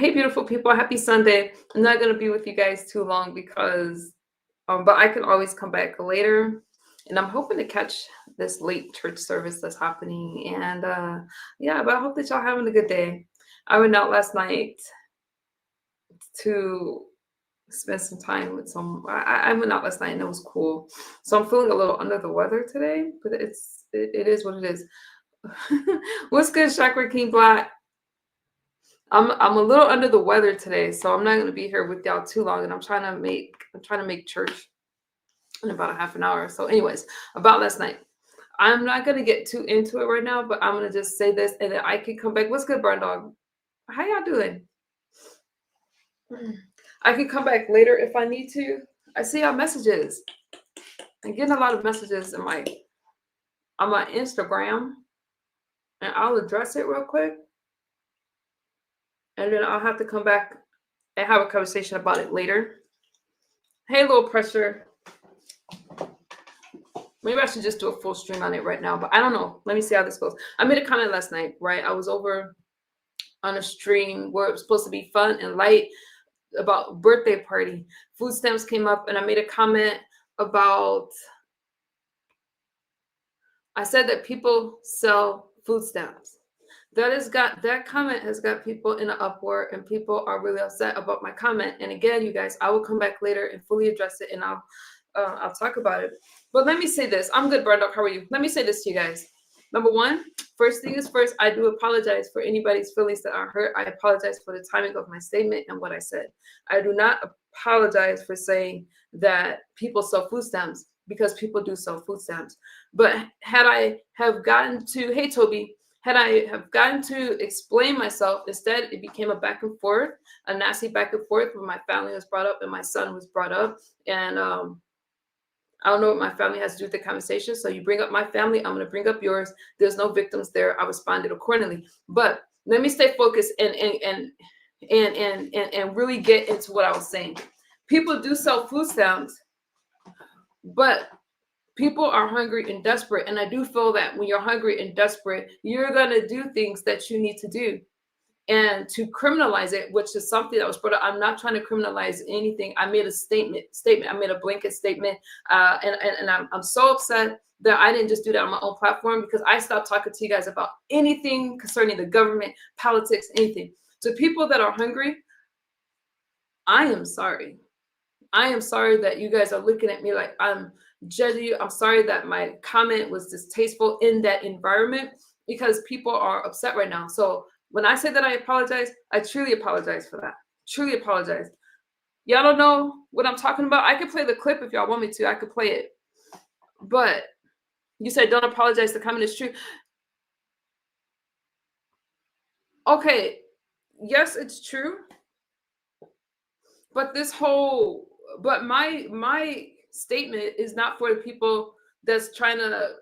Hey, beautiful people. Happy Sunday. I'm not going to be with you guys too long because, but I can always come back later. And I'm hoping to catch this late church service that's happening. And yeah, but I hope that y'all having a good day. I went out last night to spend some time with I went out last night and it was cool. So I'm feeling a little under the weather today, but it is what it is. What's good, Chakra King Black? I'm a little under the weather today, so I'm not gonna be here with y'all too long, and I'm trying to make church in about a half an hour. So, anyways, about last night. I'm not gonna get too into it right now, but I'm gonna just say this, and then I can come back. What's good, Burn Dog? How y'all doing? I can come back later if I need to. I see y'all messages. I'm getting a lot of messages on my Instagram, and I'll address it real quick, and then I'll have to come back and have a conversation about it later. Hey, little pressure. Maybe I should just do a full stream on it right now, but I don't know. Let me see how this goes. I made a comment last night, right? I was over on a stream where it was supposed to be fun and light about birthday party. Food stamps came up, and I made a comment about. I said that people sell food stamps. That comment has got people in an uproar, and people are really upset about my comment. And again, you guys, I will come back later and fully address it, and I'll talk about it. But let me say this. I'm good, Brandon. How are you? Let me say this to you guys. Number one, first thing is first, I do apologize for anybody's feelings that are hurt. I apologize for the timing of my statement and what I said. I do not apologize for saying that people sell food stamps, because people do sell food stamps. But had I have gotten to, hey, Toby, had I have gotten to explain myself, instead it became a back and forth, a nasty back and forth where my family was brought up and my son was brought up. And I don't know what my family has to do with the conversation. So you bring up my family, I'm going to bring up yours. There's no victims there. I responded accordingly. But let me stay focused and really get into what I was saying. People do sell food stamps, but people are hungry and desperate. And I do feel that when you're hungry and desperate, you're going to do things that you need to do. And to criminalize it, which is something that was brought up, I'm not trying to criminalize anything. I made a statement. I made a blanket statement. And I'm so upset that I didn't just do that on my own platform, because I stopped talking to you guys about anything concerning the government, politics, anything. To people that are hungry, I am sorry. I am sorry that you guys are looking at me like I'm judging you. I'm sorry that my comment was distasteful in that environment, because people are upset right now. So when I say that I apologize, I truly apologize for that. Truly apologize. Y'all don't know what I'm talking about. I could play the clip if y'all want me to. I could play it. But you said don't apologize. The comment is true. Okay. Yes, it's true. But my statement is not for the people that's trying to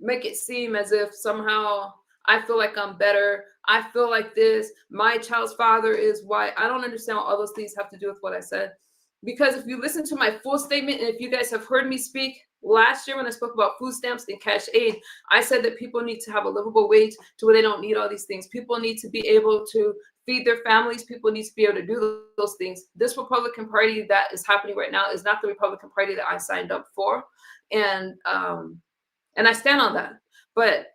make it seem as if somehow I feel like I'm better. I feel like this. My child's father is white. I don't understand what all those things have to do with what I said. Because if you listen to my full statement, and if you guys have heard me speak last year when I spoke about food stamps and cash aid, I said that people need to have a livable wage to where they don't need all these things. People need to be able to feed their families. People need to be able to do those things. This Republican Party that is happening right now is not the Republican Party that I signed up for. And I stand on that. But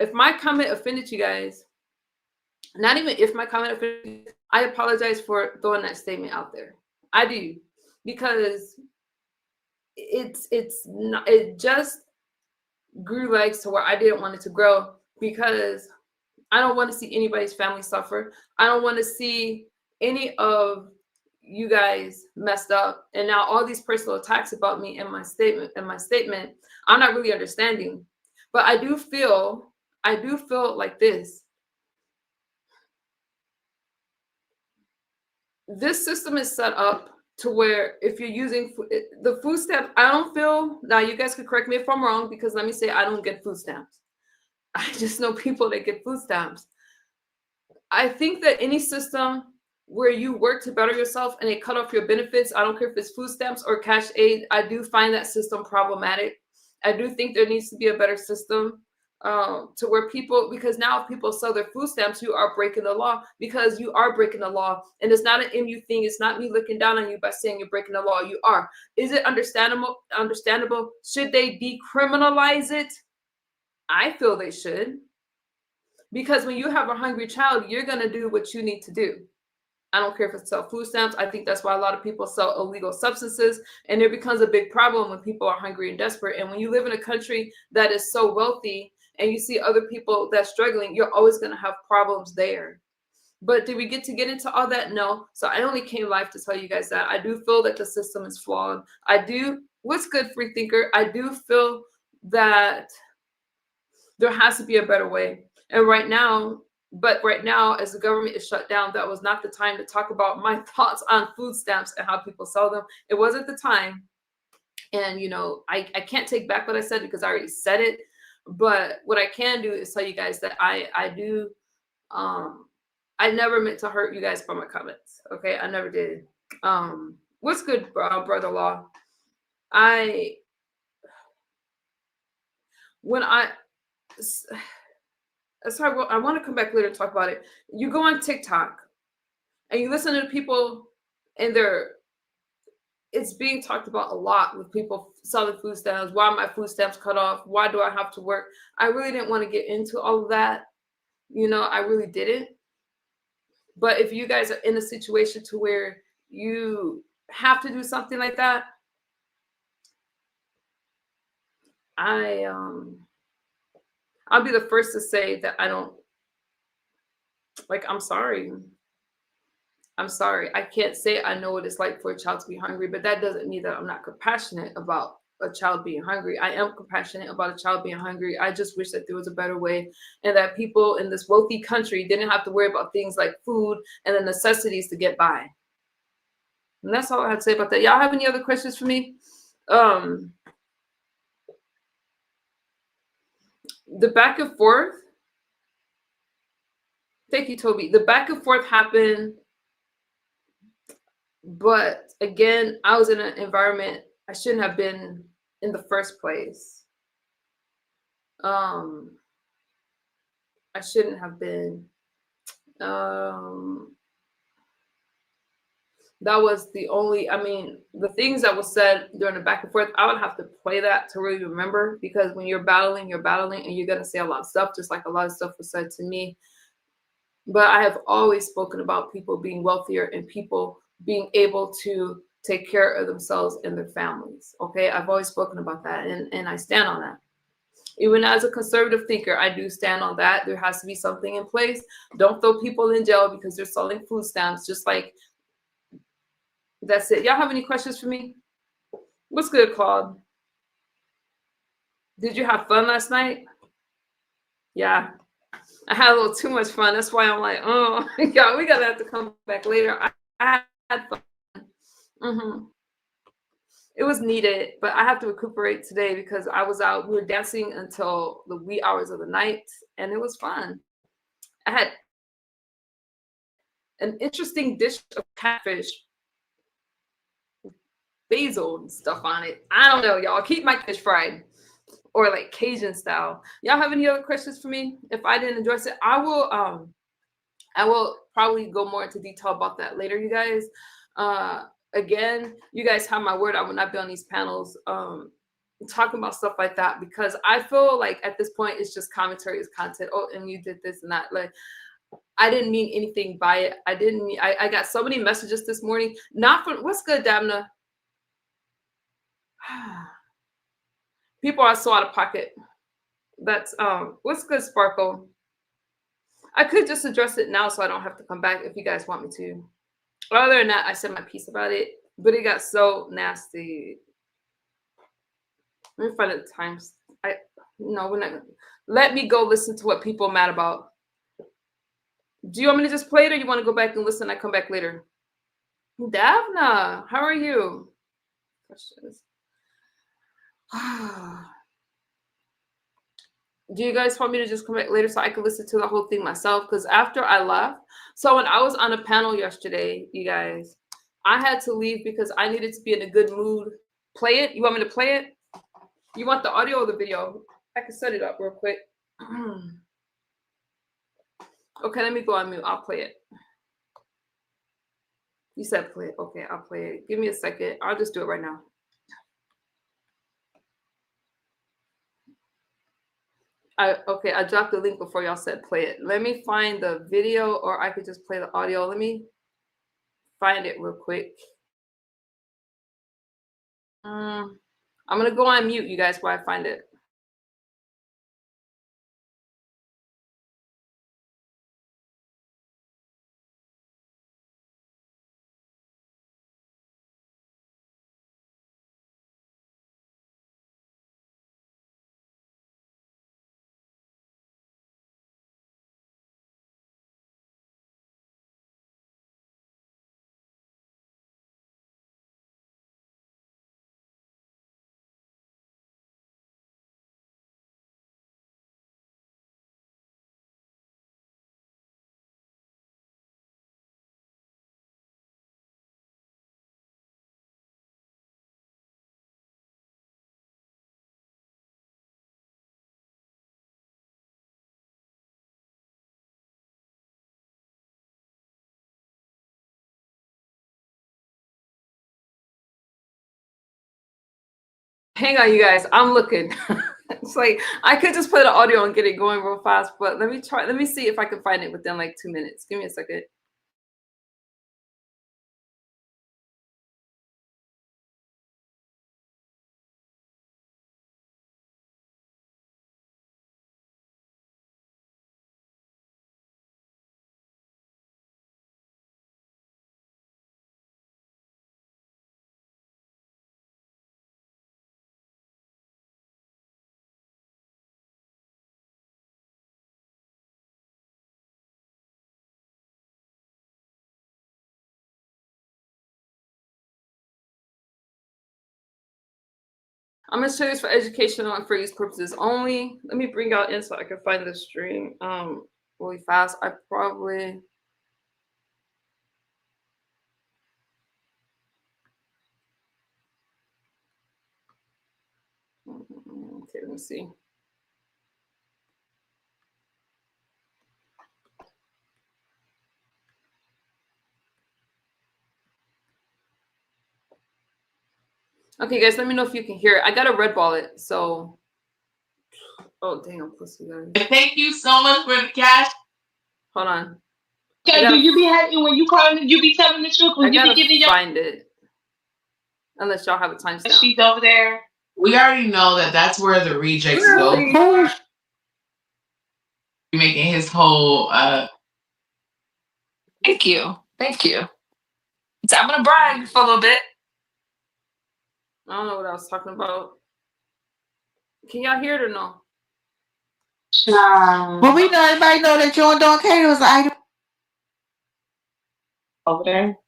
if my comment offended you guys, not even if my comment offended you, I apologize for throwing that statement out there. I do, because it just grew legs to where I didn't want it to grow, because I don't want to see anybody's family suffer. I don't want to see any of you guys messed up. And now all these personal attacks about me and my statement, I'm not really understanding. But I do feel like this. This system is set up to where if you're using the food stamp, I don't feel, now you guys could correct me if I'm wrong, because let me say I don't get food stamps. I just know people that get food stamps. I think that any system where you work to better yourself and they cut off your benefits, I don't care if it's food stamps or cash aid, I do find that system problematic. I do think there needs to be a better system. to where people, because now if people sell their food stamps, you are breaking the law, because you are breaking the law. And it's not an MU thing. It's not me looking down on you by saying you're breaking the law. You are. Is it understandable? Should they decriminalize it? I feel they should. Because when you have a hungry child, you're going to do what you need to do. I don't care if it's sell food stamps. I think that's why a lot of people sell illegal substances, and it becomes a big problem when people are hungry and desperate. And when you live in a country that is so wealthy and you see other people that's struggling, you're always going to have problems there. But did we get into all that? No. So I only came live to tell you guys that I do feel that the system is flawed. What's good, free thinker? I do feel that there has to be a better way. And right now, as the government is shut down, that was not the time to talk about my thoughts on food stamps and how people sell them. It wasn't the time. And, I can't take back what I said because I already said it. But what I can do is tell you guys that I do, I never meant to hurt you guys by my comments. Okay, I never did. What's good, brother-in-law? Sorry, I want to come back later and talk about it. You go on TikTok and you listen to people, and it's being talked about a lot with people selling food stamps. Why are my food stamps cut off? Why do I have to work? I really didn't want to get into all of that. I really didn't. But if you guys are in a situation to where you have to do something like that, I'll be the first to say that I don't, I'm sorry. I'm sorry. I can't say I know what it's like for a child to be hungry, but that doesn't mean that I'm not compassionate about a child being hungry. I am compassionate about a child being hungry. I just wish that there was a better way, and that people in this wealthy country didn't have to worry about things like food and the necessities to get by. And that's all I had to say about that. Y'all have any other questions for me? The back and forth. Thank you, Toby. The back and forth happened, but again, I was in an environment I shouldn't have been in the first place. I shouldn't have been. That was the only, the things that was said during the back and forth, I would have to play that to really remember, because when you're battling, and you're going to say a lot of stuff, just like a lot of stuff was said to me. But I have always spoken about people being wealthier and people being able to take care of themselves and their families. Okay, I've always spoken about that, and I stand on that. Even as a conservative thinker, I do stand on that. There has to be something in place. Don't throw people in jail because they're selling food stamps. Just like, that's it. Y'all have any questions for me? What's good, Claude? Did you have fun last night? Yeah, I had a little too much fun. That's why I'm like, oh, yeah, we gotta have to come back later. I had fun. It was needed, but I have to recuperate today because I was out. We were dancing until the wee hours of the night, and it was fun. I had an interesting dish of catfish, basil and stuff on it. I don't know, y'all. Keep my fish fried, or like Cajun style. Y'all have any other questions for me? If I didn't address it, I will probably go more into detail about that later, you guys. Again, you guys have my word. I will not be on these panels talking about stuff like that, because I feel like at this point it's just commentary, is content. Oh, and you did this and that. Like, I didn't mean anything by it. I got so many messages this morning. Not from, what's good, Damna? People are so out of pocket. That's what's good, Sparkle? I could just address it now so I don't have to come back if you guys want me to. Other than that, I said my piece about it, but it got so nasty. Let me find the times. No, we're not. Let me go listen to what people are mad about. Do you want me to just play it, or you want to go back and listen? I come back later. Davna, how are you? Questions. Do you guys want me to just come back later so I can listen to the whole thing myself? Because after I left, so when I was on a panel yesterday, you guys, I had to leave because I needed to be in a good mood. Play it? You want me to play it? You want the audio or the video? I can set it up real quick. Okay, let me go on mute. I'll play it. You said play it. Okay, I'll play it. Give me a second. I'll just do it right now. Okay, I dropped the link before y'all said play it. Let me find the video, or I could just play the audio. Let me find it real quick. I'm gonna go on mute, you guys, while I find it. Hang on, you guys. I'm looking. It's like I could just play the audio and get it going real fast, but let me try. Let me see if I can find it within like 2 minutes. Give me a second. I'm gonna show this for educational and for use purposes only. Let me bring out in so I can find the stream really fast. I probably okay, let me see. Okay, guys, let me know if you can hear it. I got a red wallet, so oh dang, I'm pussy guys. Thank you so much for the cash. Hold on. Okay, do you be happy when you calling? You be telling the truth when you be giving your find it. Unless y'all have a timestamp. She's over there. We already know that that's where the rejects go. Making his whole Thank you. Thank you. So I'm gonna brag for a little bit. I don't know what I was talking about. Can y'all hear it or no? Well, we know everybody know that John Don Cato was an item over there.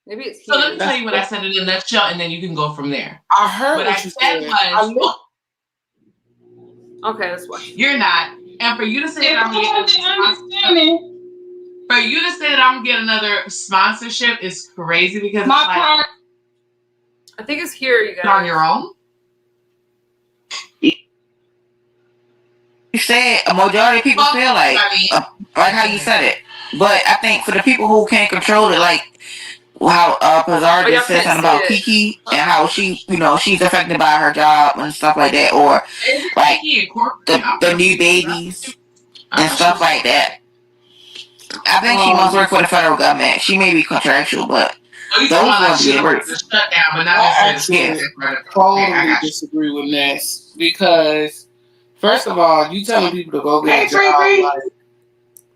Maybe it's here. So let me tell you what I said in a nutshell, and then you can go from there. I heard what I said was. Okay, let's watch. You're not, and for you to say that I'm getting for you to say that I'm gonna get another sponsorship is crazy because my like, I think it's here, you guys. On your own. You said a majority of people feel like how you said it, but I think for the people who can't control it, like how Pizarro just said something about Kiki and how she, you know, she's affected by her job and stuff like that, or like the new babies and stuff like that. I think she must work for the federal government. She may be contractual, but those ones get work. I actually totally disagree with Ness because, first of all, you telling people to go get a job.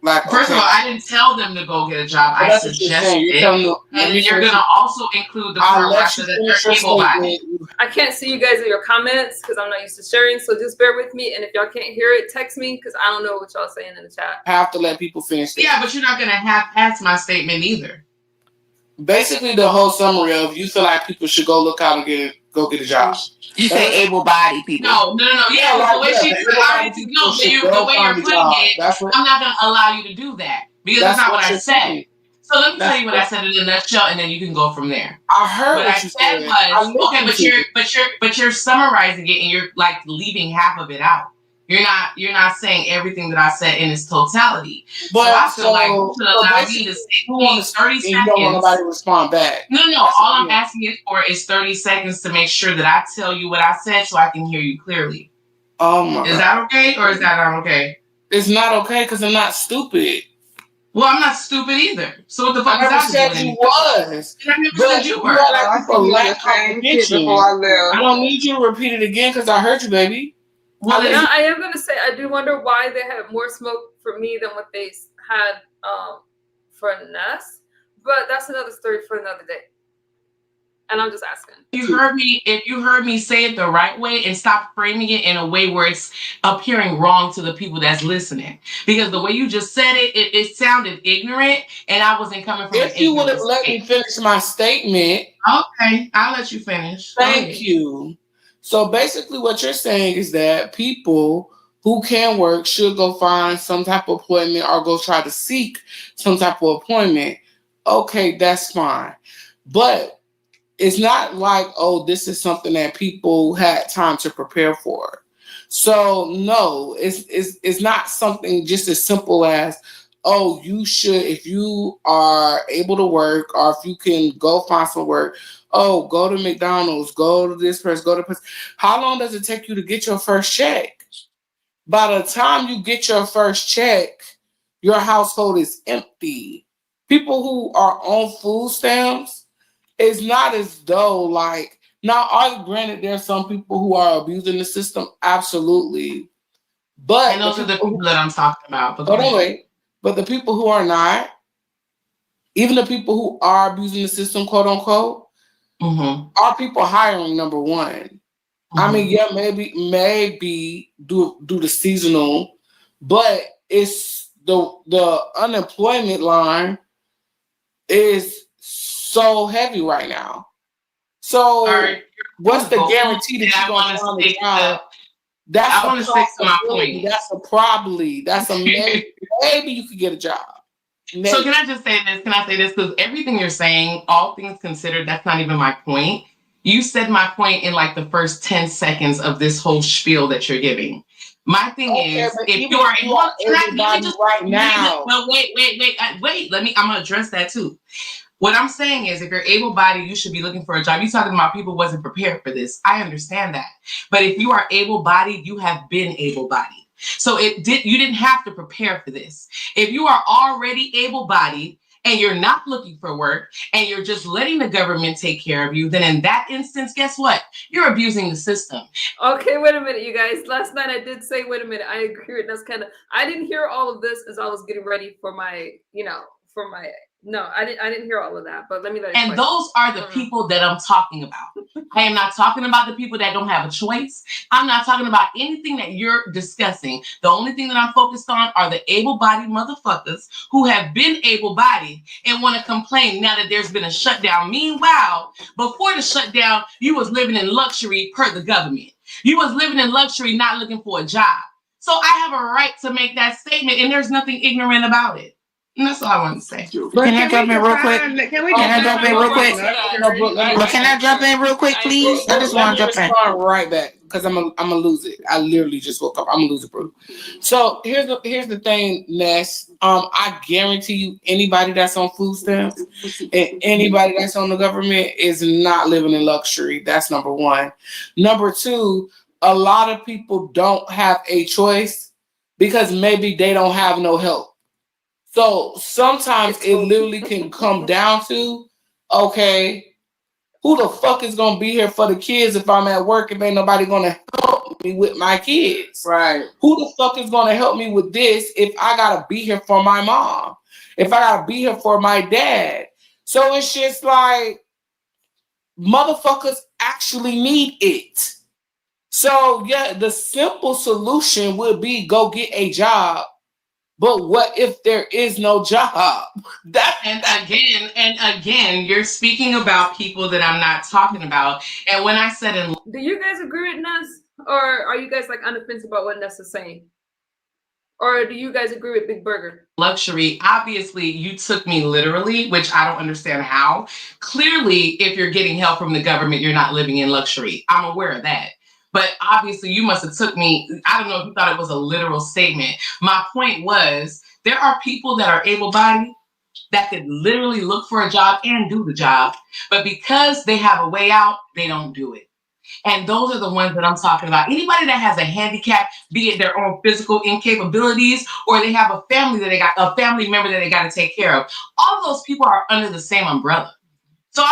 Like first of all, I didn't tell them to go get a job. I suggested it, and you're gonna also include the part that they're able-bodied. I can't see you guys in your comments because I'm not used to sharing. So just bear with me, and if y'all can't hear it, text me because I don't know what y'all saying in the chat. I have to let people finish. Yeah, but you're not gonna half-ass my statement either. Basically, the whole summary of you feel like people should go look out and go get a job. You say able-bodied people. No. Yeah, the way the way you're putting it, I'm not gonna allow you to do that because that's not what I said. So let me tell you what I said in a nutshell, and then you can go from there. I heard What what I you said said. was okay, but you're summarizing it, and you're like leaving half of it out. You're not saying everything that I said in its totality. But so I feel like you should allow me basically, to say you want please 30 and you don't want seconds. nobody to respond back. No. That's All what I'm asking it for is 30 seconds to make sure that I tell you what I said so I can hear you clearly. Oh my Is God. that okay, or is that not okay? It's not okay because I'm not stupid. Well, I'm not stupid either. So what the fuck I is never that said doing? you was. I never But said you were. I people lack Before comprehension. I left. I don't need you to repeat it again because I heard you, baby. Well, You know, I am gonna say I do wonder why they had more smoke for me than what they had for Ness, but that's another story for another day. And I'm just asking. if you heard me say it the right way and stop framing it in a way where it's appearing wrong to the people that's listening, because the way you just said it sounded ignorant, and I wasn't coming from. If you would have let me finish my statement, okay, I'll let you finish. Thank you. So basically, what you're saying is that people who can work should go find some type of employment or go try to seek some type of employment. Okay, that's fine, but it's not like, oh, this is something that people had time to prepare for. So no, it's not something just as simple as, oh, you should, if you are able to work or if you can go find some work, oh, go to McDonald's, go to this person, go to this. How long does it take you to get your first check? By the time you get your first check, your household is empty. People who are on food stamps, it's not as though like, now, granted, there's some people who are abusing the system, absolutely. But and those are the people that I'm talking about. But But the people who are not, even the people who are abusing the system, quote unquote, are people hiring, number one. I mean, yeah, maybe do the seasonal, but it's the unemployment line is so heavy right now. So what's the guarantee that you're going to find a job? I want to stick to my point. That's a probably. That's a maybe. Maybe you could get a job. Maybe. So can I just say this? Can I say this? Because everything you're saying, all things considered, that's not even my point. You said my point in like the first 10 seconds of this whole spiel that you're giving. My thing is, if you are right now. Well, wait. I'm gonna address that too. What I'm saying is, if you're able-bodied, you should be looking for a job. You're talking about people wasn't prepared for this. I understand that. But if you are able-bodied, you have been able-bodied. So you didn't have to prepare for this. If you are already able-bodied and you're not looking for work and you're just letting the government take care of you, then in that instance, guess what? You're abusing the system. Okay, wait a minute, you guys. Last night I did say, wait a minute, I agree with that's I didn't hear all of this as I was getting ready for my, no, I didn't hear all of that, but let me let you. And those are the people that I'm talking about. I am not talking about the people that don't have a choice. I'm not talking about anything that you're discussing. The only thing that I'm focused on are the able-bodied motherfuckers who have been able-bodied and want to complain now that there's been a shutdown. Meanwhile, before the shutdown, you was living in luxury per the government. You was living in luxury, not looking for a job. So I have a right to make that statement, and there's nothing ignorant about it. And that's all I want to say. Can I jump in real quick? Can I jump in real quick? But can I jump in real quick, please? I just want to jump in. Right back, because I'm gonna lose it. I literally just woke up. I'm gonna lose it, bro. So here's the thing, Ness. I guarantee you, anybody that's on food stamps and anybody that's on the government is not living in luxury. That's number one. Number two, a lot of people don't have a choice because maybe they don't have no help. So sometimes it literally can come down to, okay, who the fuck is gonna be here for the kids if I'm at work, if ain't nobody gonna help me with my kids? Right. Who the fuck is gonna help me with this if I gotta be here for my mom? If I gotta be here for my dad? So it's just like, motherfuckers actually need it. So yeah, the simple solution would be go get a job. But what if there is no job? And again, you're speaking about people that I'm not talking about. And when I said do you guys agree with Ness? Or are you guys like on the fence about what Ness is saying? Or do you guys agree with Big Burger? Luxury, obviously, you took me literally, which I don't understand how. Clearly, if you're getting help from the government, you're not living in luxury. I'm aware of that. But obviously, you must have took me, I don't know if you thought it was a literal statement. My point was, there are people that are able-bodied that could literally look for a job and do the job. But because they have a way out, they don't do it. And those are the ones that I'm talking about. Anybody that has a handicap, be it their own physical incapabilities, or they have a family member that they got to take care of. All of those people are under the same umbrella. So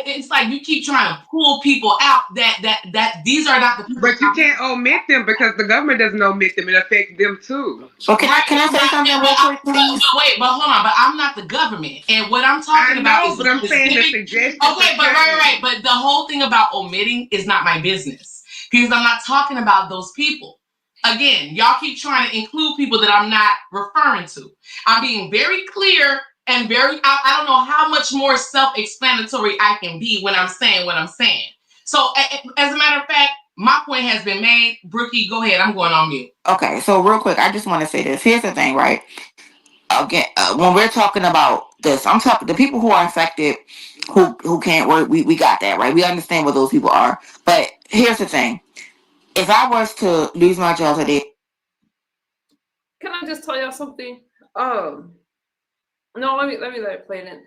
it's like you keep trying to pull people out that these are not the people. But you can't omit them because the government doesn't omit them. It affects them too. So can I say something real quick, please? But hold on. But I'm not the government. And what I'm talking about is but I'm saying the suggestion. Okay, but right. But the whole thing about omitting is not my business because I'm not talking about those people. Again, y'all keep trying to include people that I'm not referring to. I'm being very clear and I don't know how much more self-explanatory I can be when I'm saying what I'm saying. So as a matter of fact, my point has been made. Brookie, go ahead. I'm going on mute. Okay, so real quick, I just want to say this. Here's the thing, right? Again, when we're talking about this, I'm talking the people who are affected, who can't work. We got that, right? We understand what those people are. But here's the thing: if I was to lose my job today, can I just tell y'all something? No, let me let it play it in.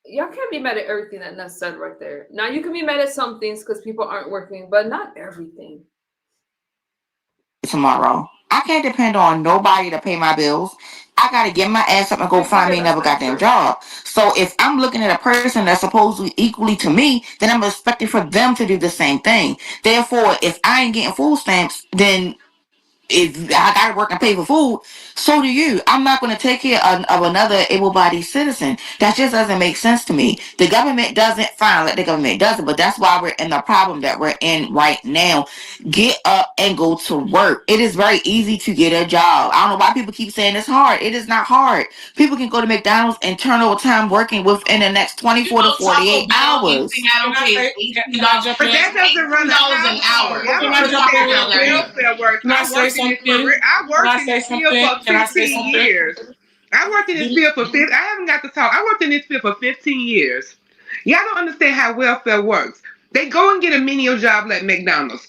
Y'all can't be mad at everything that Ness said right there. Now you can be mad at some things because people aren't working, but not everything. Tomorrow, I can't depend on nobody to pay my bills. I gotta get my ass up and go find me another goddamn job. So if I'm looking at a person that's supposedly equally to me, then I'm expecting for them to do the same thing. Therefore, if I ain't getting food stamps, then if I gotta work and pay for food, so do you. I'm not going to take care of another able-bodied citizen. That just doesn't make sense to me. The government doesn't, fine, let the government does it, but that's why we're in the problem that we're in right now. Get up and go to work. It is very easy to get a job. I don't know why people keep saying it's hard. It is not hard. People can go to McDonald's and turn over time working within the next 24 to 48 hours. But that doesn't run an hour. Welfare work. Can I say something? I worked in this field for 15 years. I worked in this field for 15. I haven't got to talk. I worked in this field for 15 years. Y'all don't understand how welfare works. They go and get a menial job like McDonald's.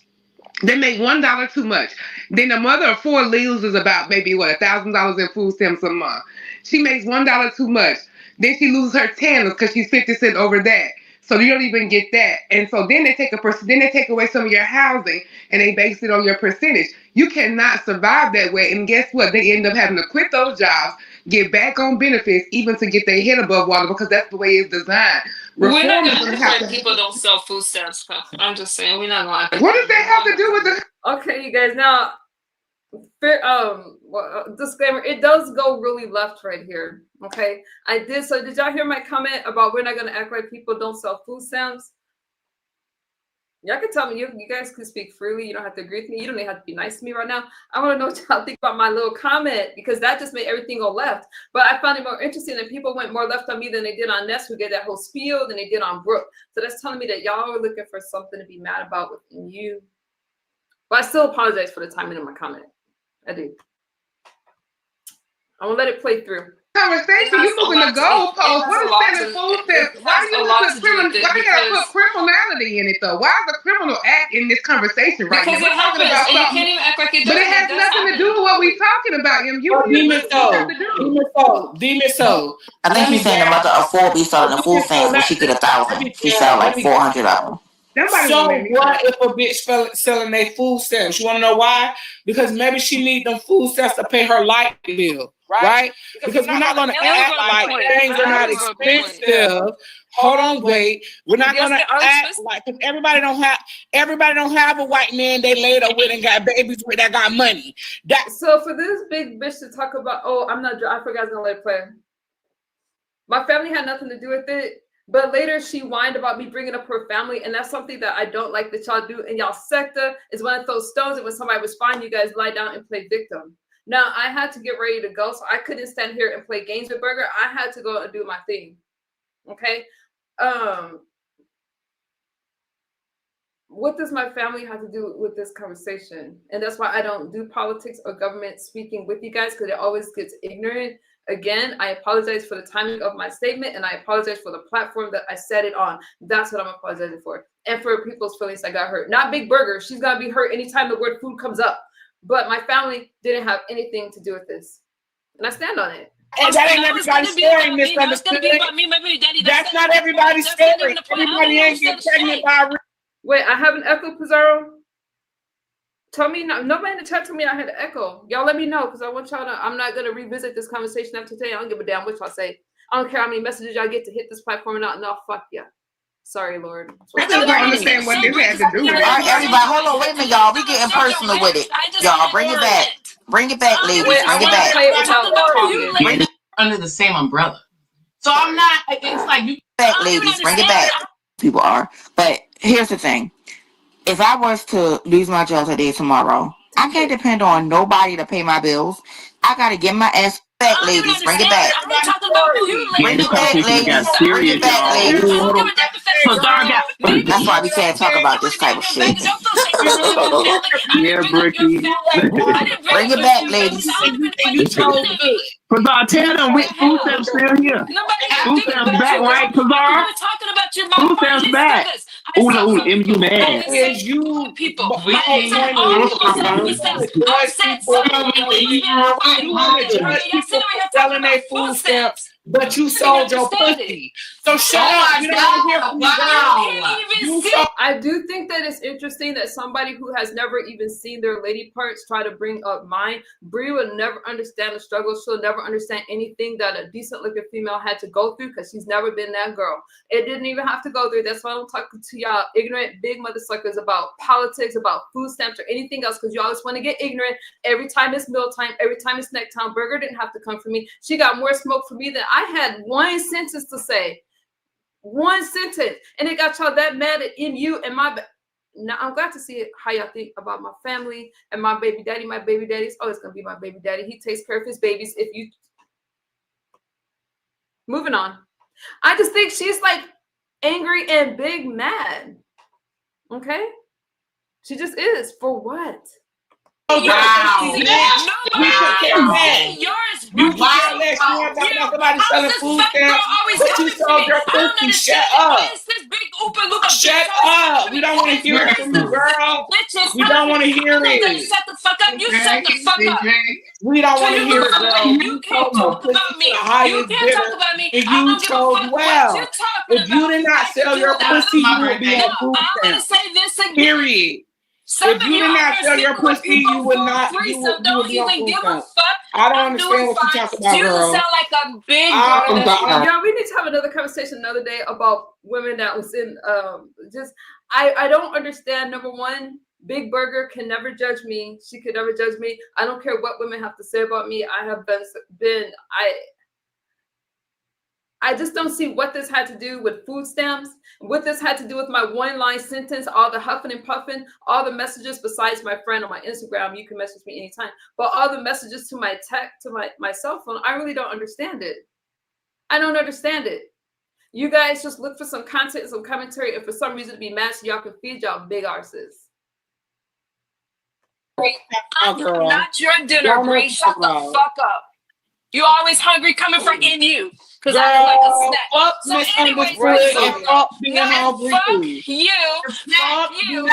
They make $1 too much. Then the mother of four loses about maybe $1,000 in food stamps a month. She makes $1 too much. Then she loses her TANF because she's 50 cents over that. So you don't even get that. And so then they take away some of your housing and they base it on your percentage. You cannot survive that way. And guess what? They end up having to quit those jobs, get back on benefits, even to get their head above water because that's the way it's designed. We're not going to have people don't sell food stamps. I'm just saying, we're not going to. What does that have to do with the? Okay, you guys. Now, disclaimer: it does go really left right here. Okay, I did. So, did y'all hear my comment about we're not going to act like people don't sell food stamps? Y'all can tell me. You guys can speak freely. You don't have to agree with me. You don't even have to be nice to me right now. I want to know what y'all think about my little comment because that just made everything go left. But I found it more interesting that people went more left on me than they did on Ness, who did that whole spiel, than they did on Brooke. So that's telling me that y'all are looking for something to be mad about within you. But I still apologize for the timing of my comment. I do. I'm gonna let it play through. Conversation, you moving the goalpost. What is that in food stamps? Why do you gotta put criminality in it though? Why is the criminal act in this conversation right now? Because it happens, and you can't even act like it doesn't. But it has nothing to do with what we're talking about. Demon Soul. I think she's saying the mother of four be selling the food stamps, but she get 1,000. She sell like 400 of them. So what if a bitch selling their food stamps? You want to know why? Because maybe she need them food stamps to pay her light bill, right? Because we're not going to act like things are not expensive. Hold on, wait. We're not going to act like because everybody don't have a white man they laid up with and got babies with that got money. So for this big bitch to talk about, I forgot I was gonna let it play. My family had nothing to do with it. But later she whined about me bringing up her family, and that's something that I don't like that y'all do. And y'all sector is when I throw stones, and when somebody was fine, you guys lie down and play victim. Now I had to get ready to go, so I couldn't stand here and play games with Burger. I had to go and do my thing. Okay. what does my family have to do with this conversation? And that's why I don't do politics or government speaking with you guys, because it always gets ignorant. Again, I apologize for the timing of my statement, and I apologize for the platform that I said it on. That's what I'm apologizing for. And for people's feelings that got hurt. Not Big Burger. She's going to be hurt anytime the word food comes up. But my family didn't have anything to do with this. And I stand on it. And that ain't everybody's story, misunderstood. That's not everybody's story. Everybody ain't get pregnant by. Wait, I have an echo, Pizarro? Tell me, nobody in the chat told me I had an echo. Y'all let me know, because I want y'all to, I'm not going to revisit this conversation after today. I don't give a damn what y'all say. I don't care how many messages y'all get to hit this platform or not. No, fuck yeah. Sorry, Lord. I just don't understand what this had to do with it. All right, everybody, hold on, wait a minute, y'all. We getting personal with it. Y'all, bring it back. Bring it back, ladies. Bring it back. Bring it under the same umbrella. So I'm not, it's like you back, ladies. Bring it back. People are. But here's the thing. If I was to lose my job today, tomorrow, I can't depend on nobody to pay my bills. I got to get my ass back, ladies. Bring it back. I'm not talking about you, Bring it back, ladies. Bring it back, ladies. That's why we can't talk about this type of shit. Yeah, Bricky. Bring it back, ladies. Pazar, tell them food stamps still here. Food stamps back, right, Pazar? Food stamps back. Ooh, you mad? Is you people? selling their food stamps, but you sold your pussy. So shut up. You don't want to hear from me. I do think that it's interesting that somebody who has never even seen their lady parts try to bring up mine. Brie will never understand the struggle. She'll never understand anything that a decent looking female had to go through, because she's never been that girl. It didn't even have to go through. That's why I don't talk to y'all ignorant big mother suckers about politics, about food stamps, or anything else, because you always want to get ignorant. Every time it's mealtime, every time it's snack time. Burger didn't have to come for me. She got more smoke for me than I had one sentence to say. One sentence, and it got y'all that mad at MU and my. Now I'm glad to see how y'all think about my family and my baby daddy. My baby daddy's always gonna be my baby daddy. He takes care of his babies. If you moving on, I just think she's like angry and big mad. Okay, she just is. For what? Wow. You somebody selling food stamps, but you sold your pussy. Shut up. Shut up. We don't want to hear it from you, girl. We don't want to hear it. Shut the fuck up. You shut the fuck up. We don't want to hear it, girl. You can't talk about me. You can't talk about me. And you chose well. If you did not sell your pussy, you would be on food stamps. Period. If you did not sell your pussy, you would not. You would be on food stamps. I don't understand what you talk about, girl. You sound like a big Yeah, we need to have another conversation another day about women that was in I don't understand. Number one, Big Burger can never judge me. She could never judge me. I don't care what women have to say about me. I have been I just don't see what this had to do with food stamps, what this had to do with my one-line sentence, all the huffing and puffing, all the messages besides my friend on my Instagram. You can message me anytime. But all the messages to my my cell phone, I really don't understand it. I don't understand it. You guys just look for some content and some commentary, and for some reason to be mad so y'all can feed y'all big arses. Not your dinner, Bree. Shut the fuck up. You always hungry coming from MU. Because I like a snack. Fuck misunderstood and fuck being hungry. Fuck you. Fuck you. You're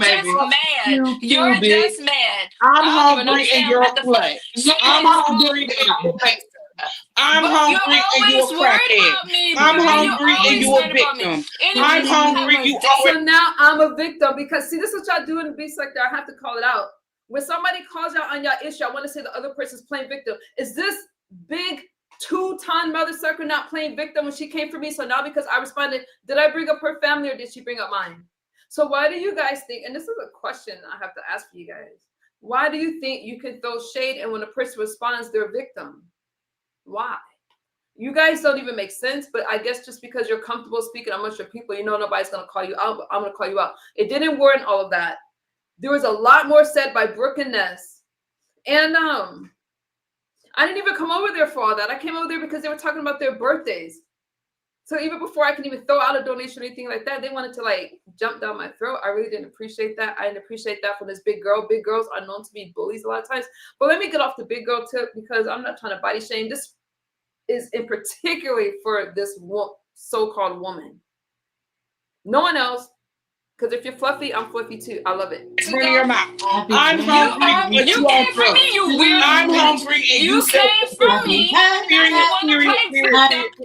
just mad. You're just mad. I'm hungry and you're flat. I'm hungry and you're flat. I'm hungry and you're a crackhead. I'm hungry and you're a victim. I'm hungry. So now I'm a victim because see, this is what y'all do in the beast sector. I have to call it out. When somebody calls y'all on y'all issue, I want to say the other person's playing victim. Is this big 2-ton mother sucker not playing victim when she came for me? So now because I responded, did I bring up her family or did she bring up mine? So why do you guys think, and this is a question I have to ask you guys, why do you think you can throw shade and when a person responds, they're a victim? Why? You guys don't even make sense, but I guess just because you're comfortable speaking amongst your people, you know nobody's going to call you out, but I'm going to call you out. It didn't warrant all of that. There was a lot more said by Brooke and Ness. And I didn't even come over there for all that. I came over there because they were talking about their birthdays. So even before I can even throw out a donation or anything like that, they wanted to like jump down my throat. I really didn't appreciate that. I didn't appreciate that from this big girl. Big girls are known to be bullies a lot of times. But let me get off the big girl tip because I'm not trying to body shame. This is in particularly for this so-called woman. No one else. Because if you're fluffy, I'm fluffy too. I love it. Run your mouth. I'm hungry. You came from me, you weird. I'm hungry. And you came from me.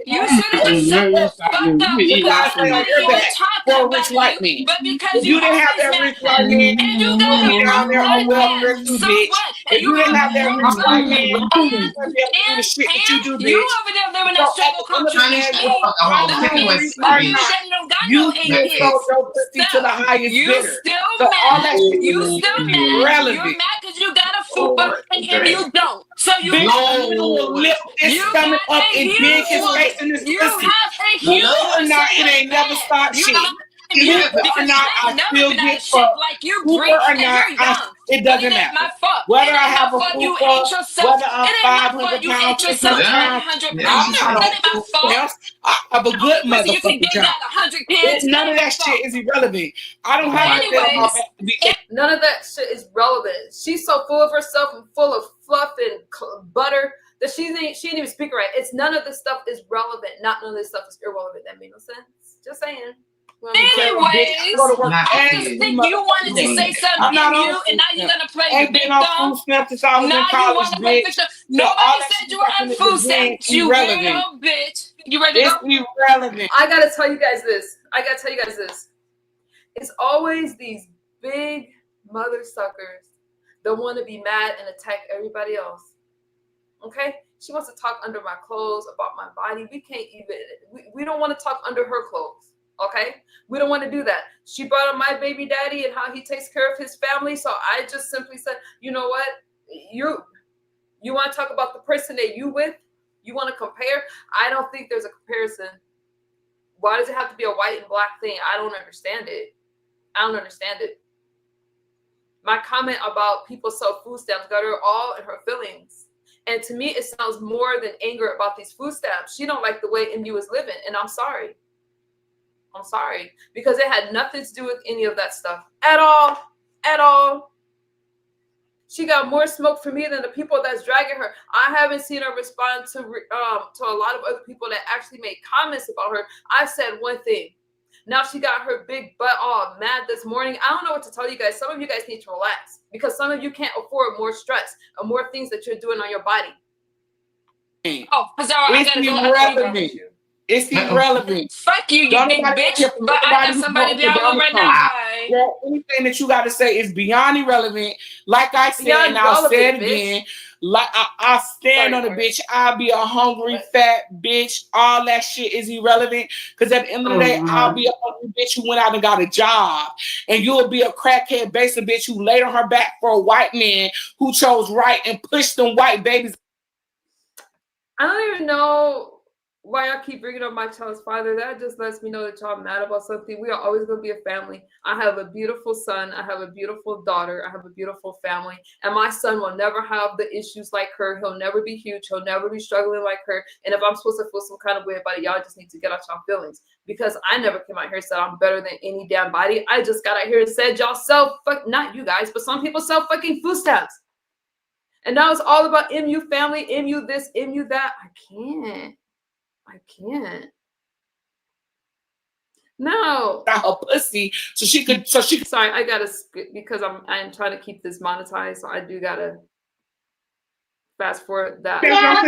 You should have just shut the fuck up because somebody even talking about like you. me. But because You didn't have that rich like me. and you got a down there on welfare, so bitch. what? If you didn't have that rich like me, you wouldn't be able to do the shit that you do, bitch. You over there living that struggle culture. You sold your pussy to the highest you bidder. still So all that mad. shit You is still mad. irrelevant. You're mad because you got a fupa and you don't. So you will lift his stomach up and dig his face in this you pussy. have a Believe huge it or not, it ain't never start shit. Believe it or not, I still get fucked. like you Whether or not, it doesn't matter. Whether I have a fupa, whether I'm 500 pounds, 600 pounds, I'm not a fupa. I have a good motherfucking job. None of that shit is irrelevant. I don't have to be. None of that shit is relevant. She's so full of herself and full of fluff and butter that she ain't even speaking right. It's none of this stuff is relevant. Not none of this stuff is irrelevant. That made no sense. Just saying. Anyways, I just think you wanted to say something to you, and now you're gonna play the victim. Now you want to play victim. Nobody said you were on food stamps, you weirdo bitch. You ready to go? It's irrelevant. I gotta tell you guys this. It's always these big mother suckers that want to be mad and attack everybody else. Okay? She wants to talk under my clothes about my body. We can't even. We don't want to talk under her clothes. Okay, we don't want to do that. She brought up my baby daddy and how he takes care of his family. So I just simply said, you know what? You want to talk about the person that you with? You want to compare? I don't think there's a comparison. Why does it have to be a white and black thing? I don't understand it. My comment about people sell food stamps got her all in her feelings. And to me, it sounds more than anger about these food stamps. She don't like the way MU is living. And I'm sorry. Because it had nothing to do with any of that stuff at all. She got more smoke for me than the people that's dragging her. I haven't seen her respond to a lot of other people that actually made comments about her. I said one thing. Now she got her big butt all mad this morning. I don't know what to tell you guys. Some of you guys need to relax because some of you can't afford more stress and more things that you're doing on your body. Oh, it's irrelevant. It's irrelevant. Fuck you, you big bitch. But I got somebody down right now. Well, anything that you got to say is beyond irrelevant. Like I said, and I'll say it again. Like I stand on the bitch. I'll be a hungry fat bitch. All that shit is irrelevant. Because at the end of the day, I'll be a hungry bitch who went out and got a job. And you'll be a crackhead basic bitch who laid on her back for a white man who chose right and pushed them white babies. I don't even know why y'all keep bringing up my child's father. That just lets me know that y'all mad about something. We are always going to be a family. I have a beautiful son. I have a beautiful daughter. I have a beautiful family. And my son will never have the issues like her. He'll never be huge. He'll never be struggling like her. And if I'm supposed to feel some kind of way about it, y'all just need to get out y'all feelings. Because I never came out here and said I'm better than any damn body. I just got out here and said y'all sell, not you guys, but some people sell fucking food stamps. And now it's all about MU family, MU this, MU that. I can't. No. Her pussy, so she could. Sorry, I gotta skip because I'm trying to keep this monetized, so I do gotta fast forward that. Hey, That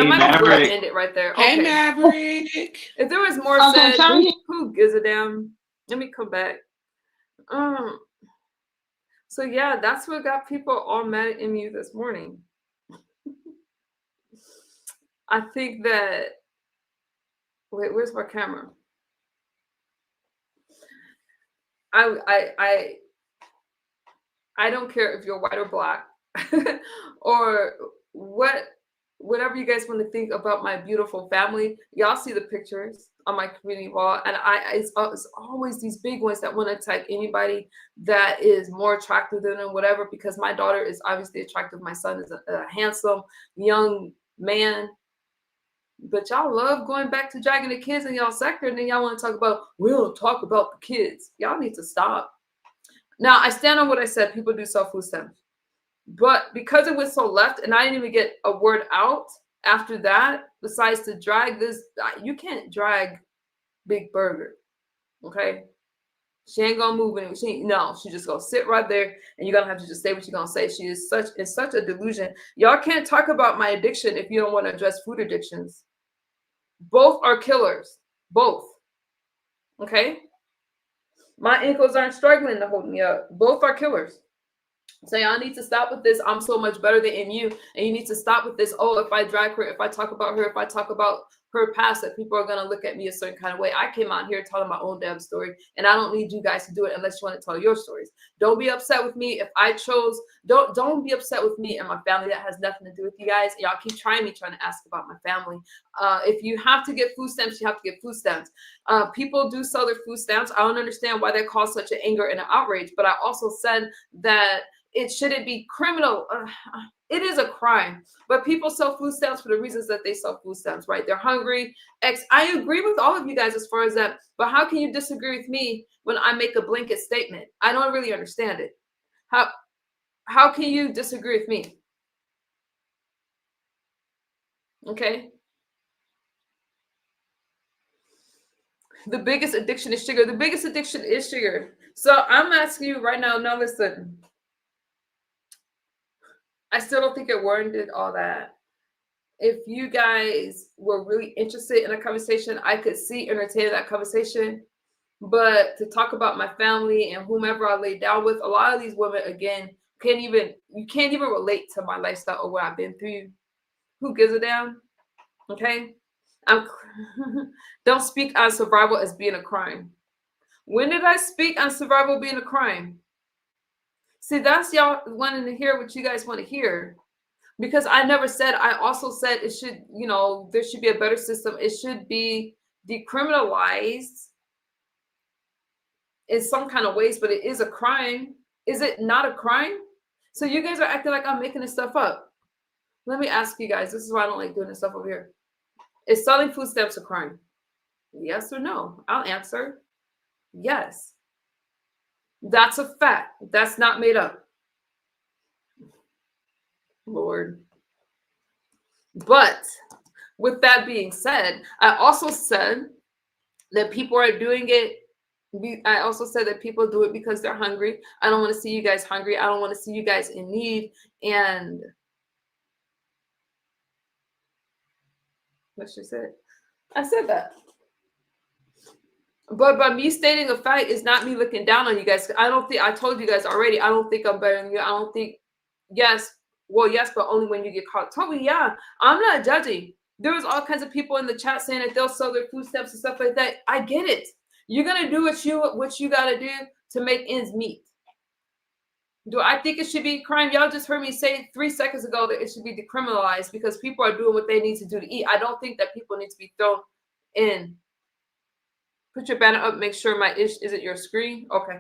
might be where I end it right there. Okay. Hey, Maverick. If there was more said, who gives a damn? Let me come back. So yeah, that's what got people all mad at MU this morning. I think that, wait, where's my camera? I don't care if you're white or black or whatever you guys want to think about my beautiful family. Y'all see the pictures on my community wall, and it's always these big ones that want to attack anybody that is more attractive than them, whatever, because my daughter is obviously attractive. My son is a handsome young man. But y'all love going back to dragging the kids in y'all sector, and then y'all want to talk about, we don't talk about the kids. Y'all need to stop. Now, I stand on what I said. People do sell food stamps. But because it was so left, and I didn't even get a word out after that, besides to drag this, you can't drag Big Burger, okay? She ain't gonna move anyway. She just gonna sit right there, and you're gonna have to just say what you're gonna say. She is such a delusion. Y'all can't talk about my addiction if you don't want to address food addictions. Both are killers. Both. Okay? My ankles aren't struggling to hold me up. Both are killers. So y'all need to stop with this. I'm so much better than you. And you need to stop with this. Oh, if I drag her, if I talk about her, if I talk about her past, that people are going to look at me a certain kind of way. I came out here telling my own damn story, and I don't need you guys to do it unless you want to tell your stories. Don't be upset with me if I chose. Don't be upset with me and my family. That has nothing to do with you guys. Y'all keep trying to ask about my family. If you have to get food stamps, you have to get food stamps. People do sell their food stamps. I don't understand why that caused such an anger and an outrage, but I also said that it shouldn't be criminal. It is a crime, but people sell food stamps for the reasons that they sell food stamps, right? They're hungry. I agree with all of you guys as far as that, but how can you disagree with me when I make a blanket statement? I don't really understand it. How can you disagree with me? Okay. The biggest addiction is sugar. The biggest addiction is sugar. So I'm asking you right now, listen. I still don't think it warranted all that. If you guys were really interested in a conversation, I could entertain that conversation. But to talk about my family and whomever I lay down with, a lot of these women, again, you can't even relate to my lifestyle or what I've been through. Who gives a damn? Okay? Don't speak on survival as being a crime. When did I speak on survival being a crime? See, that's y'all wanting to hear what you guys want to hear. Because I never said, I also said it should, there should be a better system. It should be decriminalized in some kind of ways, but it is a crime. Is it not a crime? So you guys are acting like I'm making this stuff up. Let me ask you guys, this is why I don't like doing this stuff over here. Is selling food stamps a crime? Yes or no? I'll answer yes. That's a fact. That's not made up. Lord. But with that being said, I also said that people are doing it. I also said that people do it because they're hungry. I don't want to see you guys hungry. I don't want to see you guys in need. And what she said? I said that. But by me stating a fact is not me looking down on you guys. I told you guys already, I don't think I'm better than you. I don't think, yes, but only when you get caught. Toby, yeah, I'm not judging. There was all kinds of people in the chat saying that they'll sell their food stamps and stuff like that. I get it. You're going to do what you got to do to make ends meet. Do I think it should be a crime? Y'all just heard me say 3 seconds ago that it should be decriminalized because people are doing what they need to do to eat. I don't think that people need to be thrown in. Put your banner up. Make sure is it your screen? Okay.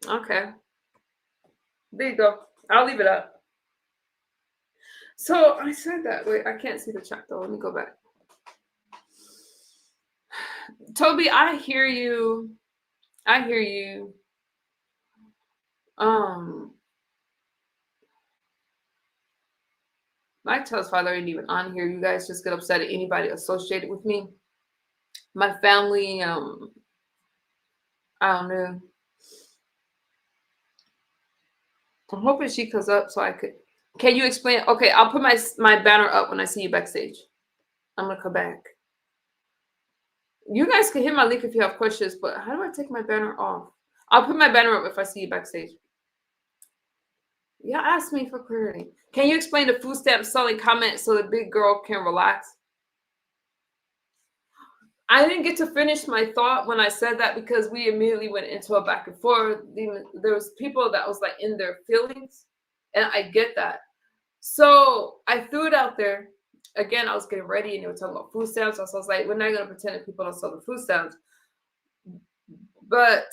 Okay. There you go. I'll leave it up. So I said that. Wait, I can't see the chat though. Let me go back. Toby, I hear you. My child's father ain't even on here. You guys just get upset at anybody associated with me. My family, I don't know. I'm hoping she comes up so I could. Can you explain? Okay, I'll put my banner up when I see you backstage. I'm gonna come back. You guys can hit my link if you have questions, but how do I take my banner off? I'll put my banner up if I see you backstage. Yeah, ask me for clarity. Can you explain the food stamp selling comment so the big girl can relax? I didn't get to finish my thought when I said that because we immediately went into a back and forth. There was people that was like in their feelings, and I get that. So I threw it out there. Again, I was getting ready, and they were talking about food stamps. So I was like, we're not going to pretend that people don't sell the food stamps. But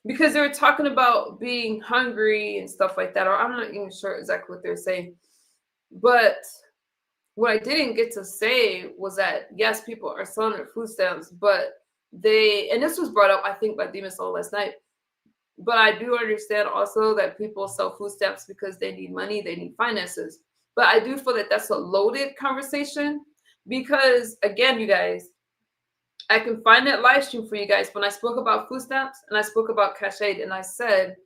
because they were talking about being hungry and stuff like that, or I'm not even sure exactly what they're saying. But what I didn't get to say was that, yes, people are selling their food stamps, but and this was brought up, I think, by Demon Soul last night, but I do understand also that people sell food stamps because they need money, they need finances. But I do feel that that's a loaded conversation because, again, you guys, I can find that live stream for you guys when I spoke about food stamps and I spoke about cash aid, and I said,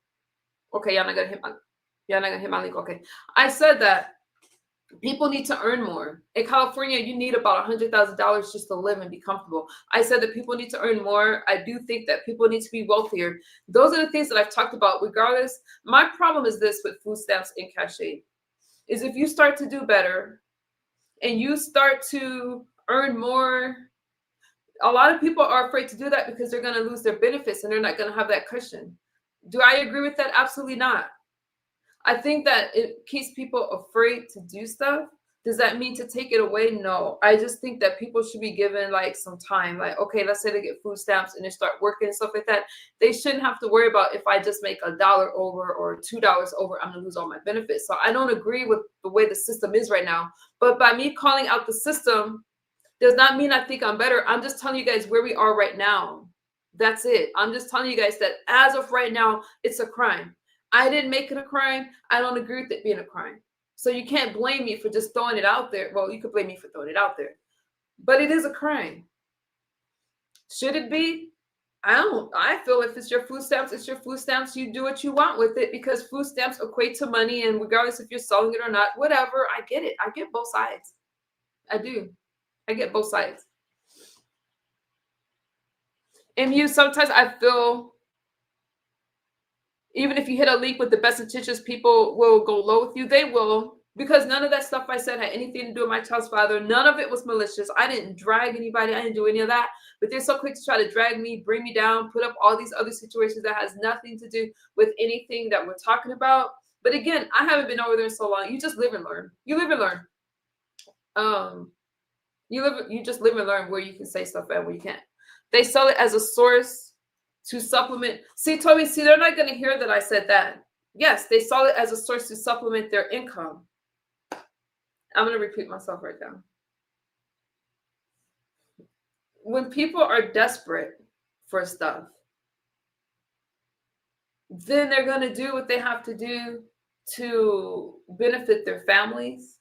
okay, y'all not gonna hit my link. Okay, I said that people need to earn more. In California, you need about $100,000 just to live and be comfortable. I said that people need to earn more. I do think that people need to be wealthier. Those are the things that I've talked about. Regardless, my problem is this with food stamps and cash aid, is if you start to do better and you start to earn more, a lot of people are afraid to do that because they're going to lose their benefits and they're not going to have that cushion. Do I agree with that? Absolutely not. I think that it keeps people afraid to do stuff. Does that mean to take it away? No. I just think that people should be given like some time. Like, okay, let's say they get food stamps and they start working and stuff like that. They shouldn't have to worry about if I just make $1 over or $2 over, I'm gonna lose all my benefits. So I don't agree with the way the system is right now. But by me calling out the system does not mean I think I'm better. I'm just telling you guys where we are right now. That's it. I'm just telling you guys that as of right now, it's a crime. I didn't make it a crime. I don't agree with it being a crime. So you can't blame me for just throwing it out there. Well, you could blame me for throwing it out there. But it is a crime. Should it be? I don't. I feel if it's your food stamps, it's your food stamps. You do what you want with it because food stamps equate to money. And regardless if you're selling it or not, whatever, I get it. I get both sides. I do. I get both sides. And sometimes I feel, even if you hit a link with the best intentions, people will go low with you. They will, because none of that stuff I said had anything to do with my child's father. None of it was malicious. I didn't drag anybody. I didn't do any of that. But they're so quick to try to drag me, bring me down, put up all these other situations that has nothing to do with anything that we're talking about. But again, I haven't been over there in so long. You just live and learn. You live and learn. You just live and learn where you can say stuff and where you can't. They sell it as a source to supplement. See, Toby, they're not going to hear that I said that. Yes, they saw it as a source to supplement their income. I'm going to repeat myself right now. When people are desperate for stuff, then they're going to do what they have to do to benefit their families.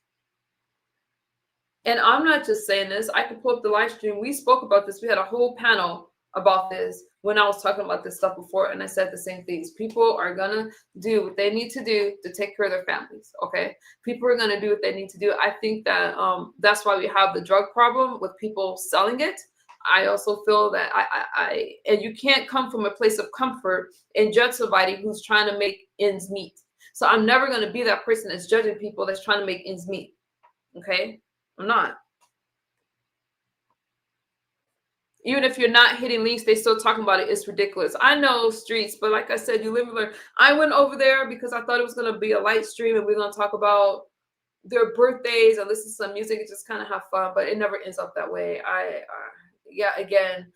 And I'm not just saying this. I can pull up the live stream. We spoke about this. We had a whole panel about this when I was talking about this stuff before, and I said the same things. People are gonna do what they need to do to take care of their families. Okay, people are gonna do what they need to do. I think that that's why we have the drug problem with people selling it. I also feel that and you can't come from a place of comfort and judge somebody who's trying to make ends meet. So I'm never gonna be that person that's judging people that's trying to make ends meet. Okay, I'm not. Even if you're not hitting links, they still talking about it. It's ridiculous. I know streets, but like I said, you live and learn. I went over there because I thought it was going to be a light stream and we're going to talk about their birthdays and listen to some music and just kind of have fun, but it never ends up that way. Again,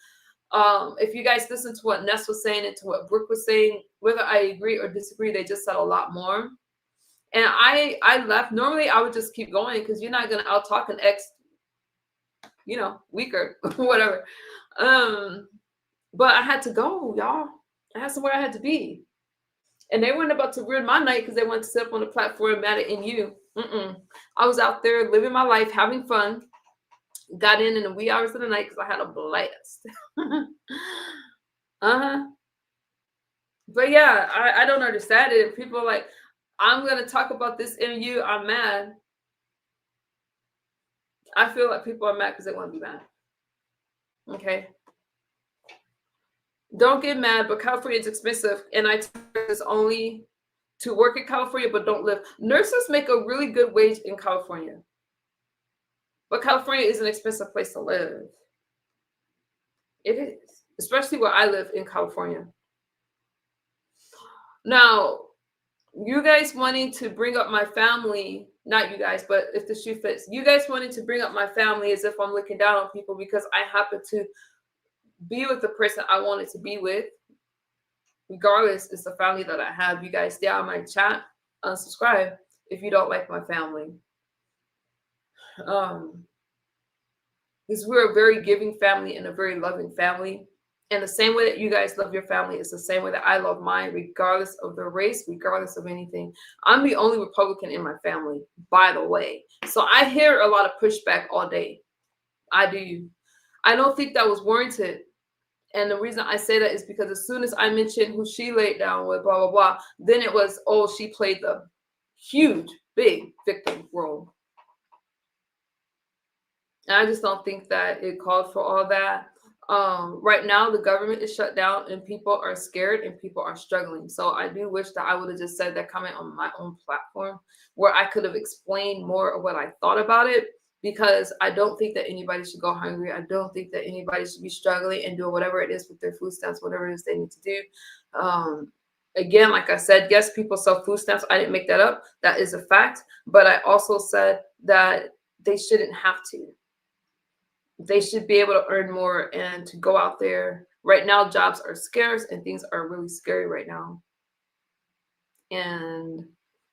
if you guys listen to what Ness was saying and to what Brooke was saying, whether I agree or disagree, they just said a lot more. And I left. Normally, I would just keep going because you're not going to out-talk an ex, weaker, whatever. But I had to go, y'all. I had somewhere I had to be. And they weren't about to ruin my night because they wanted to sit up on the platform mad at NU. I was out there living my life, having fun. Got in the wee hours of the night because I had a blast. But yeah, I don't understand it. People are like, I'm going to talk about this NU. I'm mad. I feel like people are mad because they want to be mad. Okay. Don't get mad, but California is expensive. And I tell this only to work in California, but don't live. Nurses make a really good wage in California. But California is an expensive place to live. It is. Especially where I live in California. Now, you guys wanting to bring up my family, not you guys, but if the shoe fits, you guys wanting to bring up my family as if I'm looking down on people because I happen to be with the person I wanted to be with. regardless, it's the family that I have. You guys stay out of my chat, unsubscribe if you don't like my family. Because we're a very giving family and a very loving family. And the same way that you guys love your family is the same way that I love mine, regardless of the race, regardless of anything. I'm the only Republican in my family, by the way. So I hear a lot of pushback all day. I do. I don't think that was warranted. And the reason I say that is because as soon as I mentioned who she laid down with, blah, blah, blah, then it was, oh, she played the huge, big victim role. And I just don't think that it called for all that. Right now, the government is shut down and people are scared and people are struggling. So I do wish that I would have just said that comment on my own platform where I could have explained more of what I thought about it, because I don't think that anybody should go hungry. I don't think that anybody should be struggling and doing whatever it is with their food stamps, whatever it is they need to do. Again, like I said, yes, people sell food stamps. I didn't make that up. That is a fact. But I also said that they shouldn't have to. They should be able to earn more and to go out there. Right now, jobs are scarce and things are really scary right now. And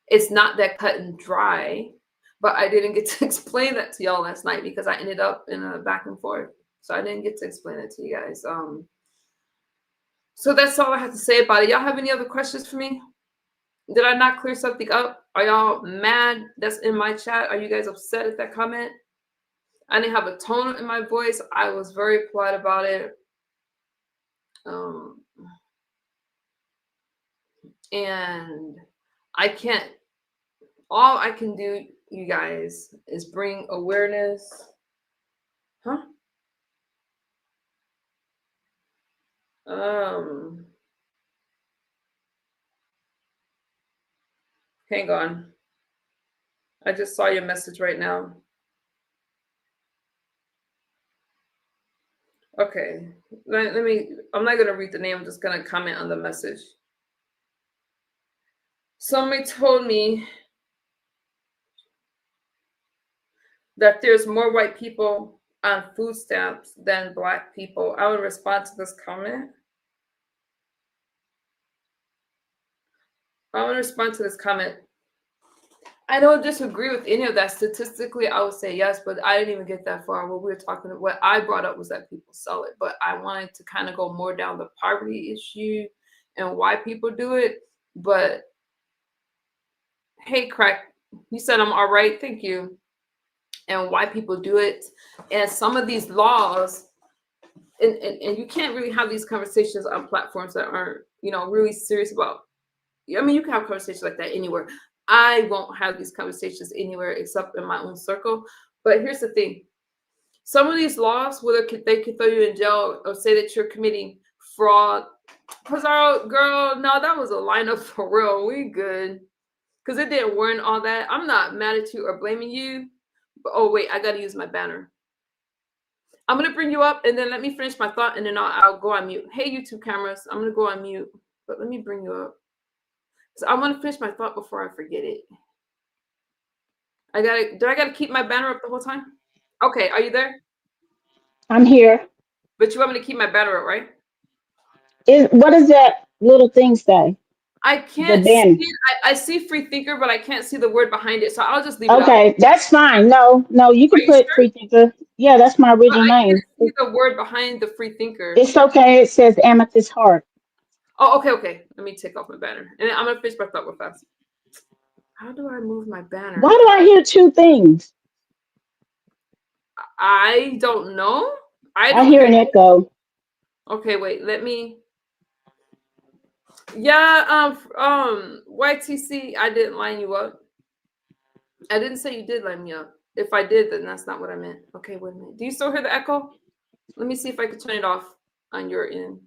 it's not that cut and dry, but I didn't get to explain that to y'all last night because I ended up in a back and forth. So I didn't get to explain it to you guys. So that's all I have to say about it. Y'all have any other questions for me? Did I not clear something up? Are y'all mad that's in my chat? Are you guys upset at that comment? I didn't have a tone in my voice. I was very polite about it. And all I can do, you guys, is bring awareness. Hang on. I just saw your message right now. Okay, let me, I'm not gonna read the name, I'm just gonna comment on the message. Somebody told me that there's more white people on food stamps than Black people. I would respond to this comment. I want to respond to this comment. I don't disagree with any of that. Statistically, I would say yes, but I didn't even get that far. What we were talking about, what I brought up was that people sell it, but I wanted to kind of go more down the poverty issue and why people do it. But hey, Crack, you said I'm all right. Thank you. And why people do it. And some of these laws, and you can't really have these conversations on platforms that aren't, really serious about. I mean, you can have conversations like that anywhere. I won't have these conversations anywhere except in my own circle. But here's the thing. Some of these laws, whether they could throw you in jail or say that you're committing fraud. Pizarro, girl, no, that was a lineup for real. We good. Because it didn't warrant all that. I'm not mad at you or blaming you. But, oh, wait, I got to use my banner. I'm going to bring you up and then let me finish my thought and then I'll go on mute. Hey, YouTube cameras, I'm going to go on mute. But let me bring you up. So I want to finish my thought before I forget it. Do I gotta keep my banner up the whole time? Okay, are you there? I'm here. But you want me to keep my banner up, right? What does that little thing say? I can't see it. I see free thinker, but I can't see the word behind it. So I'll just leave it Okay, that's fine. No, you can put free thinker. Yeah, that's my original name. I can't see the word behind the free thinker. It's okay. It says Amethyst Heart. Oh, okay. Let me take off my banner. And I'm gonna finish my thought real fast. How do I move my banner? Why do I hear two things? I don't know. I hear an echo. Okay, wait, let me. Yeah, YTC, I didn't line you up. I didn't say you did line me up. If I did, then that's not what I meant. Okay, wait a minute. Do you still hear the echo? Let me see if I can turn it off on your end.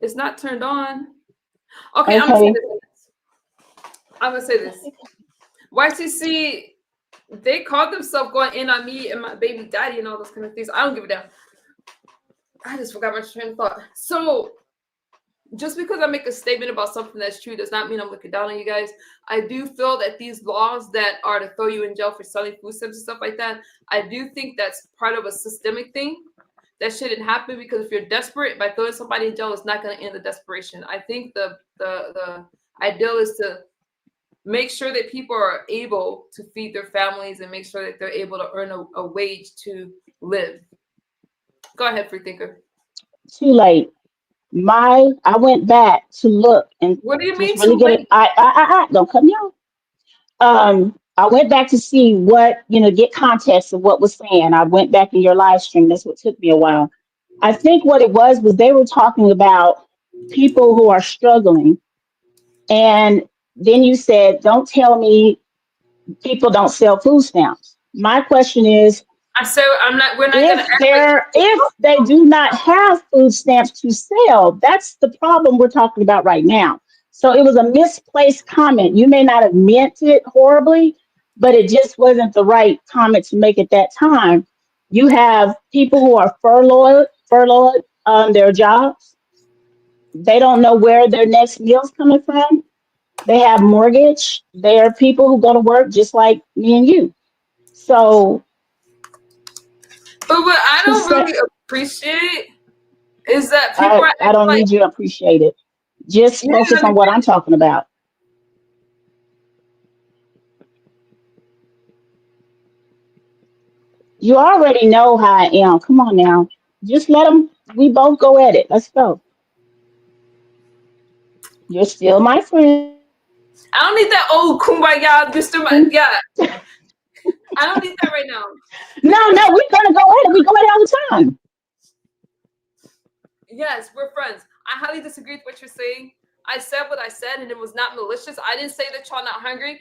It's not turned on. Okay. I'm gonna say this. YTC, they called themselves going in on me and my baby daddy and all those kind of things. I don't give a damn. I just forgot my train of thought. So just because I make a statement about something that's true does not mean I'm looking down on you guys. I do feel that these laws that are to throw you in jail for selling food stamps and stuff like that, I do think that's part of a systemic thing that shouldn't happen, because if you're desperate, by throwing somebody in jail, it's not going to end the desperation. I think the ideal is to make sure that people are able to feed their families and make sure that they're able to earn a wage to live. Go ahead, Freethinker. Too late. I went back to look and What do you mean just really too get it. late? I don't cut me off. I went back to see what, get context of what was saying. I went back in your live stream. That's what took me a while. I think what it was they were talking about people who are struggling. And then you said, don't tell me people don't sell food stamps. My question is, I said we're not gonna if they do not have food stamps to sell, that's the problem we're talking about right now. So it was a misplaced comment. You may not have meant it horribly, but it just wasn't the right comment to make at that time. You have people who are furloughed on their jobs. They don't know where their next meal's coming from. They have mortgage. They are people who go to work just like me and you. So, but what I don't really appreciate is that people I don't need you to appreciate it. Just focus on what I'm talking about. You already know how I am. Come on now. Just let them, we both go at it. Let's go. You're still my friend. I don't need that old kumbaya, Mr. Yeah. I don't need that right now. No, we're gonna go at it. We go at it all the time. Yes, we're friends. I highly disagree with what you're saying. I said what I said, and it was not malicious. I didn't say that y'all not hungry.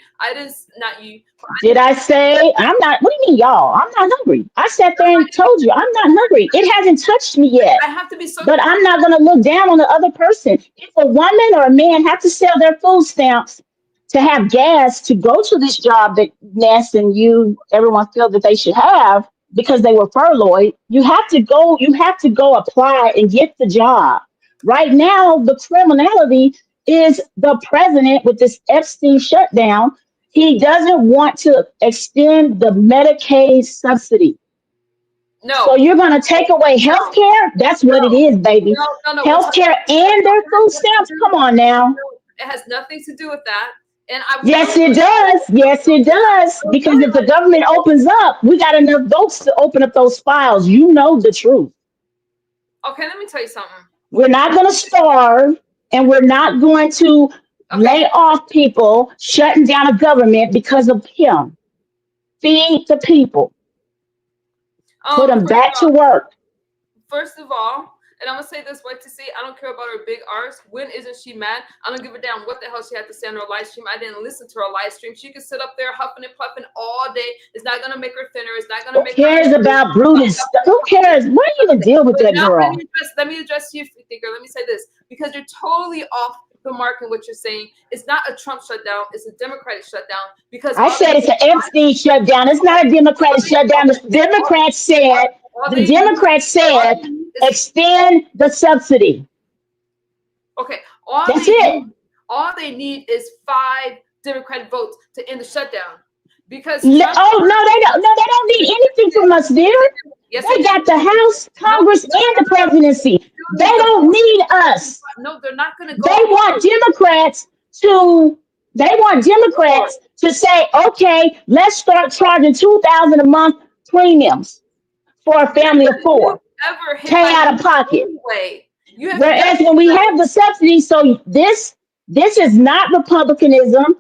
Not you. Did I say I'm not? What do you mean, y'all? I'm not hungry. I sat there and told you I'm not hungry. It hasn't touched me yet. I have to be so. But I'm not gonna look down on the other person. If a woman or a man have to sell their food stamps to have gas to go to this job that Ness and everyone feel that they should have because they were furloughed, you have to go apply and get the job. Right now, the criminality is the president with this Epstein shutdown. He doesn't want to extend the Medicaid subsidy. No. So you're going to take away health care? That's what it is, baby. No. Health care and their food stamps? Come on now. It has nothing to do with that. Yes, it does. Yes, it does. Because if the government opens up, we got enough votes to open up those files. You know the truth. Okay, let me tell you something. We're not going to starve, and we're not going to lay off people, shutting down a government because of him. Feed the people. Put them back to work. First of all, and I'm going to say this, wait to see, I don't care about her big R's. When isn't she mad? I don't give a damn what the hell she had to say on her live stream. I didn't listen to her live stream. She could sit up there huffing and puffing all day. It's not going to make her thinner. It's not going to make her... Who cares about Brutus? Who cares? Why do you even deal with that girl? Let me address you, Thinker. Let me say this. Because you're totally off the mark in what you're saying. It's not a Trump shutdown. It's a Democratic shutdown. Because I said it's an Epstein shutdown. It's not a Democratic shutdown. The Democrats said extend the subsidy. Okay. All they need is 5 Democratic votes to end the shutdown. Because they don't need anything from us, dear. Yes, they got the House, Congress, and the presidency. They don't need us. No, they're not going to go. They want Democrats to say, okay, let's start charging $2,000 a month premiums for a family of 4. Pay out of pocket. Whereas when we have the subsidy, so this is not republicanism.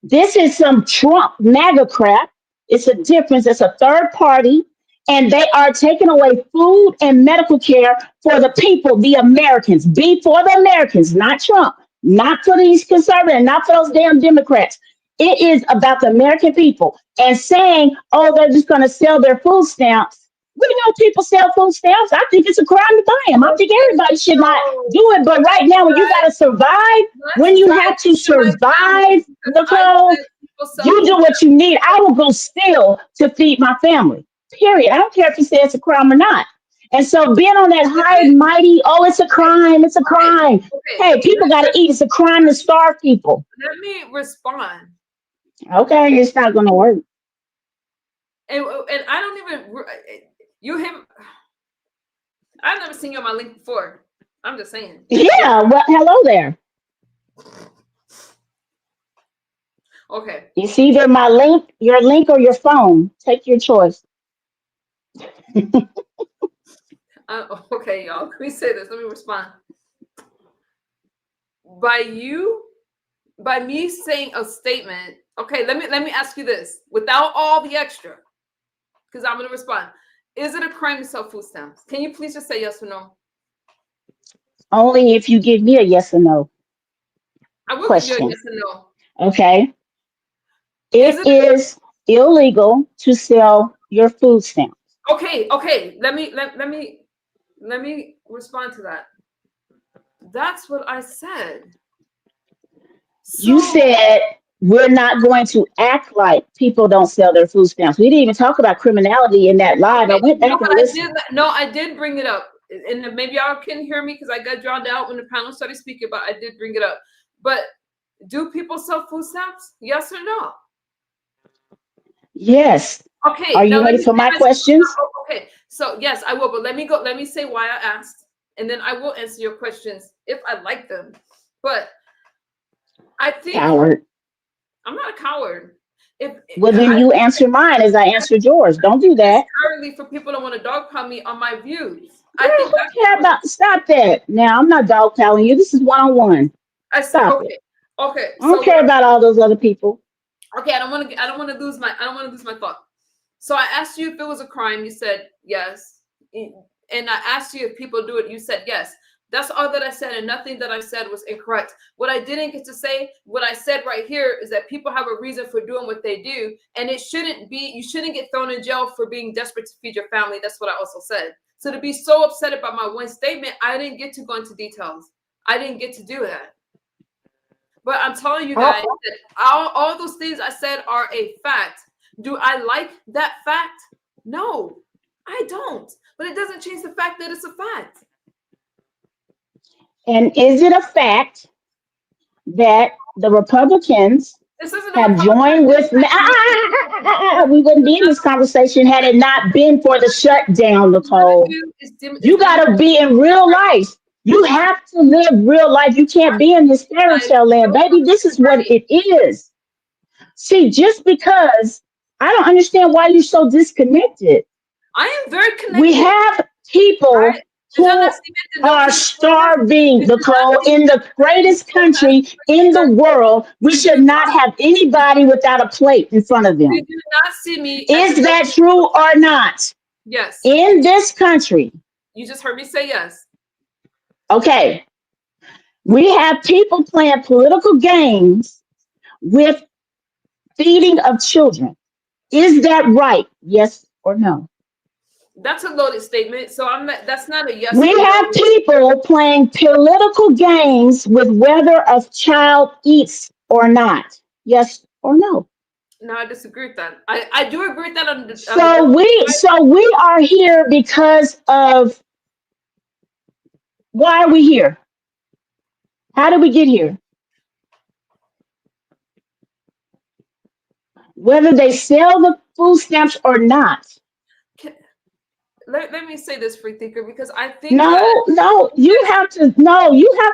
This is some Trump MAGA crap. It's a difference. It's a third party. And they are taking away food and medical care for the people, the Americans. Be for the Americans, not Trump, not for these conservatives, not for those damn Democrats. It is about the American people. And saying, oh, they're just going to sell their food stamps. We know people sell food stamps. I think it's a crime to buy them. I think everybody should not do it. But right now, when you got to survive, when you have to survive, Nicole, you do what you need. I will go steal to feed my family. Period. I don't care if you say it's a crime or not. And so being on that high and mighty, oh, it's a crime. It's a crime. Hey, people got to eat. It's a crime to starve people. Let me respond. Okay, it's not going to work. And I don't even, you him. I've never seen you on my link before. I'm just saying. Yeah, well, hello there. Okay. It's either my link, your link, or your phone. Take your choice. Okay, y'all. Let me say this. Let me respond. By me saying a statement. Okay, let me ask you this without all the extra, because I'm gonna respond. Is it a crime to sell food stamps? Can you please just say yes or no? Only if you give me a yes or no I will question. give you a yes or no. Okay. It is illegal to sell your food stamps. Okay. Let me respond to that. That's what I said. You said we're not going to act like people don't sell their food stamps. We didn't even talk about criminality in that live. I went back and listened. I did bring it up. And maybe y'all couldn't hear me because I got drowned out when the panel started speaking, but I did bring it up. But do people sell food stamps? Yes or no? Yes. Okay. Are you ready for my questions? Okay. So yes, I will. But let me say why I asked, and then I will answer your questions if I like them. But I think coward. I'm not a coward. Well, then you answer mine as I answered yours. Don't do that. Cowardly for people that want to dogpile me on my views. Girl, I think care about. Stop that. Now I'm not dogpiling you. This is one-on-one. Stop it. Okay. I don't care about all those other people. Okay, I don't want to lose my thought. So I asked you if it was a crime. You said yes, and I asked you if people do it. You said yes. That's all that I said, and nothing that I said was incorrect. What I didn't get to say, what I said right here, is that people have a reason for doing what they do, and you shouldn't get thrown in jail for being desperate to feed your family. That's what I also said. So to be so upset about my one statement, I didn't get to go into details. I didn't get to do that. But I'm telling you guys that all those things I said are a fact. Do I like that fact? No, I don't. But it doesn't change the fact that it's a fact. And is it a fact that the Republicans have joined with me? We wouldn't be in this conversation had it not been for the shutdown, Nicole. You got to be in real life. You have to live real life. You can't be in this fairy tale land, baby. This is what it is. See, just because I don't understand why you're so disconnected. I am very connected. We have people who are starving, Nicole, in the greatest country in the world. We should not have anybody without a plate in front of them. You do not see me. Is that true or not? Yes. In this country. You just heard me say yes. Okay. We have people playing political games with feeding of children. Is that right? Yes or no? That's a loaded statement. So that's not a yes. We have people playing political games with whether a child eats or not. Yes or no? No, I disagree with that. I do agree with that. So we are here because of, why are we here? How did we get here? Whether they sell the food stamps or not. Let me say this, free thinker, because I think you have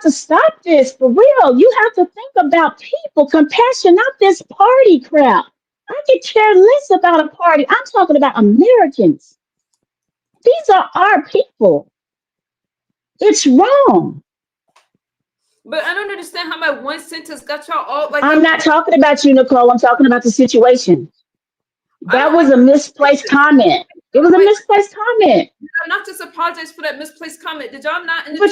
to stop this for real. You have to think about people, compassion, not this party crap. I could care less about a party. I'm talking about Americans. These are our people. It's wrong. But I don't understand how my one sentence got y'all all like. I'm not talking about you, Nicole. I'm talking about the situation. That was a misplaced comment. It was a misplaced comment. I'm not just apologize for that misplaced comment. Did y'all not? But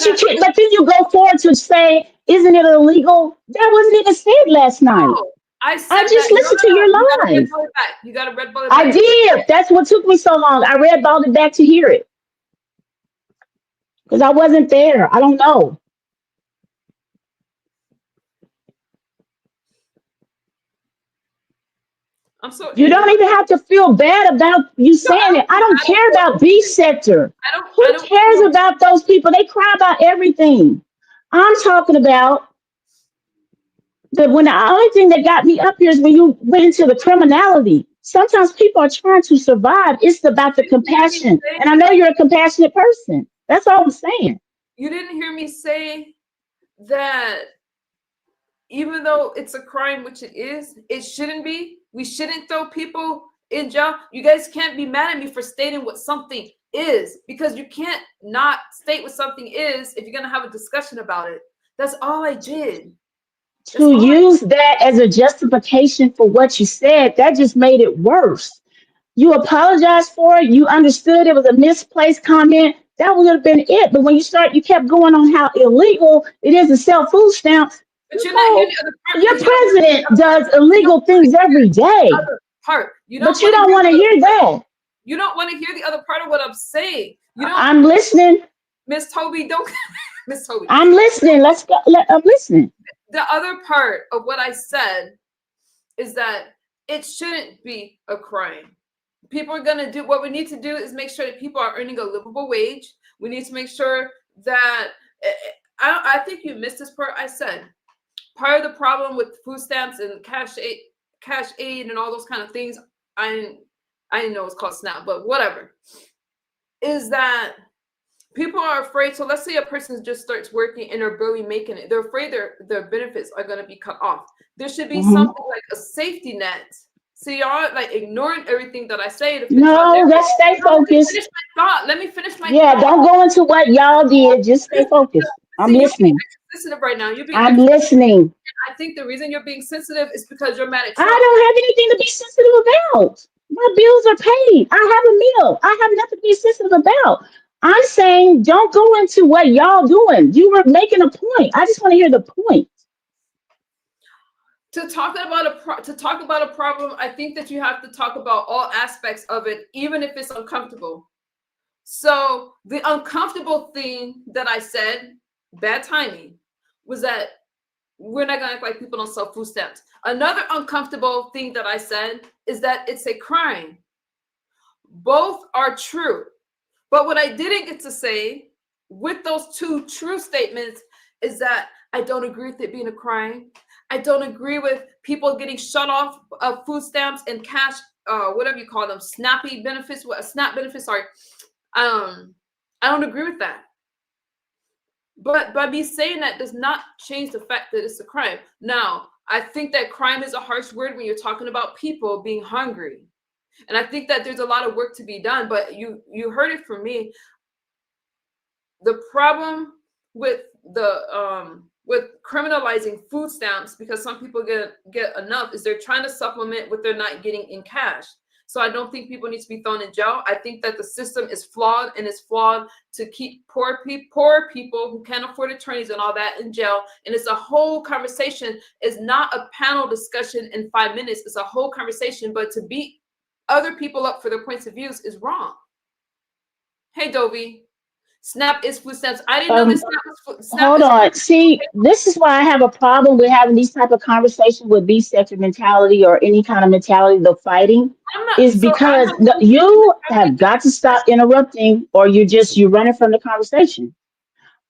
then you go forward to say, "Isn't it illegal?" That wasn't even said last night. No, I just listened to your live. You got to red ball it back. I did. That's what took me so long. I red balled it back to hear it because I wasn't there. I don't know. You don't even have to feel bad about you saying it. I don't care about B sector. Who cares about those people? They cry about everything. I'm talking about the only thing that got me up here is when you went into the criminality. Sometimes people are trying to survive. It's about the compassion. And I know you're a compassionate person. That's all I'm saying. You didn't hear me say that even though it's a crime, which it is, it shouldn't be. We shouldn't throw people in jail. You guys can't be mad at me for stating what something is, because you can't not state what something is if you're going to have a discussion about it. That's all I did. To use that as a justification for what you said, that just made it worse. You apologized for it. You understood it was a misplaced comment. That would have been it. But when you kept going on how illegal it is to sell food stamps. But you're not hearing the other part. Your president does illegal things every day. But you don't want to hear that. You don't want to hear the other part of what I'm saying. I'm listening. Miss Toby, don't. Miss Toby. I'm listening. Let's go. I'm listening. The other part of what I said is that it shouldn't be a crime. People are going to do what we need to do is make sure that people are earning a livable wage. We need to make sure that I think you missed this part. I said part of the problem with food stamps and cash aid and all those kind of things. I didn't know it's called SNAP, but whatever, is that people are afraid. So let's say a person just starts working and they're barely making it. They're afraid their benefits are going to be cut off. There should be something like a safety net. So y'all like ignoring everything that I say. No, let's stay focused. Let me finish my thought. Don't go into what y'all did. Just stay focused. I'm listening. Sensitive right now. I'm listening. I think the reason you're being sensitive is because you're mad at Trump. I don't have anything to be sensitive about. My bills are paid. I have a meal. I have nothing to be sensitive about. I'm saying don't go into what y'all doing. You were making a point. I just want to hear the point. To talk about a problem, I think that you have to talk about all aspects of it, even if it's uncomfortable. So the uncomfortable thing that I said, bad timing, was that we're not going to act like people don't sell food stamps. Another uncomfortable thing that I said is that it's a crime. Both are true. But what I didn't get to say with those two true statements is that I don't agree with it being a crime. I don't agree with people getting shut off of food stamps and cash, whatever you call them, SNAP benefits, sorry. I don't agree with that. But by me saying that does not change the fact that it's a crime. Now, I think that crime is a harsh word when you're talking about people being hungry. And I think that there's a lot of work to be done, but you heard it from me. The problem with with criminalizing food stamps, because some people get enough, is they're trying to supplement what they're not getting in cash. So I don't think people need to be thrown in jail. I think that the system is flawed, and it's flawed to keep poor people who can't afford attorneys and all that in jail. And it's a whole conversation. It's not a panel discussion in 5 minutes. It's a whole conversation. But to beat other people up for their points of views is wrong. Hey, Dovey. SNAP is food stamps. I didn't know this. Hold on. See, this is why I have a problem with having these type of conversations with B-sector mentality or any kind of mentality of fighting. Because you have got to stop interrupting, or you're running from the conversation.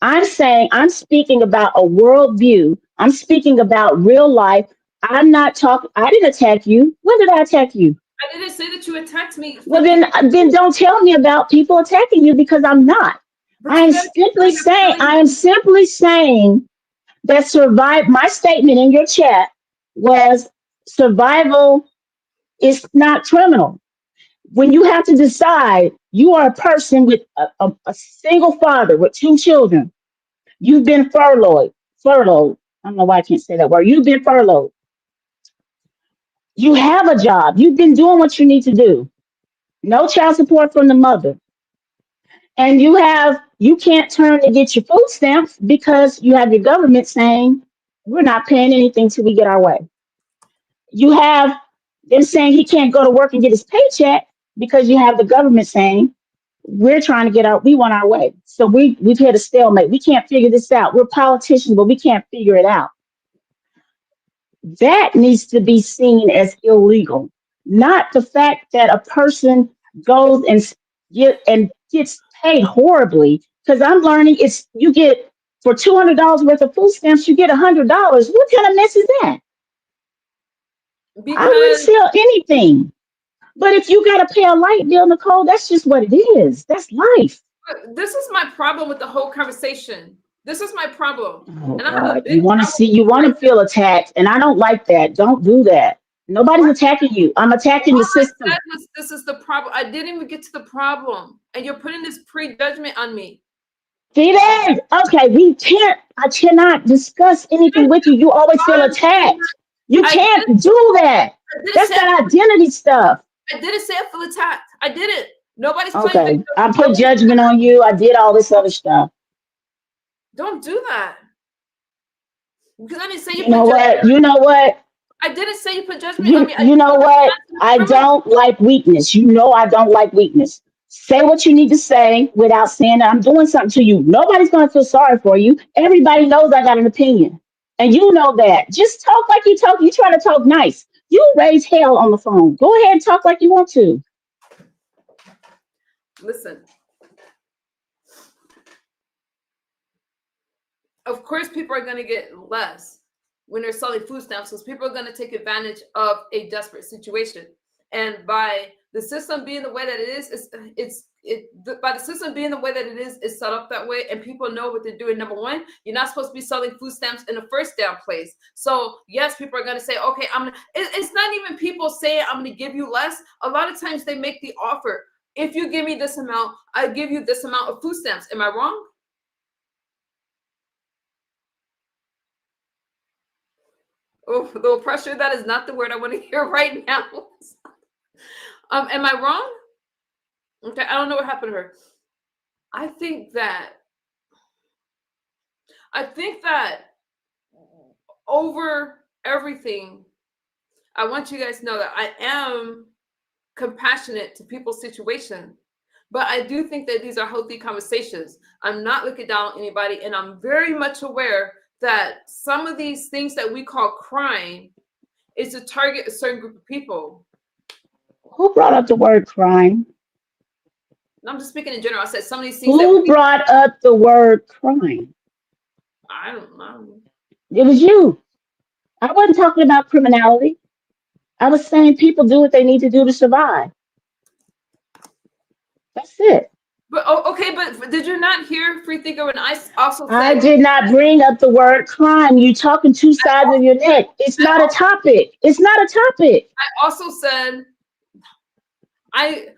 I'm speaking about a worldview. I'm speaking about real life. I didn't attack you. When did I attack you? I didn't say that you attacked me. Well, then don't tell me about people attacking you, because I'm not. I am simply saying that my statement in your chat was survival is not criminal. When you have to decide, you are a person with a single father with 2 children. You've been furloughed. I don't know why I can't say that word. You've been furloughed. You have a job. You've been doing what you need to do. No child support from the mother. And you can't turn to get your food stamps because you have your government saying, we're not paying anything till we get our way. You have them saying he can't go to work and get his paycheck because you have the government saying, we want our way. So we've hit a stalemate. We can't figure this out. We're politicians, but we can't figure it out. That needs to be seen as illegal, not the fact that a person goes and gets paid horribly. Because I'm learning you get for $200 worth of food stamps, you get $100. What kind of mess is that? I wouldn't sell anything. But if you got to pay a light bill, Nicole, that's just what it is. That's life. This is my problem with the whole conversation. This is my problem. Oh, And I have a God. big You want to problem. see, you want to feel attacked, and I don't like that. Don't do that. Nobody's attacking you. I'm attacking the system. This is the problem. I didn't even get to the problem, and you're putting this prejudgment on me. See that? Okay, I cannot discuss anything with you. You always feel attacked. You can't do that. That's that identity stuff. I didn't say I feel attacked. I didn't. Nobody's playing Okay, victim. I put judgment on you. I did all this other stuff. Don't do that. Because I didn't say you You know put what? judgment. You know what? I didn't say you put judgment on me. You know what? I don't like weakness. You know I don't like weakness. Say what you need to say without saying that I'm doing something to you. Nobody's going to feel sorry for you. Everybody knows I got an opinion. And you know that. Just talk like you talk. You try to talk nice. You raise hell on the phone. Go ahead and talk like you want to. Listen. Of course, people are going to get less when they're selling food stamps, because people are going to take advantage of a desperate situation. And by the system being the way that it is, by the system being the way that it is, it's set up that way, and people know what they're doing. Number one, you're not supposed to be selling food stamps in the first damn place. So yes, people are going to say, okay, it's not even people saying I'm going to give you less. A lot of times they make the offer. If you give me this amount, I give you this amount of food stamps. Am I wrong? Oh, the pressure, that is not the word I want to hear right now. Am I wrong? Okay, I don't know what happened to her. I think that over everything, I want you guys to know that I am compassionate to people's situation, but I do think that these are healthy conversations. I'm not looking down on anybody, and I'm very much aware that some of these things that we call crime is to target a certain group of people. Who brought up the word crime? I'm just speaking in general. I said some of these things. Who brought up the word crime? I don't know. It was you. I wasn't talking about criminality. I was saying people do what they need to do to survive. That's it. But okay, but did you not hear Free Thinker when I also said I did not bring up the word crime? You talking two sides of your neck. It's not a topic. It's not a topic. I also said I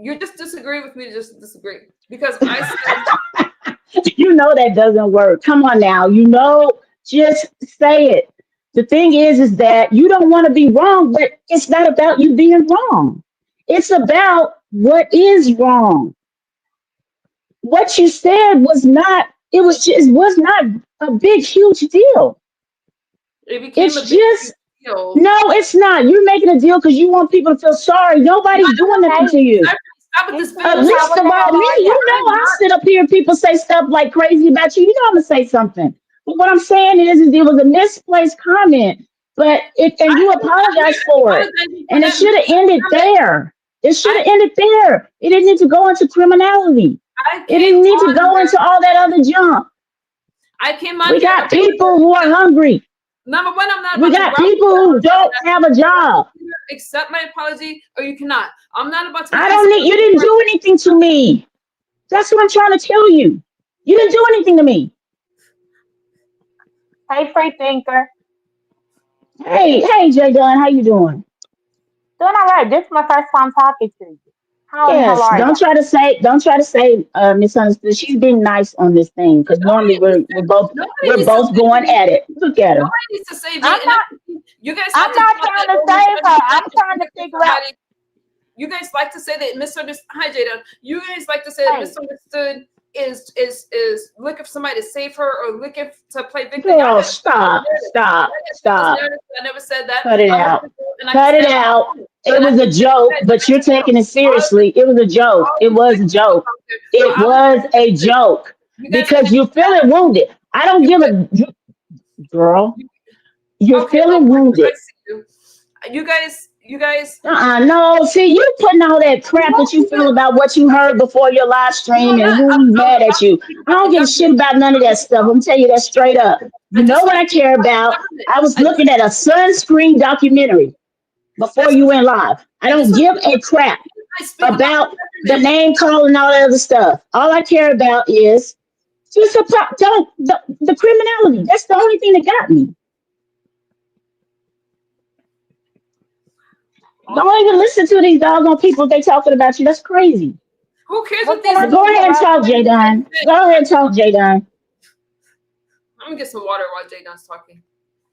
you're just disagreeing with me to just disagree, because I said you know that doesn't work. Come on now. You know, just say it. The thing is that you don't want to be wrong, but it's not about you being wrong. It's about what is wrong. What you said was not, it was not a big, huge deal. It became It's a big just, deal. no, it's not. You're making a deal because you want people to feel sorry. Nobody's doing that to you. Stop with this At least about me, you know, I sit up here, people say stuff like crazy about you. You know I'm gonna say something. But what I'm saying is it was a misplaced comment, and you apologize for it. And it should have ended there. It should have ended there. It didn't need to go into criminality. It didn't need to go into all that other junk. We got people who are hungry. Number one, I'm not. We got people who don't have a job. Accept my apology, or you cannot. I'm not about to. I don't need. You didn't do anything to me. That's what I'm trying to tell you. You didn't do anything to me. Hey, Free Thinker. Hey, Jay Dunn, how you doing? Doing all right. This is my first time talking to you. How are you? Don't try to say misunderstood. She's being nice on this thing because normally we're both going at it. Look at her. Nobody needs to save you guys. I'm not trying to save her. I'm trying to figure out. You guys like to say that misunderstood. Hi, Jada. You guys like to say that misunderstood is looking for somebody to save her or looking to play victim. Girl, stop. I never said that. Cut it out. Cut it out. It was a joke, but you're taking it seriously. It was a joke. It was a joke. It was a joke because you're feeling wounded. I don't give a girl. You're feeling wounded. You guys. No, see, you putting all that crap that you feel about what you heard before your live stream and who's mad at you. I don't give a shit about none of that stuff. I'm gonna tell you that straight up. You know what I care about? I was looking at a sunscreen documentary before you went live. I don't give a crap. about the name call and all that other stuff. All I care about is just the criminality. That's the only thing that got me. Don't even listen to these doggone people. They talking about you. That's crazy. Who cares what these? Go ahead and talk, Jadon. Go ahead and talk, Jadon. I'm gonna get some water while Jadon's talking.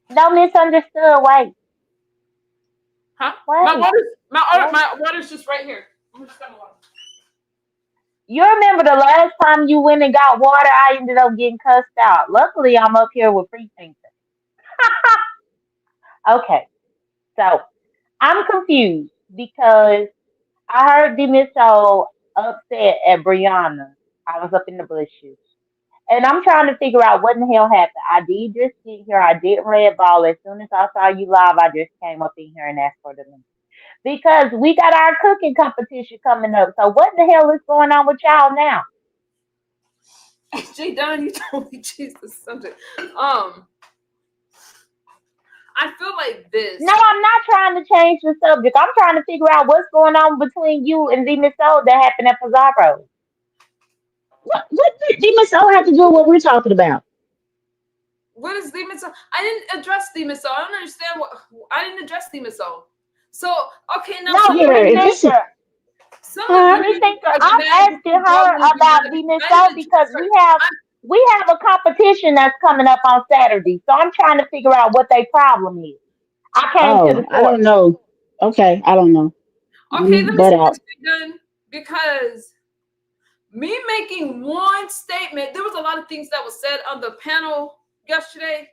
No misunderstood. Wait. Huh? Wait. My water's just right here. I'm just gonna water. You remember the last time you went and got water, I ended up getting cussed out. Luckily, I'm up here with free thinking. Okay, so I'm confused because I heard Demiso upset at Brianna. I was up in the bushes. And I'm trying to figure out what in the hell happened. I did just get here. I did red ball. As soon as I saw you live, I just came up in here and asked for the link. Because we got our cooking competition coming up. So what the hell is going on with y'all now? Jadon, you told me change the subject. I feel like this. No, I'm not trying to change the subject. I'm trying to figure out what's going on between you and Demiso that happened at Pizarro. What did Demiso have to do with what we're talking about? What is Demiso? I didn't address Demiso. I don't understand what. I didn't address Demiso. So okay, now. No, I'm asking her about Demiso because we have a competition that's coming up on Saturday. So I'm trying to figure out what their problem is. I came to the I don't know. Okay, I don't know. Okay, let me see this done because me making one statement, there was a lot of things that was said on the panel yesterday.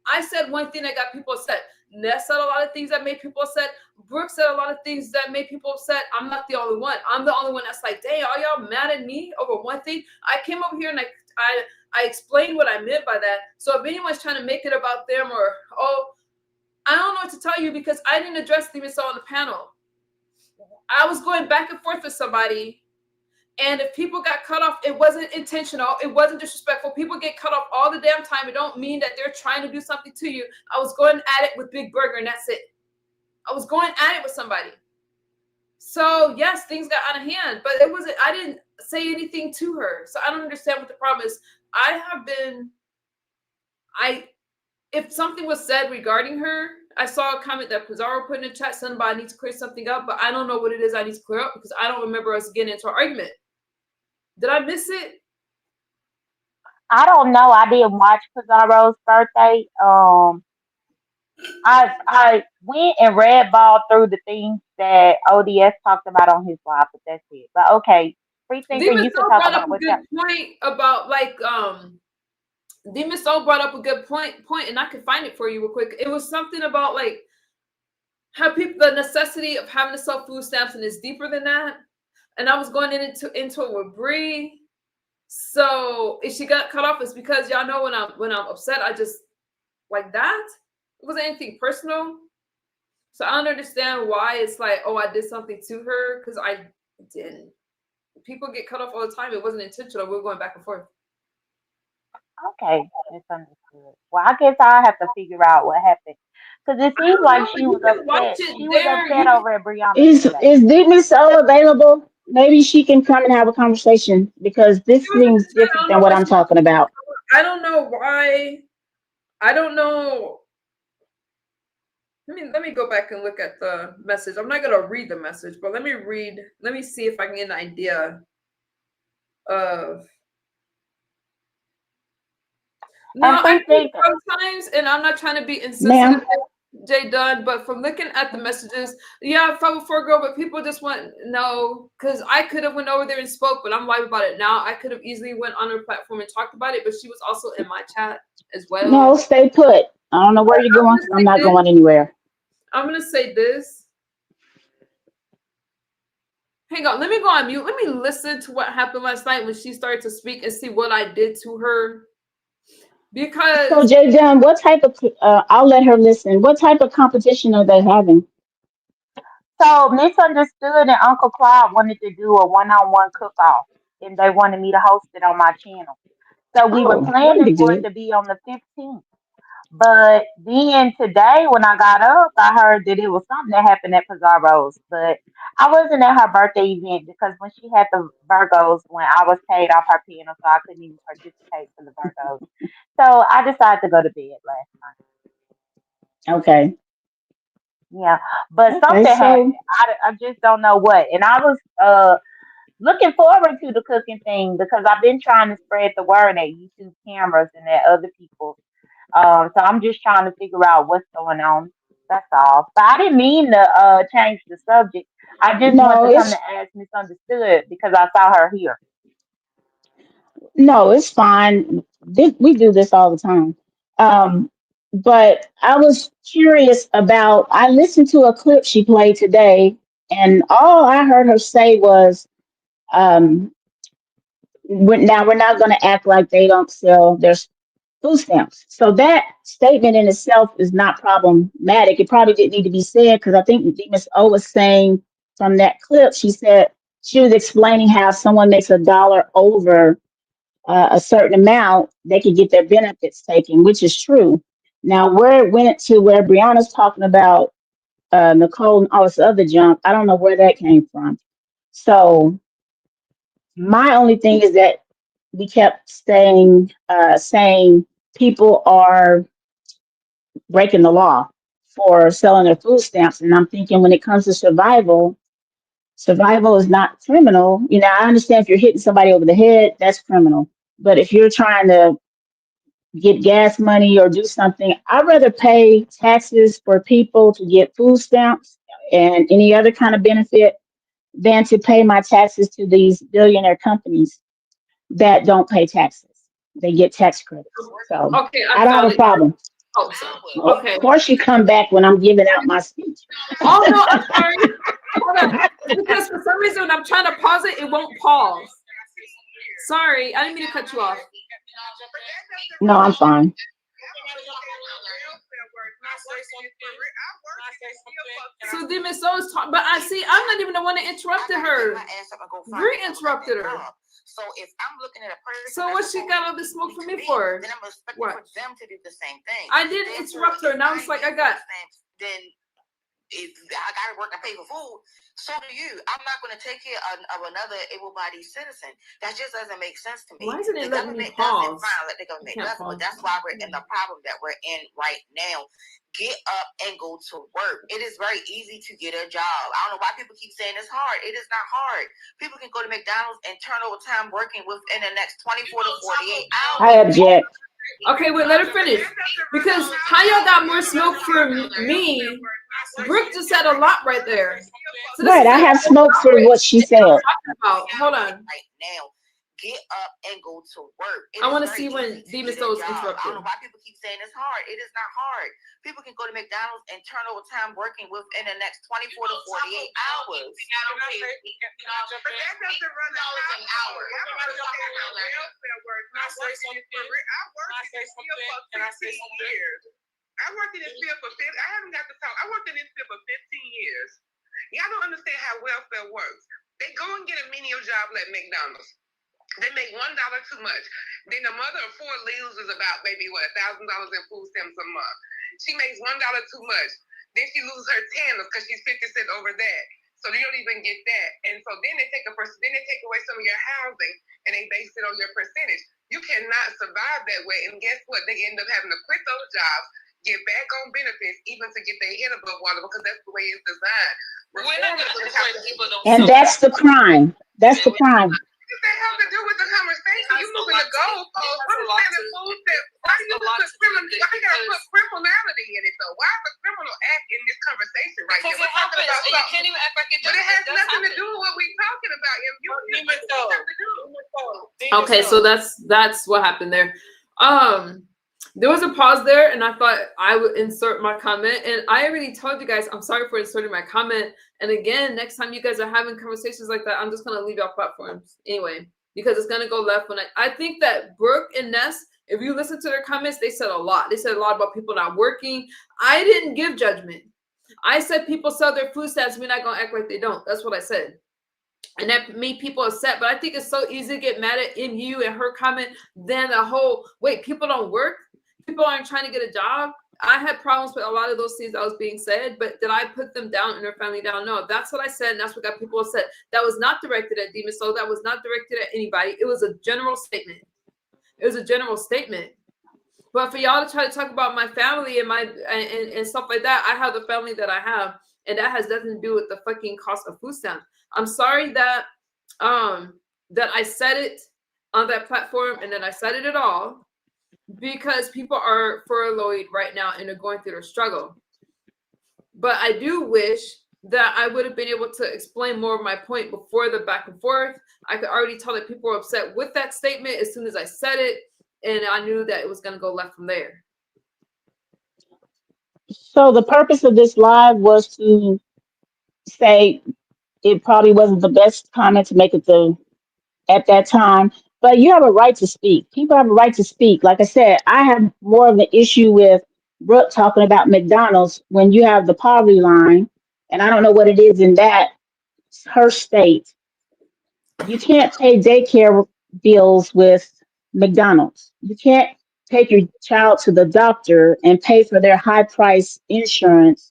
I said one thing that got people upset. Ness said a lot of things that made people upset. Brooke said a lot of things that made people upset. I'm not the only one. I'm the only one that's like, dang, are y'all mad at me over one thing? I came over here and I explained what I meant by that. So if anyone's trying to make it about them or, I don't know what to tell you because I didn't address Demiso on the panel. I was going back and forth with somebody. And if people got cut off, it wasn't intentional. It wasn't disrespectful. People get cut off all the damn time. It don't mean that they're trying to do something to you. I was going at it with Big Burger and that's it. I was going at it with somebody. So yes, things got out of hand, but I didn't say anything to her. So I don't understand what the problem is. If something was said regarding her, I saw a comment that Pizarro put in the chat, somebody needs to clear something up, but I don't know what it is I need to clear up because I don't remember us getting into an argument. Did I miss it? I don't know. I didn't watch Pizarro's birthday. I went and red balled through the things that ODS talked about on his live, but that's it. But okay, free thinker, you can talk about what that point about Demiso brought up a good point, and I can find it for you real quick. It was something about like how the necessity of having to sell food stamps, and it's deeper than that. And I was going into it with Bree. So if she got cut off, it's because y'all know when I'm upset, I just like that. It wasn't anything personal. So I don't understand why it's like, oh, I did something to her because I didn't. People get cut off all the time. It wasn't intentional. We're going back and forth. Okay, misunderstood. Well, I guess I'll have to figure out what happened. Because it seems like she was upset. She was upset over at Brianna. Is Demiso available? Maybe she can come and have a conversation because this seems different than what I'm talking about. I don't know why. I don't know. Let me go back and look at the message. I'm not gonna read the message, but let me see if I can get an idea of. No, I think sometimes, and I'm not trying to be insensitive, Jay Dunn, but from looking at the messages, yeah, 504 girl, but people just want no, because I could have went over there and spoke, but I'm live about it now. I could have easily went on her platform and talked about it, but she was also in my chat as well. No, stay put. I don't know where you're going. I'm not going anywhere. I'm gonna say this. Hang on, let me go on mute. Let me listen to what happened last night when she started to speak and see what I did to her. Because so Jay Dunn, what type of I'll let her listen. What type of competition are they having? So Misunderstood and Uncle Clyde wanted to do a one-on-one cook-off, and they wanted me to host it on my channel. So we were planning for it to be on the 15th. But then today, when I got up, I heard that it was something that happened at Pizarro's. But I wasn't at her birthday event because when she had the Virgos, when I was paid off her piano, so I couldn't even participate for the Virgos. So I decided to go to bed last night. Okay. Yeah, but Okay. something happened. So I just don't know what. And I was looking forward to the cooking thing because I've been trying to spread the word at YouTube cameras and at other people. So I'm just trying to figure out what's going on. That's all. But I didn't mean to change the subject. I just no, want to come it's to ask Misunderstood because I saw her here. no, it's fine. We do this all the time. Um, but I was curious about. I listened to a clip she played today, and all I heard her say was, um, now we're not going to act like they don't sell their food stamps. So that statement in itself is not problematic. It probably didn't need to be said because I think Ms. O was saying from that clip, she said she was explaining how if someone makes $1 over a certain amount, they could get their benefits taken, which is true. Now, where it went to where Brianna's talking about Nicole and all this other junk, I don't know where that came from. So my only thing is that we kept saying people are breaking the law for selling their food stamps. And I'm thinking when it comes to survival is not criminal. You know, I understand if you're hitting somebody over the head, that's criminal. But if you're trying to get gas money or do something, I'd rather pay taxes for people to get food stamps and any other kind of benefit than to pay my taxes to these billionaire companies that don't pay taxes. They get tax credits. So Okay, I don't have a problem. Oh, so, okay. Of course you come back when I'm giving out my speech. Oh no, I'm sorry. Hold on. Because for some reason when I'm trying to pause it, it won't pause. Sorry, I didn't mean to cut you off. No, I'm fine. So then Miss O is talking, but I see I'm not even the one that interrupted her. You interrupted her. So if I'm looking at a person, so what she got all this smoke for me for? Then I'm expecting for them to do the same thing. I didn't interrupt her. Now it's like I got. Then I gotta work and pay for food. So do you. I'm not going to take care of another able-bodied citizen. That just doesn't make sense to me. Why isn't it the letting me government pause? doesn't fine, let the government does, but that's why we're in the problem that we're in right now. Get up and go to work. It is very easy to get a job. I don't know why people keep saying it's hard. It is not hard. People can go to McDonald's and turn over time working within the next 24 to 48 hours. I object. Okay, wait, let her finish. Because how y'all got more smoke for me? Brooke just said a lot right there. So right, I have smoke for what she said. Hold on. Right now. Get up and go to work. I want to see when Demon Soul is interrupted. I don't know why people keep saying it's hard. It is not hard. People can go to McDonald's and turn over time working within the next 24 to 48 hours. I worked in this field for 15 years. Y'all don't understand how welfare works. They go and get a menial job like McDonald's. They make $1 too much. Then the mother of four loses about maybe $1,000 in food stamps a month. She makes $1 too much. Then she loses her tanners because she's 50 cents over that. So you don't even get that. And so then they take away some of your housing and they base it on your percentage. You cannot survive that way. And guess what? They end up having to quit those jobs, get back on benefits, even to get their head above water because that's the way it's designed. And that's the crime. That's the crime. What does that have to do with the conversation? You moving the goalpost. What is that in food that? Why do you put criminality? Why you gotta put criminality in it though? Why is the criminal act in this conversation right now? We're talking about something. You can't even act like it just. But it has nothing to do with what we're talking about. Okay, so that's what happened there. There was a pause there, and I thought I would insert my comment. And I already told you guys, I'm sorry for inserting my comment. And again, next time you guys are having conversations like that, I'm just going to leave y'all platforms anyway, because it's going to go left. When I think that Brooke and Ness, if you listen to their comments, they said a lot. They said a lot about people not working. I didn't give judgment. I said people sell their food stamps. We're not going to act like they don't. That's what I said. And that made people upset. But I think it's so easy to get mad at in you and her comment than the whole, wait, people don't work? people aren't trying to get a job. I had problems with a lot of those things that was being said, but did I put them down and their family down? No, that's what I said, and that's what got people upset. That was not directed at Demon Soul. That was not directed at anybody. It was a general statement. It was a general statement. But for y'all to try to talk about my family and my and stuff like that, I have the family that I have, and that has nothing to do with the fucking cost of food stamps. I'm sorry that that I said it on that platform and that I said it at all, because people are furloughed right now and they're going through their struggle. But I do wish that I would have been able to explain more of my point before the back and forth. I could already tell that people were upset with that statement as soon as I said it, and I knew that it was going to go left from there. So the purpose of this live was to say it probably wasn't the best comment to make at that time, but you have a right to speak. People have a right to speak. Like I said, I have more of an issue with Brooke talking about McDonald's when you have the poverty line, and I don't know what it is in her state. You can't pay daycare bills with McDonald's. You can't take your child to the doctor and pay for their high price insurance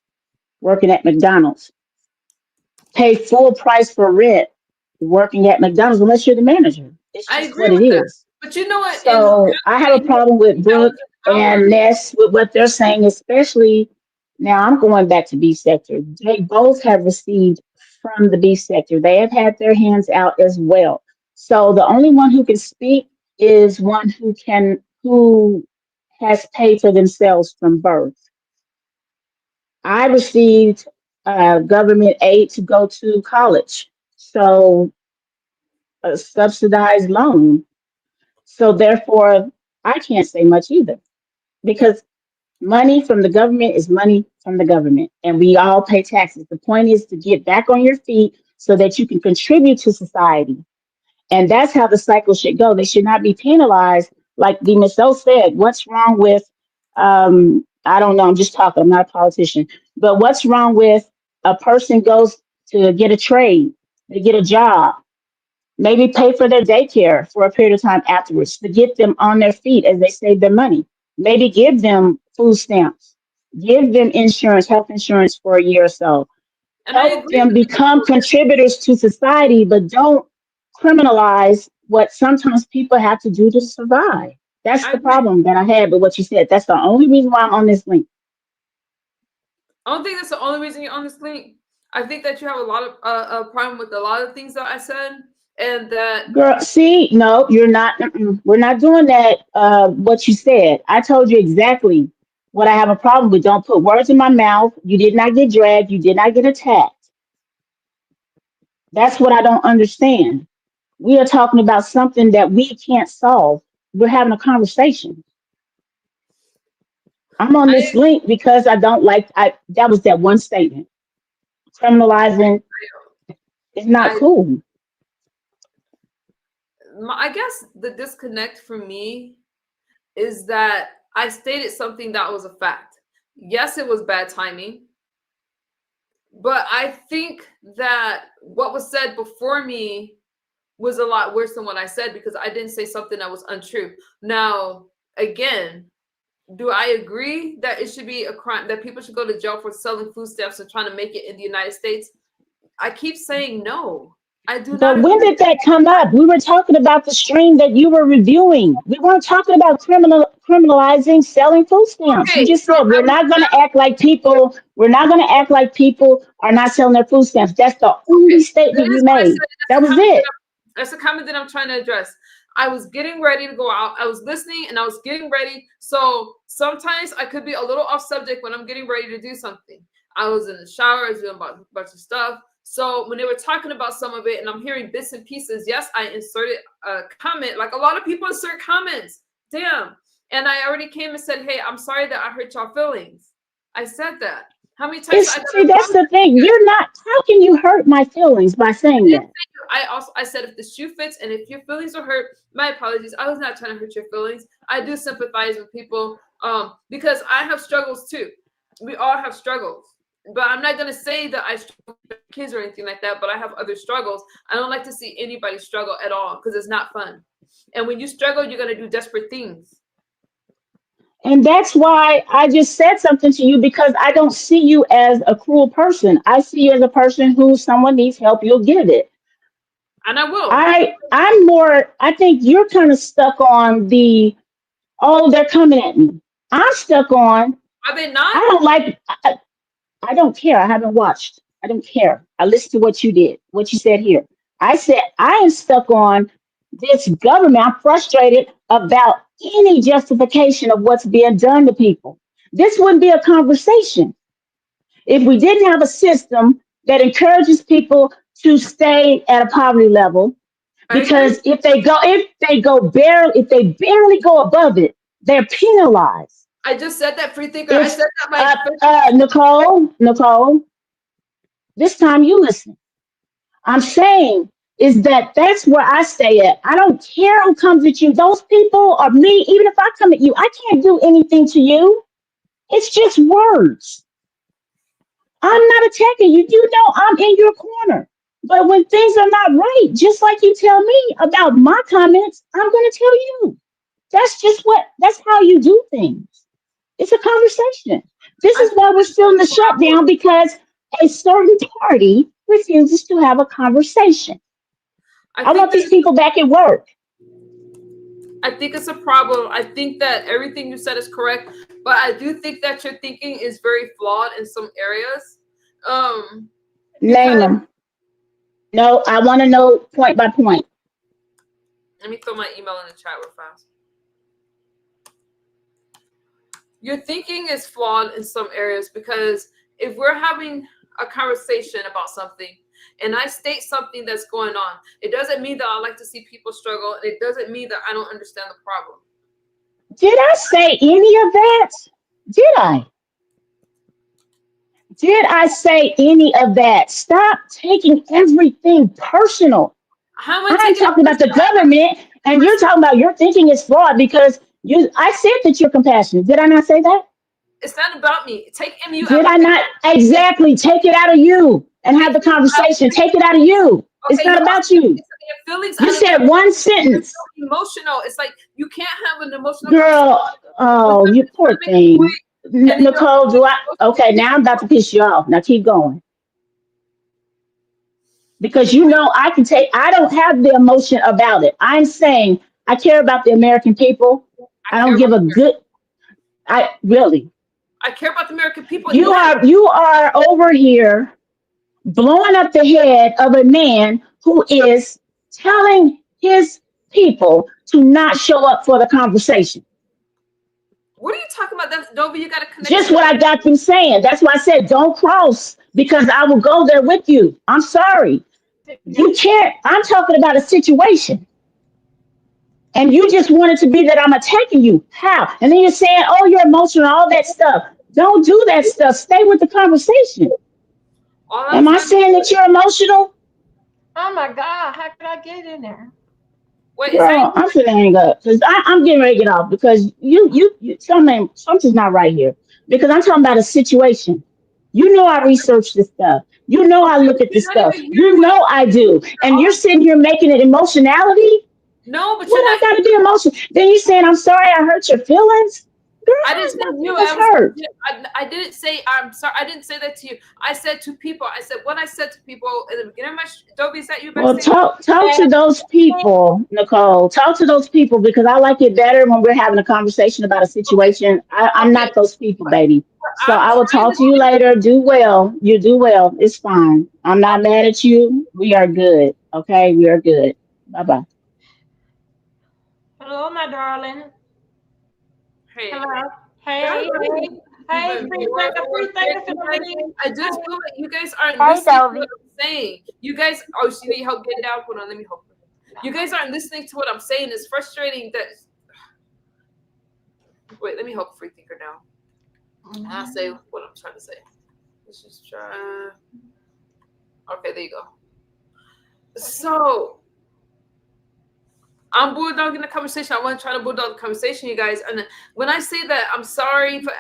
working at McDonald's. Pay full price for rent working at McDonald's unless you're the manager. It's just what it is. But you know what? So I have a problem with Brooke and Ness with what they're saying, especially now I'm going back to beef sector. They both have received from the beef sector. They have had their hands out as well. So the only one who can speak is one who has paid for themselves from birth. I received government aid to go to college. So a subsidized loan. So therefore, I can't say much either, because money from the government is money from the government, and we all pay taxes. The point is to get back on your feet so that you can contribute to society. And that's how the cycle should go. They should not be penalized. Like the Michelle said, what's wrong with, I don't know, I'm just talking, I'm not a politician, but what's wrong with a person goes to get a trade, to get a job, maybe pay for their daycare for a period of time afterwards to get them on their feet as they save their money. Maybe give them food stamps, give them insurance, health insurance for a year or so. Help them become contributors to society, but don't criminalize what sometimes people have to do to survive. That's the problem that I had with what you said. That's the only reason why I'm on this link. I don't think that's the only reason you're on this link. I think that you have a lot of a problem with a lot of things that I said. And that girl, see, no, you're not. We're not doing that. What you said, I told you exactly what I have a problem with. Don't put words in my mouth. You did not get dragged. You did not get attacked. That's what I don't understand. We are talking about something that we can't solve. We're having a conversation. I'm on this link because I don't like. That was that one statement. Criminalizing is not cool. I guess the disconnect for me is that I stated something that was a fact. Yes, it was bad timing, but I think that what was said before me was a lot worse than what I said, because I didn't say something that was untrue. Now, again, do I agree that it should be a crime, that people should go to jail for selling food stamps and trying to make it in the United States? I keep saying no. I do not. But when did that come up? We were talking about the stream that you were reviewing. We weren't talking about criminalizing selling food stamps. Okay, you just said we're not going to act like people. We're not going to act like people are not selling their food stamps. That's the only statement you made. That was it. That's the comment that I'm trying to address. I was getting ready to go out. I was listening and I was getting ready. So sometimes I could be a little off subject when I'm getting ready to do something. I was in the shower. I was doing a bunch of stuff. So when they were talking about some of it and I'm hearing bits and pieces, yes, I inserted a comment. Like a lot of people insert comments. Damn. And I already came and said, hey, I'm sorry that I hurt y'all feelings. I said that. How many times? See, that's the thing. You're not. How can you hurt my feelings by saying that? I said, if the shoe fits and if your feelings are hurt, my apologies. I was not trying to hurt your feelings. I do sympathize with people because I have struggles too. We all have struggles. But I'm not going to say that I struggle with kids or anything like that, but I have other struggles. I don't like to see anybody struggle at all because it's not fun. And when you struggle, you're going to do desperate things. And that's why I just said something to you, because I don't see you as a cruel person. I see you as a person who someone needs help, you'll give it. And I will. I'm more, I think you're kind of stuck on the, oh, they're coming at me. I'm stuck on, Are they not? I don't like, I don't care. I haven't watched. I don't care. I listened to what you did, what you said here. I said, I am stuck on this government. I'm frustrated about any justification of what's being done to people. This wouldn't be a conversation if we didn't have a system that encourages people to stay at a poverty level. Because if they barely go above it, they're penalized. I just said that, free thinker. I said that Nicole, this time you listen. I'm saying is that's where I stay at. I don't care who comes at you. Those people or me, even if I come at you, I can't do anything to you. It's just words. I'm not attacking you. You know I'm in your corner. But when things are not right, just like you tell me about my comments, I'm going to tell you. That's how you do things. It's a conversation. This is why we're still in the shutdown, because a certain party refuses to have a conversation. I want these people back at work. I think it's a problem. I think that everything you said is correct, but I do think that your thinking is very flawed in some areas. Name them. No, I want to know point by point. Let me throw my email in the chat real fast. Your thinking is flawed in some areas, because if we're having a conversation about something and I state something that's going on, it doesn't mean that I like to see people struggle. It doesn't mean that I don't understand the problem. Did I say any of that? Did I say any of that? Stop taking everything personal. I'm talking about the government, and you're talking about your thinking is flawed because I said that you're compassionate. Did I not say that? It's not about me. Take MU. Did I not? Exactly. Take it out of you and have the conversation. Take it out of you. Okay, it's not about you. You said one sentence. So emotional. It's like you can't have an emotional. Girl, oh, you poor thing. Nicole, okay, now I'm about to piss you off. Now keep going. Because you know I don't have the emotion about it. I'm saying I care about the American people. I don't give a good, I care about the American people. You are over here blowing up the head of a man who is telling his people to not show up for the conversation. What are you talking about? That's Dovi, you got to connect. Just what I got them saying. That's why I said don't cross, because I will go there with you. I'm sorry. You can't. I'm talking about a situation. And you just wanted to be that I'm attacking you. How? And then you're saying, oh, you're emotional, all that stuff. Don't do that stuff. Stay with the conversation. Am I saying that you're emotional? Oh my God, how could I get in there? Wait, girl, I'm finna hang up because I'm getting ready to get off because something's not right here. Because I'm talking about a situation. You know I research this stuff. You know I look at this stuff. You know I do. And you're sitting here making it emotionality. No, but what I gotta be emotional? Then you saying I'm sorry I hurt your feelings. Girl, I didn't say you. I didn't say I'm sorry. I didn't say that to you. I said to people. I said what I said to people in the beginning of my Dobie, is that you? Well, talk to those people, Nicole. Talk to those people because I like it better when we're having a conversation about a situation. I'm not those people, baby. So I will talk to you later. Do well. You do well. It's fine. I'm not mad at you. We are good. Okay, we are good. Bye-bye. Hello, my darling. Hey. Hello. Hey. Hey. I just feel like you guys aren't listening to what I'm saying. You guys, she need help getting down. Hold on, let me help her. You guys aren't listening to what I'm saying. It's frustrating that. Wait, let me help Free Thinker now. And I'll say what I'm trying to say. Let's just try. Okay, there you go. So. I'm bulldogging the conversation. I want to try to bulldog the conversation, you guys. And when I say that, I'm sorry, but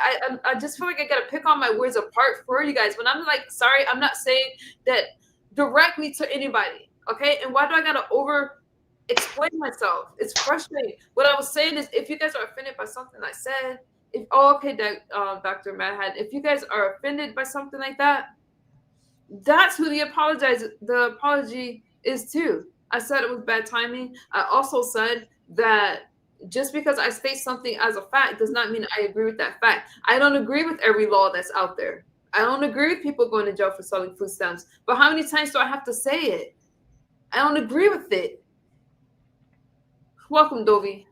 I just feel like I got to pick all my words apart for you guys. When I'm like, sorry, I'm not saying that directly to anybody, okay? And why do I got to over-explain myself? It's frustrating. What I was saying is if you guys are offended by something I said, Okay, Dr. Madhat, if you guys are offended by something like that, that's who the apology is to. I said it was bad timing. I also said that just because I state something as a fact does not mean I agree with that fact. I don't agree with every law that's out there. I don't agree with people going to jail for selling food stamps. But how many times do I have to say it? I don't agree with it. Welcome, Dovey.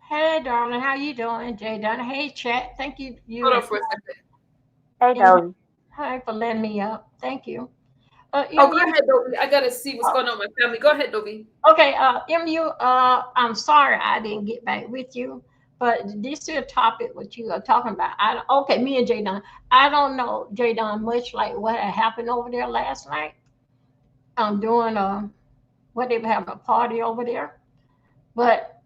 Hey, darling, how you doing, Jay Dunn? Hey, chat. Thank you. Hold on for a second. Hey, Dovey. Hi for letting me up. Thank you. Go ahead, Dovey. I gotta see what's going on with my family. Go ahead, Dovey. Okay, MU. I'm sorry I didn't get back with you, but this is a topic what you are talking about. Me and Jay Dunn. I don't know Jay Dunn much like what had happened over there last night. I'm doing what they were having a party over there, but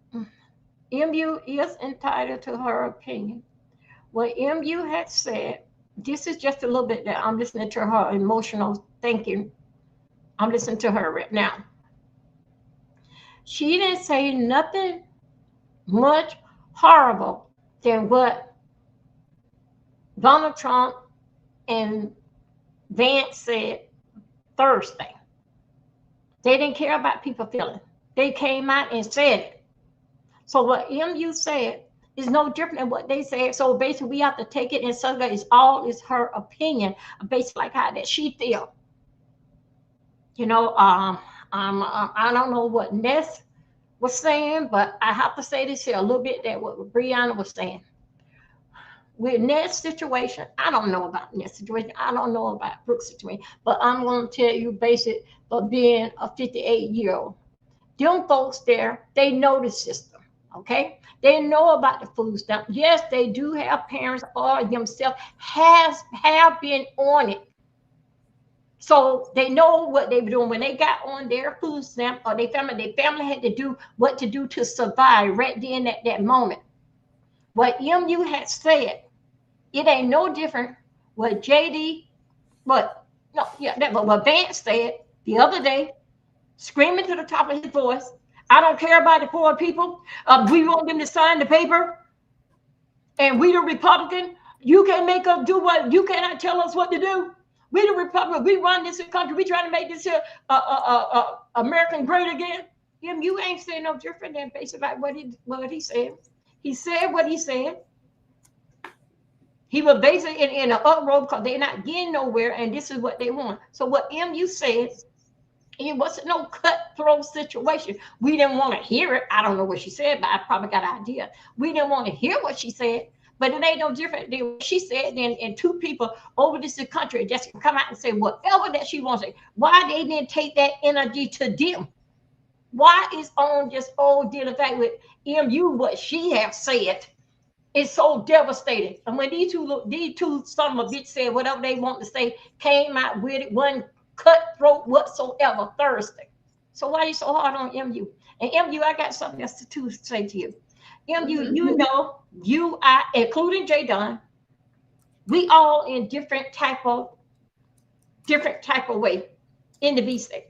MU is entitled to her opinion. What MU had said, this is just a little bit that I'm listening to her emotional thinking. I'm listening to her right now. She didn't say nothing much horrible than what Donald Trump and Vance said Thursday. They didn't care about people feeling. They came out and said it. So what MU said is no different than what they said. So basically, we have to take it and say that is her opinion, based like how that she feel. You know, I don't know what Ness was saying, but I have to say this here a little bit that what Brianna was saying. With Ness situation, I don't know about Ness situation. I don't know about Brooke's situation, but I'm going to tell you basic for being a 58-year-old. Them folks there, they know the system, okay? They know about the food stamp. Yes, they do have parents or themselves have been on it. So they know what they were doing when they got on their food stamp or their family had to do what to do to survive right then at that moment. What MU had said, it ain't no different what what Vance said the other day, screaming to the top of his voice, I don't care about the poor people. We want them to sign the paper. And we the Republican, you can't make us do what, you cannot tell us what to do. We the Republican, we run this country, we trying to make this here American great again. You ain't saying no different than basically what he said. He said what he said. He was basically in an uproar because they're not getting nowhere, and this is what they want. So what MU said, it wasn't no cutthroat situation. We didn't want to hear it. I don't know what she said, but I probably got an idea. We didn't want to hear what she said, but it ain't no different than what she said. And two people over this country just come out and say whatever that she wants to say. Why they didn't take that energy to them? Why is on just old deal the fact with MU what she have said is so devastating? And when these two son of a bitch said whatever they want to say, came out with it, one cutthroat whatsoever Thursday. So why are you so hard on MU? And MU, I got something else to say to you. MU, you know, you, I, including Jay Dunn, we all in different type of way in the B state.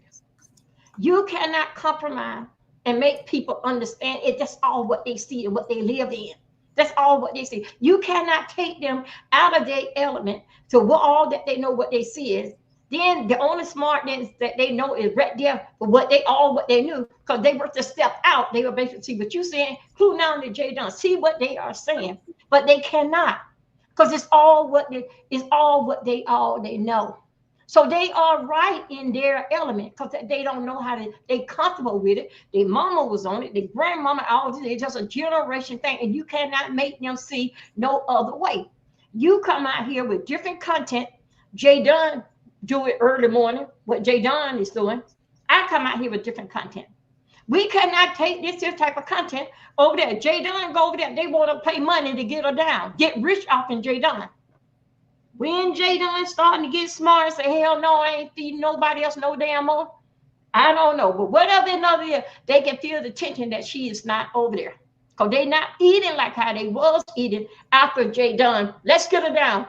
You cannot compromise and make people understand it. That's all what they see and what they live in. That's all what they see. You cannot take them out of their element to what all that they know what they see is. Then the only smartness that they know is right there for what they knew, because they were to step out. They were basically see what you're saying, including now the Jay Dunn, see what they are saying, but they cannot, because it's all what they know. So they are right in their element because they don't know how to, they comfortable with it. Their mama was on it, their grandmama, all this, it's just a generation thing, and you cannot make them see no other way. You come out here with different content. Jay Dunn do it early morning, what Jay Dunn is doing. I come out here with different content. We cannot take this here type of content over there. Jay Dunn go over there, they want to pay money to get her down, get rich off in Jay Dunn. When Jay Dunn starting to get smart and say, hell no, I ain't feeding nobody else no damn more, I don't know. But whatever another year, they can feel the tension that she is not over there. Because they not eating like how they was eating after Jay Dunn. Let's get her down.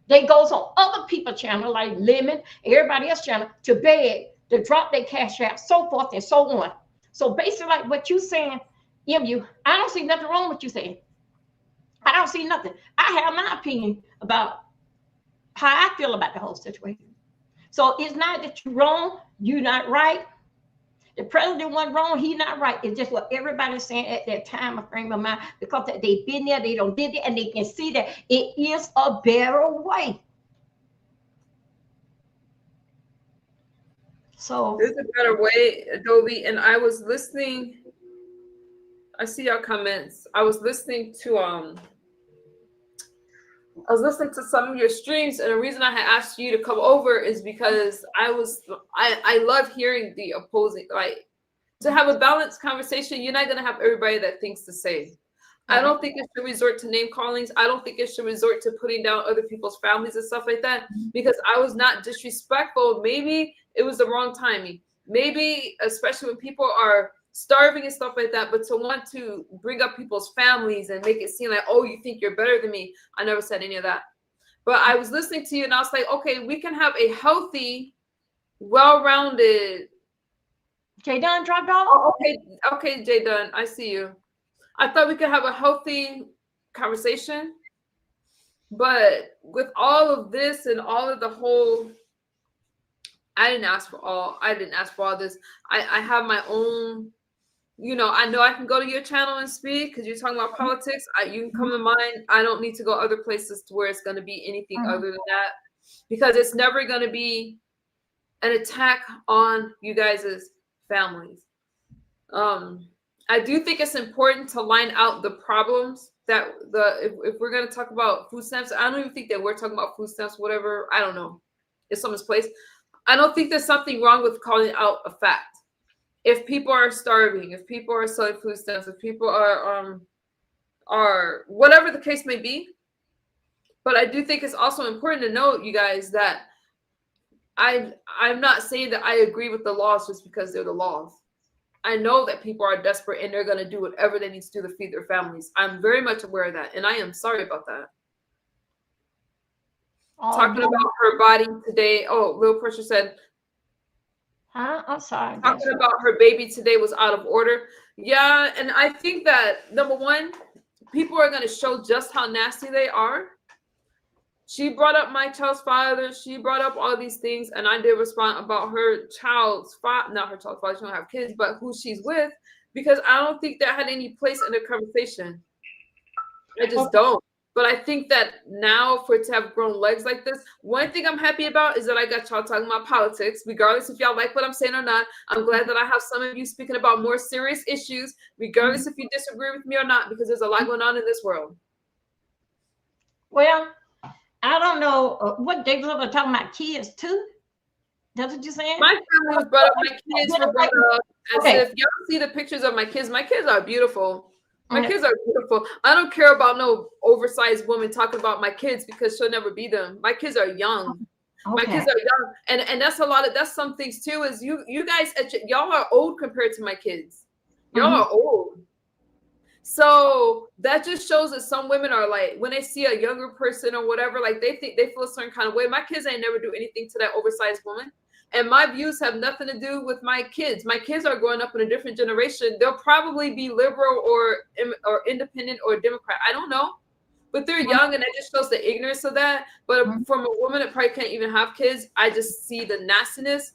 They goes on other people's channel like Lemon, everybody else channel to beg, to drop their cash out, so forth and so on. So basically like what you saying, MU, I don't see nothing wrong with you saying. I don't see nothing. I have my opinion about how I feel about the whole situation. So it's not that you're wrong, you're not right. The president wasn't wrong, he's not right. It's just what everybody's saying at that time of frame of mind, because they've been there, they don't did it, and they can see that it is a better way. So there's a better way, Adobe. And I was listening. I see your comments. I was listening to some of your streams, and the reason I had asked you to come over is because I love hearing the opposing, like, to have a balanced conversation. You're not gonna have everybody that thinks the same. I don't think it should resort to name callings. I don't think it should resort to putting down other people's families and stuff like that, because I was not disrespectful. Maybe it was the wrong timing. Maybe, especially when people are starving and stuff like that, but to want to bring up people's families and make it seem like, oh, you think you're better than me. I never said any of that. But I was listening to you and I was like, okay, we can have a healthy, well-rounded. Jay Dunn dropped off? Oh, okay, Jay Dunn, I see you. I thought we could have a healthy conversation, but with all of this and all of the whole, I didn't ask for all this. I have my own, I know I can go to your channel and speak because you're talking about politics. You can come to mine. I don't need to go other places to where it's going to be anything other than that, because it's never going to be an attack on you guys' families. I do think it's important to line out the problems that if we're going to talk about food stamps, I don't even think that we're talking about food stamps, whatever. I don't know. It's someone's place. I don't think there's something wrong with calling out a fact. If people are starving, if people are selling food stamps, if people are whatever the case may be. But I do think it's also important to note, you guys, that I'm not saying that I agree with the laws just because they're the laws. I know that people are desperate and they're going to do whatever they need to do to feed their families. I'm very much aware of that, and I am sorry about that. Talking about her body today. Oh, Real Pressure said. Huh? I'm sorry. Talking about her baby today was out of order. Yeah, and I think that, number one, people are going to show just how nasty they are. She brought up my child's father. She brought up all these things, and I did respond about her child's father, not her child's father. She don't have kids, but who she's with, because I don't think that had any place in the conversation. I just don't. But I think that now, for it to have grown legs like this, one thing I'm happy about is that I got y'all talking about politics, regardless if y'all like what I'm saying or not. I'm glad that I have some of you speaking about more serious issues, regardless if you disagree with me or not, because there's a lot going on in this world. Well, I don't know what they were talking about kids too. That's what you're saying? My family was brought up, my kids were brought up as if y'all see the pictures of my kids. My kids are beautiful. My kids are beautiful. I don't care about no oversized woman talking about my kids because she'll never be them. My kids are young. My kids are young. And that's that's some things too, is you guys, y'all are old compared to my kids. Y'all are old. So that just shows that some women are like, when they see a younger person or whatever, like they feel a certain kind of way. My kids ain't never do anything to that oversized woman. And my views have nothing to do with my kids. My kids are growing up in a different generation. They'll probably be liberal or independent or Democrat. I don't know. But they're young, and that just shows the ignorance of that. But from a woman that probably can't even have kids, I just see the nastiness.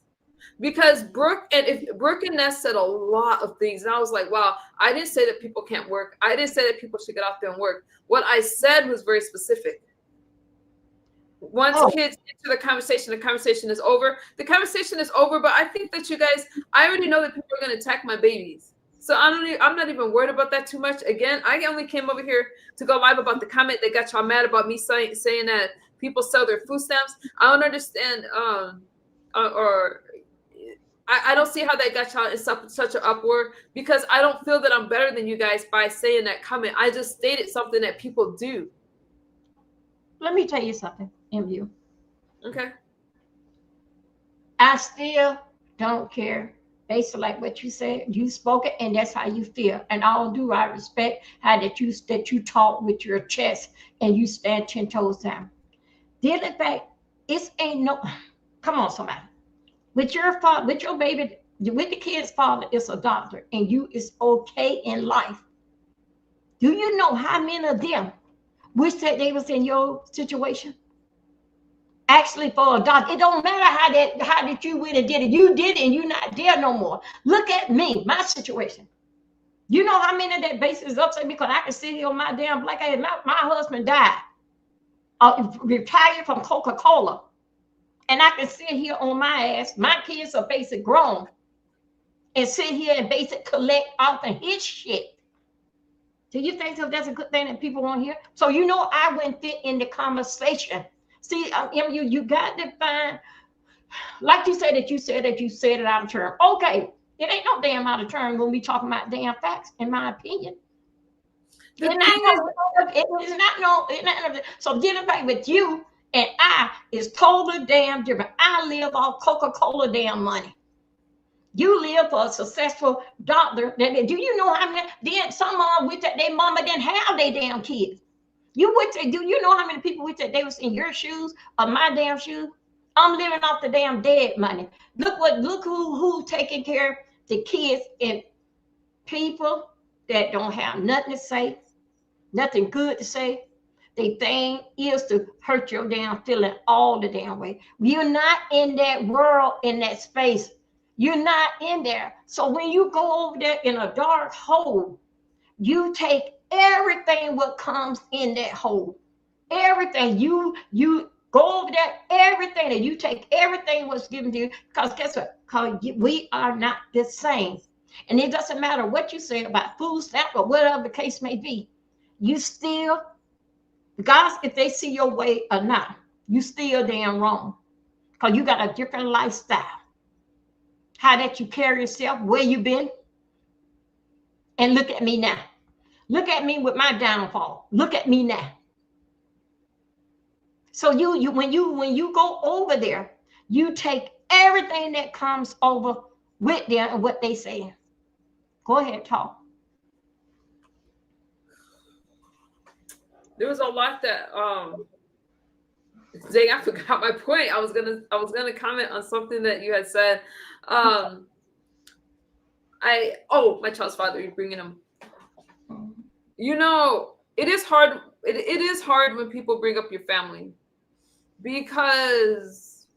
Because Brooke and Ness said a lot of things. And I was like, wow, I didn't say that people can't work. I didn't say that people should get out there and work. What I said was very specific. Once kids enter the conversation is over. The conversation is over, but I think that you guys, I already know that people are going to attack my babies. So I'm not even worried about that too much. Again, I only came over here to go live about the comment that got y'all mad about me saying that people sell their food stamps. I don't understand, I don't see how that got y'all in such an uproar, because I don't feel that I'm better than you guys by saying that comment. I just stated something that people do. Let me tell you something, MU. Okay. I still don't care. Based on like what you said, you spoke it, and that's how you feel. And all due I respect how that you talk with your chest and you stand 10 toes down. Dealing back, it ain't no. Come on, somebody. With your father, with your baby, with the kid's father is a doctor, and you is okay in life. Do you know how many of them wish that they was in your situation? Actually, for a doctor, it don't matter how that you went and did it. You did it, and you're not there no more. Look at me, my situation. You know how many of that base is upset because I can sit here on my damn black ass. My husband died, retired from Coca-Cola, and I can sit here on my ass. My kids are basic grown, and sit here and basic collect off of his shit. Do you think so? That's a good thing that people want to hear? So you know I wouldn't fit in the conversation. See, you got to find, like you said you said it out of turn. Okay, it ain't no damn out of turn when we talking about damn facts, in my opinion. It is not no. So dealing back with you and I is totally damn different. I live off Coca-Cola damn money. You live for a successful doctor. Do you know how many? Then some of them with that their mama didn't have their damn kids. Do you know how many people wish that they was in your shoes or my damn shoes? I'm living off the damn dead money. Look who taking care of the kids and people that don't have nothing to say, nothing good to say. The thing is to hurt your damn feeling all the damn way. You're not in that world, in that space. You're not in there. So when you go over there in a dark hole, you take everything what comes in that hole. Everything. You go over there, everything, and you take everything what's given to you. Because guess what? Because we are not the same. And it doesn't matter what you say about food stamp or whatever the case may be. You still, regardless if they see your way or not, you still damn wrong. Because you got a different lifestyle. How that you carry yourself, where you been. And look at me now. Look at me with my downfall. Look at me now. So when you go over there, you take everything that comes over with them and what they say. Go ahead, talk. There was a lot that dang, I forgot my point. I was gonna comment on something that you had said. My child's father, you're bringing him. You know, it is hard. It is hard when people bring up your family, because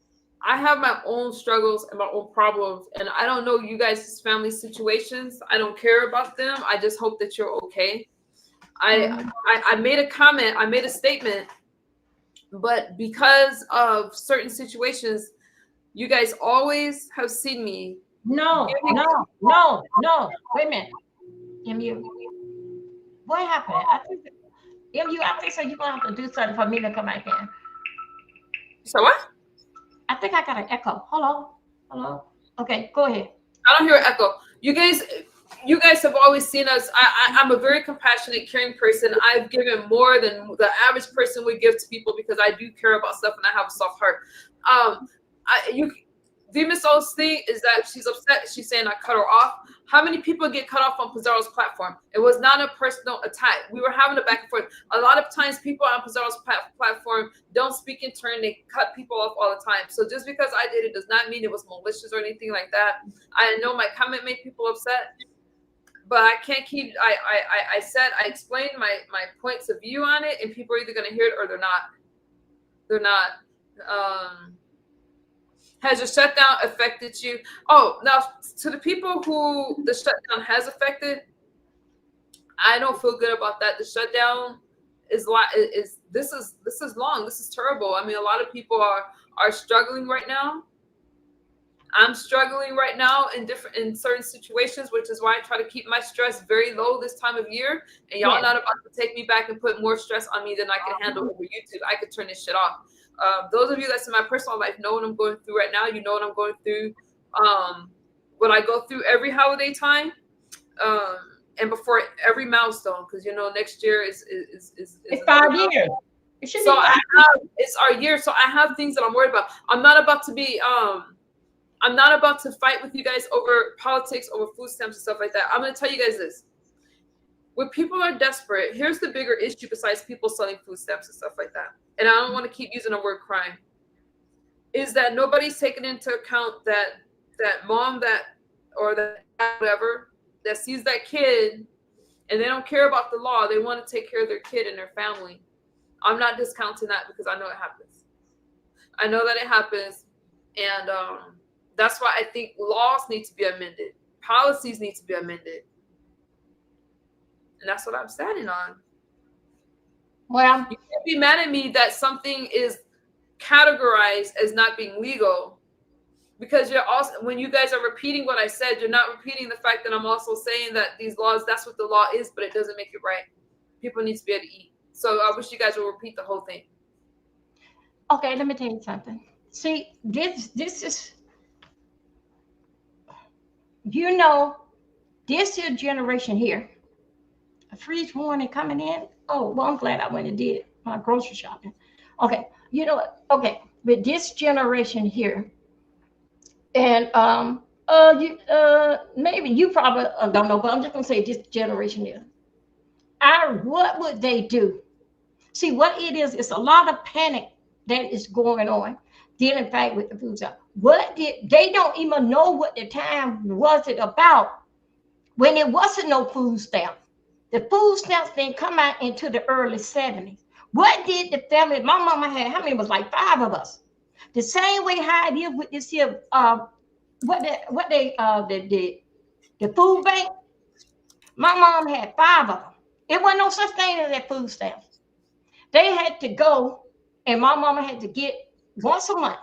I have my own struggles and my own problems, and I don't know you guys' family situations. I don't care about them. I just hope that you're okay. I made a comment. I made a statement, but because of certain situations, you guys always have seen me. No. Wait a minute. MU. What happened? I think so. You're gonna have to do something for me to come back in. So what? I think I got an echo. Hello. Okay, go ahead. I don't hear an echo. You guys have always seen us. I'm a very compassionate, caring person. I've given more than the average person would give to people because I do care about stuff and I have a soft heart. Miss O's thing is that she's upset. She's saying I cut her off. How many people get cut off on Pizarro's platform? It was not a personal attack. We were having a back and forth. A lot of times people on Pizarro's platform don't speak in turn. They cut people off all the time. So just because I did it does not mean it was malicious or anything like that. I know my comment made people upset, but I can't keep, I explained my points of view on it, and people are either going to hear it or they're not. They're not. Has the shutdown affected you? Oh, now to the people who the shutdown has affected, I don't feel good about that. The shutdown is long. This is terrible. I mean, a lot of people are struggling right now. I'm struggling right now in certain situations, which is why I try to keep my stress very low this time of year. And y'all not about to take me back and put more stress on me than I can handle over YouTube. I could turn this shit off. Those of you that's in my personal life know what I'm going through right now. You know what I'm going through. What I go through every holiday time, and before every milestone, because next year is it's 5 years. So it's our year. So I have things that I'm worried about. I'm not about to fight with you guys over politics, over food stamps and stuff like that. I'm going to tell you guys this. When people are desperate, here's the bigger issue besides people selling food stamps and stuff like that. And I don't want to keep using the word crime. Is that nobody's taking into account that mom or whatever that sees that kid and they don't care about the law. They want to take care of their kid and their family. I'm not discounting that because I know it happens. I know that it happens. And that's why I think laws need to be amended. Policies need to be amended. And that's what I'm standing on. Well, you can't be mad at me that something is categorized as not being legal, because you're also, when you guys are repeating what I said, you're not repeating the fact that I'm also saying that these laws, that's what the law is, but it doesn't make it right. People need to be able to eat. So I wish you guys would repeat the whole thing. Okay, let me tell you something. See, this is, you know, this here generation here, a freeze warning coming in. Oh, well, I'm glad I went and did my grocery shopping. Okay, you know what? Okay, with this generation here, and maybe you probably don't know, but I'm just gonna say this generation here. What would they do? See, what it is, it's a lot of panic that is going on, dealing back with the food stamp. They don't even know what the time was it about when it wasn't no food stamp. The food stamps didn't come out into the early 70s. What did the family, my mama had, how many was like 5 of us? The same way how it is with this here, the food bank. My mom had 5 of them. It wasn't no such thing as that food stamps. They had to go, and my mama had to get once a month.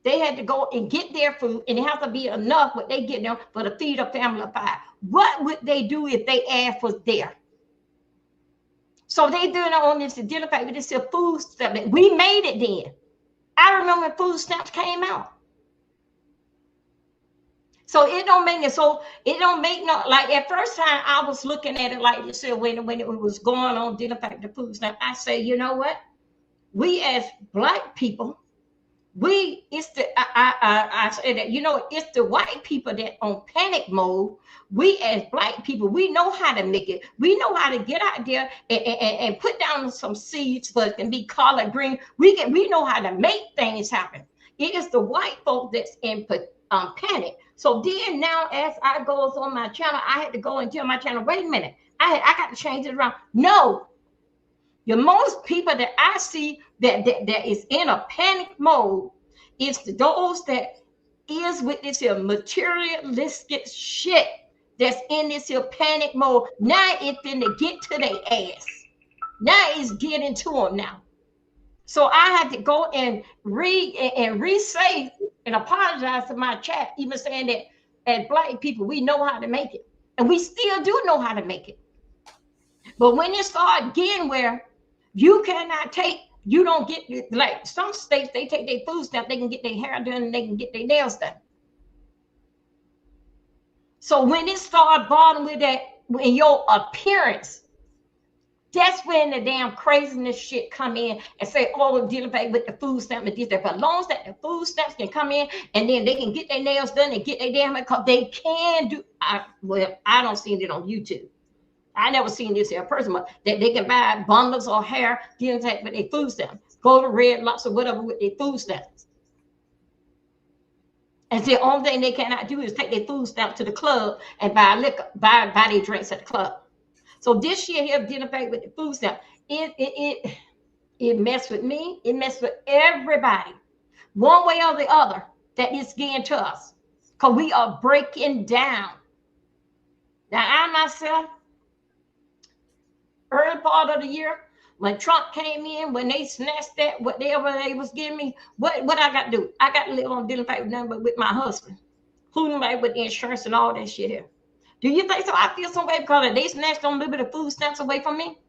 They had to go and get their food, and it has to be enough what they get them for to feed a family of 5. What would they do if they asked was there? So they doing on this to deal with this food stamp. We made it then. I remember when food stamps came out. So it don't make it. So it don't make no, like at first time I was looking at it like you said when it was going on dealing with the food stamp. I say, you know what? We as Black people, I say that, you know, it's the white people that on panic mode. We as Black people, we know how to make it. We know how to get out there and put down some seeds for it can be collard green. We know how to make things happen. It is the white folk that's in panic. So then now as I goes on my channel, I had to go and tell my channel, wait a minute, I got to change it around. No, the most people that I see that is in a panic mode is those that is with this here materialistic shit that's in this here panic mode. Now it's finna get to their ass. Now it's getting to them now. So I had to go and re-say and apologize to my chat, even saying that as Black people, we know how to make it. And we still do know how to make it. But when it started getting where you cannot take, you don't get, like some states, they take their food stamp, they can get their hair done and they can get their nails done. So when it started bothering with that, in your appearance, that's when the damn craziness shit come in and say, oh, we're dealing with the food stamp and this, that. But as long as that the food stamps can come in and then they can get their nails done and get their damn, because they can do, I don't see it on YouTube. I never seen this here person, but that they can buy bundles or hair dealing with their food stamps. Go to Red Lobster, whatever, with their food stamps. And the only thing they cannot do is take their food stamp to the club and buy liquor, buy their drinks at the club. So this year here, dealing with the food stamp, it messed with me. It messed with everybody, one way or the other. That is getting to us, because we are breaking down. Now I myself, early part of the year, when Trump came in, when they snatched that whatever they was giving me, what I got to do? I got to live on dealing with nothing with my husband, including with the insurance and all that shit here. Do you think so? I feel some way because they snatched on a little bit of food stamps away from me.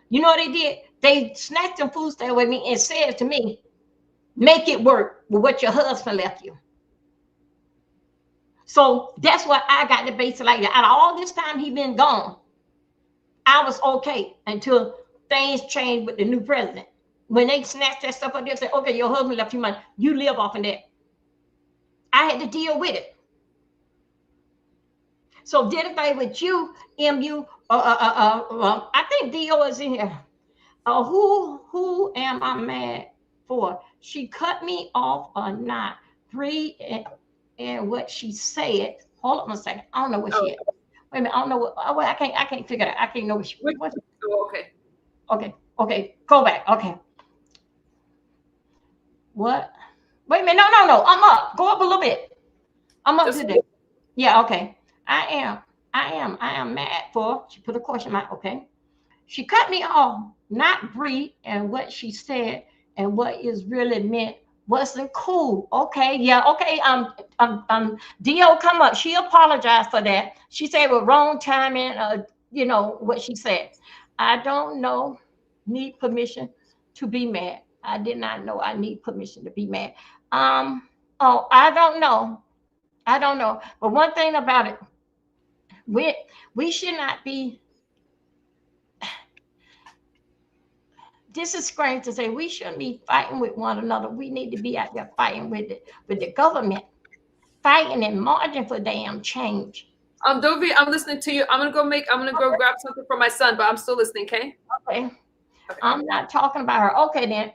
You know what they did? They snatched them food stamps away from me and said to me, make it work with what your husband left you. So that's what I got to base it like that. Out of all this time he been gone, I was okay until things changed with the new president. When they snatched that stuff up there and said, okay, your husband left you money, you live off of that. I had to deal with it. So did it with you, MU, I think DO is in here. Who am I mad for? She cut me off or not? Breathe and what she said. Hold on a second. I don't know what she said. Wait a minute. I don't know what. I can't figure it out. I can't know what she. What? Oh, okay. Okay. Okay, go back. Okay. What? Wait a minute. No. I'm up. Go up a little bit. I'm up today. Yeah, okay. I am mad for, she put a question mark, okay. She cut me off, not breathe, and what she said and what is really meant wasn't cool. Okay, yeah, okay. Dio come up. She apologized for that. She said it was wrong timing, you know what she said. I don't know, need permission to be mad. I did not know I need permission to be mad. Oh, I don't know. But one thing about it, we should not be, this is strange to say, we shouldn't be fighting with one another. We need to be out there fighting with the government, fighting and marching for damn change. Dovi, I'm listening to you. I'm gonna go grab something for my son, but I'm still listening, okay? Okay. I'm not talking about her. Okay, then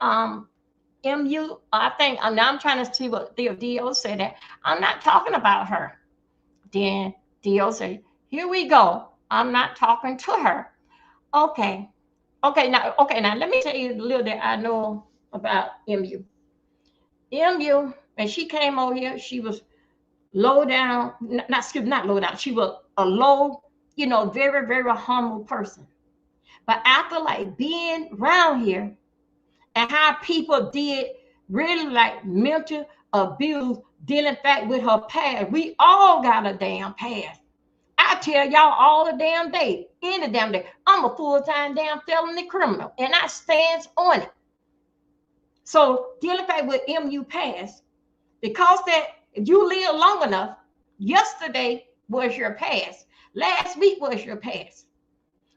MU, I think now I'm trying to see what Dio said that. I'm not talking about her. Then Dio said, here we go. I'm not talking to her. Okay, now let me tell you a little bit I know about MU. MU, when she came over here, she was low down, not low down. She was a low, very, very humble person. But after like being around here and how people did really like mental abuse, dealing back with her past, we all got a damn past. I tell y'all all the damn day, any damn day, I'm a full-time damn felony criminal, and I stands on it. So dealing back with MU past, because that if you live long enough, yesterday was your past, last week was your past.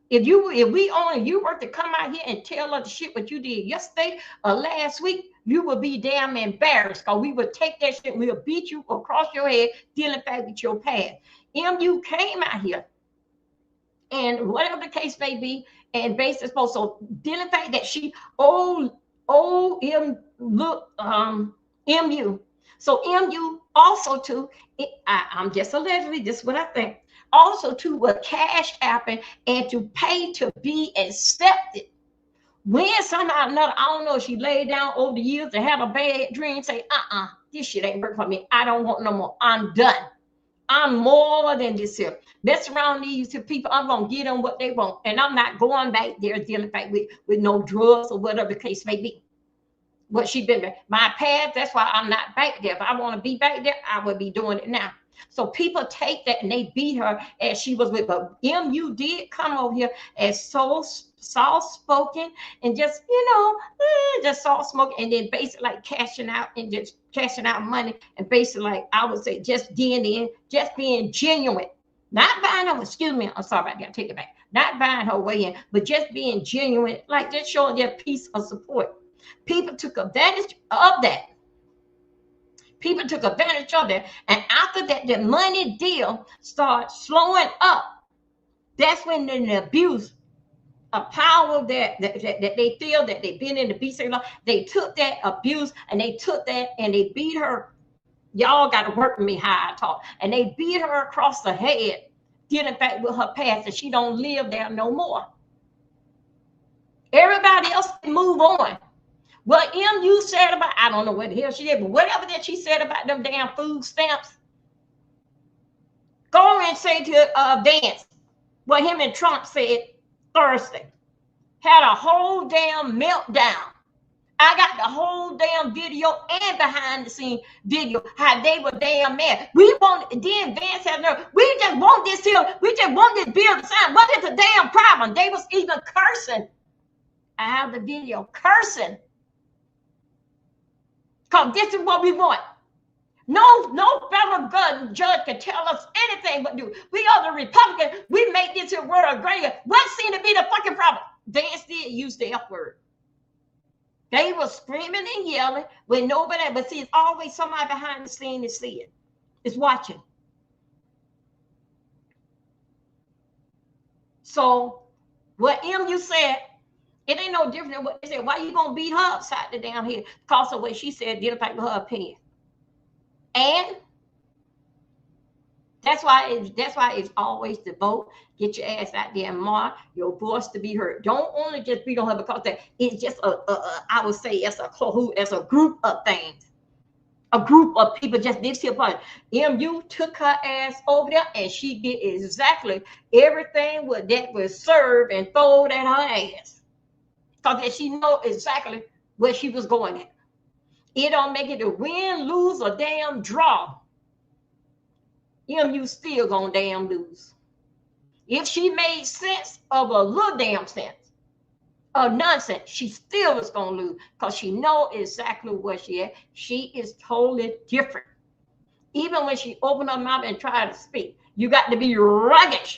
If you were to come out here and tell us the shit what you did yesterday or last week, you would be damn embarrassed, because we would take that shit, we'll beat you across your head, dealing back with your past. MU came out here, and whatever the case may be, and based upon so dealing fact that she MU. So MU also too, I'm just allegedly, this is what I think, also too was cash happen and to pay to be accepted. When somehow or another, I don't know, she laid down over the years and had a bad dream, say, this shit ain't working for me. I don't want no more. I'm done. I'm more than this here. Mess around these two people, I'm gonna get them what they want. And I'm not going back there dealing back with no drugs or whatever the case may be. What she been there. My past, that's why I'm not back there. If I want to be back there, I would be doing it now. So people take that and they beat her as she was with, but MU did come over here as so soft-spoken and just, just soft-spoken, and then basically like cashing out money, and basically like, I would say just being genuine. Not buying her, excuse me, I'm sorry about that, take it back. Not buying her way in, but just being genuine, like just showing their piece of support. People took advantage of that. And after that, the money deal started slowing up. That's when the abuse of power that they feel that they've been in the BC law, they took that abuse and they took that and they beat her. Y'all got to work with me how I talk. And they beat her across the head, dealing back with her past, and she don't live there no more. Everybody else can move on. What MU said about, I don't know what the hell she did, but whatever that she said about them damn food stamps, go and say to Vance what him and Trump said Thursday. Had a whole damn meltdown. I got the whole damn video and behind the scene video, how they were damn mad. Then Vance had nerve. We just want this bill to sign. What is the damn problem? They was even cursing. I have the video cursing. Because this is what we want. No federal judge can tell us anything but do. We are the Republicans. We make this here world greater. What seemed to be the fucking problem? Vance did use the F word. They were screaming and yelling when nobody, but see, it's always somebody behind the scene is seeing, is watching. So what MU said, it ain't no different than what they said. Why you gonna beat her upside the down here? Because of what she said, dealing back with her opinion. And That's why it's always the vote. Get your ass out there and mark your voice to be heard. Don't only just beat on her because that it's just I would say it's a group of things. A group of people just did see a part. MU took her ass over there and she did exactly everything that was served and thrown at her ass. Because she know exactly where she was going at. It don't make it a win, lose, or damn draw. MU still gonna damn lose. If she made sense of a little damn sense of nonsense, she still is gonna lose because she know exactly where she at. She is totally different. Even when she opened her mouth and tried to speak, you got to be rugged.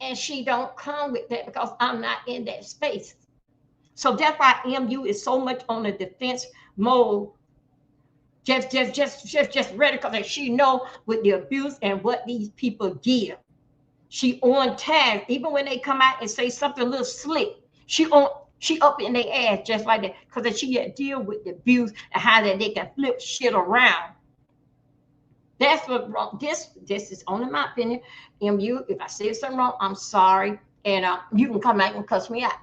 And she don't come with that because I'm not in that space. So that's why MU is so much on the defense mode. Just ready because she know with the abuse and what these people give. She on tag, even when they come out and say something a little slick, she up in their ass just like that because she had to deal with the abuse and how that they can flip shit around. That's what wrong. This is only my opinion. MU, if I said something wrong, I'm sorry, and you can come out and cuss me out.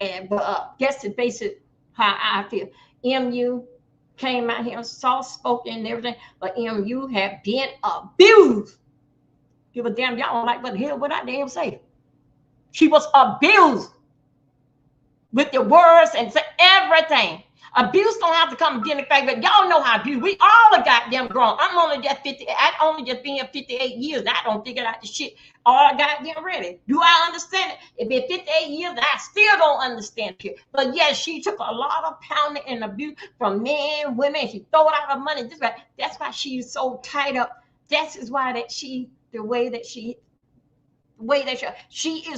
And but that's the basic how I feel. MU came out here soft spoken and everything, but MU have been abused. Give a damn, y'all don't like what the hell what I damn say. She was abused with the words and everything. Abuse don't have to come again, but y'all know how abuse. We all are goddamn grown. I'm only just 50. I only just been here 58 years. I don't figure out the shit all goddamn ready. Do I understand it? It's been 58 years. I still don't understand it. But yes, she took a lot of pounding and abuse from men, women. She threw out her money. That's why she's so tied up. That is why she is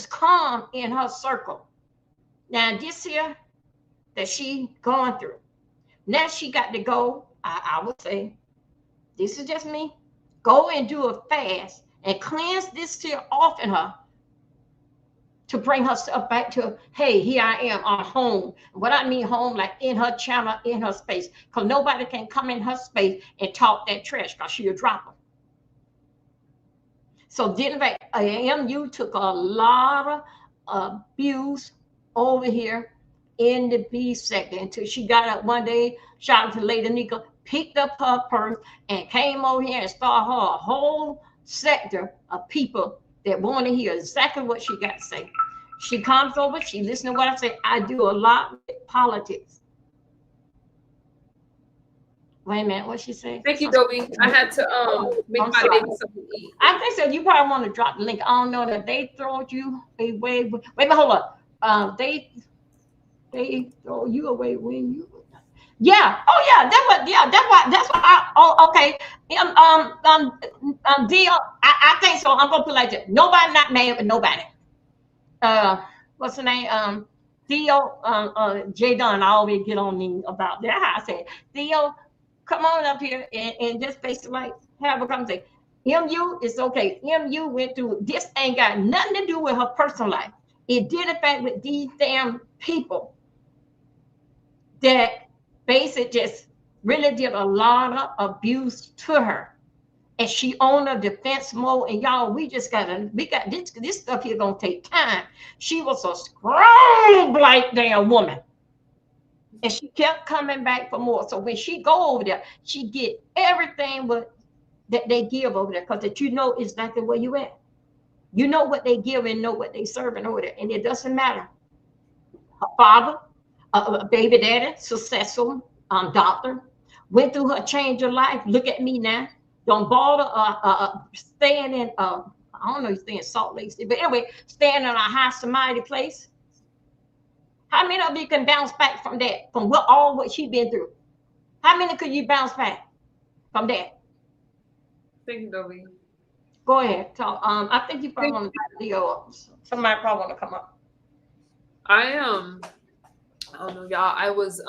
calm in her circle. Now this here that she going through. Now she got to go, I would say, this is just me, go and do a fast and cleanse this tear off in her to bring herself back to, hey, here I am, I'm home. What I mean home, like in her channel, in her space, because nobody can come in her space and talk that trash because she'll drop them. So didn't MU took a lot of abuse over here in the B sector until she got up one day, shout out to Lady Nika, picked up her purse and came over here and started her a whole sector of people that want to hear exactly what she got to say. She comes over, she listens to what I say. I do a lot with politics. Wait a minute, what she say? Thank you, Dobie. I had to make my baby something to eat. I think so. You probably want to drop the link. I don't know that they throw you away. Wait a minute, hold up. They throw you away when you. Yeah. Oh yeah. That's what I. Oh okay. Deal. I think so. I'm gonna put it like that. Nobody not mad with nobody. What's the name? Theo. J Dunn. I always get on me about that. How I say it. Theo, come on up here and just basically like have a conversation. MU is okay. MU went through this. Ain't got nothing to do with her personal life. It did affect with these damn people that basically just really did a lot of abuse to her. And she on a defense mode. And y'all, we got this stuff here gonna take time. She was a strong black damn woman. And she kept coming back for more. So when she go over there, she get everything that they give over there, because that you know exactly where you at. You know what they give and know what they serving over there. And it doesn't matter. Her father, a baby daddy, successful doctor, went through her change of life. Look at me now. Don't bother staying in, I don't know, you stay in Salt Lake City, but anyway, staying in a high society place. How many of you can bounce back from that, from what she's been through? How many could you bounce back from that? Thank you, Dobie. Go ahead. Talk. I think you probably want to video up. Somebody probably want to come up. I don't know, y'all. I was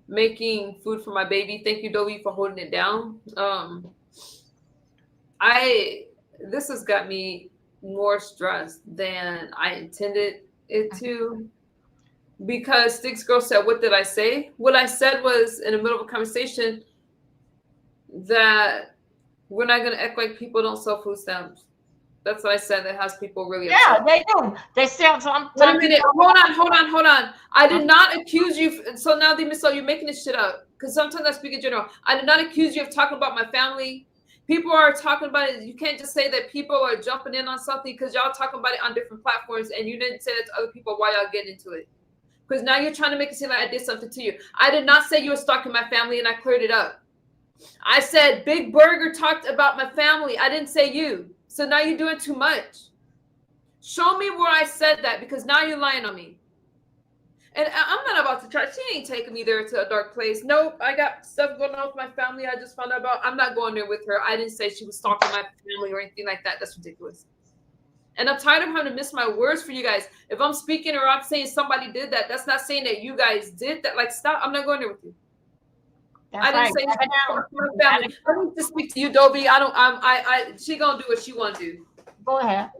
making food for my baby. Thank you, Dobie, for holding it down. This has got me more stressed than I intended it to, because Sticks Girl said, what did I say? What I said was in the middle of a conversation that We're not gonna act like people don't sell food stamps. That's what I said. That has people really upset. Yeah, they do. They sell some. Wait a minute. Hold on. I did not accuse you. So now, so you're making this shit up. Because sometimes I speak in general. I did not accuse you of talking about my family. People are talking about it. You can't just say that people are jumping in on something because y'all talking about it on different platforms and you didn't say that to other people while y'all getting into it. Because now you're trying to make it seem like I did something to you. I did not say you were stalking my family and I cleared it up. I said Big Burger talked about my family. I didn't say you. So now you're doing too much. Show me where I said that because now you're lying on me. And I'm not about to try. She ain't taking me there to a dark place. Nope, I got stuff going on with my family. I just found out about. I'm not going there with her. I didn't say she was stalking my family or anything like that. That's ridiculous. And I'm tired of having to miss my words for you guys. If I'm speaking or I'm saying somebody did that, that's not saying that you guys did that. Like, stop. I'm not going there with you. I didn't say anything about my family. I need to speak to you, Dobie. She gonna do what she want to do. Go ahead.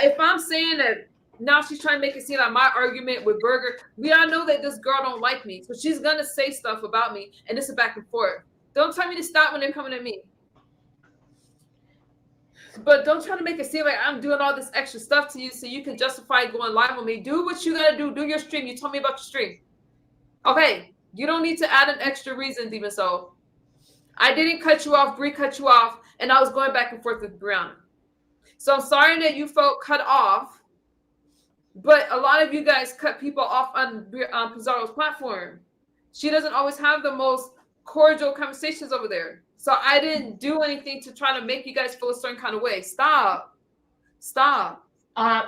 If I'm saying that now she's trying to make it seem like my argument with Burger, we all know that this girl don't like me, so she's gonna say stuff about me, and it's a back and forth. Don't tell me to stop when they're coming at me. But don't try to make it seem like I'm doing all this extra stuff to you so you can justify going live on me. Do what you gotta do. Do your stream. You told me about your stream. Okay. You don't need to add an extra reason, Demon Soul. I didn't cut you off. Bree cut you off. And I was going back and forth with Brianna. So I'm sorry that you felt cut off. But a lot of you guys cut people off on Pizarro's platform. She doesn't always have the most cordial conversations over there. So I didn't do anything to try to make you guys feel a certain kind of way. Stop. One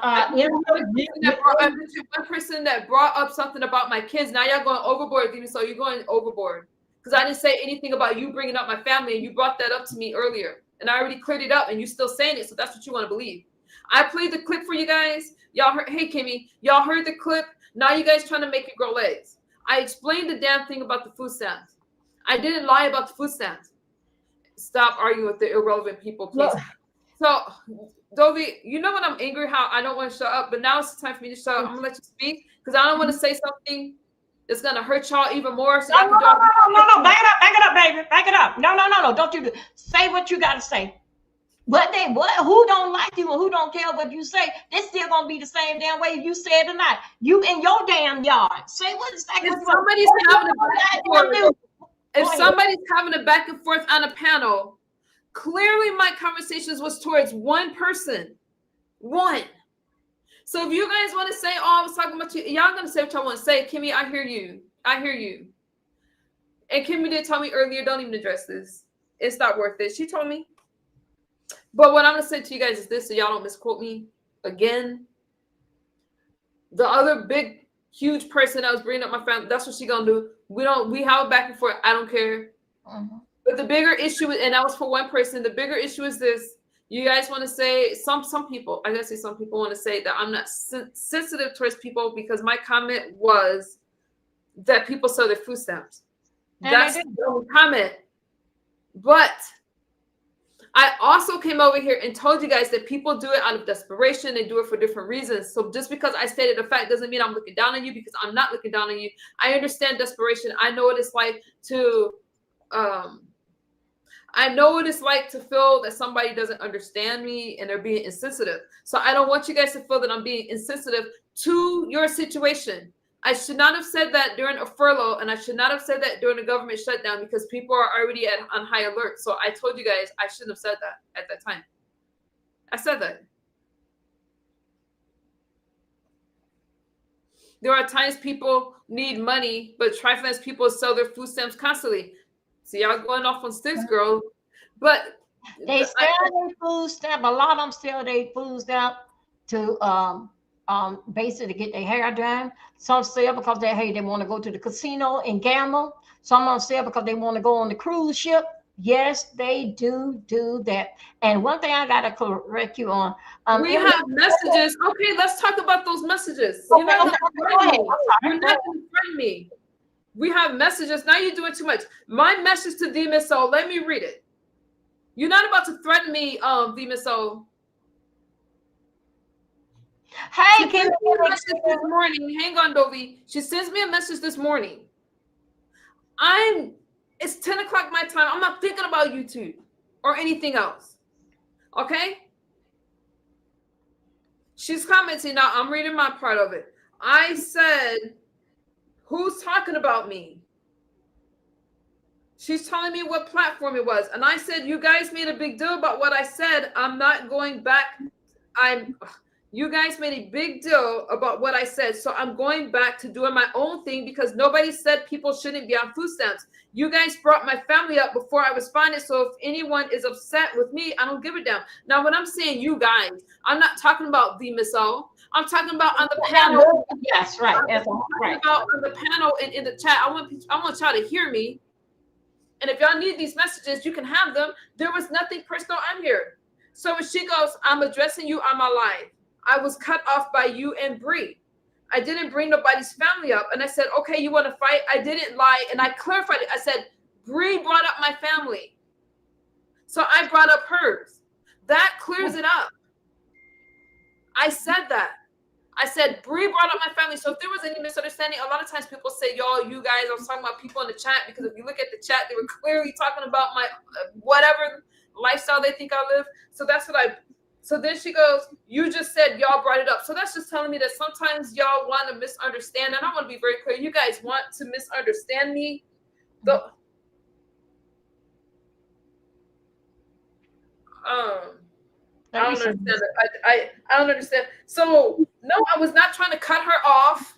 person that brought up something about my kids. Now y'all going overboard, Demon Soul. You're going overboard because I didn't say anything about you bringing up my family, and you brought that up to me earlier, and I already cleared it up, and you're still saying it. So that's what you want to believe. I played the clip for you guys. Y'all heard? Hey, Kimmy, y'all heard the clip. Now you guys trying to make it grow legs. I explained the damn thing about the food stamps. I didn't lie about the food stamps. Stop arguing with the irrelevant people, please. Yeah. So. Dobie, you know when I'm angry, how I don't want to shut up, but now it's time for me to shut up. I'm gonna let you speak because I don't want to say something that's gonna hurt y'all even more. So no, back it up, baby, back it up. No, don't you say what you gotta say. Who don't like you and who don't care what you say? It's still gonna be the same damn way you say it or not. You in your damn yard. Say what exactly. If somebody's having a back and forth on a panel. Clearly, my conversations was towards one person. One. So if you guys want to say, oh, I was talking about you, y'all going to say what y'all want to say. Kimmy, I hear you. I hear you. And Kimmy did tell me earlier, don't even address this. It's not worth it. She told me. But what I'm going to say to you guys is this, so y'all don't misquote me again. The other big, huge person that was bringing up my family, that's what she going to do. We have a back and forth. I don't care. Uh-huh. But the bigger issue, and that was for one person, the bigger issue is this. You guys want to say, some people, I gotta say some people want to say that I'm not sensitive towards people because my comment was that people sell their food stamps. And that's the comment. But I also came over here and told you guys that people do it out of desperation. They do it for different reasons. So just because I stated a fact doesn't mean I'm looking down on you because I'm not looking down on you. I understand desperation. I know what it's like to... I know what it's like to feel that somebody doesn't understand me and they're being insensitive. So I don't want you guys to feel that I'm being insensitive to your situation. I should not have said that during a furlough, and I should not have said that during a government shutdown because people are already on high alert. So I told you guys I shouldn't have said that at that time. I said that. There are times people need money, but Trifans people sell their food stamps constantly. See, y'all going off on sticks, girl. But they sell their food stamp. A lot of them sell their food stamp to basically get their hair done. Some sell because they want to go to the casino and gamble. Some of them sell because they want to go on the cruise ship. Yes, they do that. And one thing I gotta correct you on. We have messages. Okay, let's talk about those messages. You're not gonna threaten me. We have messages. Now you're doing too much. My message to Demon Soul, let me read it. You're not about to threaten me, Demon Soul. Hey, this morning. Hang on, Dobie. She sends me a message this morning. It's 10 o'clock my time. I'm not thinking about YouTube. or anything else. Okay? She's commenting now. I'm reading my part of it. I said, who's talking about me? She's telling me what platform it was. And I said, you guys made a big deal about what I said. I'm not going back. You guys made a big deal about what I said. So I'm going back to doing my own thing because nobody said people shouldn't be on food stamps. You guys brought my family up before I responded. So if anyone is upset with me, I don't give a damn. Now, when I'm saying you guys, I'm not talking about the Miss O. I'm talking about on the panel. Yes, right. I'm talking about on the panel and in the chat. I want y'all to hear me. And if y'all need these messages, you can have them. There was nothing personal on here. So when she goes, I'm addressing you on my live. I was cut off by you and Bree. I didn't bring nobody's family up. And I said, okay, you want to fight? I didn't lie. And I clarified it. I said, Bree brought up my family. So I brought up hers. That clears it up. I said that. I said, Bree brought up my family. So if there was any misunderstanding, a lot of times people say, yo, you guys, I was talking about people in the chat, because if you look at the chat, they were clearly talking about my whatever lifestyle they think I live. So that's what so then she goes, you just said y'all brought it up. So that's just telling me that sometimes y'all want to misunderstand. And I want to be very clear. You guys want to misunderstand me. I don't understand it. I don't understand. So no, I was not trying to cut her off.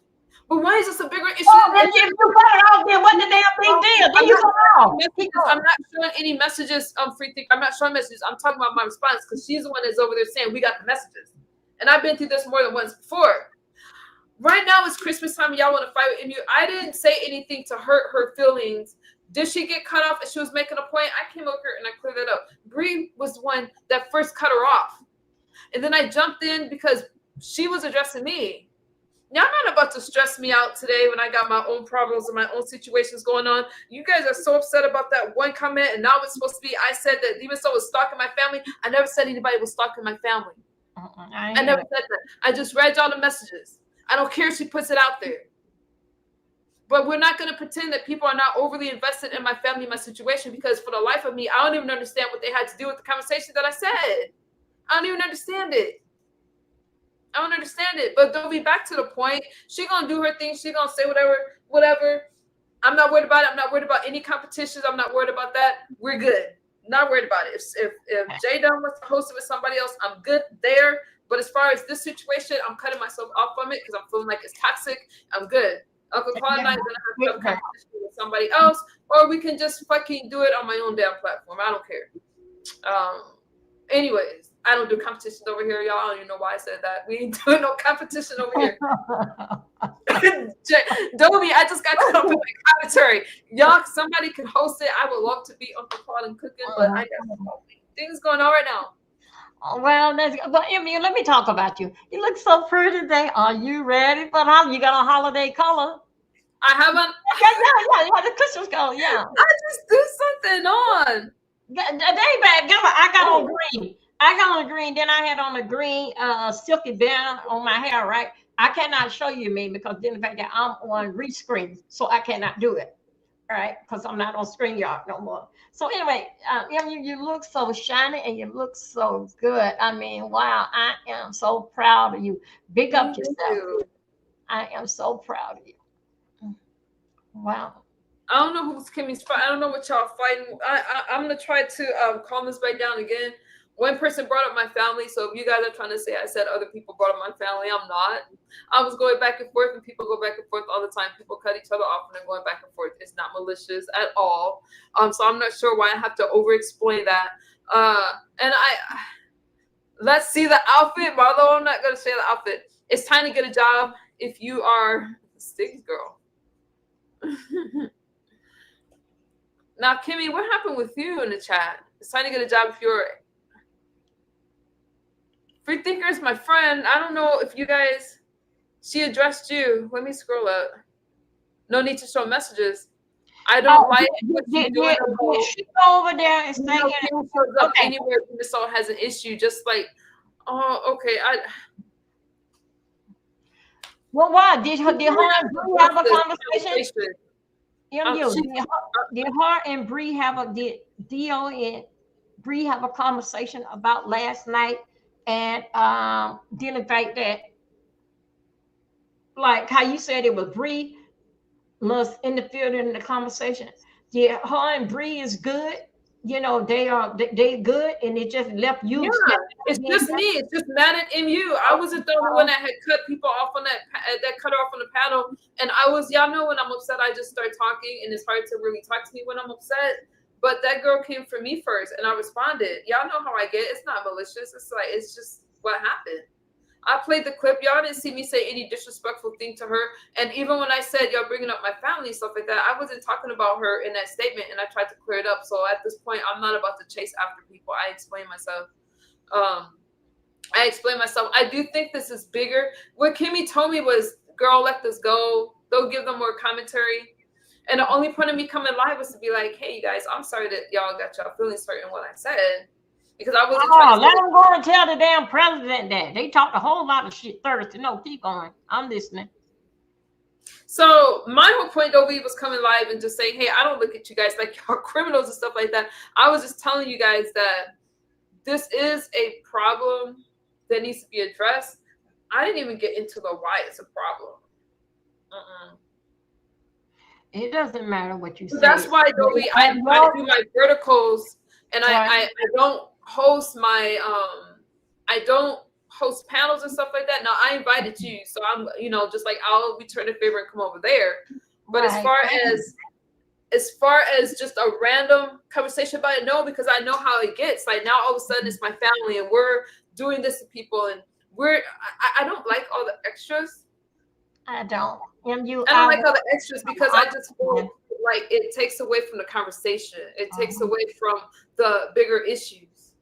But why is this a bigger issue? Oh, then if you cut her off, then what the damn big deal? Then you come off. I'm not showing any messages. Free think. I'm not showing messages. I'm talking about my response because she's the one that's over there saying we got the messages, and I've been through this more than once before. Right now it's Christmas time. Y'all want to fight with you? I didn't say anything to hurt her feelings. Did she get cut off and she was making a point? I came over here and I cleared that up. Bree was the one that first cut her off, and then I jumped in because she was addressing me. Y'all not about to stress me out today when I got my own problems and my own situations going on. You guys are so upset about that one comment, and now it's supposed to be I said that even so was stalking my family. I never said anybody was stalking my family. I never said that. I just read y'all the messages. I don't care if she puts it out there. But we're not going to pretend that people are not overly invested in my family, my situation, because for the life of me, I don't even understand what they had to do with the conversation that I said. I don't even understand it. I don't understand it, but they'll be back to the point. She gonna do her thing. She gonna say whatever. I'm not worried about it. I'm not worried about any competitions. I'm not worried about that. We're good. Not worried about it. If Jay Dunn wants to host it with somebody else, I'm good there. But as far as this situation, I'm cutting myself off from it because I'm feeling like it's toxic. I'm good. Uncle Claude and I are gonna have competition with somebody else, or we can just fucking do it on my own damn platform. I don't care. Anyways. I don't do competitions over here, y'all. I don't even know why I said that. We ain't doing no competition over here. Dobie, I just got caught up in my commentary. Y'all, somebody can host it. I would love to be Uncle Claude and cooking, but I got things going on right now. Well, Emmy, let me talk about you. You look so pretty today. Are you ready for you got a holiday color? I haven't. Yeah, the Christmas color, yeah. I just threw something on. I got on green. I got on green, then I had on a green silky band on my hair, right? I cannot show you me because then the fact that I'm on rescreen, so I cannot do it, right? Because I'm not on StreamYard no more. So anyway, you look so shiny and you look so good. I mean, wow, I am so proud of you. Big up yourself. I am so proud of you. Wow. I don't know who's Kimmy's fight. I don't know what y'all fighting. I'm gonna try to calm this back down again. One person brought up my family, so if you guys are trying to say I said other people brought up my family, I'm not. I was going back and forth, and people go back and forth all the time. People cut each other off, and they're going back and forth. It's not malicious at all. So I'm not sure why I have to over-explain that. And let's see the outfit. Marlo, I'm not going to say the outfit. It's time to get a job if you are a Sticks girl. Now, Kimmy, what happened with you in the chat? It's time to get a job if you're... Free Thinker is my friend. I don't know if you guys... She addressed you. Let me scroll up. No need to show messages. I don't like what you're doing. She go over there and say okay. Anywhere this all has an issue, just like, oh, okay. Well, why? Did her and Bree have a conversation? Did her and Bree have a Bree have a conversation about last night and didn't think that, like how you said it was Bree must interfere in the conversation. Yeah, her and Bree is good. You know, they good, and it just left you. Yeah, it's just me. It's just Matt and MU. I wasn't the only one that had cut people off on that cut off on the panel. And I was, y'all know when I'm upset, I just start talking, and it's hard to really talk to me when I'm upset. But that girl came for me first, and I responded. Y'all know how I get. It's not malicious. It's like, it's just what happened. I played the clip. Y'all didn't see me say any disrespectful thing to her. And even when I said y'all bringing up my family and stuff like that, I wasn't talking about her in that statement, and I tried to clear it up. So at this point, I'm not about to chase after people. I explain myself. I do think this is bigger. What Kimmy told me was, girl, let this go. They'll give them more commentary. And the only point of me coming live was to be like, hey, you guys, I'm sorry that y'all got y'all feelings hurt in what I said. Because I wasn't trying to let them go and tell the damn president that. They talked a whole lot of shit Thursday. No, keep going. I'm listening. So my whole point, Dovey, was coming live and just saying, hey, I don't look at you guys like you're criminals and stuff like that. I was just telling you guys that this is a problem that needs to be addressed. I didn't even get into the why it's a problem. It doesn't matter what you say. That's why, Dovey, I do my verticals, and I don't host my I don't host panels and stuff like that. Now I invited you, so I'm just like I'll return the favor and come over there. But as far as just a random conversation about it, no, because I know how it gets. Like now all of a sudden it's my family and we're doing this to people, and I don't like all the extras. I don't. I don't like all the extras because I just feel like it takes away from the conversation. It takes away from the bigger issues.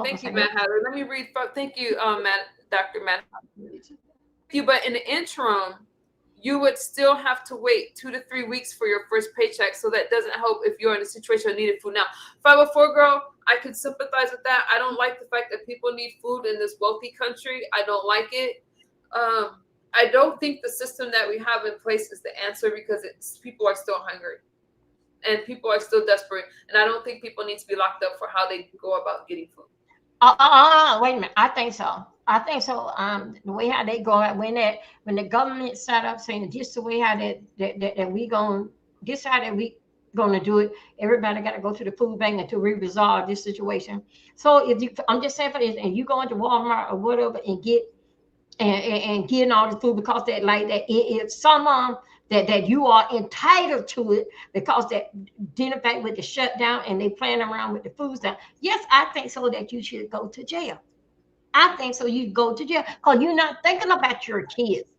Thank you, Matt Hatter. Let me read. Thank you, Dr. Matt. But in the interim, you would still have to wait 2 to 3 weeks for your first paycheck. So that doesn't help if you're in a situation of needed food. Now, 504 girl, I can sympathize with that. I don't like the fact that people need food in this wealthy country. I don't like it. I don't think the system that we have in place is the answer because people are still hungry and people are still desperate. And I don't think people need to be locked up for how they go about getting food. Wait a minute. I think so. The way how they go when the government set up saying this is the way how that we gonna do it. Everybody got to go to the food bank until we resolve this situation. So I'm just saying for this, and you go into Walmart or whatever and get and getting all the food because that like that it's some that you are entitled to it because that didn't affect with the shutdown and they playing around with the food stuff. Yes, I think so that you should go to jail. I think so you go to jail because you're not thinking about your kids.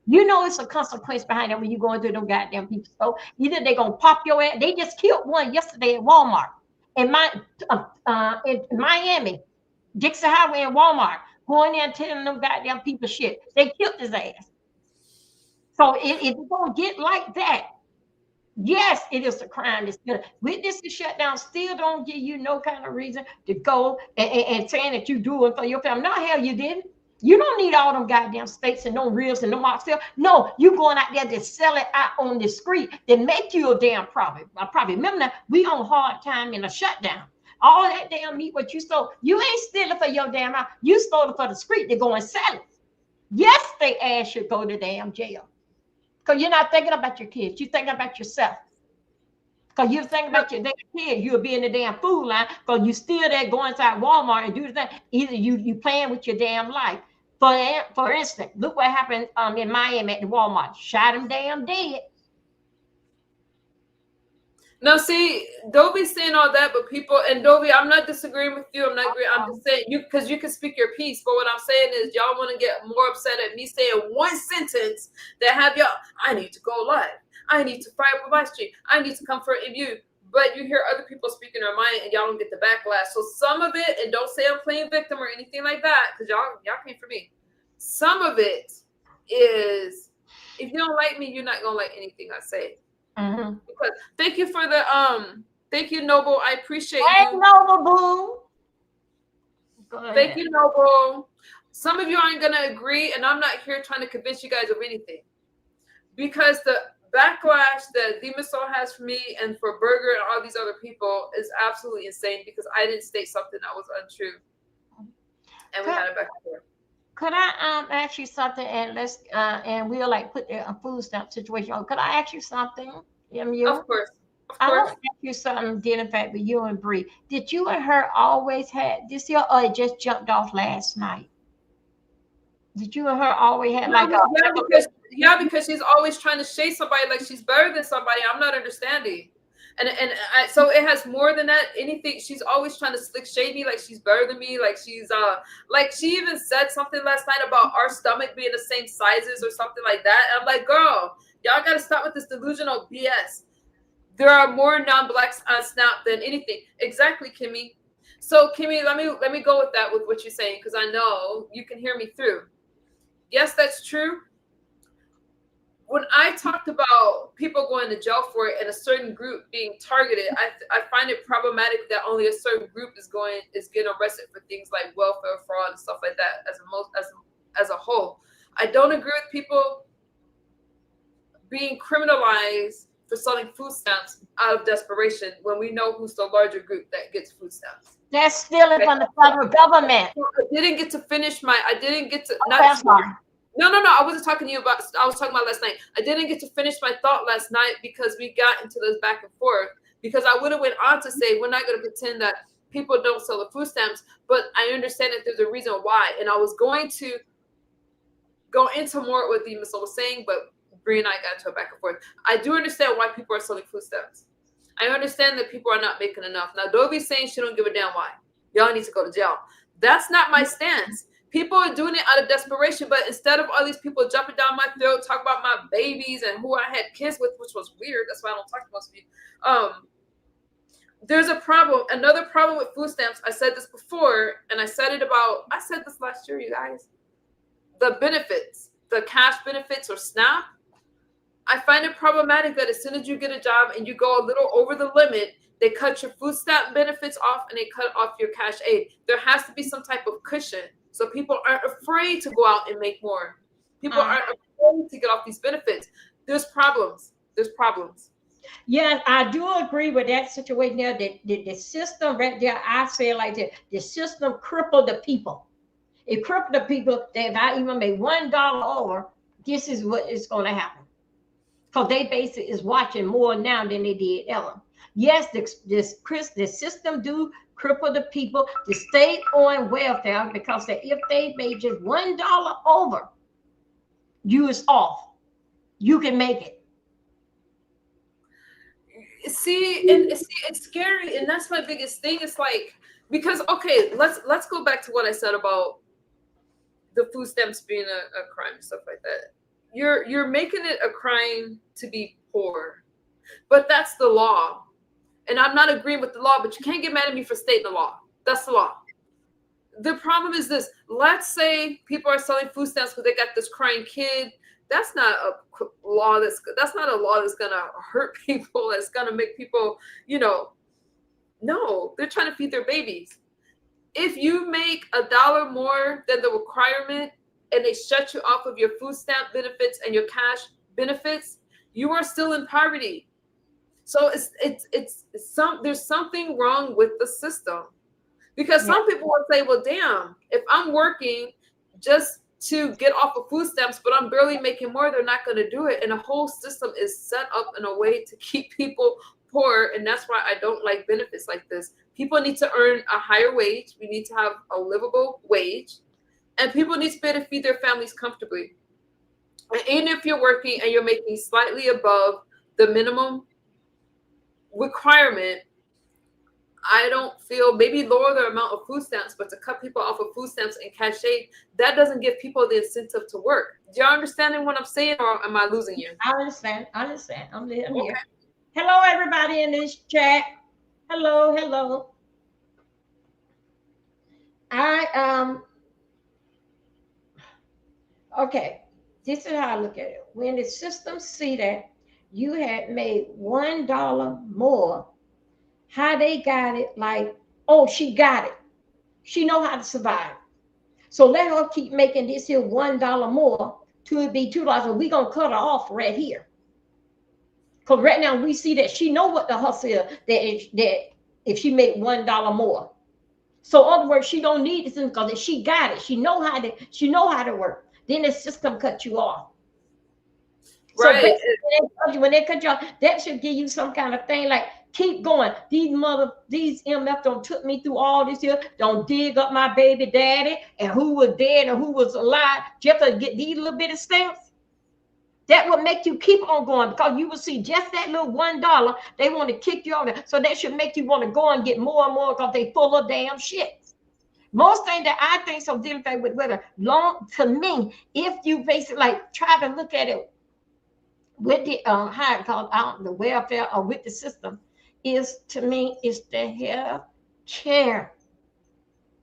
You know it's a consequence behind it when you go into them goddamn people. So either they're gonna pop your ass. They just killed one yesterday at Walmart in Miami, Dixie Highway and Walmart, going there and telling them goddamn people shit. They killed his ass. So if it's gonna get like that, yes, it is a crime. With this shutdown, still don't give you no kind of reason to go and saying that you do it for your family. No, hell, you didn't. You don't need all them goddamn steaks and no ribs and no mocktail. No, you going out there to sell it out on the street that make you a damn profit. Remember that we on hard time in a shutdown. All that damn meat what you stole, you ain't stealing for your damn house. You stole it for the street to go and sell it. Yes, they ass should go to damn jail. Because you're not thinking about your kids. You're thinking about yourself. Because you're thinking about your damn kids. You'll be in the damn food line because you still there going inside Walmart and do the thing. Either you playing with your damn life. For instance, look what happened in Miami at the Walmart. Shot him damn dead. Now, see, Dovey's saying all that, but people, and Dovey, I'm not disagreeing with you. I'm not agreeing. I'm just saying because you can speak your piece. But what I'm saying is y'all want to get more upset at me saying one sentence that have y'all, I need to go live. I need to fire up my street. I need to come for an MU. But you hear other people speaking their mind and y'all don't get the backlash. So some of it, and don't say I'm playing victim or anything like that, because y'all came for me. Some of it is, if you don't like me, you're not going to like anything I say. Mm-hmm. Because thank you for the thank you, Noble. I appreciate you. Noble boo. Thank you, Noble. Some of you aren't gonna agree, and I'm not here trying to convince you guys of anything. Because backlash that Demasol has for me and for Burger and all these other people is absolutely insane because I didn't state something that was untrue. And we had it back and forth. Could I ask you something, and let's and we'll like put a food stamp situation on. Could I ask you something, MU? Of course. I want to ask you something dealing fact with you and Bree. Did you and her always had this here, or it just jumped off last night? Did you and her always had like because she's always trying to shade somebody like she's better than somebody. I'm not understanding. So it has more than that. Anything, she's always trying to slick shade me like she's better than me. Like she's like she even said something last night about our stomach being the same sizes or something like that. And I'm like, girl, y'all gotta stop with this delusional BS. There are more non-blacks on Snap than anything. Exactly, Kimmy. So Kimmy, let me go with that with what you're saying because I know you can hear me through. Yes, that's true. When I talked about people going to jail for it and a certain group being targeted, I find it problematic that only a certain group is getting arrested for things like welfare fraud and stuff like that as a whole. I don't agree with people being criminalized for selling food stamps out of desperation when we know who's the larger group that gets food stamps. That's stealing from the federal government. I didn't get to finish my. I didn't get to. No. I wasn't talking to you about. I was talking about last night. I didn't get to finish my thought last night because we got into this back and forth. Because I would have went on to say we're not going to pretend that people don't sell the food stamps, but I understand that there's a reason why. And I was going to go into more what Demasol was saying, but Bree and I got into a back and forth. I do understand why people are selling food stamps. I understand that people are not making enough. Now, Dovey's saying she don't give a damn why. Y'all need to go to jail. That's not my stance. People are doing it out of desperation, but instead of all these people jumping down my throat, talk about my babies and who I had kids with, which was weird. That's why I don't talk to most of you. There's a problem. Another problem with food stamps. I said this before, and I said this last year, you guys. The benefits, the cash benefits or SNAP. I find it problematic that as soon as you get a job and you go a little over the limit, they cut your food stamp benefits off and they cut off your cash aid. There has to be some type of cushion so people aren't afraid to go out and make more. People aren't afraid to get off these benefits. There's problems. Yeah, I do agree with that situation there. The system right there, I say it like that. The system crippled the people. It crippled the people that if I even made $1 over, this is what is going to happen. Because they basically is watching more now than they did ever. Yes, the system do cripple the people to stay on welfare because if they made just $1 over, you is off. You can make it. See, it's scary, and that's my biggest thing. It's like because okay, let's go back to what I said about the food stamps being a crime and stuff like that. You're making it a crime to be poor, but that's the law. And I'm not agreeing with the law, but you can't get mad at me for stating the law. That's the law. The problem is this. Let's say people are selling food stamps because they got this crying kid. That's not a law that's not a law that's gonna hurt people, that's gonna make people, no, they're trying to feed their babies. If you make $1 more than the requirement and they shut you off of your food stamp benefits and your cash benefits, you are still in poverty. So there's something wrong with the system. Because some people would say, well, damn, if I'm working just to get off of food stamps, but I'm barely making more, they're not going to do it. And the whole system is set up in a way to keep people poor. And that's why I don't like benefits like this. People need to earn a higher wage. We need to have a livable wage. And people need to be able to feed their families comfortably. And even if you're working and you're making slightly above the minimum requirement, I don't feel maybe lower the amount of food stamps, but to cut people off of food stamps and cash aid, that doesn't give people the incentive to work. Do y'all understand what I'm saying, or am I losing you? I understand. I'm here. Hello, everybody in this chat. Hello. Okay, this is how I look at it. When the system see that you had made $1 more, how they got it, like, oh, she got it. She know how to survive. So let her keep making this here $1 more to it be $2. And we're going to cut her off right here. Because right now we see that she know what the hustle is, that if she make $1 more. So in other words, she don't need this because she got it. She know how to work. Then the system cut you off. Right. So when they cut you off, that should give you some kind of thing like, keep going. These MF don't took me through all this here. Don't dig up my baby daddy and who was dead and who was alive just to get these little bit of stamps. That would make you keep on going because you will see just that little $1. They want to kick you on there. So that should make you want to go and get more and more because they full of damn shit. Most things that I think so dealing with whether long to me, if you basically like try to look at it with the how it called out the welfare or with the system, is to me is the health care.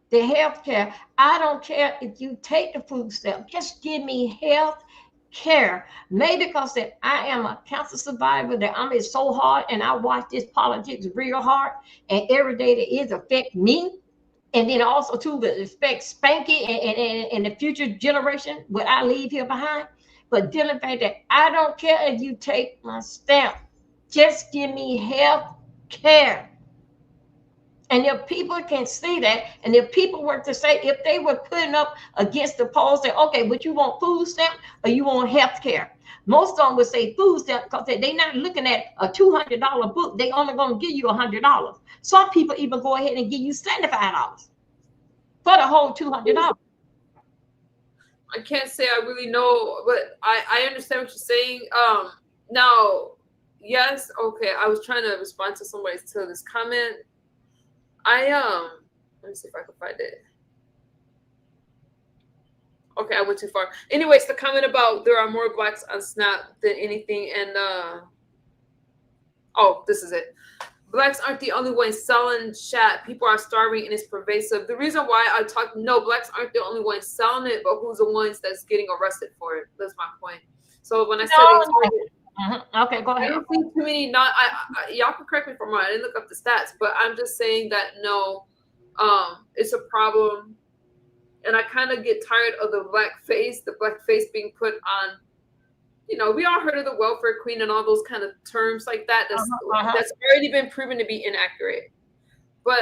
The health care. I don't care if you take the food stamp, just give me health care. Maybe because that I am a cancer survivor, that I'm so hard and I watch this politics real hard, and every day that is affect me, and then also too that affect Spanky and the future generation what I leave here behind. But dealing with that, I don't care if you take my stamp, just give me health care. And if people can see that, and if people were to say, if they were putting up against the poll, say, okay, but you want food stamp or you want health care? Most of them would say food stamp because they're not looking at a $200 book. They only going to give you $100. Some people even go ahead and give you $75 for the whole $200. I can't say I really know, but I understand what you're saying. Now, yes, okay, I was trying to respond to somebody to this comment. Let me see if I can find it. Okay, I went too far. Anyways, the comment about there are more blacks on Snap than anything, and oh, this is it. Blacks aren't the only ones selling chat. People are starving and it's pervasive. The reason why I talk, no, blacks aren't the only ones selling it, but who's the ones that's getting arrested for it? That's my point. So when I said okay, go ahead. I don't think too many. Y'all can correct me if I'm wrong. I didn't look up the stats, but I'm just saying that no, it's a problem, and I kind of get tired of the black face being put on. You know, we all heard of the welfare queen and all those kind of terms like that. That's already been proven to be inaccurate. But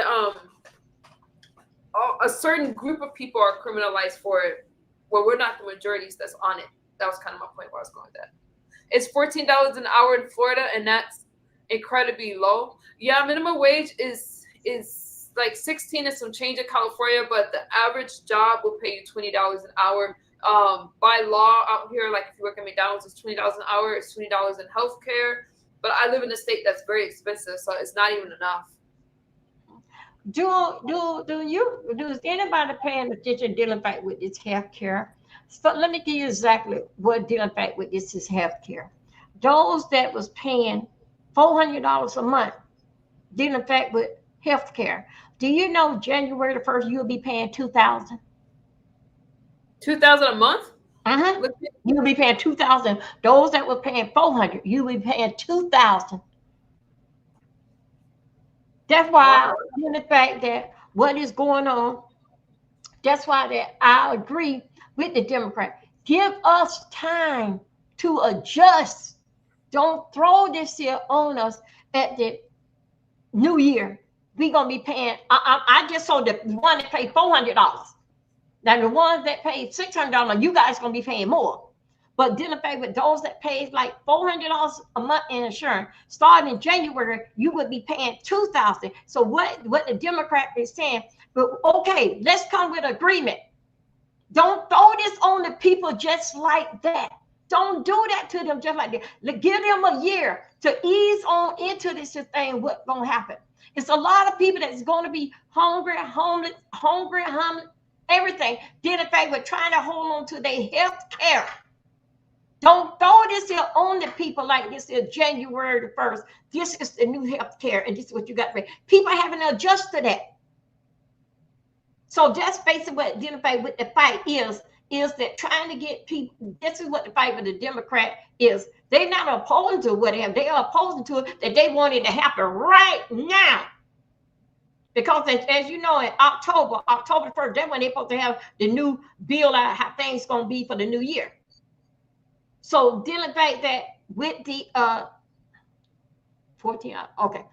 a certain group of people are criminalized for it, where we're not the majorities that's on it. That was kind of my point where I was going with that. It's $14 an hour in Florida, and that's incredibly low. Yeah, minimum wage is like 16 and some change in California, but the average job will pay you $20 an hour. By law out here, like if you work at McDonald's, it's $20 an hour. It's $20 in healthcare. But I live in a state that's very expensive, so it's not even enough. Does anybody paying attention dealing back with this healthcare? So let me give you exactly what dealing back with this is healthcare. Those that was paying $400 a month dealing back with healthcare. Do you know January the 1st you'll be paying $2,000? $2,000 a month? You'll be paying $2,000. Those that were paying $400, you'll be paying $2,000. That's why in the fact that what is going on, that's why that I agree with the Democrat. Give us time to adjust. Don't throw this here on us at the new year. We're gonna be paying. I just saw the one that paid $400. Now the ones that paid $600, you guys gonna be paying more. But dealing with those that paid like $400 a month in insurance, starting in January, you would be paying $2,000. So what the Democrat is saying, but okay, let's come with agreement. Don't throw this on the people just like that. Don't do that to them just like that. Give them a year to ease on into this thing. What's gonna happen? It's a lot of people that's gonna be hungry, homeless, everything. Dealing with trying to hold on to their health care. Don't throw this here on the people like this is January the 1st. This is the new health care, and this is what you got to pay. People having to adjust to that. So that's basically what dealing with the fight is that trying to get people, this is what the fight with the Democrat is. They're not opposing to whatever. They are opposing to it that they want it to happen right now. Because as you know, in October the 1st, that's when they're supposed to have the new bill out how things going to be for the new year. So dealing back that with the 14 hours. Okay.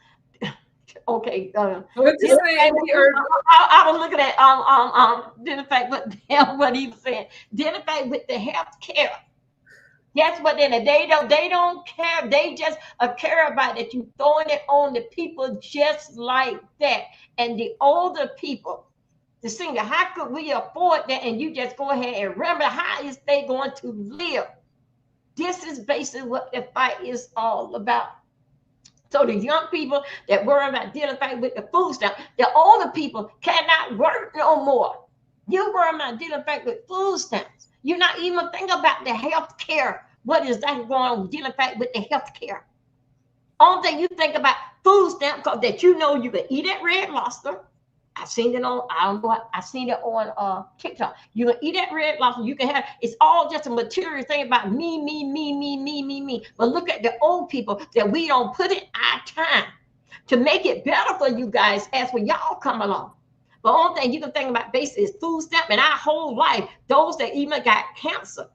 Okay. What you saying? I was looking at the fact what he was saying. The fact with the health care. That's what they don't care. They just care about that you throwing it on the people just like that. And the older people, the singer, how could we afford that? And you just go ahead and remember, how is they going to live? This is basically what the fight is all about. So the young people that worry about dealing with the food stamp, the older people cannot work no more. You worry about dealing with food stamps. You're not even thinking about the health care. What is that going on dealing with the health care? Only thing you think about food stamp that you know you can eat at Red Lobster. I've seen it on, I don't know, I've seen it on TikTok. You can eat at Red Lobster. You can have, it's all just a material thing about me. But look at the old people that we don't put in our time to make it better for you guys as when y'all come along. But only thing you can think about basically is food stamp. And our whole life, those that even got cancer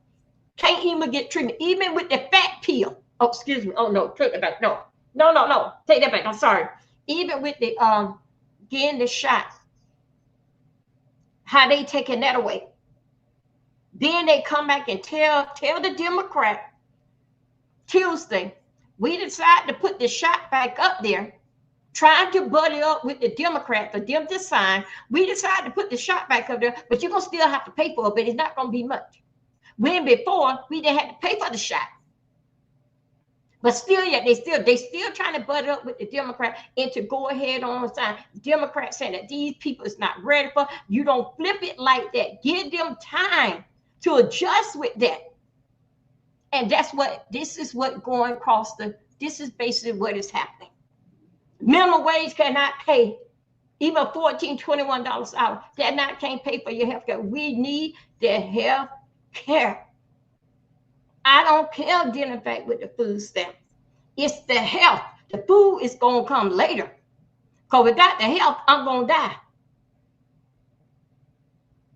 can't even get treatment, even with the fat pill. Oh, excuse me. Oh no, take that back. No. Take that back. I'm sorry. Even with the getting the shot, how they taking that away. Then they come back and tell the Democrat Tuesday, we decided to put the shot back up there, trying to buddy up with the Democrat for them to sign. We decided to put the shot back up there, but you're gonna still have to pay for it, but it's not gonna be much. When before we didn't have to pay for the shot. But still, yet they still trying to butt up with the Democrat and to go ahead on sign. Democrats saying that these people is not ready for. You don't flip it like that. Give them time to adjust with that. And this is what going across this is basically what is happening. Minimum wage cannot pay even $14, $21 an hour. That can't pay for your health care. We need the health care. I don't care dealing back with the food stamps. It's the health. The food is going to come later. Because without the health, I'm going to die.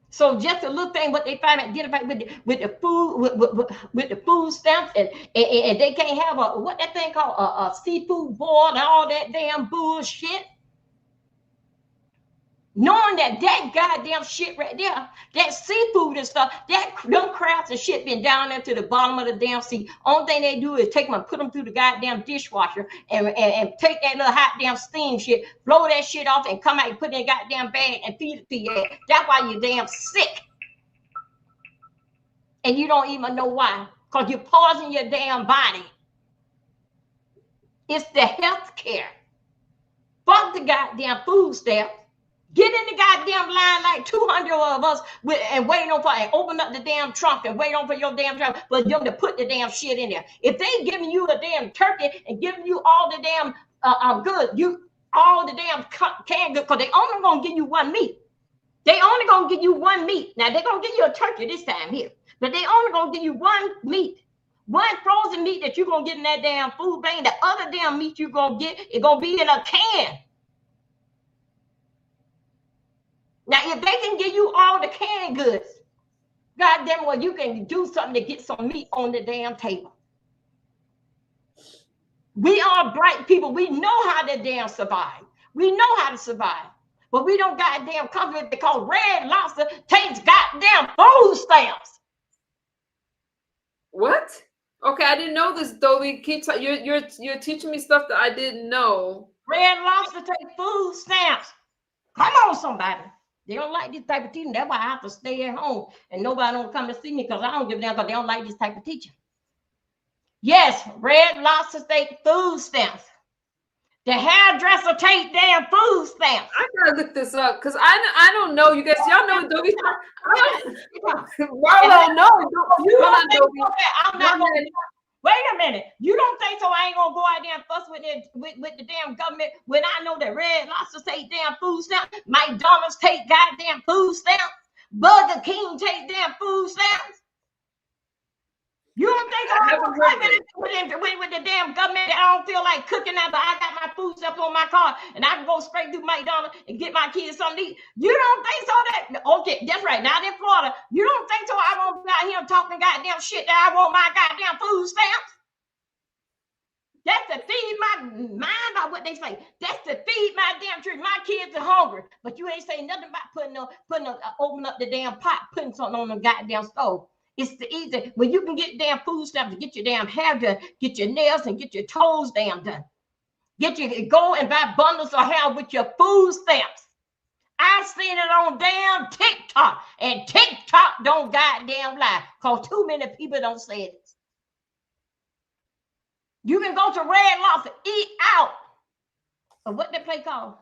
So just a little thing, what they find out dealing back with the food, with the food stamps, and they can't have what that thing called a seafood boil and all that damn bullshit. Knowing that goddamn shit right there, that seafood and stuff, them crabs and shit been down there to the bottom of the damn sea. Only thing they do is take them and put them through the goddamn dishwasher and take that little hot damn steam shit, blow that shit off and come out and put it in a goddamn bag and feed it to you. That's why you're damn sick. And you don't even know why. Because you're poisoning your damn body. It's the health care. Fuck the goddamn food stamps. Get in the goddamn line like 200 of us and wait on for and open up the damn trunk and wait on for your damn trunk for them to put the damn shit in there. If they giving you a damn turkey and giving you all the damn goods, all the damn canned goods, because they only gonna give you one meat. They only gonna give you one meat. Now they're gonna give you a turkey this time here, but they only gonna give you one meat. One frozen meat that you're gonna get in that damn food bank. The other damn meat you're gonna get is gonna be in a can. Now, if they can give you all the canned goods, goddamn well, you can do something to get some meat on the damn table. We are bright people. We know how to damn survive. We know how to survive. But we don't goddamn come with because Red Lobster takes goddamn food stamps. What? Okay, I didn't know this, Dolly. You're teaching me stuff that I didn't know. Red Lobster take food stamps. Come on, somebody. They don't like this type of teaching. That's why I have to stay at home and nobody don't come to see me because I don't give a damn because they don't like this type of teaching. Yes, Red Lobster take food stamps. The hairdresser take damn food stamps. I gotta look this up because I don't know. You guys, y'all know Adobe. I don't know. You don't know. I'm not gonna. Wait a minute. You don't think so? I ain't gonna go out there and fuss with the damn government when I know that Red Lobster take damn food stamps, McDonald's take goddamn food stamps, Burger King take damn food stamps. You don't think I'm gonna with the damn government that I don't feel like cooking now, but I got my food stamps on my car and I can go straight through McDonald's and get my kids something to eat. You don't think so? Okay, that's right. Not in Florida. You don't think so? I won't be out here talking goddamn shit that I want my goddamn food stamps. That's to feed my mind or what they say. That's to feed my damn children. My kids are hungry, but you ain't saying nothing about open up the damn pot, putting something on the goddamn stove. It's the easy when you can get damn food stamps to get your damn hair done, get your nails and get your toes damn done. Go and buy bundles of hair with your food stamps. I seen it on damn TikTok, and TikTok don't goddamn lie, cause too many people don't say it. You can go to Red Lobster, eat out. Or what they play called?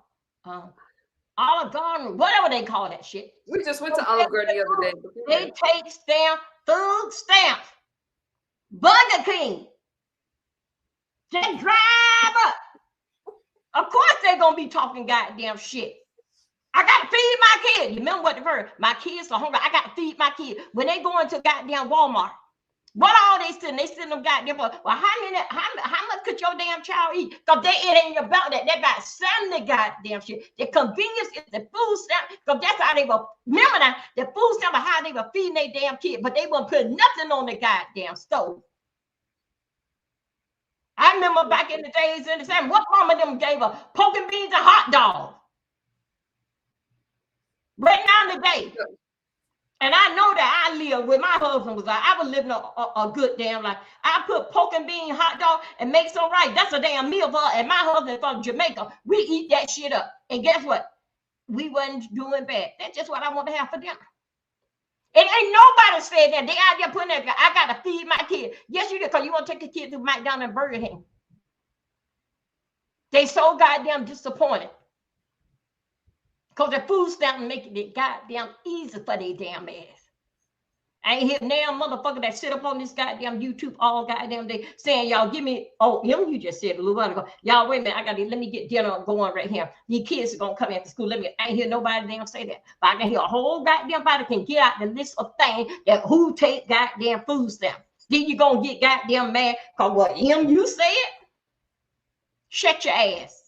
Olive Garden, whatever they call that shit. We just went to Olive Garden the other day. They take food stamps. Burger King. Just drive up. Of course they're gonna be talking goddamn shit. I gotta feed my kids. You remember what the word? My kids are hungry. I gotta feed my kids. When they go into goddamn Walmart, what all they sitting? They sitting them goddamn. Well, how much could your damn child eat? Because it ain't about that. They got 70 goddamn shit. The convenience is the food stamp. Because that's how they were. Remember that the food stamp of how they were feeding their damn kid, but they wouldn't put nothing on the goddamn stove. I remember back in the days in the same. What mama them gave her? Pork and beans and hot dogs. Right now today. And I know that I live where my husband was like, I was living a good damn life. I put pork and bean, hot dog, and make some rice. That's a damn meal for her. And my husband from Jamaica, we eat that shit up. And guess what? We wasn't doing bad. That's just what I want to have for dinner. It ain't nobody said that. They out there putting that, I got to feed my kid. Yes, you do, because you want to take the kid to McDonald's and Burger King. They so goddamn disappointed. Because the food stamp making it goddamn easy for their damn ass. I ain't hear damn motherfucker that sit up on this goddamn YouTube all goddamn day saying, y'all give me, you just said a little while ago, y'all wait a minute, let me get dinner going right here. These kids are gonna come into school. I ain't hear nobody damn say that. But I can hear a whole goddamn body can get out the list of things that who take goddamn food stamp. Then you gonna get goddamn mad because what you said? Shut your ass.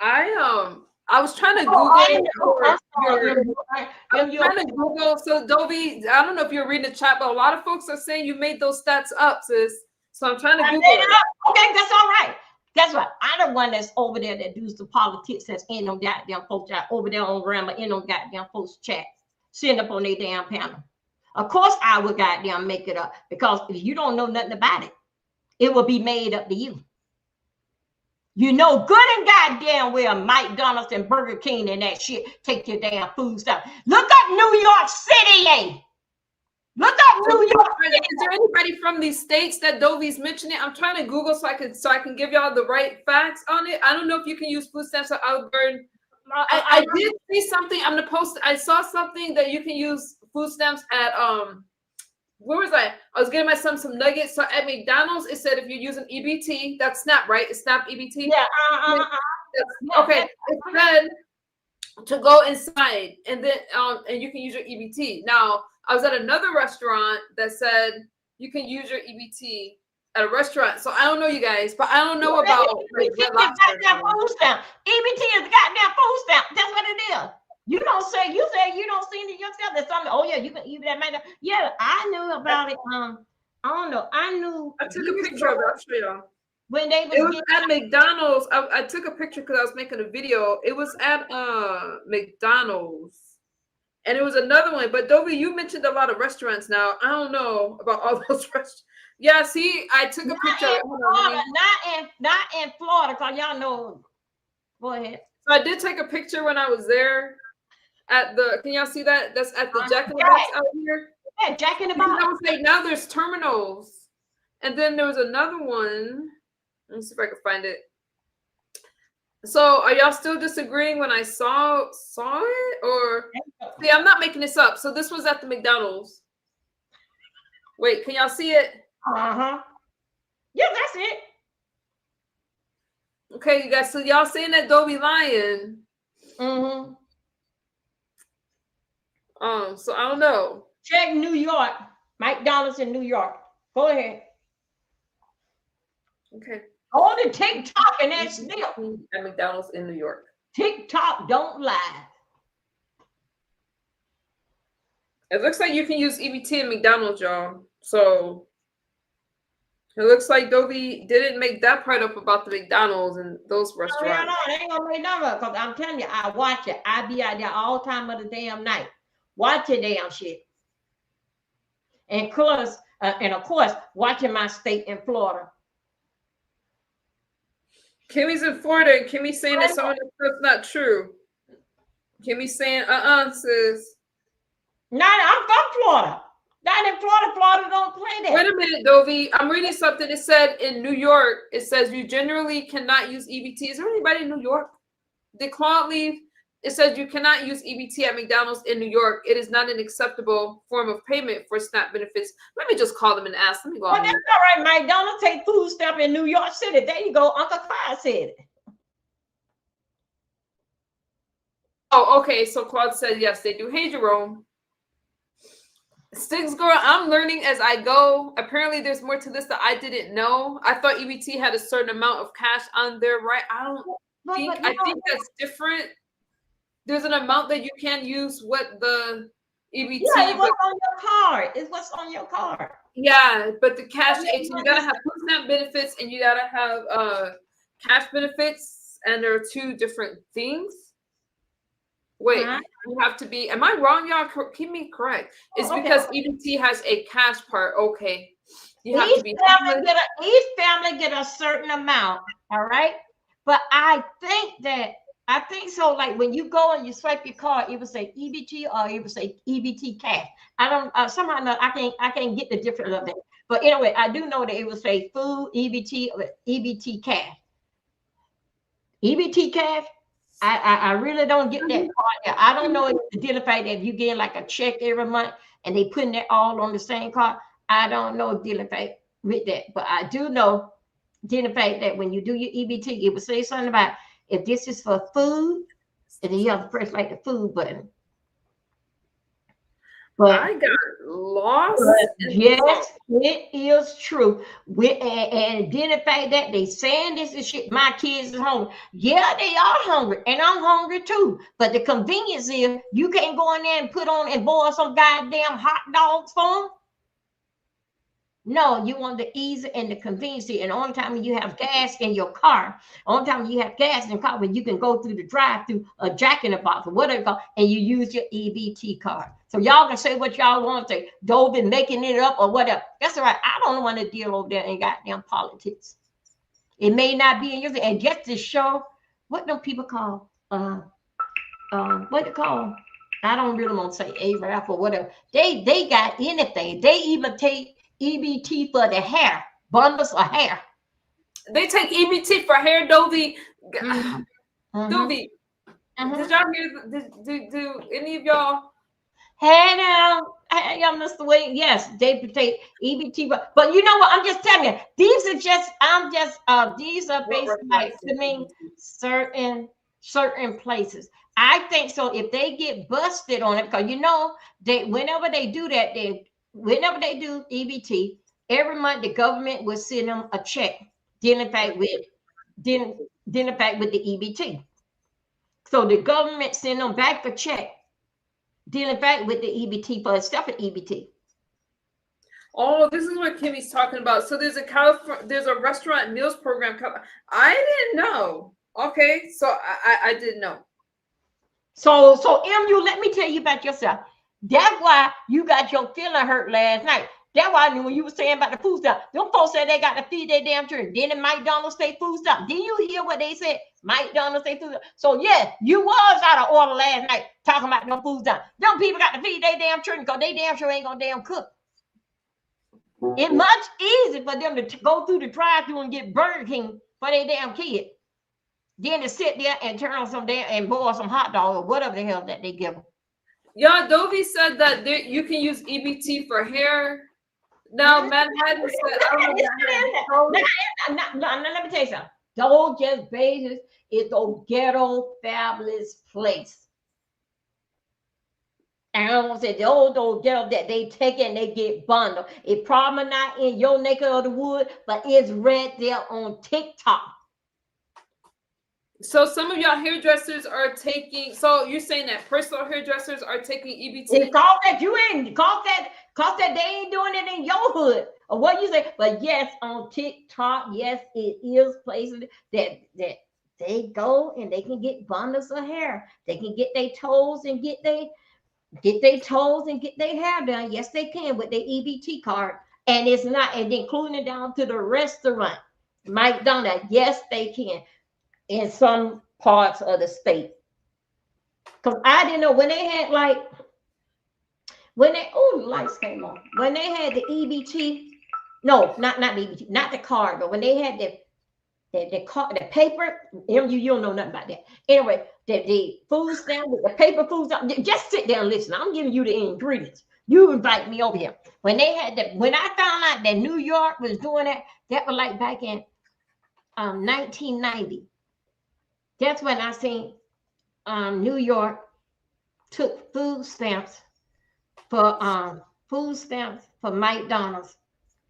I was trying to Google. So Dovey, I don't know if you're reading the chat, but a lot of folks are saying you made those stats up, sis. So I'm trying to Google it. Okay, that's all right. Guess what? I'm the one that's over there that does the politics that's in them goddamn folks out over there on Ramble in them goddamn folks chat, sitting up on their damn panel. Of course I would goddamn make it up, because if you don't know nothing about it, it will be made up to you. You know good and goddamn well McDonald's and Burger King and that shit take your damn food stuff. Look up New York City, eh? Look up New York City. Is there anybody from these states that Dovey's mentioning? I'm trying to Google so I can give y'all the right facts on it. I don't know if you can use food stamps or Olive Garden. I did see something. I'm gonna post. I saw something that you can use food stamps at where was I? I was getting my son some nuggets. So at McDonald's, it said if you're using EBT, that's SNAP, right? It's SNAP EBT. Yeah. Okay. It said to go inside, and then and you can use your EBT. Now I was at another restaurant that said you can use your EBT at a restaurant. So I don't know you guys, but I don't know about EBT is goddamn food stamp. EBT is goddamn food stamp. That's what it is. You say you don't see it yourself. That's something. Oh yeah, you can even that matter. Yeah, I knew about it. I don't know. I took a picture of it. I'll show y'all. When they was at McDonald's. I took a picture because I was making a video. It was at McDonald's, and it was another one. But Dovey, you mentioned a lot of restaurants. Now I don't know about all those restaurants. Yeah, see, I took a picture. Not in Florida, because y'all know. Go ahead. So I did take a picture when I was there. Can y'all see that? That's at the Jack in the Box out here. Yeah, Jack in the Box. I was like, now there's terminals, and then there was another one. Let me see if I can find it. So are y'all still disagreeing when I saw it, or see? I'm not making this up. So this was at the McDonald's. Wait, can y'all see it? Yeah, that's it. Okay, you guys. So y'all saying that Dovey lying? So I don't know. Check New York. McDonald's in New York. Go ahead. Okay. Go to TikTok and that's still. At McDonald's in New York. TikTok don't lie. It looks like you can use EBT at McDonald's, y'all. So It looks like Dovey didn't make that part up about the McDonald's and those restaurants. Oh, no, they ain't gonna make none of it, because I'm telling you, I watch it. I be out there all time of the damn night. Watching damn shit. And of course, watching my state in Florida. Kimmy's in Florida, and Kimmy saying that some of the stuff's not true. Kimmy saying, sis. No, I'm from Florida. Not in Florida. Florida don't play that. Wait a minute, Dovey. I'm reading something. It said in New York, it says you generally cannot use EBT. Is there anybody in New York? Did Claude leave? It says you cannot use EBT at McDonald's in New York. It is not an acceptable form of payment for SNAP benefits. Let me just call them and ask. Let me go. Well, that's all right. McDonald's take food stamp in New York City. There you go. Uncle Clyde said it. Oh, okay. So Claude said yes, they do. Hey, Jerome. Sticks girl, I'm learning as I go. Apparently, there's more to this that I didn't know. I thought EBT had a certain amount of cash on there, right? I think that's different. There's an amount that you can use what the EBT. Yeah, it's what's on your card. It's what's on your card. Yeah, but the cash, you gotta have food stamp benefits and you gotta have cash benefits, and there are two different things. Wait, you have to be. Am I wrong, y'all? Keep me correct. It's because EBT has a cash part. Okay, you have to be. Each family get a certain amount. All right, but I think so. Like when you go and you swipe your card, it will say EBT or it will say EBT cash. I don't. Somehow I can't get the difference of that. But anyway, I do know that it will say food EBT or EBT cash. EBT cash. I really don't get that part. I don't know if the fact that you get like a check every month and they putting it all on the same card. I don't know dealing fact with that, but I do know dealing fact that when you do your EBT, it will say something about if this is for food, and then you have to press like the food button. But I got lost. Yes, it is true. And then the fact that they saying this is shit, my kids is hungry. Yeah, they are hungry, and I'm hungry too. But the convenience is you can't go in there and put on and boil some goddamn hot dogs for them. No, you want the ease and the convenience. And the only time you have gas in your car, only time you have gas in your car when you can go through the drive-through, a Jack in the Box or whatever, and you use your EBT card. So y'all can say what y'all want to say. Dove been making it up or whatever. That's all right. I don't want to deal over there in goddamn politics. It may not be in your and just to show what them people call what they call. I don't really want to say A-Rap or whatever. They got anything. They even take EBT for the hair, bundles of hair. They take EBT for hair, Dovey. Dovey, did y'all hear? Do any of y'all? Hey now, Mr. Wade. Yes, they take EBT, but you know what? I'm just telling you, these are based like to me certain places. I think so. If they get busted on it, because you know whenever they do that, whenever they do EBT, every month the government will send them a check dealing back with the EBT. So the government send them back a check dealing back with the EBT for a separate EBT. Oh, this is what Kimmy's talking about. So there's a restaurant meals program. I didn't know. Okay, so I didn't know. So MU, let me tell you about yourself. That's why you got your feeling hurt last night. That's why when you were saying about the food stuff, them folks said they got to feed their damn children. Then the McDonald's say food stuff. Didn't you hear what they said? McDonald's say food stuff. So yeah, you was out of order last night talking about no food stuff. Them people got to feed their damn children because they damn sure ain't gonna damn cook. It's much easier for them to go through the drive-thru and get Burger King for their damn kid. Then to sit there and turn on some damn and boil some hot dog or whatever the hell that they give them. Yeah, Dovey said that you can use EBT for hair. Now, Manhattan said, let me tell you something. Those just bases is those ghetto fabulous place. And I want to say those ghetto that they take and they get bundled. It probably not in your neck of the wood, but it's right there on TikTok. So some of y'all hairdressers are taking. So you're saying that personal hairdressers are taking EBT? It's called that you ain't called that. Cause that they ain't doing it in your hood or what you say. But yes, on TikTok, yes, it is places that they go and they can get bundles of hair. They can get their toes and get their toes and get their hair done. Yes, they can with their EBT card. And it's not, and including it down to the restaurant, McDonald's. Yes, they can in some parts of the state. Because I didn't know when they had lights came on. When they had the EBT, no, not the EBT, not the card, but when they had the paper, you don't know nothing about that. Anyway, the food stamp with the paper food stamp, just sit there and listen. I'm giving you the ingredients. You invite me over here. When they had when I found out that New York was doing that was like back in 1990. That's when I seen New York took food stamps for McDonald's,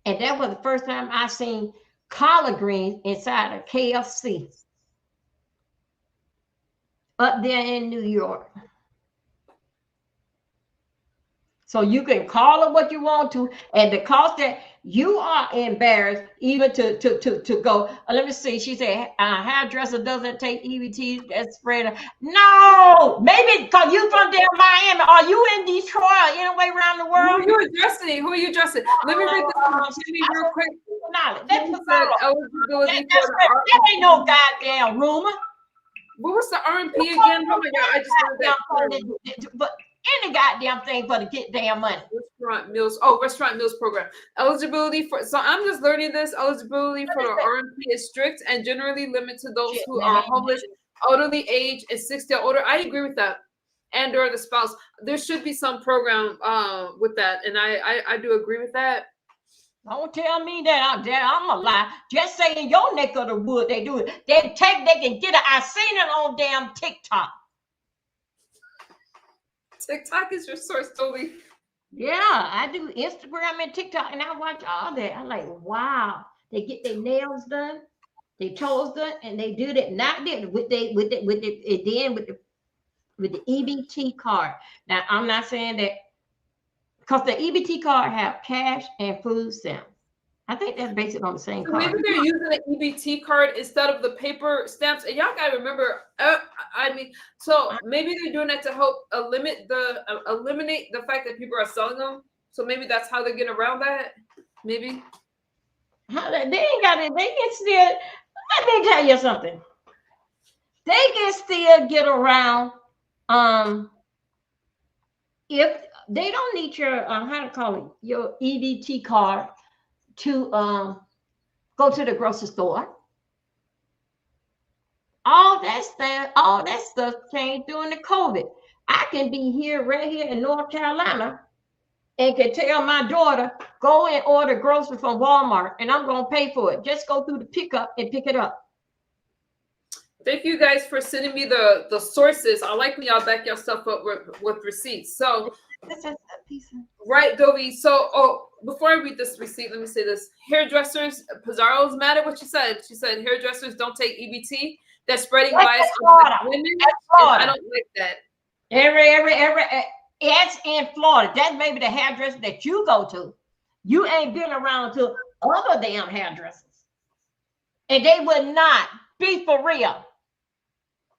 and that was the first time I seen collard greens inside of KFC up there in New York. So you can call it what you want to, and because that you are embarrassed even to go. Let me see. She said, hairdresser doesn't take EBT. That's spread. No, maybe because you from there, Miami. Are you in Detroit or anywhere around the world? Who are you addressing? Let me read this real quick. That ain't no goddamn rumor. What was the RMP again? Oh my God, I just heard that. But any goddamn thing for to get damn money. Restaurant meals program. Eligibility for, so I'm just learning this. Eligibility for the RMP is strict and generally limited to those who are homeless, elderly age, and 60 or older. I agree with that. And or the spouse. There should be some program with that. And I do agree with that. Don't tell me that I'm a lie. Just say in your neck of the wood they do it. They can get it. I seen it on damn TikTok. TikTok is your source, Toby. Yeah, I do Instagram and TikTok, and I watch all that. I'm like, wow. They get their nails done, their toes done, and they do that. Not that with the EBT card. Now, I'm not saying that because the EBT card have cash and food stamps. I think that's basically on the same card. Maybe they're using the EBT card instead of the paper stamps. And y'all gotta remember, so maybe they're doing that to help eliminate the fact that people are selling them. So maybe that's how they get around that. Maybe. They ain't got it. They can still. Let me tell you something. They can still get around. If they don't need your your EBT card to go to the grocery store. All that stuff changed during the COVID. I can be right here in North Carolina and can tell my daughter, go and order groceries from Walmart and I'm gonna pay for it. Just go through the pickup and pick it up. Thank you guys for sending me the sources. I like when y'all back your stuff up with receipts. So right, Dobie. So before I read this receipt, let me say this. Hairdressers, Pizarro's mad at what she said. She said hairdressers don't take EBT. They're spreading bias on women. I don't like that. It's in Florida. That's maybe the hairdresser that you go to. You ain't been around to other damn hairdressers. And they would not be for real.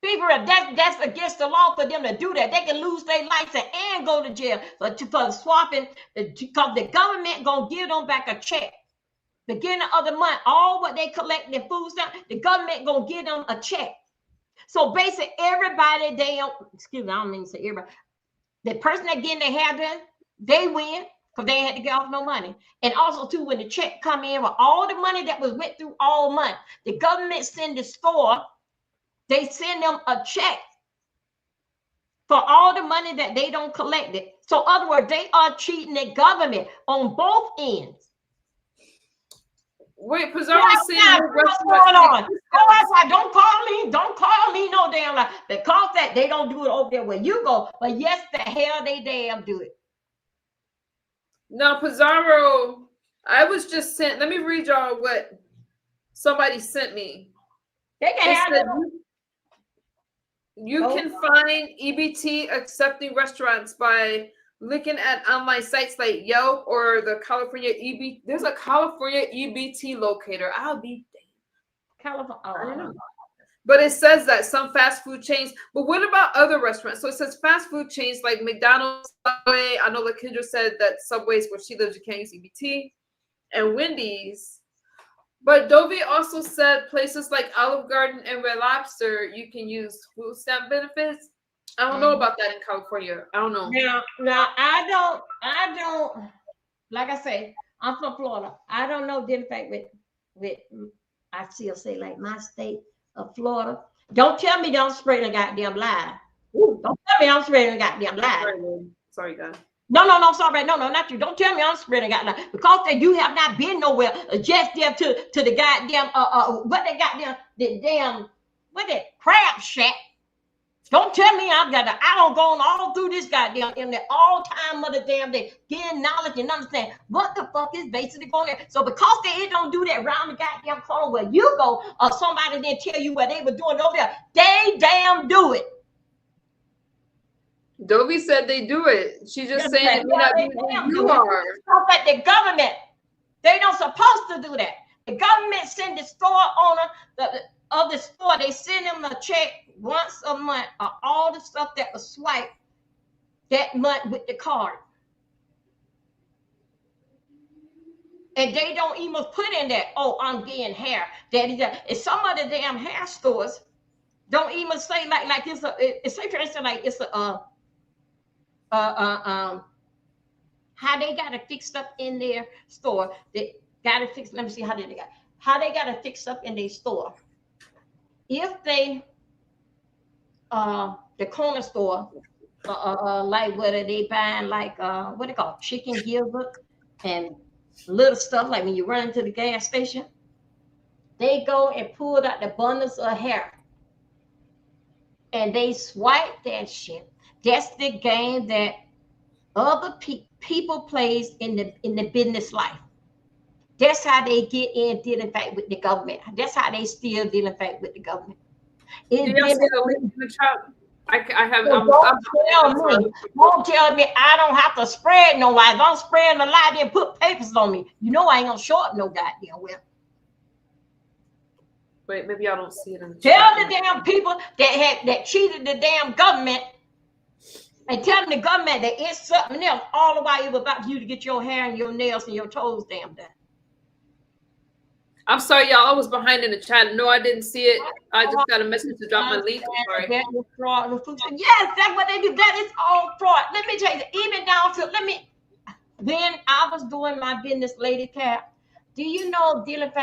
Be for real. That's against the law for them to do that. They can lose their license and go to jail for swapping, because the government gonna give them back a check. Beginning of the month, all what they collect in food stamps, the government gonna give them a check. So basically, everybody I don't mean to say everybody. The person that getting their hair done, they win because they ain't had to get off no money. And also too, when the check come in with all the money that was went through all month, the government send the store. They send them a check for all the money that they don't collect it. So in other words, they are cheating the government on both ends. Wait, Pizarro saying what's going on? Don't call me no damn lie. Because that they don't do it over there where you go. But yes, the hell they damn do it. No, Pizarro, I was just sent. Let me read y'all what somebody sent me. They can have You can find EBT accepting restaurants by looking at online sites like Yelp or the California there's a California EBT locator. I'll be California. Oh, I don't know. But it says that some fast food chains, but what about other restaurants? So it says fast food chains like McDonald's, Subway. I know Lakendra said that Subway's where she lives, you can't use EBT, and Wendy's. But Dovey also said places like Olive Garden and Red Lobster, you can use food stamp benefits. I don't know about that in California. I don't know. Now I don't, like I say, I'm from Florida. I don't know the fact with I still say like my state of Florida. Don't tell me don't spread a goddamn lie. Don't tell me I'm spreading a goddamn lie. Sorry, guys. No, sorry, no, not you. Don't tell me I'm spreading a goddamn lie because you have not been nowhere. Just there to the goddamn what they got there, what that crab shack. Don't tell me I don't go on all through this goddamn in the all time of the damn day, getting knowledge and understand what the fuck is basically going on. So because they don't do that around the goddamn corner where you go, or somebody then tell you what they were doing over there, they damn do it. Dovey said they do it. She's just saying it may not be where you are. But the government, they don't supposed to do that. The government send the store owner of the store, they send them a check once a month of all the stuff that was swiped that month with the card. And they don't even put in that, oh, I'm getting hair. That is that. And some of the damn hair stores don't even say like it's say for instance like it's how they got it fixed up in their store. They got it fixed. Let me see how they got it fixed up in their store. If they the corner store, like whether they buying like what they call chicken gizzard and little stuff like when you run into the gas station, they go and pull out the bundles of hair and they swipe that shit. That's the game that other people plays in the business life. That's how they get in dealing back with the government. That's how they still dealing back with the government. Did y'all see the link in the chat? I have. Don't tell me I don't have to spread no lies. Don't spread the lie. Then put papers on me. You know I ain't gonna short no goddamn well. Wait, maybe I don't see it in the Tell chat. the damn people that cheated the damn government. And tell the government that it's something else all the while it was about you to get your hair and your nails and your toes damn done. I'm sorry, y'all. I was behind in the chat. No, I didn't see it. I just got a message to drop my link. I'm sorry. Yes, that's what they do. That is all fraud. Let me tell you, even down to when I was doing my business, Lady Cap, do you know dealing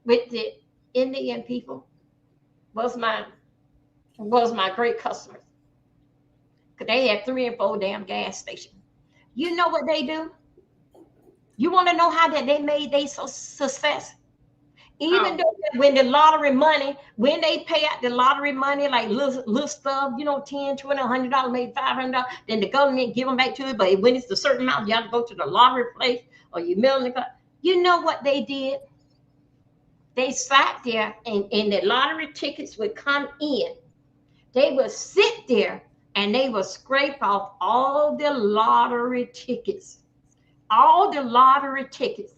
with the Indian people was my great customers. Because they had 3 and 4 damn gas stations. You know what they do? You want to know how that they made their success? Even though when the lottery money, when they pay out the lottery money, like little stuff, you know, $10, $20, $100, maybe $500, then the government give them back to it. But when it's a certain amount, you have to go to the lottery place or you mail it. You know what they did? They sat there and the lottery tickets would come in. They would sit there and they would scrape off all the lottery tickets. All the lottery tickets.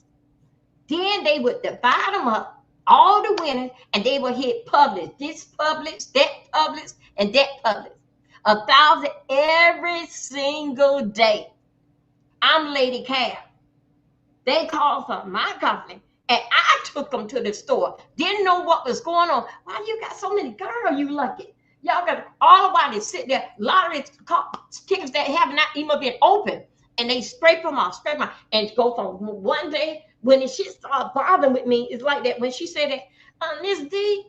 Then they would divide them up, all the winners, and they would hit Publix, this Publix, that Publix, and that Publix. 1,000 every single day. I'm Lady Cap. They called for my company, and I took them to the store. Didn't know what was going on. Why you got so many girls, you lucky? Y'all got all the while they sit there, lottery tickets that have not even been open. And they scrape them off, and go from one day when the shit started bothering with me. It's like that when she said that, Miss D,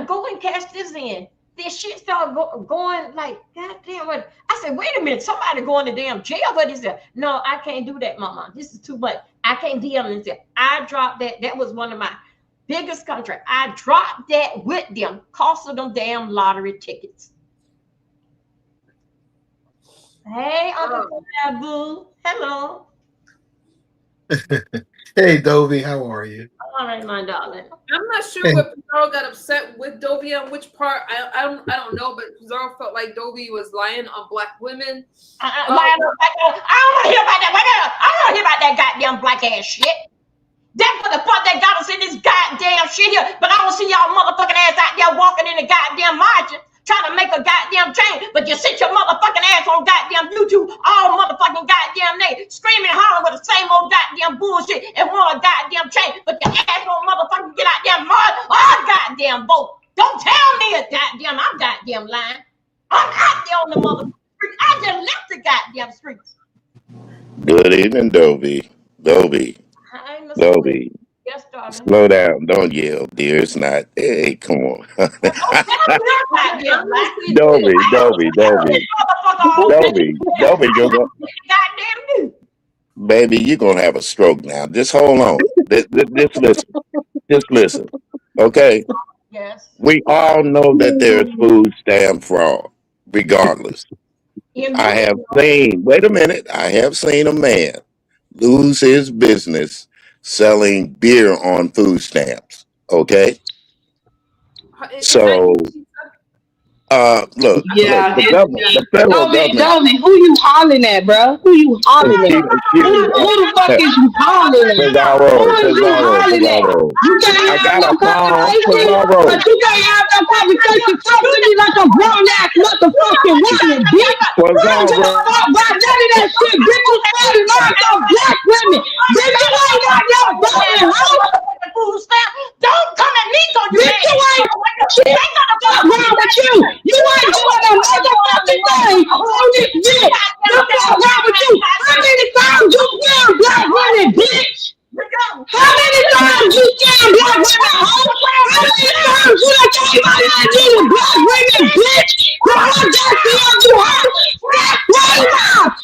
go and cash this in. This shit started going like, goddamn. What? I said, wait a minute, somebody going to damn jail. What is that? No, I can't do that, mama. This is too much. I can't deal with it. I dropped that. That was one of my biggest contracts. I dropped that with them, cost of them damn lottery tickets. Hey, Uncle Abu. Hello. Hey, Dovey, how are you? All right, my darling. I'm not sure what Pizarro got upset with Dovey on which part. I don't know, but Pizarro felt like Dovey was lying on black women. I don't want to hear about that. I don't want to hear about that goddamn black ass shit. That's what the fuck that got us in this goddamn shit here. But I don't see y'all motherfucking ass out there walking in the goddamn margin trying to make a goddamn change. But you sit your motherfucking ass on goddamn YouTube all motherfucking goddamn day, screaming and hollering with the same old goddamn bullshit and want a goddamn change. But your ass won't motherfucking get out there march or goddamn vote. Don't tell me a goddamn I'm goddamn lying. I'm out there on the motherfucking street. I just left the goddamn streets. Good evening, Dovey. Dovey. Hi, Mr. Dovey. Yes, darling. Slow down. Don't yell, dear. It's not. Hey, come on. Dovey. Baby, you're going to have a stroke now. Just hold on. Just listen. Okay? Yes. We all know that there's food stamp fraud, regardless. I have seen a man lose his business selling beer on food stamps. Okay? So, look, the federal government. Dovey, who you hollering at, bro? Who you hollering at? Who the fuck is you hollering at? Pizarro. You can't I got a phone, Pizarro. But you can't have that conversation. Talk to me like a grown ass motherfucking woman, bitch. Don't give a fuck about none of that shit, bitch. You standing like some black women. Bitch, you ain't got no voting, hoe. Don't come at me, don't you? Bitch, you ain't fuck wrong with you. You ain't doing a motherfucking thing on this bitch. What's wrong with you? How many times you scam black women, bitch? How many times you scam black women, hoe? How many times you done came out here and did black women, bitch? The fuck that scam you, hoe? Stop right now.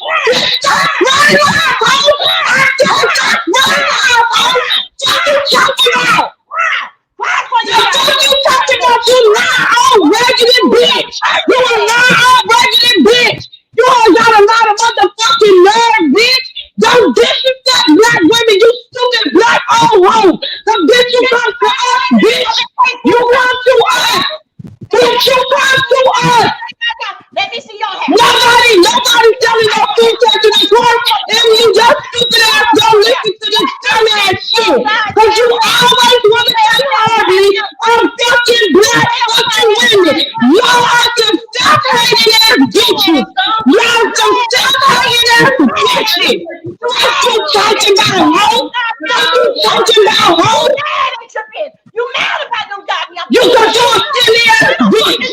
Stop right now, hoe. I said stop right now, hoe. What you talking about? You talking about you non-resident bitch. You a non-resident bitch. You all got a lot of motherfucking nerve, bitch. Don't disrespect black women, you stupid black old hoe. The bitch you come to us, bitch. You come to us. Bitch, you come to us. Let me see your hand. Nobody telling no food stamps in this world. And you just stupid ass don't listen to this dumb ass shit. Cause you always want to get ugly on fucking black fucking women. Y'all are some self-hating ass bitches. Y'all some self-hating ass bitches. What you talking about, hoe? What you talking about, hoe? You mad about them goddamn? You got your silly ass bitch.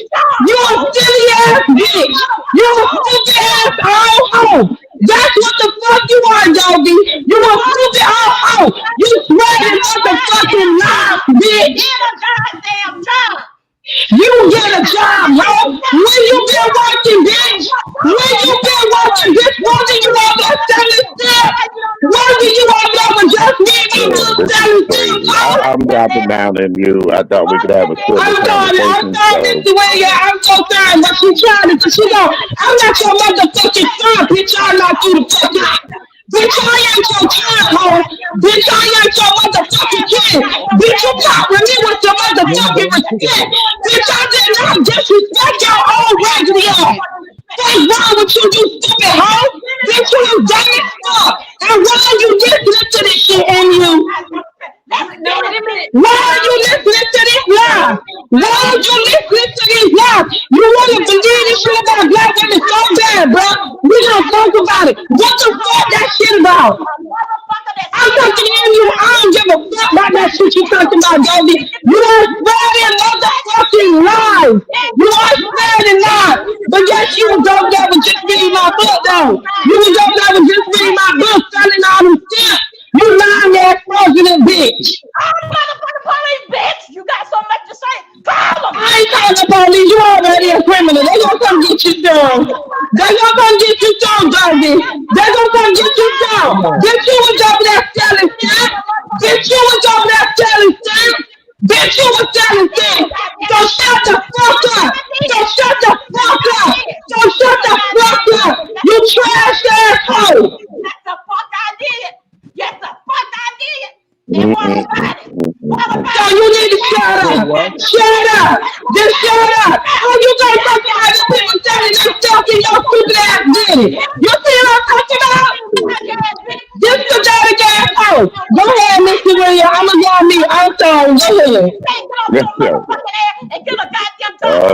You a silly ass bitch. You a stupid ass hoe. That's what the fuck you are, Dovey. You a stupid hoe. You spreading motherfucking lies, bitch. Get a goddamn job. You get a job, hoe. When you been working, bitch? When you been working, bitch? Wasn't you on that selling stuff? Wasn't you on that with just me and you selling stuff? I'm dropping down in you. I thought we could have a civil I'm conversation. sorry, Mr. William. I'm so sorry, but she trying to, cause you know, I'm not your motherfucking son, bitch. I'll knock you the fuck out. Bitch, I ain't your child, hoe. Bitch, I ain't your motherfucking kid. Bitch, you talk with me with your motherfucking respect. Bitch, I did not disrespect your old raggedy ass. What's wrong with you, you stupid hoe? Bitch, you dumb as fuck. And why are you listening to this shit, and you? Why are you listening to this lie? Why are you listening to these lies? You want to believe this shit about black women so bad, bro? We gonna talk about it. What the fuck that shit about? I'm talking to you. I don't give a fuck about that shit you talking about, Dovey. You are spreading motherfucking lies. You are spreading lies. But yes, you was over there with just reading my book, though. You was over there with just reading my book, selling all them stuff. You lying ass president, bitch. I'm the motherfucking police, bitch. You got so much to say. Call them. I ain't calling the police. You already a criminal. They gonna come get you down. They gonna come get you down, Dovey. They gonna come get you down. Bitch, you was over there selling stuff. Bitch, you was over there selling stuff. Bitch, you was selling stuff. So shut the fuck up. So shut the fuck up. So shut the fuck up. You trash asshole. That's the fuck I did. Yes, the fuck I did. you want So you need to shut up. Shut up. Just shut up. How you gonna talk about the people selling their stuff in your stupid ass Diddy? You see what I'm talking about? This the dirty gas house. Go ahead, Mr. William. I'm gonna go on me. I'm sorry. Go ahead.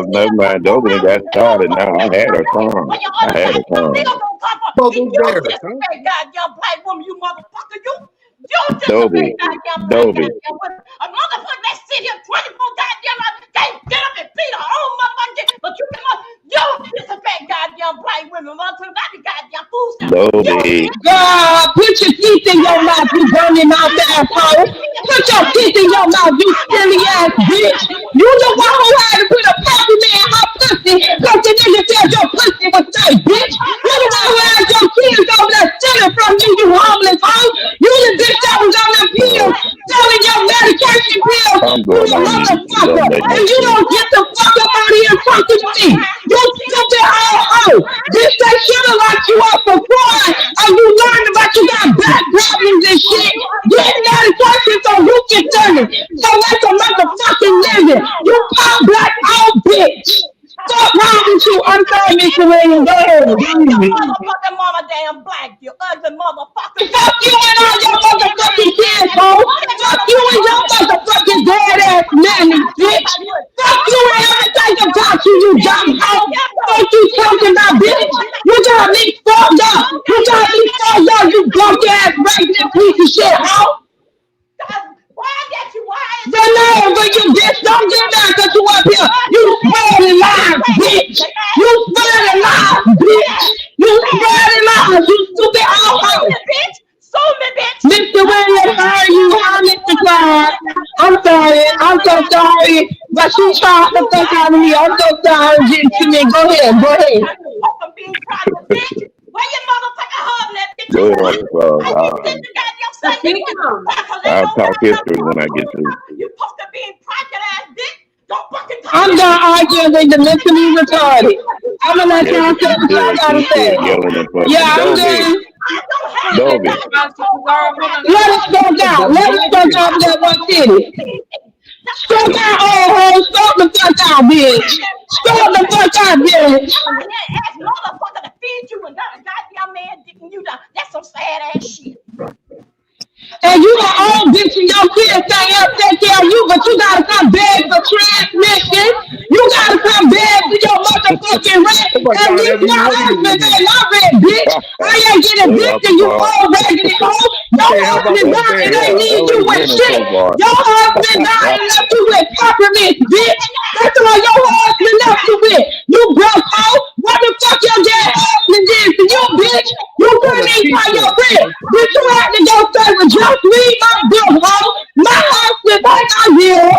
Never mind. Dobie got started now. I had her song. I had her song. Black woman, you motherfucker, you just Dobie. Dobie. a motherfucker that sit here 24 goddamn hours, can't get up and beat her own motherfucker, but you disrespect goddamn black women, motherfucker, not the goddamn food stamp. Dobie. God, put your teeth in your mouth, you burning mouth asshole. Put your teeth in your mouth, you silly ass bitch. You the one who had to put a puppy man in her pussy because the nigga said your pussy was tight, bitch. You the one who had your kids over there stealing from you, you homeless hoe. You the bitch that was on them pills, selling your medication pills. I'm You going the on mute. motherfucker. Don't make no And you don't sense. get the fuck up out of here and talk to me. You stupid hoe. Bitch, they should have locked you up for fraud. And you learned about you got back problems and shit. Getting medication so you can turn it. So that's a motherfucking living. You poor black old bitch. Stop wrong with you. I'm sorry, Mr. Williams. Go ahead. Your motherfucking mama damn black, you ugly motherfucker. Fuck you and all your motherfucking kids, ho. Fuck you and your motherfucking dead ass nanny, bitch. Fuck you and everything about you, you dumb hoe. Fuck you talking about, bitch. You got me fucked up. You got me fucked up, you broke ass racist piece of shit, ho. The name for you, bitch. Don't get back because you up here. You spreading lies, bitch. You spreading lies, bitch. You spreading lies, you stupid asshole. Mr. Williams, how are you? Hi, Mr. Clark. I'm sorry. I'm so sorry. But she tried the fuck out of me. I'm so sorry. Get to me. Go ahead. Go ahead. Where your motherfucking husband at, bitch? Go ahead. I'll talk history when I get through. You supposed to be in private ass bitch. Don't fucking talk. I'm done arguing with the mentally retarded. I'm gonna let y'all say what y'all gotta say. Yeah, I'm done. Dobie. Let us go down. Let us go down to that one city. Stop that old hoe. Stop the fuck out, bitch. Stop the fuck out, bitch. Ass motherfucker to feed you and got a goddamn man dicking you down. That's some sad ass shit. And you the old bitch and your kids can't help take care of you, but you gotta come beg for transmission. You gotta come beg for your motherfucking rent. And leave your husband ain't my rent, bitch. I ain't getting evicted, you old raggedy hoe. Your husband died and they need you with shit. Your husband died and left you with peppermint, bitch. That's all your husband left you with. You broke hoe. What the fuck your dead husband did to you, bitch? You couldn't even pay your rent. Bitch, you had to go stay with just leave my bill, ho. My husband, like I did.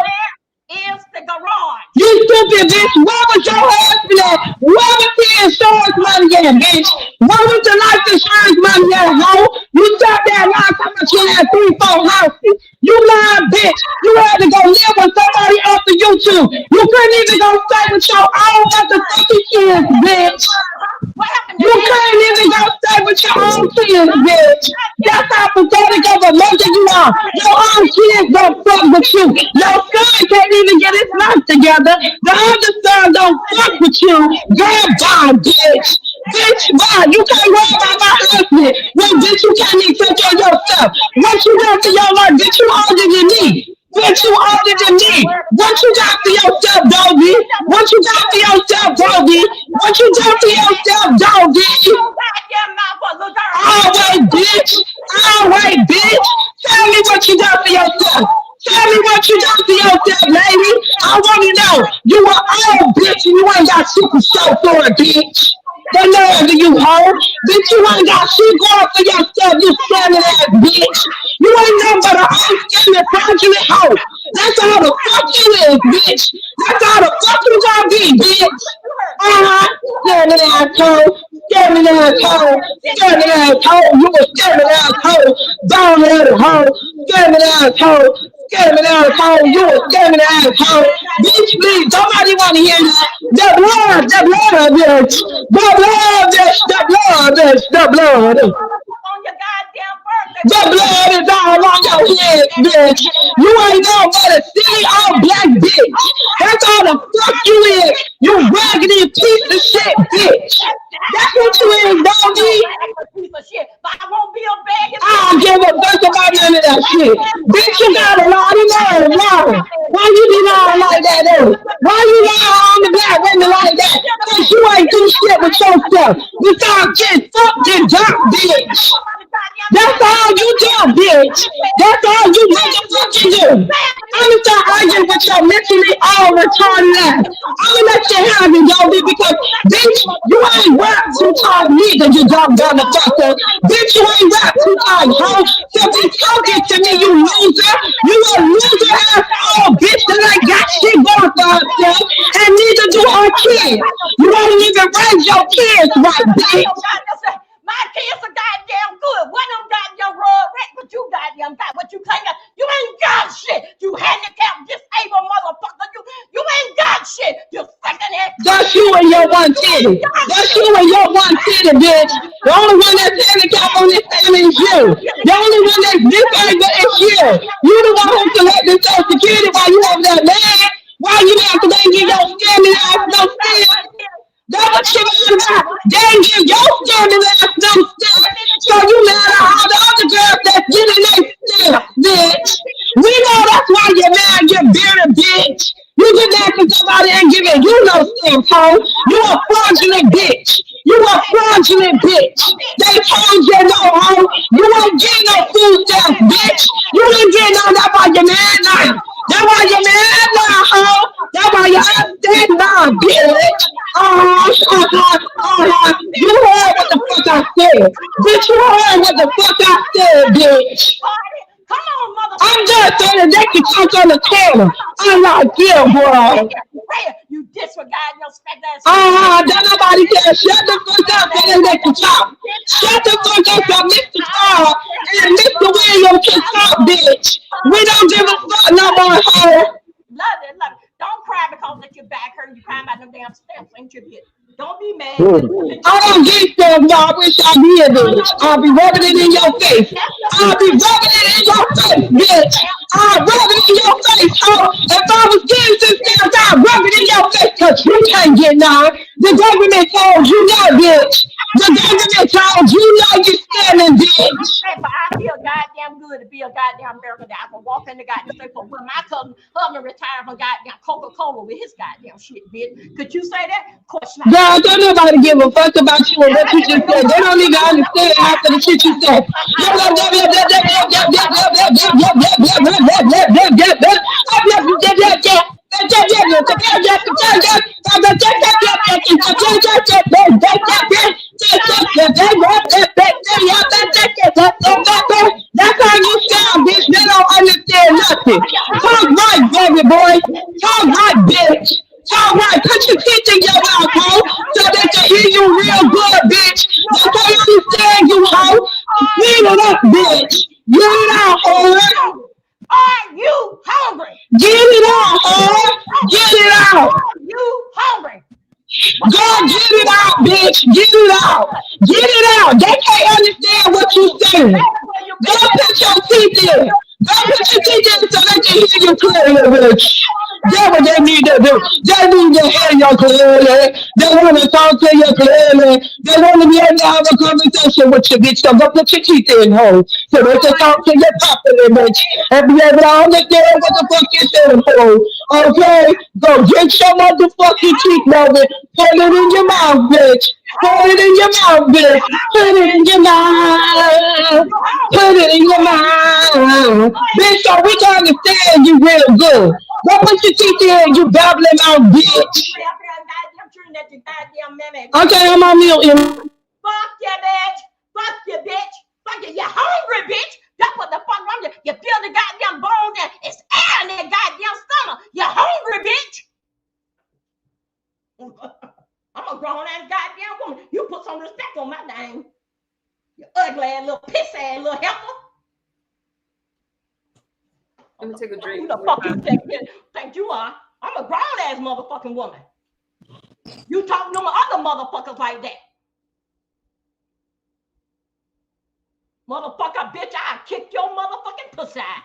Is the garage. You stupid bitch. Where was your husband at? Where was the insurance money at, bitch? Where was the life insurance money at, ho? You sat there last time you had 3-4 houses. You lying bitch. You had to go live with somebody else than you two. You couldn't even go stay with your own motherfucking kids, bitch. You couldn't even go stay with your own kids, bitch. That's how pathetic of a mother you are. Your own kids don't fuck with you. Your son can't even get his life together. The other son don't fuck with you. Goodbye, bitch. Bitch, bye. You can't worry about my husband. Well, bitch, you can't even take care of yourself. What you got to your life, bitch, you older than me. Bitch, you older than me. What you got for yourself, doggy? What you got for yourself, doggy? What you got for yourself, doggy? Always, bitch. Always, bitch. Tell me what you got for yourself. Tell me what you got for yourself, lady. I want to know. You are old, bitch, and you ain't got shit to show for it, bitch. The nerve of you, hoe. Bitch, you ain't got shit going for yourself, you scamming ass bitch. You ain't nothing but a hoe scamming fraudulent hoe. That's all the fuck you is, bitch. That's all the fuck you gonna be, bitch. Scamming ass hoe. Scamming ass hoe. Scamming ass hoe. You a scamming ass hoe. Bone-headed hoe. Scamming ass hoe. Scamming ass hoe. You a scamming ass hoe. Bitch, please, somebody wanna hear that. The blood, bitch. The blood, bitch. The blood, bitch. The blood. On your goddamn birthday. The blood is all on your head, bitch. You ain't no but a silly old black bitch. That's all the fuck you is. You raggedy piece of shit, bitch. That's what you is, doggy. I don't give a fuck about none of that shit. Bitch, you got a lot of nerve, Laura. Why you be lying like that, though? Why you lying on the black women like that? Cause you ain't do shit with yourself. Besides getting fucked and dumped, bitch. That's all you do, bitch. That's all you motherfucking do. I'm gonna start arguing with your mentally all retarded ass. I'm gonna let you have it, Yogi, because bitch, you ain't rap too tight neither, you dumb motherfucker. Bitch, you ain't rap too tight, hoe. So be talking to me, you loser. You a loser ass old bitch that ain't got shit going for herself, and neither do her kids. You don't even raise your kids right, bitch. My kids are goddamn good. One of them goddamn road rent, but you goddamn got what you claim. You ain't got shit. You handicapped, disabled motherfucker. You ain't got shit. You fucking ass. That's you and your one titty. That's you and your one titty, bitch. The only one that's handicapped on this family is you. The only one that's disabled is you. You the one who collected Social Security while you over there mad. Why you there? Because they give your family ass no steal. That's what you mad about. They ain't give your family ass no steal. So you mad at all the other girls that's getting their steal, bitch. We know that's why you're mad, you bitter bitch. You get mad because somebody ain't giving you no stamp, hoe. You a fraudulent bitch. You a fraudulent bitch. They told you no, hoe. You ain't getting no food stamps, bitch. You ain't getting no, that's why you're mad now. That's why you're mad now, hoe. That's why you're upset now, bitch. You heard what the fuck I said. Bitch, you heard what the fuck I said, bitch. Come on, motherfucker. I'm just saying that they can talk on the camera. I like you, boy. You disregard your spec ass. Don't nobody care. Shut the fuck up and they can talk. Shut the fuck up so Mr. Carl and Mr. Williams can talk, bitch. We don't give a fuck no more, hoe. Love it. Don't cry because that your back hurt. You crying about them damn steps, ain't you, bitch? Don't be mad. I don't get them, y'all. I wish I did, bitch. I'll be rubbing it in your face. I'll be rubbing it in your face, bitch. I'll rub it in your face, hoe. If I was getting some stamps, I'll rub it in your face, because you can't get none. The government told you that, bitch. The government told you know you're standing, bitch. I feel goddamn good to be a goddamn American. I can walk in the goddamn street for when my husband retired from goddamn Coca-Cola with his goddamn shit, bitch. Could you say that? Of course not. Girl, don't nobody give a fuck about you and what you just said. They don't even understand half of the shit you said. That's how you sound, bitch. They don't understand nothing. Talk right, baby boy. Talk right, bitch. Talk right. Put your teeth in your mouth, hoe, so they can hear you real good, bitch. They can't understand you, hoe. Get it up, bitch. Get it out, hoe. Are you hungry? Get it out, hoe. Get it out. Are you hungry? Go get it out, bitch. Get it out. Get it out. They can't understand what you're saying. Go put your teeth in. Go put your teeth in so they can hear you clearly, bitch. That's what they need to do. They need to hear you clearly. They want to talk to you clearly. They want to be able to have a conversation with you, bitch. So go put your teeth in, hoe, so they can talk to you properly, bitch, and be able to understand what the fuck you're saying, hoe. Okay? Go get your motherfucking teeth, Melvin. Put it in your mouth, bitch. Put it in your mouth, bitch. Put it in your mouth. Put it in your mouth. Bitch, so we can understand you real good. Go put your teeth in, you babbling out, bitch. Okay, I'm on mute. Fuck you, bitch. Fuck you, bitch. Fuck you. You're hungry, bitch. That's what the fuck wrong with you. You feel the goddamn bone there. It's air in that goddamn stomach. You're hungry, bitch. I'm a grown ass goddamn woman. You put some respect on my name. You ugly ass little piss ass little heifer. Let me take a drink. Who the fuck you think you are? I'm a grown ass motherfucking woman. You talking to them other motherfuckers like that. Motherfucker, bitch, I'll kick your motherfucking pussy out.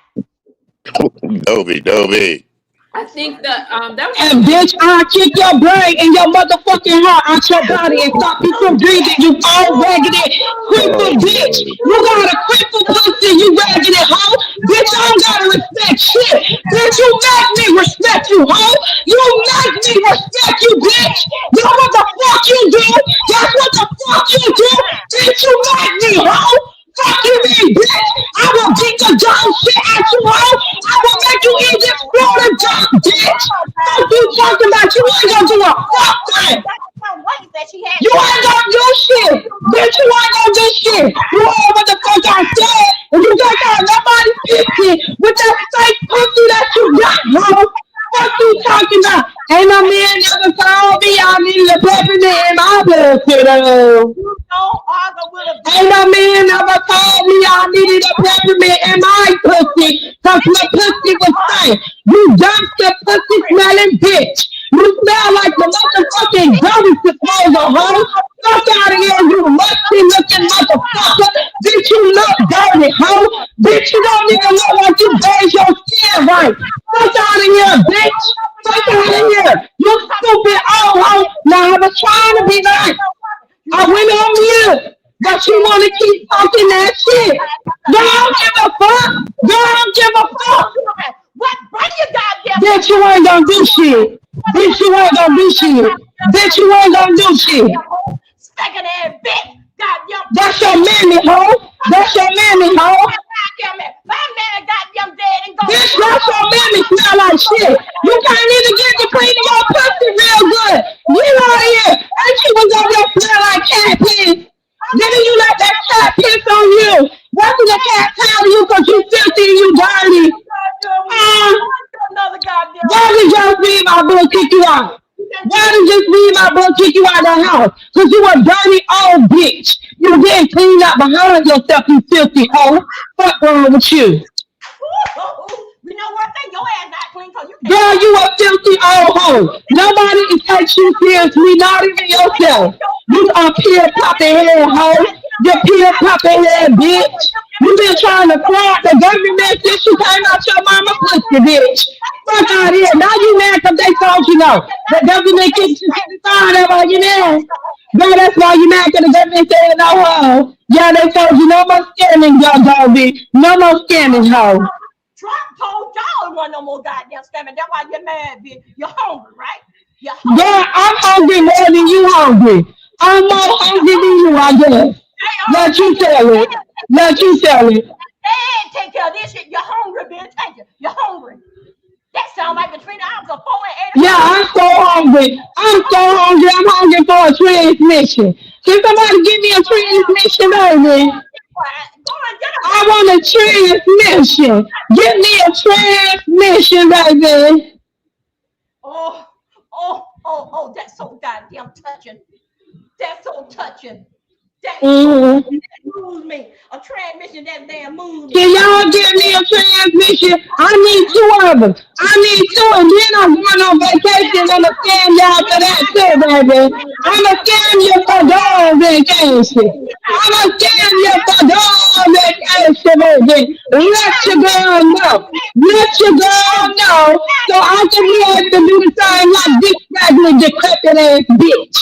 Dobie. I think that that was. And bitch, I'll kick your brain and your motherfucking heart out your body and stop you from breathing, you all raggedy cripple bitch. You got a cripple pussy, you raggedy hoe. Bitch, I don't gotta respect shit. Bitch, you make me respect you, hoe. You make me respect you, bitch. You know what the fuck you do? That's what the fuck you do. Bitch, you make me, hoe. Fuck you mean, bitch. I will beat the dog shit at you, hoe. I will make you eat this Florida dog, bitch. Fuck you talking about? You ain't gonna do a fuck thing. You ain't gonna do shit. Bitch, you ain't gonna do shit. You heard what the fuck I said. And you got nobody pissing with that fake pussy that you got, hoe. What you talking about? Ain't no man never told me I needed a peppermint in my blood, kiddo. Ain't no man never told me I needed a peppermint in my pussy, cause my pussy was stank. You dumpster pussy smelling bitch. You smell like the motherfucking garbage disposal, hoe. Fuck out of here, you musty looking motherfucker. Bitch, you look dirty, hoe. Bitch, you don't even look like you bathe your skin right. Fuck out of here, bitch. Fuck out of here. You stupid old hoe. Now I was trying to be nice. I went on mute, but you want to keep talking that shit. Don't give a fuck. Don't give a fuck. What? Bring your goddamn. Bitch, you ain't gonna do shit. Bitch, you ain't gonna do shit. Bitch, you ain't gonna do shit. Second ass bitch. Goddamn. That's your mammy, hoe. That's your mammy, hoe. My man goddamn dead and gone. Bitch, that's your mammy smell like shit. You can't even get to cleaning your pussy real good. Get out of here. And she was over there smell like cat piss. Didn't you let that cat piss on you? Wasn't the cat tell you because you filthy and you dirty? Why did just leave my boy kick you out? Why did just leave my boy kick you out of the house? Because you a dirty old bitch. You didn't clean up behind yourself, you filthy hoe. What's wrong with you? You know what thing? Your ass not clean because you Girl, you a filthy old hoe. Nobody can take you seriously, not even yourself. You a pure popping head hoe. You pure popping head bitch. You been trying to fraud the government since you came out your mama pussy, bitch. Fuck out here. Now you mad because they told you no. The government keeps you signed. That's why you mad. Girl, that's why you mad because the government said no hoe. Yeah, they told you no more scamming, y'all doggy. No more scamming, hoe. Trump told y'all want no more goddamn scamming. That's why you're mad, bitch. You're hungry, right? You're hungry. Yeah, I'm hungry more than you hungry. I'm more hungry than you, I guess. Let you tell it. Let you tell it. Hey, take care of this shit. You're hungry, bitch. Thank you. You're hungry. That sounds like between the hours of 4 and 8. Yeah, I'm so hungry. I'm so hungry. I'm hungry for a transmission. Can somebody give me a transmission, baby? I want a transmission. Give me a transmission, baby. Oh, that's so goddamn touching. That's so touching. That moves me. A transmission that damn moves me. Can y'all give me a transmission? I need 2 of them. I need 2, and then I'm going on vacation. I'ma scam y'all for that too, baby. I'ma scam you for dog vacation. I'ma scam you for dog vacation, baby. Let your girl know. Let your girl know, so I can be able to do the same like this regular decrepit ass bitch.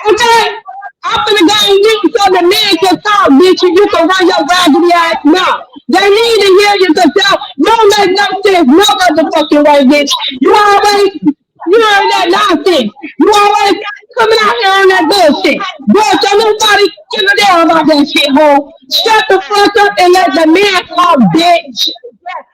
Okay? I'm finna go and get so the men can talk, bitch, and you can run your raggedy ass mouth. They need to hear you because you don't make no sense no motherfucking way, bitch. You heard that nonsense. You always coming out here on that bullshit. Boy, don't nobody give a damn about that shit, ho. Shut the fuck up and let the man talk, bitch.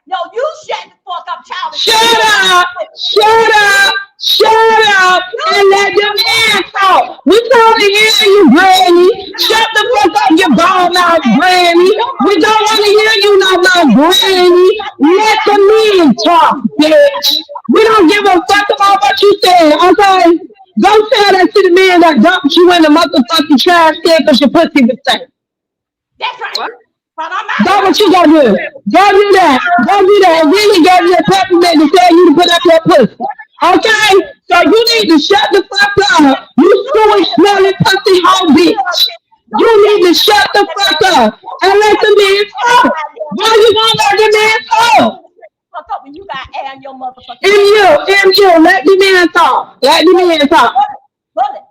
No, you shut the fuck up, child. Shut up! Shut up! Shut up and let the man talk. We trying to hear you, Granny. Shut the fuck up, you ball mouth, Granny. We don't want to hear you no more, Granny. Let the men talk, bitch. We don't give a fuck about what you said, okay? Go tell that to the man that dumped you in the motherfucking trash can because your pussy was stank. That's right. What? That's what you gotta do. Go do that. Go do that. And then he gave you a peppermint to tell you to put up your pussy. Okay? So you need to shut the fuck up. You screwy, smelly, pussy hoe bitch. You need to shut the fuck up and let the man talk. Why you gonna let the man talk? Fuck up when you got air in your motherfucking MU, let the man talk. Let the man talk. bullet.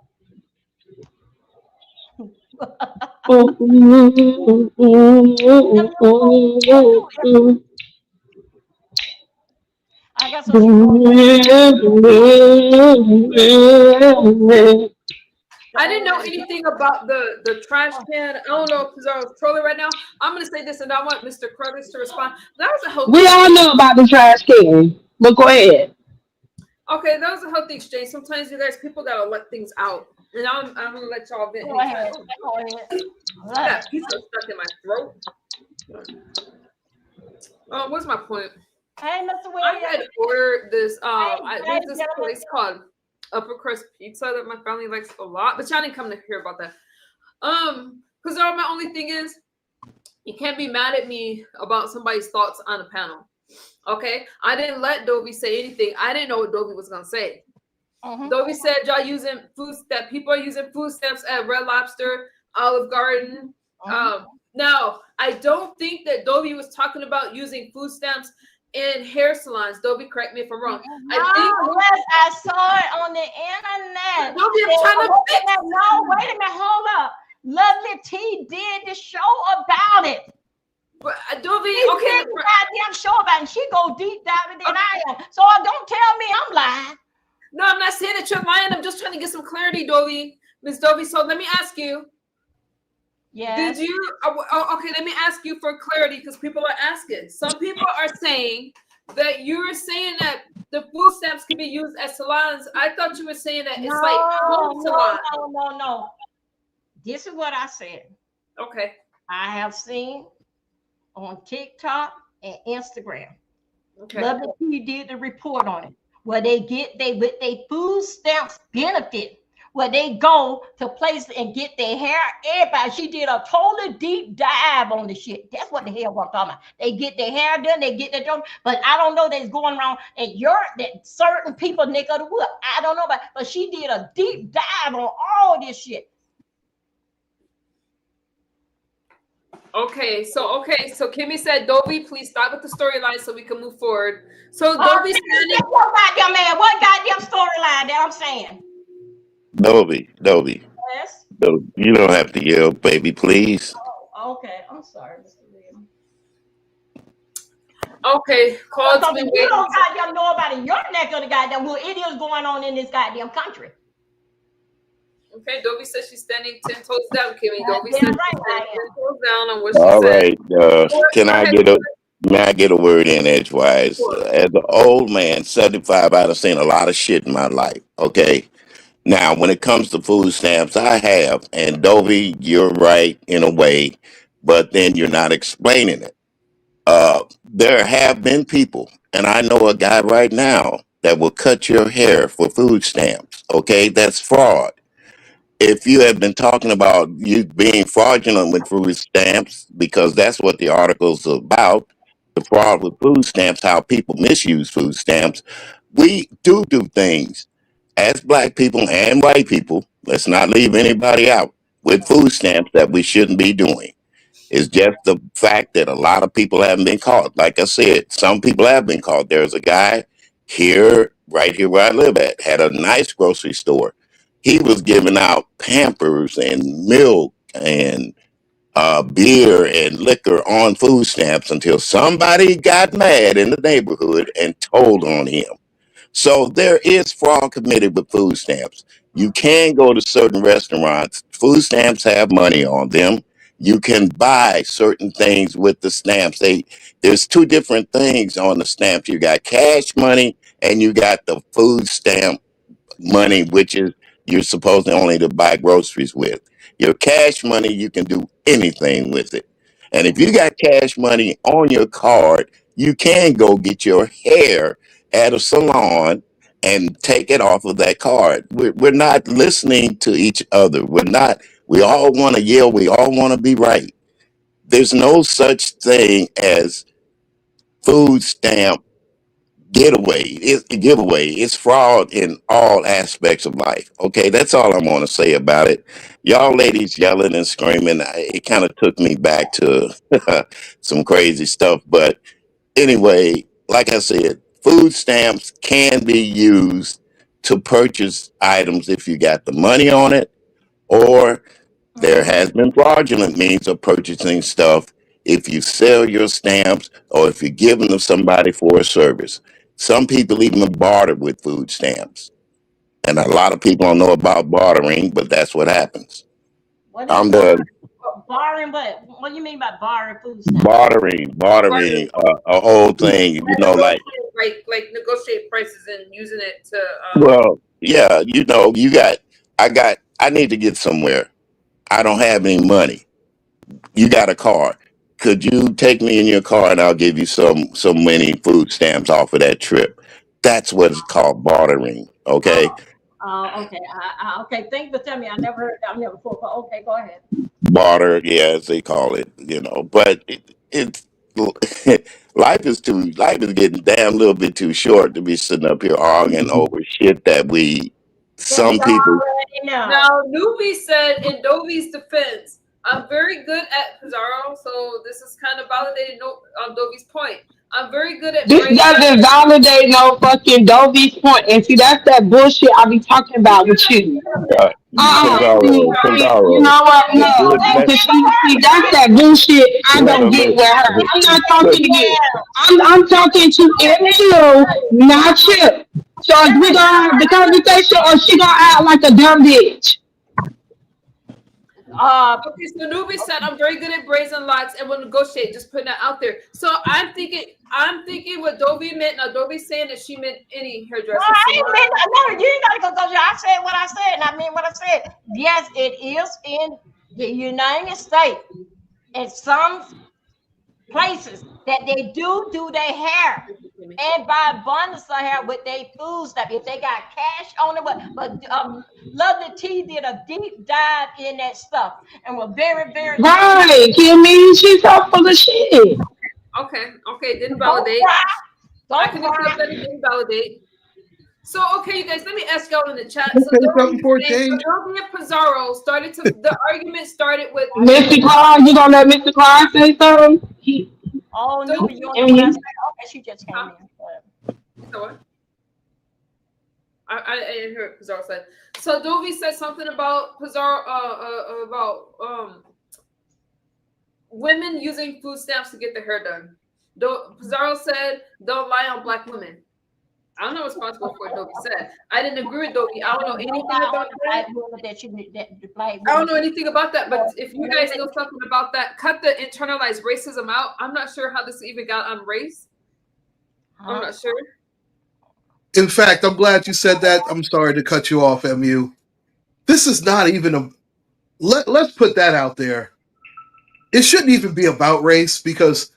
I got some. I didn't know anything about the trash can. I don't know because I was trolling right now. I'm gonna say this, and I want Mr. Curtis to respond. That was a healthy. We all know about the trash can, but go ahead. Okay, that was a healthy exchange. Sometimes you guys, people gotta let things out, and I'm gonna let y'all vent. Go ahead. Go ahead. That pizza stuck in my throat. What's my point? Hey, Mr. I Williams. had ordered this. There's this place called Upper Crust Pizza that my family likes a lot, but y'all didn't come to hear about that. Because my only thing is, you can't be mad at me about somebody's thoughts on a panel. Okay, I didn't let Dovey say anything. I didn't know what Dovey was gonna say. Dovey said y'all using that people are using food stamps at Red Lobster, Olive Garden. Now I don't think that Dovey was talking about using food stamps in hair salons. Dovey, correct me if I'm wrong. I saw it on the internet. Dovey, I'm trying to fix it. No, wait a minute, hold up. Lovely T did the show about it. But Dovey, she okay, did the goddamn show about it, and she go deep diving than I am. So don't tell me I'm lying. No, I'm not saying that you're lying. I'm just trying to get some clarity, Dovey, Miss Dovey. So let me ask you. Yes. Did you? Okay, let me ask you for clarity because people are asking. Some people are saying that you're saying that the food stamps can be used at salons. I thought you were saying that it's like home salon. No. This is what I said. Okay. I have seen on TikTok and Instagram. Okay. Lovely T did the report on it. Where they with their food stamps benefit, where they go to places and get their hair. Everybody, she did a total deep dive on the shit. That's what the hell I'm talking about. They get their hair done, they get their job, but I don't know they's going around and that certain people nick of the wood. I don't know about, but she did a deep dive on all this shit. Okay, so Kimmy said, Dovey, please stop with the storyline so we can move forward. So Dovey standing. What goddamn man? What goddamn storyline that I'm saying? Dovey. Yes. You don't have to yell, baby, please. Oh, okay, I'm sorry, Mr. Williams. Okay, Claude's been you don't goddamn know about it. Your neck of the goddamn wood. It is going on in this goddamn country. Okay, Dovey says she's standing 10 toes down, Kimmy. Dovey says she's standing 10 toes down on what she All said. right. May I get a word in edgewise? As an old man, 75, I've seen a lot of shit in my life. Okay. Now, when it comes to food stamps, I have, and Dovey, you're right in a way, but then you're not explaining it. There have been people, and I know a guy right now that will cut your hair for food stamps. Okay, that's fraud. If you have been talking about you being fraudulent with food stamps, because that's what the article's about, the fraud with food stamps, how people misuse food stamps, we do things as black people and white people. Let's not leave anybody out with food stamps that we shouldn't be doing. It's just the fact that a lot of people haven't been caught. Like I said, some people have been caught. There's a guy right here where I live at, had a nice grocery store. He was giving out Pampers and milk and beer and liquor on food stamps until somebody got mad in the neighborhood and told on him. So there is fraud committed with food stamps. You can go to certain restaurants. Food stamps have money on them. You can buy certain things with the stamps. There's two different things on the stamps. You got cash money and you got the food stamp money, which is you're supposed only to buy groceries with. Your cash money, you can do anything with it. And if you got cash money on your card, you can go get your hair at a salon and take it off of that card. We're not listening to each other. We all want to yell. We all want to be right. There's no such thing as food stamp giveaway. It's a giveaway. It's fraud in all aspects of life. Okay, that's all I'm going to say about it. Y'all ladies yelling and screaming, it kind of took me back to some crazy stuff. But anyway, like I said, food stamps can be used to purchase items if you got the money on it, or there has been fraudulent means of purchasing stuff if you sell your stamps or if you're giving them somebody for a service. Some people even barter with food stamps. And a lot of people don't know about bartering, but that's what happens. What I'm is done. bartering? What do you mean by bartering food stamps? Bartering, a whole thing, you know, like, negotiate prices and using it to. well, yeah, you know, I need to get somewhere. I don't have any money. You got a car. Could you take me in your car and I'll give you some many food stamps off of that trip? That's what it's called, bartering. Okay, Okay. Okay. Thank you for telling me. I never heard that before. But okay, go ahead. barter, yeah, as they call it. You know, but it's life is getting damn little bit too short to be sitting up here arguing over shit that some people. Now, Nubi said in Dovi's defense, I'm very good at Pizarro, so this is kind of validating Dovi's point. I'm very good at. This doesn't validate no fucking Dovi's point. And see, that's that bullshit I be talking about with you. Pizarro. You know what? No, see, that's that bullshit I don't get with her. I'm not talking to you. I'm talking to Emil, not Chip. So is we gonna have the conversation, or she gonna act like a dumb bitch? Okay, so Nubi said I'm very good at brazen lots and will negotiate. Just putting that out there. So I'm thinking what Dovi meant. Now Dovi's saying that she meant any hairdresser. No, you ain't gotta go. I said what I said, and I mean what I said. Yes, it is in the United States. In some places that they do their hair and buy bundles of hair with their food stuff if they got cash on it. But Lovely T did a deep dive in that stuff and was very, very right. Kimmy, she's so full of shit. Okay, didn't validate. I can accept that it didn't validate. So okay, you guys, let me ask y'all in the chat. So Dovi and Pizarro the argument started with Mr. Clark. You gonna let Mr. Clark say something? Oh no, you don't know what I said. Okay, she just came in. So what? I didn't hear what Pizarro said. So Dovi said something about Pizarro about women using food stamps to get their hair done. Pizarro said, "Don't lie on black women." I'm not responsible for what Dovi said. I didn't agree with Dovi. I don't know anything about that. I don't know anything about that. But if you guys know something about that, cut the internalized racism out. I'm not sure how this even got on race. I'm not sure. In fact, I'm glad you said that. I'm sorry to cut you off, MU. This is not even a. Let's put that out there. It shouldn't even be about race because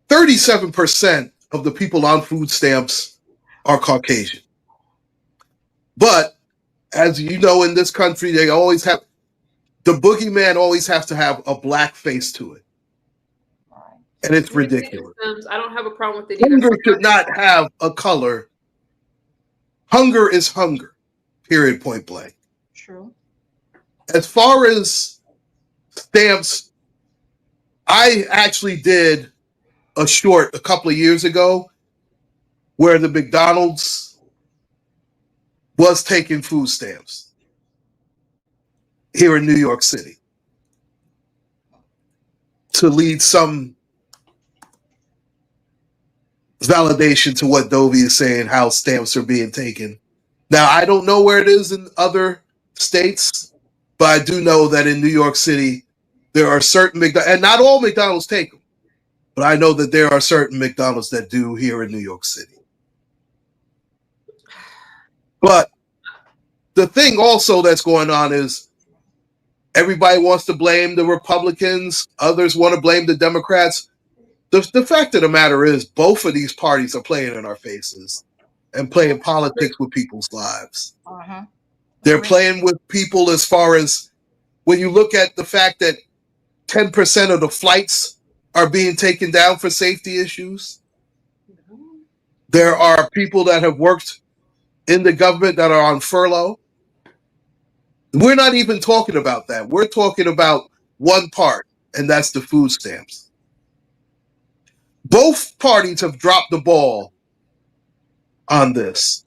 37% of the people on food stamps are Caucasian. But as you know, in this country, they always have the boogeyman always has to have a black face to it. And it's ridiculous. I don't have a problem with it either. Hunger should not have a color. Hunger is hunger. Period, point blank. True. As far as stamps, I actually did a short a couple of years ago where the McDonald's was taking food stamps here in New York City to lead some validation to what Dovi is saying, how stamps are being taken. Now, I don't know where it is in other states, but I do know that in New York City, there are certain McDonald's, and not all McDonald's take them, but I know that there are certain McDonald's that do here in New York City. But the thing also that's going on is everybody wants to blame the Republicans. Others want to blame the Democrats. The fact of the matter is both of these parties are playing in our faces and playing politics with people's lives. They're playing with people as far as when you look at the fact that 10% of the flights are being taken down for safety issues. There are people that have worked in the government that are on furlough. We're not even talking about that. We're talking about one part, and that's the food stamps. Both parties have dropped the ball on this.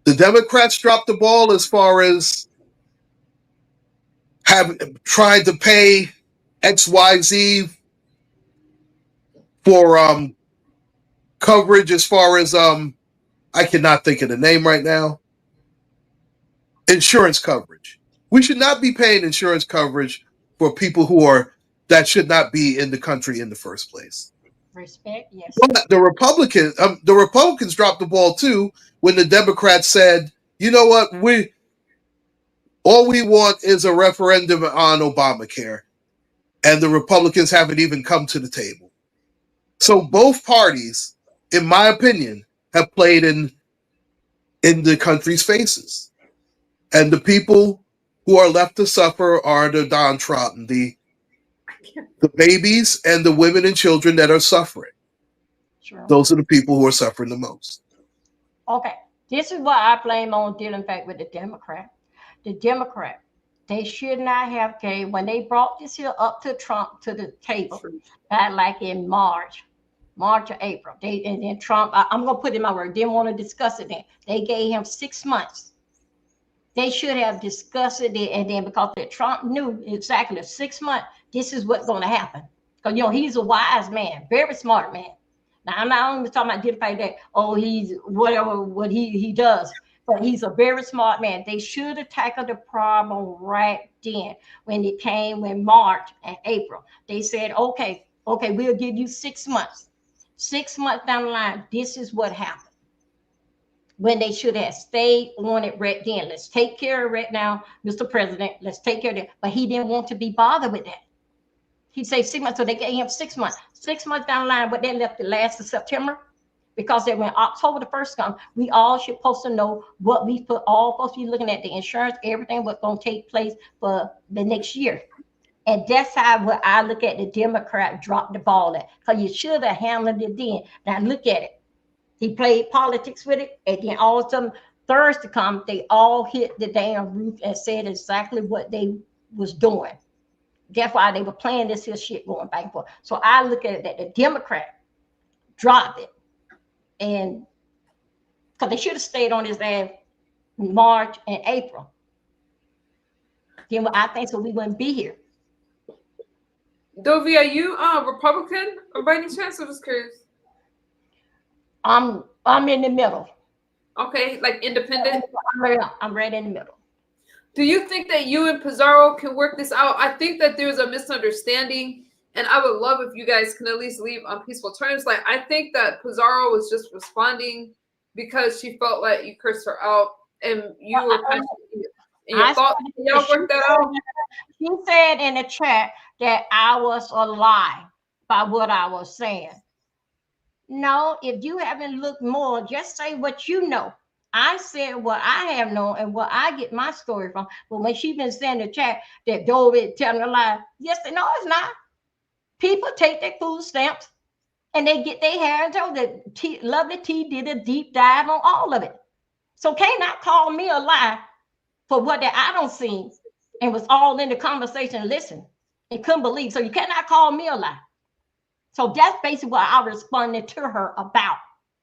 The Democrats dropped the ball as far as have tried to pay XYZ for coverage as far as I cannot think of the name right now. Insurance coverage. We should not be paying insurance coverage for people that should not be in the country in the first place. Respect, yes. But the Republicans dropped the ball too when the Democrats said, you know what, all we want is a referendum on Obamacare, and the Republicans haven't even come to the table. So both parties, in my opinion, have played in the country's faces. And the people who are left to suffer are the downtrodden, the babies and the women and children that are suffering. Sure. Those are the people who are suffering the most. Okay, this is what I blame on dealing back with the Democrat. The Democrat, they should not have came when they brought this here up to Trump to the table, like in March or April. And then Trump, I'm gonna put in my word, didn't want to discuss it then. They gave him 6 months. They should have discussed it, and then because Trump knew exactly 6 months, this is what's going to happen. Because, he's a wise man, very smart man. Now, I'm not only talking about the fact that, he's whatever, what he does, but he's a very smart man. They should have tackled the problem right then when March and April. They said, okay, we'll give you 6 months. 6 months down the line, this is what happened. When they should have stayed on it right then. Let's take care of it right now, Mr. President. Let's take care of it. But he didn't want to be bothered with that. He'd say 6 months, so they gave him 6 months. 6 months down the line, but they left the last of September. Because when October the 1st comes, we all should supposed to know what we supposed to be looking at, the insurance, everything what's going to take place for the next year. And that's how I look at the Democrat drop the ball at. Because you should have handled it then. Now look at it. He played politics with it, and then all of a sudden, Thursday come, they all hit the damn roof and said exactly what they was doing. That's why they were playing this here shit going back and forth. So I look at it that the Democrat dropped it, and because they should have stayed on his ass in March and April. Then I think so we wouldn't be here. Dovey, are you Republican by any chance? I'm just curious. I'm in the middle. Okay, like independent? I'm right in the middle. Do you think that you and Pizarro can work this out? I think that there's a misunderstanding, and I would love if you guys can at least leave on peaceful terms. Like, I think that Pizarro was just responding because she felt like you cursed her out, and you were passionate in your thoughts. Can y'all work that out? She said in the chat that I was a lie by what I was saying. No, if you haven't looked more, just say what you know. I said what I have known and what I get my story from. But when she been saying in the chat that Dovey telling a lie, yes, no, it's not. People take their food stamps and they get their hair until the Lovely T did a deep dive on all of it. So cannot call me a lie for what that I don't see and was all in the conversation. Listen, and couldn't believe. So you cannot call me a lie. So that's basically what I responded to her about.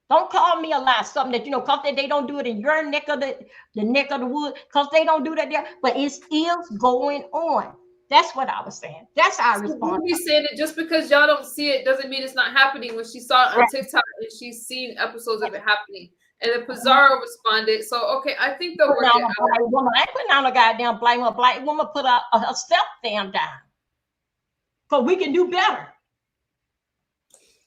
Don't call me a lie, something that, because they don't do it in your neck of the neck of the wood, because they don't do that there, but it is going on. That's what I was saying. That's how I responded. You said it just because y'all don't see it doesn't mean it's not happening. When she saw it on TikTok and she's seen episodes of it happening. And then Pizarro responded. So, okay, I think they'll work it out. I ain't putting on a goddamn blame. A black woman put herself down. Because we can do better.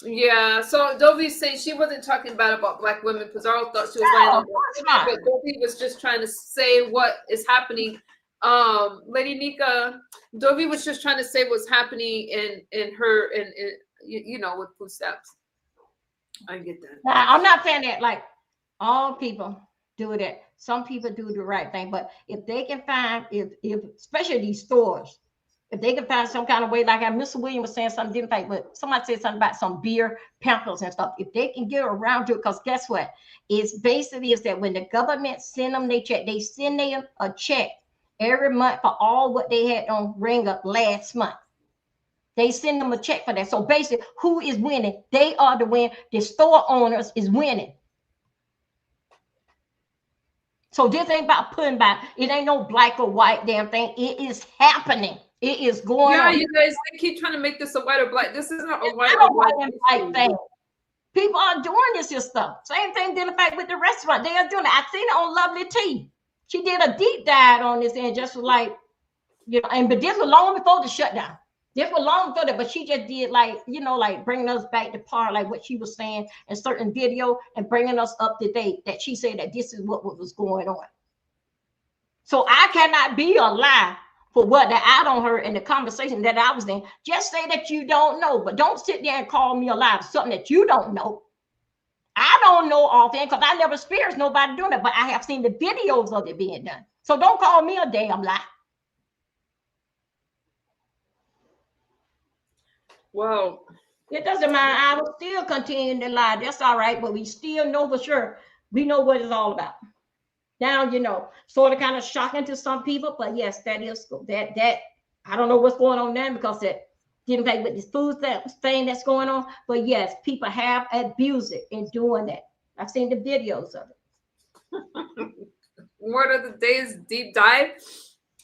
Yeah, so Dovey's saying she wasn't talking bad about black women. Pizarro thought she was lying on black women, but Dovey was just trying to say what is happening. Lady Nika, Dovey was just trying to say what's happening in her with food stamps. I get that. Now, I'm not saying that like all people do that. Some people do the right thing, but if they can find, if especially these stores, If they can find some kind of way, like Mr. Williams was saying something different, but somebody said something about some beer pamphlets and stuff. If they can get around to it, because guess what? It's basically is that when the government send them their check, they send them a check every month for all what they had on Ring Up last month. They send them a check for that. So basically, who is winning? They are the win. The store owners is winning. So this ain't about putting back. It ain't no black or white damn thing. It is happening. It is going on. Yeah, you guys, they keep trying to make this a white or black. This isn't a white or or black thing. People are doing this stuff. Same thing did affect with the restaurant. They are doing it. I seen it on Lovely Tea. She did a deep dive on this and just was like, you know, but this was long before the shutdown. This was long before that, but she just did like, you know, like bringing us back to par, like what she was saying in certain video and bringing us up to date that she said that this is what was going on. So I cannot be a lie for what that I don't heard in the conversation that I was in. Just say that you don't know, but don't sit there and call me a lie for something that you don't know. I don't know all things because I never experienced nobody doing it, but I have seen the videos of it being done. So don't call me a damn lie. Well, it doesn't matter. I will still continue to lie. That's all right, but we still know for sure. We know what it's all about. Now, you know, sort of kind of shocking to some people, but yes, that is that. I don't know what's going on now because that didn't play with this food thing that's going on. But yes, people have abused it in doing that. I've seen the videos of it. Word of the day is deep dive.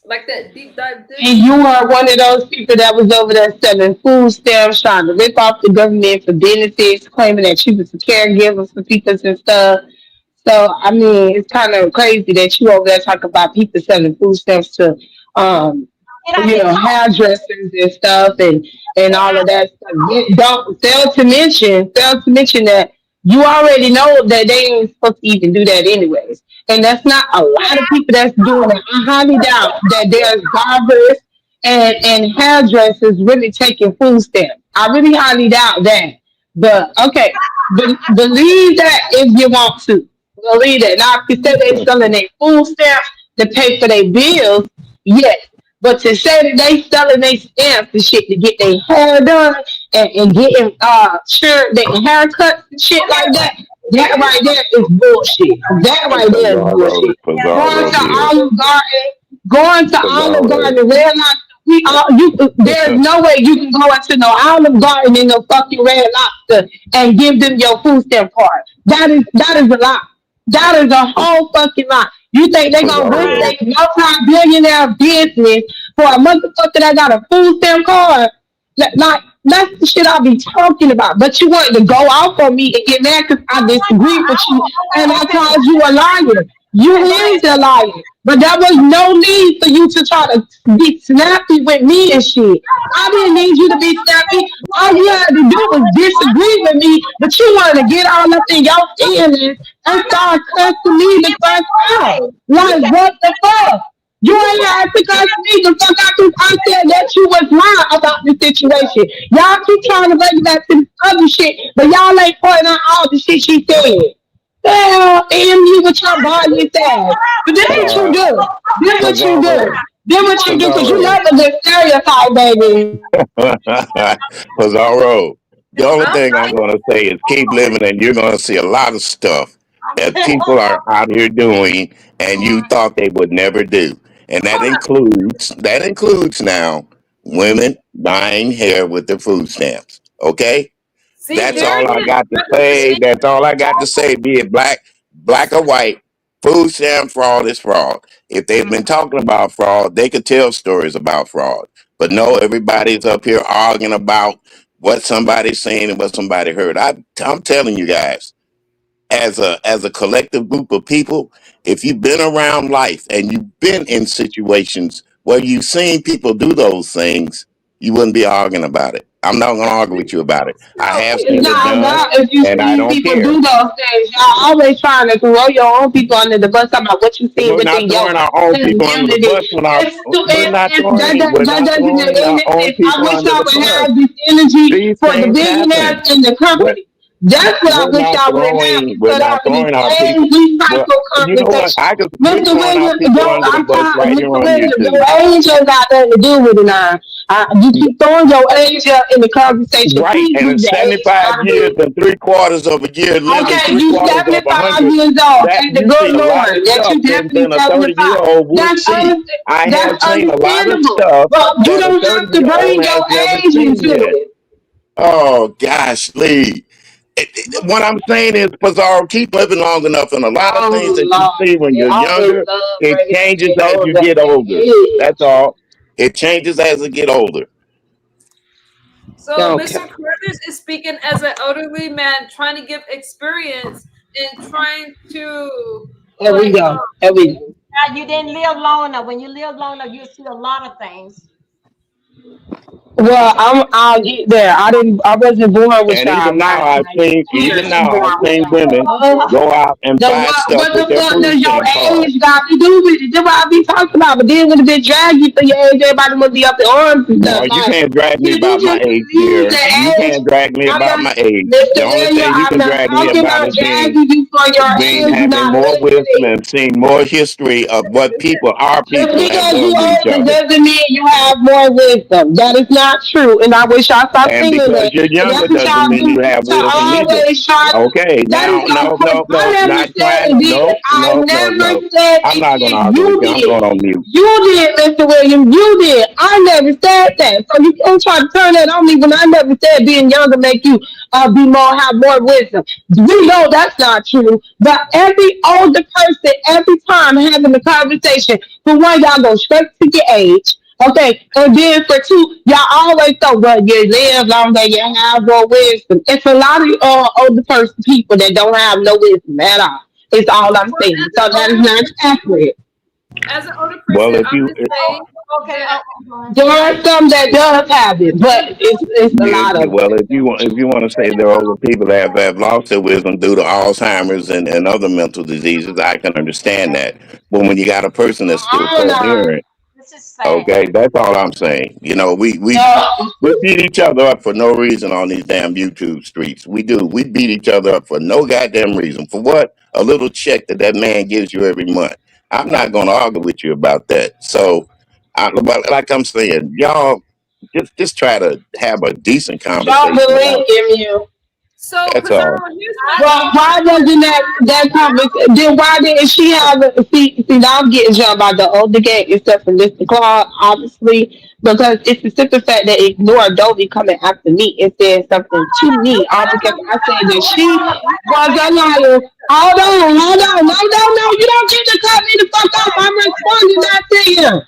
Like that deep dive. And you are one of those people that was over there selling food stamps, trying to rip off the government for benefits, claiming that you was a caregiver for people and stuff. So, I mean, it's kind of crazy that you over there talking about people selling food stamps to, you know, hairdressers and stuff and all of that stuff. Don't fail to mention that you already know that they ain't supposed to even do that anyways. And that's not a lot of people that's doing it. I highly doubt that there's barbers and hairdressers really taking food stamps. I really highly doubt that. But, okay, believe that if you want to. Believe that. Now, if you say they're selling their food stamps to pay for their bills, yes. But to say that they selling their stamps and shit to get their hair done and getting sure their haircuts and shit like that, that right there is bullshit. That right there is bullshit. Going to Olive Garden, Red Lobster. There's no way you can go into no Olive Garden in no fucking Red Lobster and give them your food stamp card. That is a lie. That is a whole fucking lie. You think they're gonna risk their multi-billionaire business for a motherfucker that got a food stamp card? Like, that's the shit I be talking about. But you want to go off on me and get mad because I disagree with you and I called you a liar. You is a liar. But there was no need for you to try to be snappy with me and shit. I didn't need you to be snappy. All you had to do was disagree with me, but you wanted to get all up in your feelings and start cussing me the first time. Like, what the fuck? You ain't had to cuss me the fuck out because I said that you was lying about the situation. Y'all keep trying to bring it back to the other shit, but y'all ain't pointing out all the shit she said. Hell, you with your body ass. But this what you do. This what you do. This what you do because you love a good stereotype, baby. Pizarro, the only thing I'm going to say is keep living and you're going to see a lot of stuff that people are out here doing and you thought they would never do. And that includes now women dyeing hair with their food stamps. Okay? See, that's all I got to say. That's all I got to say. Be it black or white, food stamp fraud is fraud. If they've been talking about fraud, they could tell stories about fraud. But no, everybody's up here arguing about what somebody's saying and what somebody heard. I'm telling you guys, as a collective group of people, if you've been around life and you've been in situations where you've seen people do those things, you wouldn't be arguing about it. I'm not going to argue with you about it. I have seen it done, if you and I see don't people care. do those things, y'all always trying to throw your own people under the bus about what you see We're not within your throwing our own people under the bus. We're not throwing our own I people wish under I the would bus. have this energy These for the things billionaires happen. in the company. That's what I We're wish not I would have had. throwing. We're Instead not of these throwing out age people. Well, recycle you know what? conversation. We're Mr. throwing out Williams, people don't, under the I'm bus tired. right here Mr. on Williams, YouTube. your age ain't got nothing to do with it now. You keep throwing your age up in the conversation. Right, Please and in leave the age 75 out of years it. and 3/4 of a year living, Okay, you 3/4 of 75 100. years old. That Thank the you see good a lot Lord of that stuff you definitely than a 75. 30-year-old would That's see. I have that's seen a lot of understandable. stuff But you that a don't have to 30-year-old bring has your never age seen into yet. it. Oh gosh, Lee. What I'm saying is, Pizarro, keep living long enough, and a lot of things Oh that you Lord, see when they you're always younger, love it bringing changes that as you older get older. age. That's all. It changes as you get older. So Okay. Mr. Curtis is speaking as an elderly man trying to give experience and trying to There we go. There we go. Now, you didn't live long enough. When you live long enough, you see a lot of things. Well, I'll get there. I wasn't born with And y'all. even now, My even sister now, born I've with seen y'all. women go out and buy stuff What with the their fuck food does your stamp card. age got to do with it? That's what I be talking about. But then when it been draggy for your age, everybody must be up the arms and No, stuff. you Like, can't drag me can about you my just age, use dear. the You age? can't drag me I'm about not, my age. Mr. The only William, thing you I'm can not drag me talking about about is being dragging you for your age. You're having not more wisdom listening. and seeing more history of what our Just people have because you done to each older other. doesn't mean you have more wisdom. That is not true. And I wish y'all stopped And saying because that. you're And younger that's what doesn't y'all mean do you have to wisdom either. always try. Okay, That is now, your point. I never not said trying. that. I never said I'm not going to anything. argue with You you. I'm did. going on mute. You did, Mr. Williams. You did. I never said that. So you can't try to turn that on me when I never said being younger make you have more wisdom. We know that's not true. But every older person, every time having a conversation, for one, y'all go straight to your age. Okay, and then for two, y'all always thought, well, you live longer, you have more wisdom. It's a lot of older people that don't have no wisdom at all. It's all I'm saying. So that is not accurate. As an older Well, person, if I'm you, just saying Okay. that There are some that does have it, but it's a lot of well, if you want to say there are older people that have lost their wisdom due to Alzheimer's and other mental diseases, I can understand that. But when you got a person that's still coherent, This is sad. okay, that's all I'm saying. You know, we beat each other up for no reason on these damn YouTube streets. We do. We beat each other up for no goddamn reason. For what? A little check that man gives you every month. I'm not going to argue with you about that. So, but like I'm saying, y'all just try to have a decent conversation. So, that's all. Well, why wasn't that conversation? Then why didn't she have it? See, now I'm getting jumped by the older gang except for Mr. Claude, obviously, because it's the simple fact that ignore Dovey coming after me and saying something to me, all because I said that she was a liar. Hold on. No, you don't get to cut me the fuck off. I'm responding back to you.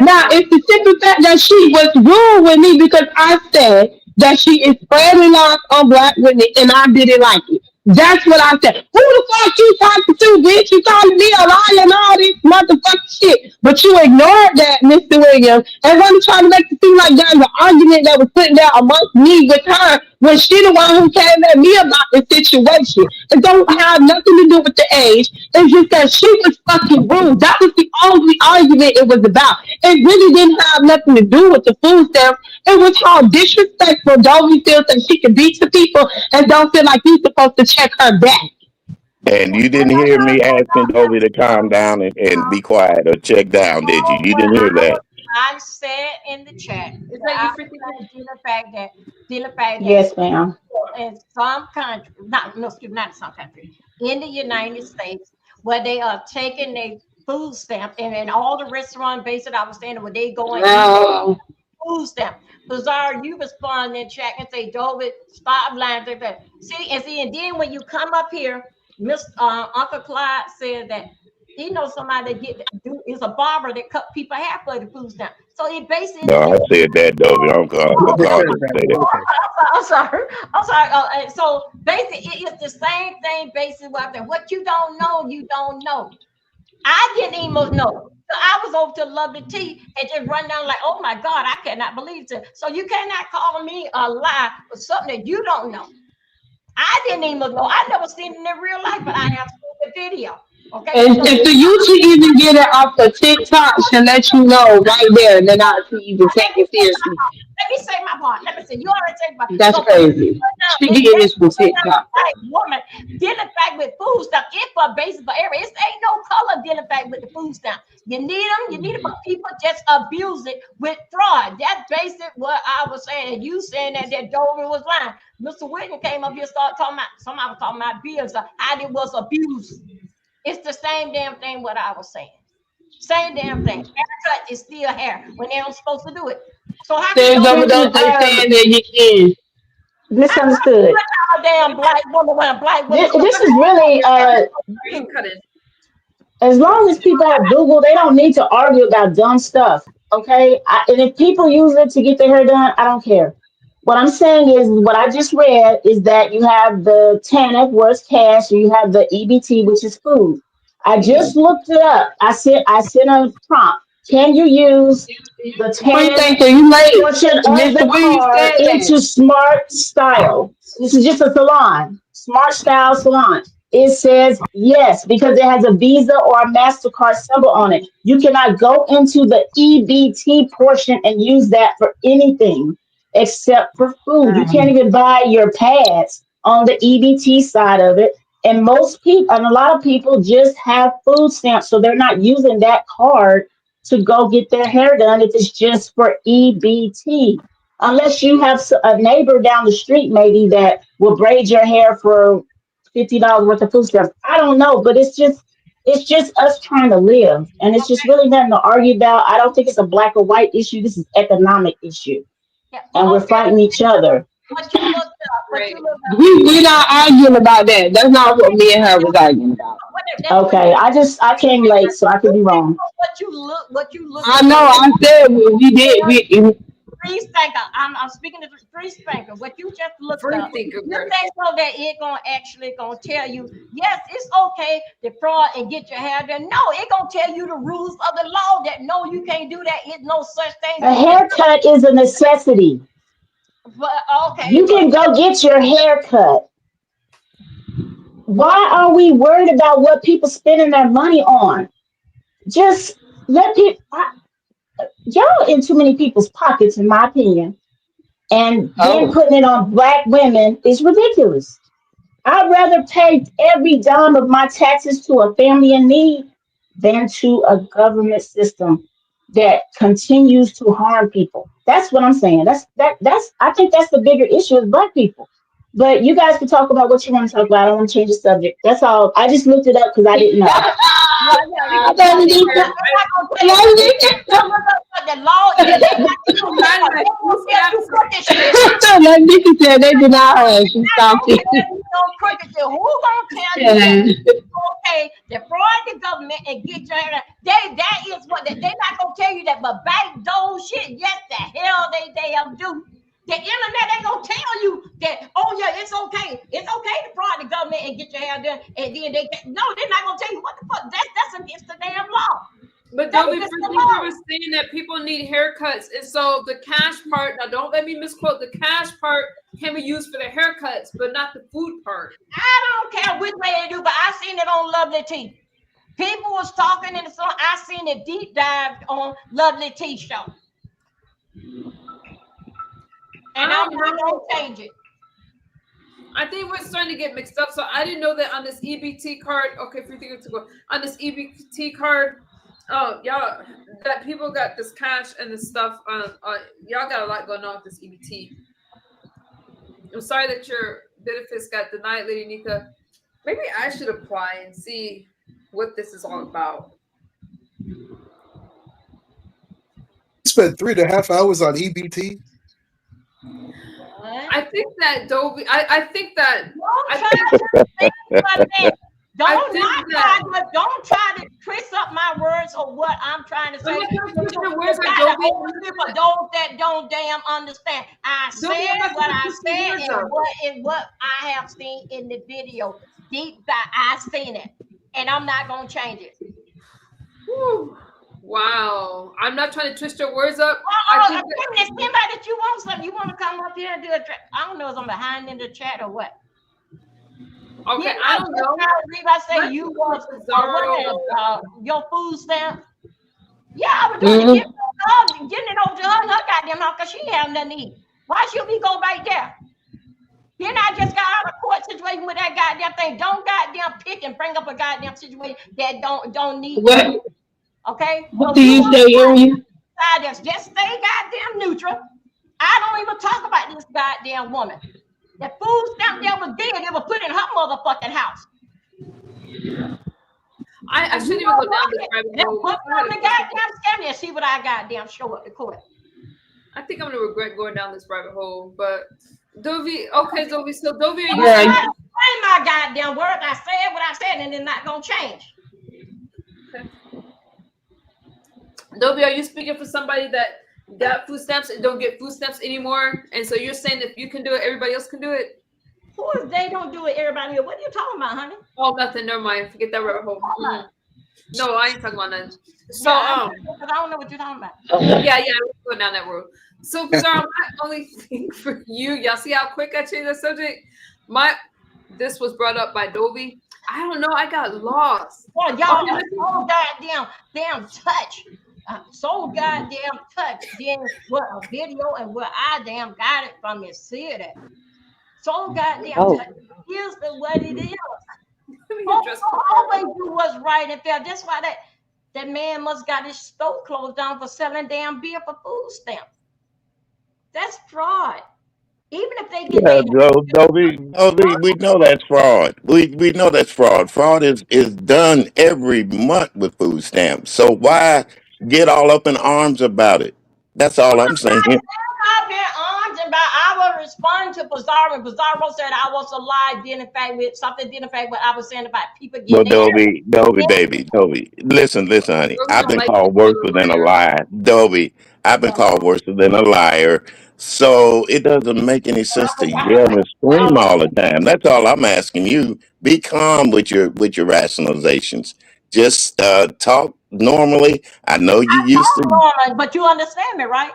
Now, it's the simple fact that she was rude with me because I said that she is spreading lies on black women and I didn't like it. That's what I said. Who the fuck you talking to, bitch? You calling me a liar and all this motherfucking shit. But you ignored that, Mr. Williams, and wasn't trying to make it seem like that was an argument that was put there amongst me with her when she the one who came at me about the situation. It don't have nothing to do with the age. It's just that she was fucking rude. That was the only argument it was about. It really didn't have nothing to do with the food stamps. It was how disrespectful Dovey feels that she can beat the people and don't feel like you're supposed to check her back. And you didn't hear me asking Dovey to calm down and be quiet or check down, did you? You didn't hear that. I said in the chat, is that you freaking the fact that Yes, ma'am. in some country, not in some country, in the United States, where they are taking their food stamp and all the restaurant bases I was saying where they go and food stamp. Bizarre, you respond in chat and say, David, stop lying. See, and then when you come up here, Uncle Clyde said that he knows somebody that is a barber that cut people half of the food stamp. So it basically. No, I said that, Dovey. Uncle didn't say that. I'm sorry. So basically, it's the same thing. Basically, what you don't know, you don't know. I didn't even know. So I was over to Lovely Tea and just run down like, oh my God, I cannot believe it. So you cannot call me a lie for something that you don't know. I didn't even know. I never seen it in real life, but I have seen the video. Okay. And if the YouTube even get it off the TikTok, she'll let you know right there, and then I'll see you even take it seriously. Let me say my part. Let me say, you already take my part. That's crazy. She getting this from TikTok. Woman dealing fact with food stuff. It's for basic for every. It ain't no color dealing fact with the food stuff. You need them. You need it, but people just abuse it with fraud. That's basic what I was saying. You saying that Dover was lying. Mr. Whitney came up here, started talking about. Somebody was talking about bills, how it was abused. It's the same damn thing. What I was saying. Same damn thing. Haircut is still hair when they're supposed to do it. So how can you misunderstood? Damn black woman when a black woman. This is really as long as people have Google, they don't need to argue about dumb stuff. Okay, and if people use it to get their hair done, I don't care. What I'm saying is, what I just read is that you have the TANF, where it's cash, and you have the EBT, which is food. I just looked it up. I sent a prompt. Can you use the TANF portion of the card into Smart Style? This is just a salon, Smart Style salon. It says yes, because it has a Visa or a MasterCard symbol on it. You cannot go into the EBT portion and use that for anything except for food. You can't even buy your pads on the EBT side of it. And most people, and a lot of people just have food stamps, so they're not using that card to go get their hair done if it's just for EBT. Unless you have a neighbor down the street maybe that will braid your hair for $50 worth of food stamps. I don't know, but it's just us trying to live, and it's just really nothing to argue about. I don't think it's a black or white issue. This is economic issue, and we're fighting each other. We're not arguing about that. That's not what me and her was arguing about. Okay, I came late, so I could be wrong. What you look. I know. I said we did. Free thinker. I'm speaking to the free thinker. What you just looked up. You think so that it gonna tell you, yes, it's okay to fraud and get your hair done. No, it gonna tell you the rules of the law that no, you can't do that. It's no such thing. A haircut is a necessity. But okay. You can go get your hair cut. Why are we worried about what people spending their money on? Just let people. Y'all in too many people's pockets, in my opinion, and then putting it on black women is ridiculous. I'd rather pay every dime of my taxes to a family in need than to a government system that continues to harm people. That's what I'm saying. That's I think that's the bigger issue with black people. But you guys can talk about what you want to talk about. I don't want to change the subject. That's all. I just looked it up because I didn't know. The law is like Nikki said, they deny her. She's talking. Who gonna tell you okay to fraud the government and get your hair? That is what they're not gonna tell you that, but backdoor shit, yes, the hell they do. The internet ain't gonna tell you that, oh yeah, it's okay to fraud the government and get your hair done, and then they're not gonna tell you what the fuck. That's against the damn law. But don't be were saying that people need haircuts, and so the cash part. Now, don't let me misquote. The cash part can be used for the haircuts, but not the food part. I don't care which way they do, but I seen it on Lovely Tea. People was talking in the song. I seen it deep dive on Lovely Tea show. And I'm not gonna change it. I think we're starting to get mixed up. So I didn't know that on this EBT card. Okay, free ticket to go on this EBT card. Oh, y'all, that people got this cash and this stuff. Y'all got a lot going on with this EBT. I'm sorry that your benefits got denied, Lady Nika. Maybe I should apply and see what this is all about. Spent 3.5 hours on EBT. I think that Dovey. I think that. Don't try to twist up my words or what I'm trying to say. Those that don't damn understand. I said what I said and what I have seen in the video. Deep dive, I seen it, and I'm not gonna change it. Whew. Wow, I'm not trying to twist your words up. If anybody that you want something, you want to come up here and do a track. I don't know if I'm behind in the chat or what. Okay, I don't know. I say you want your food stamp. Yeah, I was doing getting it over to her and her goddamn house because she have nothing to eat. Why should we go right there? Then I just got out of court situation with that goddamn thing. Don't goddamn pick and bring up a goddamn situation that don't need. What? Okay. What do you say, Aaron? Just stay goddamn neutral. I don't even talk about this goddamn woman. That food stamp there was dead. It was put in her motherfucking house. I shouldn't even go down this rabbit hole. Put on the goddamn scam and see what I goddamn show up to court. I think I'm gonna regret going down this rabbit hole, but Dovey, okay, Dovey. So Dovey, are you say my goddamn words? I said what I said, and it's not gonna change. Okay. Dovey, are you speaking for somebody that got food stamps and don't get food stamps anymore? And so you're saying if you can do it, everybody else can do it? Who if they don't do it, everybody else? What are you talking about, honey? Oh, nothing. Never mind. Forget that rabbit hole. No, I ain't talking about nothing. So, I don't know what you're talking about. Yeah, we're going down that road. So, Pizarro, my only thing for you, y'all see how quick I changed the subject? This was brought up by Dovey. I don't know. I got lost. Well, y'all are so goddamn touch. So goddamn touch. Then what a video and where I damn got it from is see that. So goddamn touch. Here's what it is. Always do what's right and fair. That's why that man must got his store closed down for selling damn beer for food stamps. That's fraud. Even if they get Dovey, we know that's fraud. We know that's fraud. Fraud is done every month with food stamps. So why get all up in arms about it? That's all I'm saying. I've been armed about. I will respond to Pizarro. And Pizarro said I was a lie, identified with something, identified what I was saying about people Well, getting Dovey, baby, Dovey. Listen, honey. I've been called worse than a liar. Dovey, I've been called worse than a liar. So it doesn't make any sense to yell and scream all the time. That's all I'm asking you. Be calm with your rationalizations. Just talk normally. I know you used to. Normal, but you understand me, right?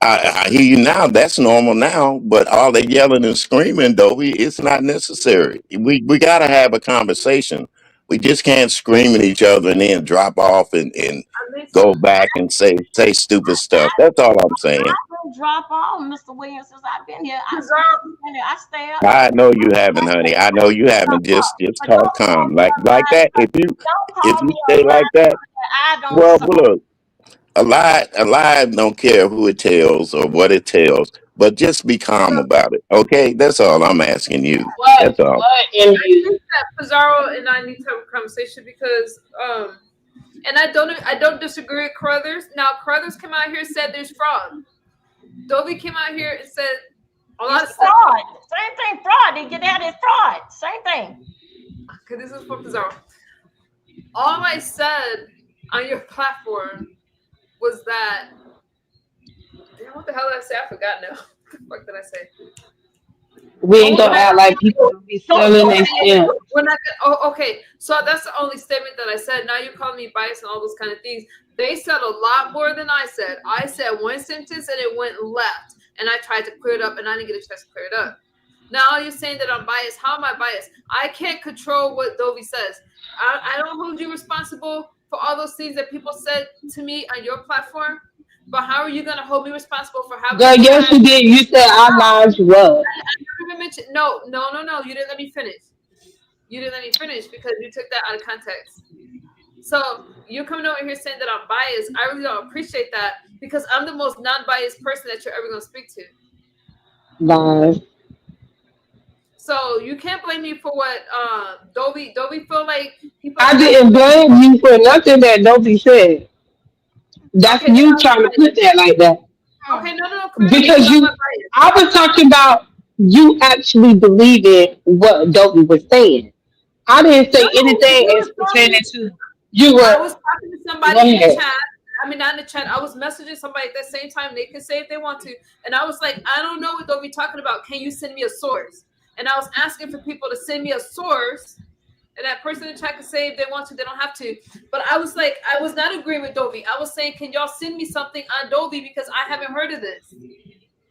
I hear you now. That's normal now. But all the yelling and screaming, Dovey, it's not necessary. We got to have a conversation. We just can't scream at each other and then drop off and go back and say stupid stuff. That's all I'm saying. I didn't drop off, Mr. Williams, since I've been here. I stay up. I know you haven't, honey. I know you haven't. Just talk calm like that. If you stay like that, well, look. A lie don't care who it tells or what it tells, but just be calm about it. Okay, that's all I'm asking you. That's all. I think that Pizarro and I need to have a conversation because and I don't disagree with Carruthers. Now Carruthers came out here and said there's fraud. Dovey came out here and said a lot of stuff. Fraud. Same thing, fraud. They get out as fraud. Same thing. Okay, this is for Pizarro. All I said on your platform was that, damn, what the hell did I say? I forgot now. What the fuck did I say? We ain't gonna act like people be selling and shit. Okay, so that's the only statement that I said. Now you're calling me biased and all those kind of things. They said a lot more than I said. I said one sentence and it went left, and I tried to clear it up, and I didn't get a chance to clear it up. Now you're saying that I'm biased. How am I biased? I can't control what Dovey says. I don't hold you responsible for all those things that people said to me on your platform, but how are you going to hold me responsible for how? Girl, yes, you did. You said our lives were. I never even mentioned. No. You didn't let me finish. Because you took that out of context. So you're coming over here saying that I'm biased. I really don't appreciate that because I'm the most non-biased person that you're ever going to speak to. Lies. So you can't blame me for what Dovey feel like. I didn't blame you for nothing that Dovey said. That's okay, you trying to put that like that. Okay, no. Because I was talking about you actually believing what Dovey was saying. I didn't say anything as pertaining to you were. I was talking to somebody in the chat. I mean, not in the chat. I was messaging somebody at the same time. They can say if they want to. And I was like, I don't know what Dovey talking about. Can you send me a source? And I was asking for people to send me a source, and that person in the chat can say if they want to, they don't have to. But I was like, I was not agreeing with Dovey. I was saying, can y'all send me something on Dovey because I haven't heard of this.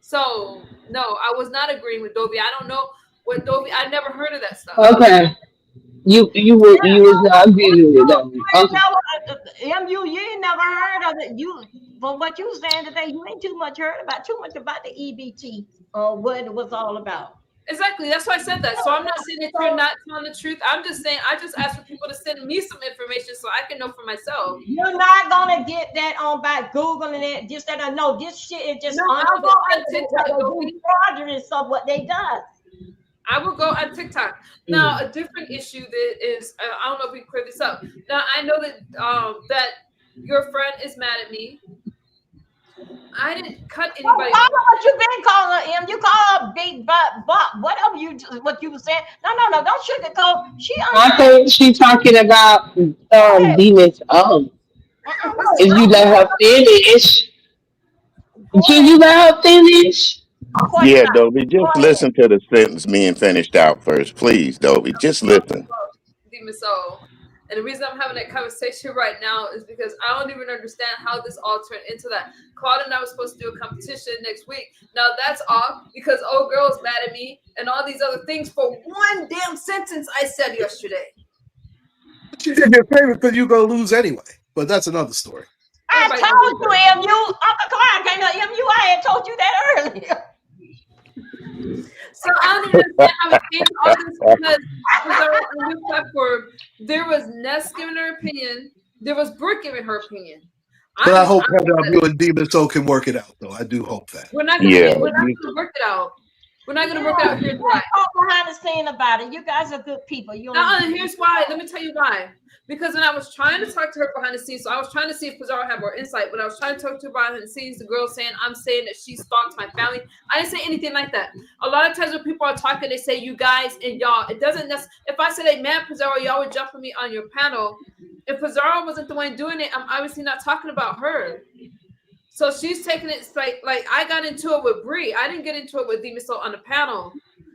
So no, I was not agreeing with Dovey. I don't know what Dovey. I never heard of that stuff. Okay, you was not agreeing with Dovey. Okay. MU, you ain't never heard of it. But what you saying today, you ain't too much about the EBT or what it was all about. Exactly. That's why I said that. So I'm not saying that you're not telling the truth. I'm just saying I just asked for people to send me some information so I can know for myself. You're not gonna get that on by Googling it. Just that I know this shit is just I'll go on TikTok. fraudulent of what they done. I will go on TikTok. Now, a different issue that is, I don't know if we clear this up. Now, I know that that your friend is mad at me. I didn't cut anybody. What you been calling her, You call her big butt, whatever what you were saying. No, don't sugarcoat. I think she's talking about demons. If you let her finish, can you let her finish? Yeah, Dobie, just listen to the sentence being finished out first, please, Dobie. Just listen. Demon Soul. And the reason I'm having that conversation right now is because I don't even understand how this all turned into that. Claude and I were supposed to do a competition next week. Now that's off because old girl's mad at me and all these other things for one damn sentence I said yesterday. But you did your favor because you're going to lose anyway. But that's another story. I told you, MU. Uncle Clark came to MU. I had told you that earlier. So I don't even understand how it came to all this because there was Ness giving her opinion, there was Brooke giving her opinion. But I hope that you and Demon Soul can work it out, though. I do hope that. We're not going to work it out. We're not going to work it out. Here's why. Talk behind the scene about it. You guys are good people. Here's why. Let me tell you why. Because when I was trying to talk to her behind the scenes, so I was trying to see if Pizarro had more insight. When I was trying to talk to her behind the scenes, the girl saying, I'm saying that she stalks my family. I didn't say anything like that. A lot of times when people are talking, they say you guys and y'all. It doesn't necessarily, if I said, hey, man, Pizarro, y'all would jump for me on your panel. If Pizarro wasn't the one doing it, I'm obviously not talking about her. So she's taking it like I got into it with Bree. I didn't get into it with Demon Soul on the panel.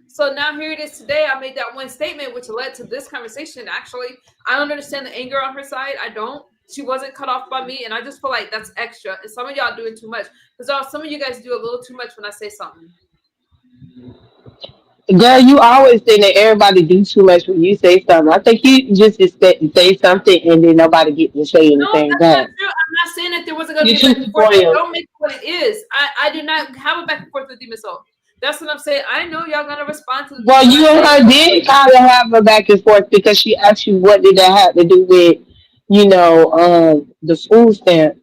So now here it is today. I made that one statement, which led to this conversation. Actually, I don't understand the anger on her side. I don't. She wasn't cut off by me, and I just feel like that's extra. And some of y'all doing too much. Because some of you guys do a little too much when I say something. Girl, you always think that everybody do too much when you say something. I think you just expect to say something and then nobody get to say anything back. Not true. I'm not saying that there wasn't going to be a back and forth. Don't make it what it is. I did not have a back and forth with Demon Soul. That's what I'm saying. I know y'all gonna respond to. Well, you and her did kind of have a back and forth because she asked you what did that have to do with, the food stamps.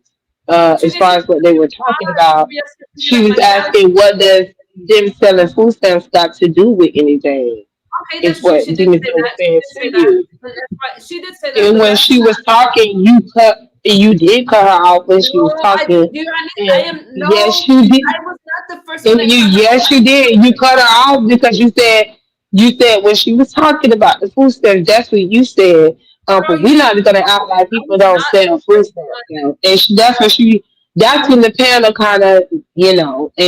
As far as what they were talking about, she was asking what does them selling food stamps got to do with anything. Okay, is what Demon Soul said to you. She did say that. And when she was talking, you did cut her off when she was talking. Yes, you did. I was not the first one. Yes, you did. You cut her off because you said when she was talking about the food stamps, that's what you said. But we're not gonna act like people don't sell food stamps. And that's when the panel kind of, in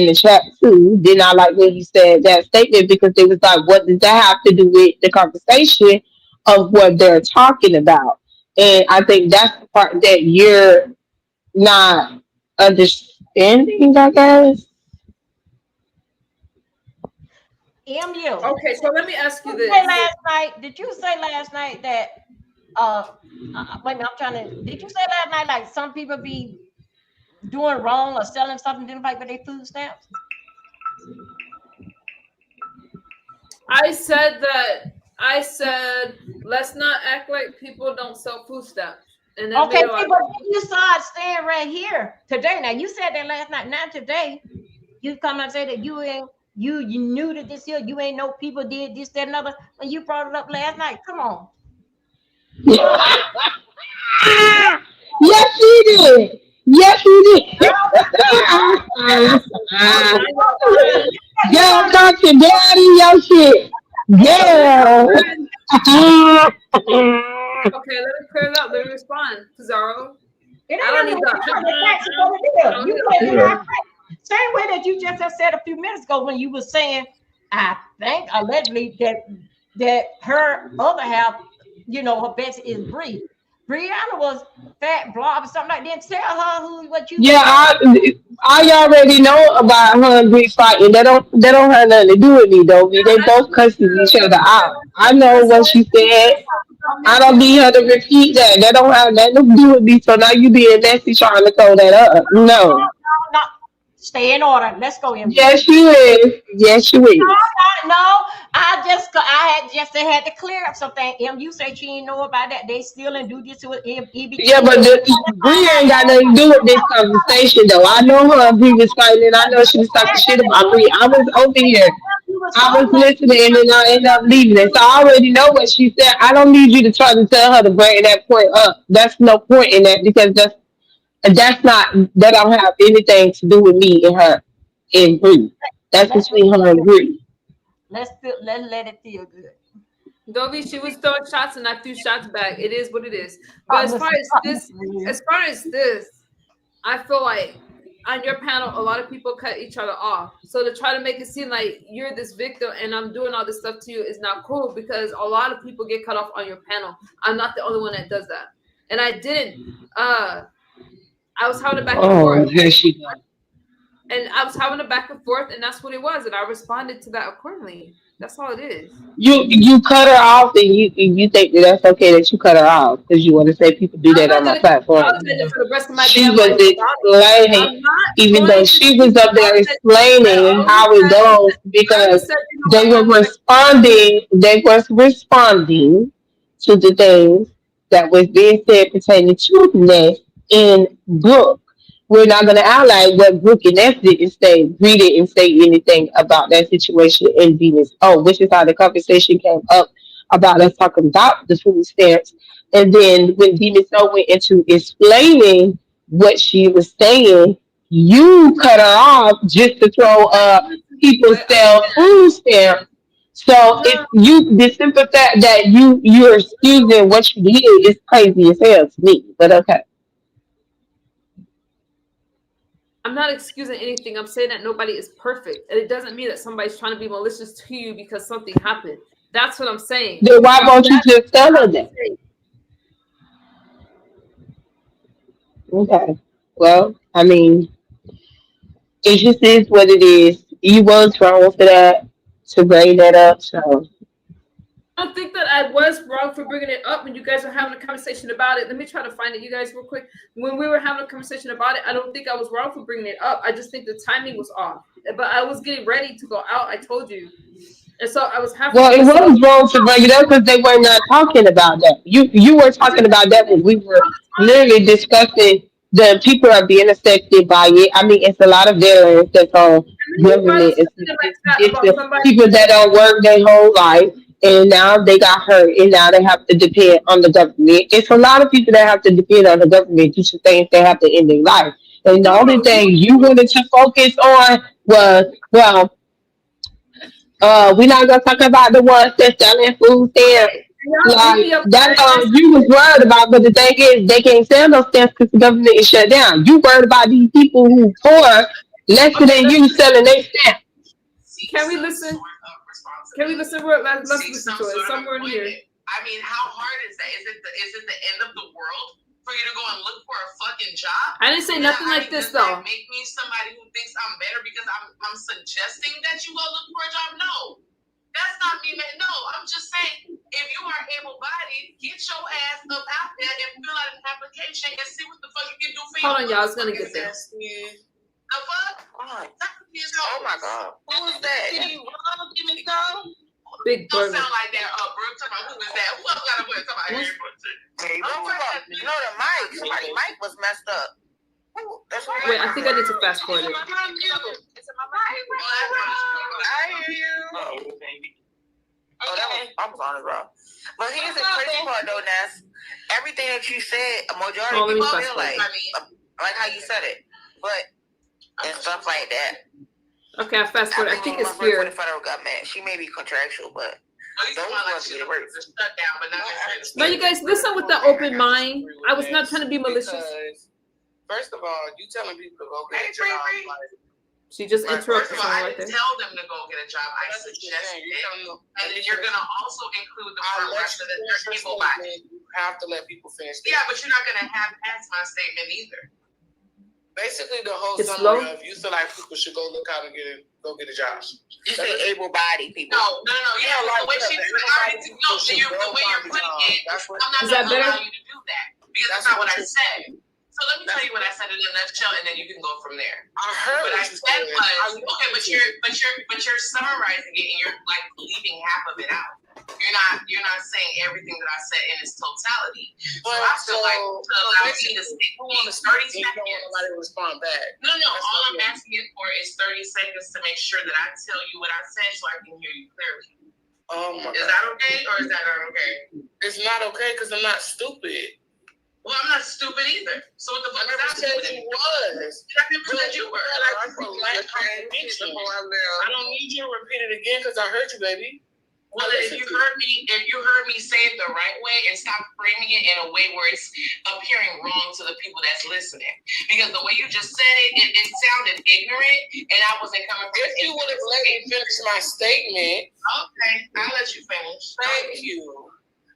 the chat too, did not like when you said that statement because they was like, what does that have to do with the conversation of what they're talking about? And I think that's the part that you're not understanding, I guess. MU. Okay, so let me ask you this. Did you say last night that wait, did you say last night like some people be doing wrong or selling something didn't fight with their food stamps? I said let's not act like people don't sell food stamps. And okay, but you saw it stand right here today. Now you said that last night, not today. You come and say that you knew that this year you ain't know people did this, that, and other when you brought it up last night. Come on. Yes, you did. Yes, you did. Girl, talk to daddy your shit. Girl. Okay, let me clear it up. Let me respond, Pizarro. I don't need that. Same way that you just have said a few minutes ago when you were saying, I think allegedly that her other half, her best is Bree. Brianna was fat, blob, or something like that. Didn't tell her what you. Yeah, I already know about her and Bree fighting. They don't have nothing to do with me though. They both cussing each other out. I know what she said. I don't need her to repeat that. That don't have nothing to do with me. So now you being messy trying to throw that up. No. Stay in order. Let's go in. Yes, you is. Yes, you is. No. I had to clear up something. You say she ain't know about that. They still and do this with EBT. Yeah, but Bree ain't got nothing to do with this conversation, though. I know her and Bree was fighting, and I know she was talking shit about Bree. I was over here. I was listening, and then I ended up leaving it. So I already know what she said. I don't need you to try to tell her to bring that point up. That's no point in that because that don't have anything to do with me and her and Bree. That's between her and Bree. Let's let it feel good. Dovey, she was throwing shots and I threw shots back. It is what it is. But as far as this, I feel like on your panel, a lot of people cut each other off. So to try to make it seem like you're this victim and I'm doing all this stuff to you is not cool because a lot of people get cut off on your panel. I'm not the only one that does that. And I didn't. I was having a back and forth. Here she goes. And I was having a back and forth, and that's what it was. And I responded to that accordingly. That's all it is. You cut her off, and you think that's okay that you cut her off because you want to say people do that on my platform. She was explaining, even though she was up there explaining how it goes because they were responding. They was responding to the things that was being said pertaining to Ness in Brooke. We're not going to act like what Brooke and Ness didn't say. We didn't say anything about that situation in Venus. Oh, which is how the conversation came up about us talking about the food stamps. And then when Venus O went into explaining what she was saying, you cut her off just to throw people sell food stamps. So if the simple fact that you're excusing what you did is crazy as hell to me. But okay. I'm not excusing anything. I'm saying that nobody is perfect. And it doesn't mean that somebody's trying to be malicious to you because something happened. That's what I'm saying. Then why won't you just tell her that? Okay. Well, I mean, it just is what it is. You was wrong for that, to bring that up, so. I don't think that I was wrong for bringing it up when you guys were having a conversation about it. Let me try to find it, you guys, real quick. When we were having a conversation about it, I don't think I was wrong for bringing it up. I just think the timing was off. But I was getting ready to go out. I told you. And so I was having. Well, it was wrong to bring it up because they were not talking about that. You were talking about that when we were literally discussing the people are being affected by it. I mean, it's a lot of veterans that's on government. It's the people that don't work their whole life. And now they got hurt, and now they have to depend on the government. It's a lot of people that have to depend on the government due to things they have to end their life. And the only thing you wanted to focus on was, well, we're not gonna talk about the ones that's selling food stamps. Like that's all you was worried about. But the thing is, they can't sell those stamps because the government is shut down. You worried about these people who poor, lesser than you selling their stamps. Can we listen? Can we listen? Let's listen to it. Somewhere in here. I mean, how hard is that? Is it the end of the world for you to go and look for a fucking job? I didn't say nothing like this though. Make me somebody who thinks I'm better because I'm suggesting that you go look for a job? No, that's not me, man. No, I'm just saying if you are able-bodied, get your ass up out there and fill out an application and see what the fuck you can do for you. Hold on, y'all. It's gonna get there. The fuck? Oh my God. Who is that? Big Don't Burger. sound like that, Brooke. Talking about who is that? Who else got a word? Talking about You know the mic. Somebody's mic was messed up. That's what Wait, I think I need to fast forward it. I hear you. Oh, I was on it, bro. But here's the crazy part, though, Ness. Everything that you said, a majority of people feel like how you said it, but and stuff like that. Okay, I fast forward. I think it's fear. The federal government, she may be contractual, but those ones get worse. No, you guys listen with the open mind. I was not trying to be malicious. First of all, you telling people to go get a job. She just interrupted someone I right didn't there. tell them to go get a job. I suggested it. And then you're going to also include the part where that they're able-bodied. You have to let people finish. Yeah, but you're not going to have past my statement either. Basically, the whole It's summary slow. of you feel like people should go look out and go get a job. You say able-bodied people. No. Yeah, the way she the way you're putting it, I'm not going to allow you to do that because that's not what I said. So let me tell you what I said in a nutshell, and then you can go from there. I heard what I you said said. was okay, but you're summarizing it, and you're like leaving half of it out. You're not saying everything that I said in its totality. But so I feel like to allow me to speak 30 seconds. Nobody respond back. No. All I'm asking you for is 30 seconds to make sure that I tell you what I said, so I can hear you clearly. Oh my God. Is that okay, or is that not okay? It's not okay because I'm not stupid. Well, I'm not stupid either. So what the fuck is that? You was. I never said you were. I don't need you to repeat it again because I heard you, baby. Well, if you heard me say it the right way and stop framing it in a way where it's appearing wrong to the people that's listening, because the way you just said it sounded ignorant, and I wasn't coming from. If you would have let me finish my statement, okay, I'll let you finish. Thank you.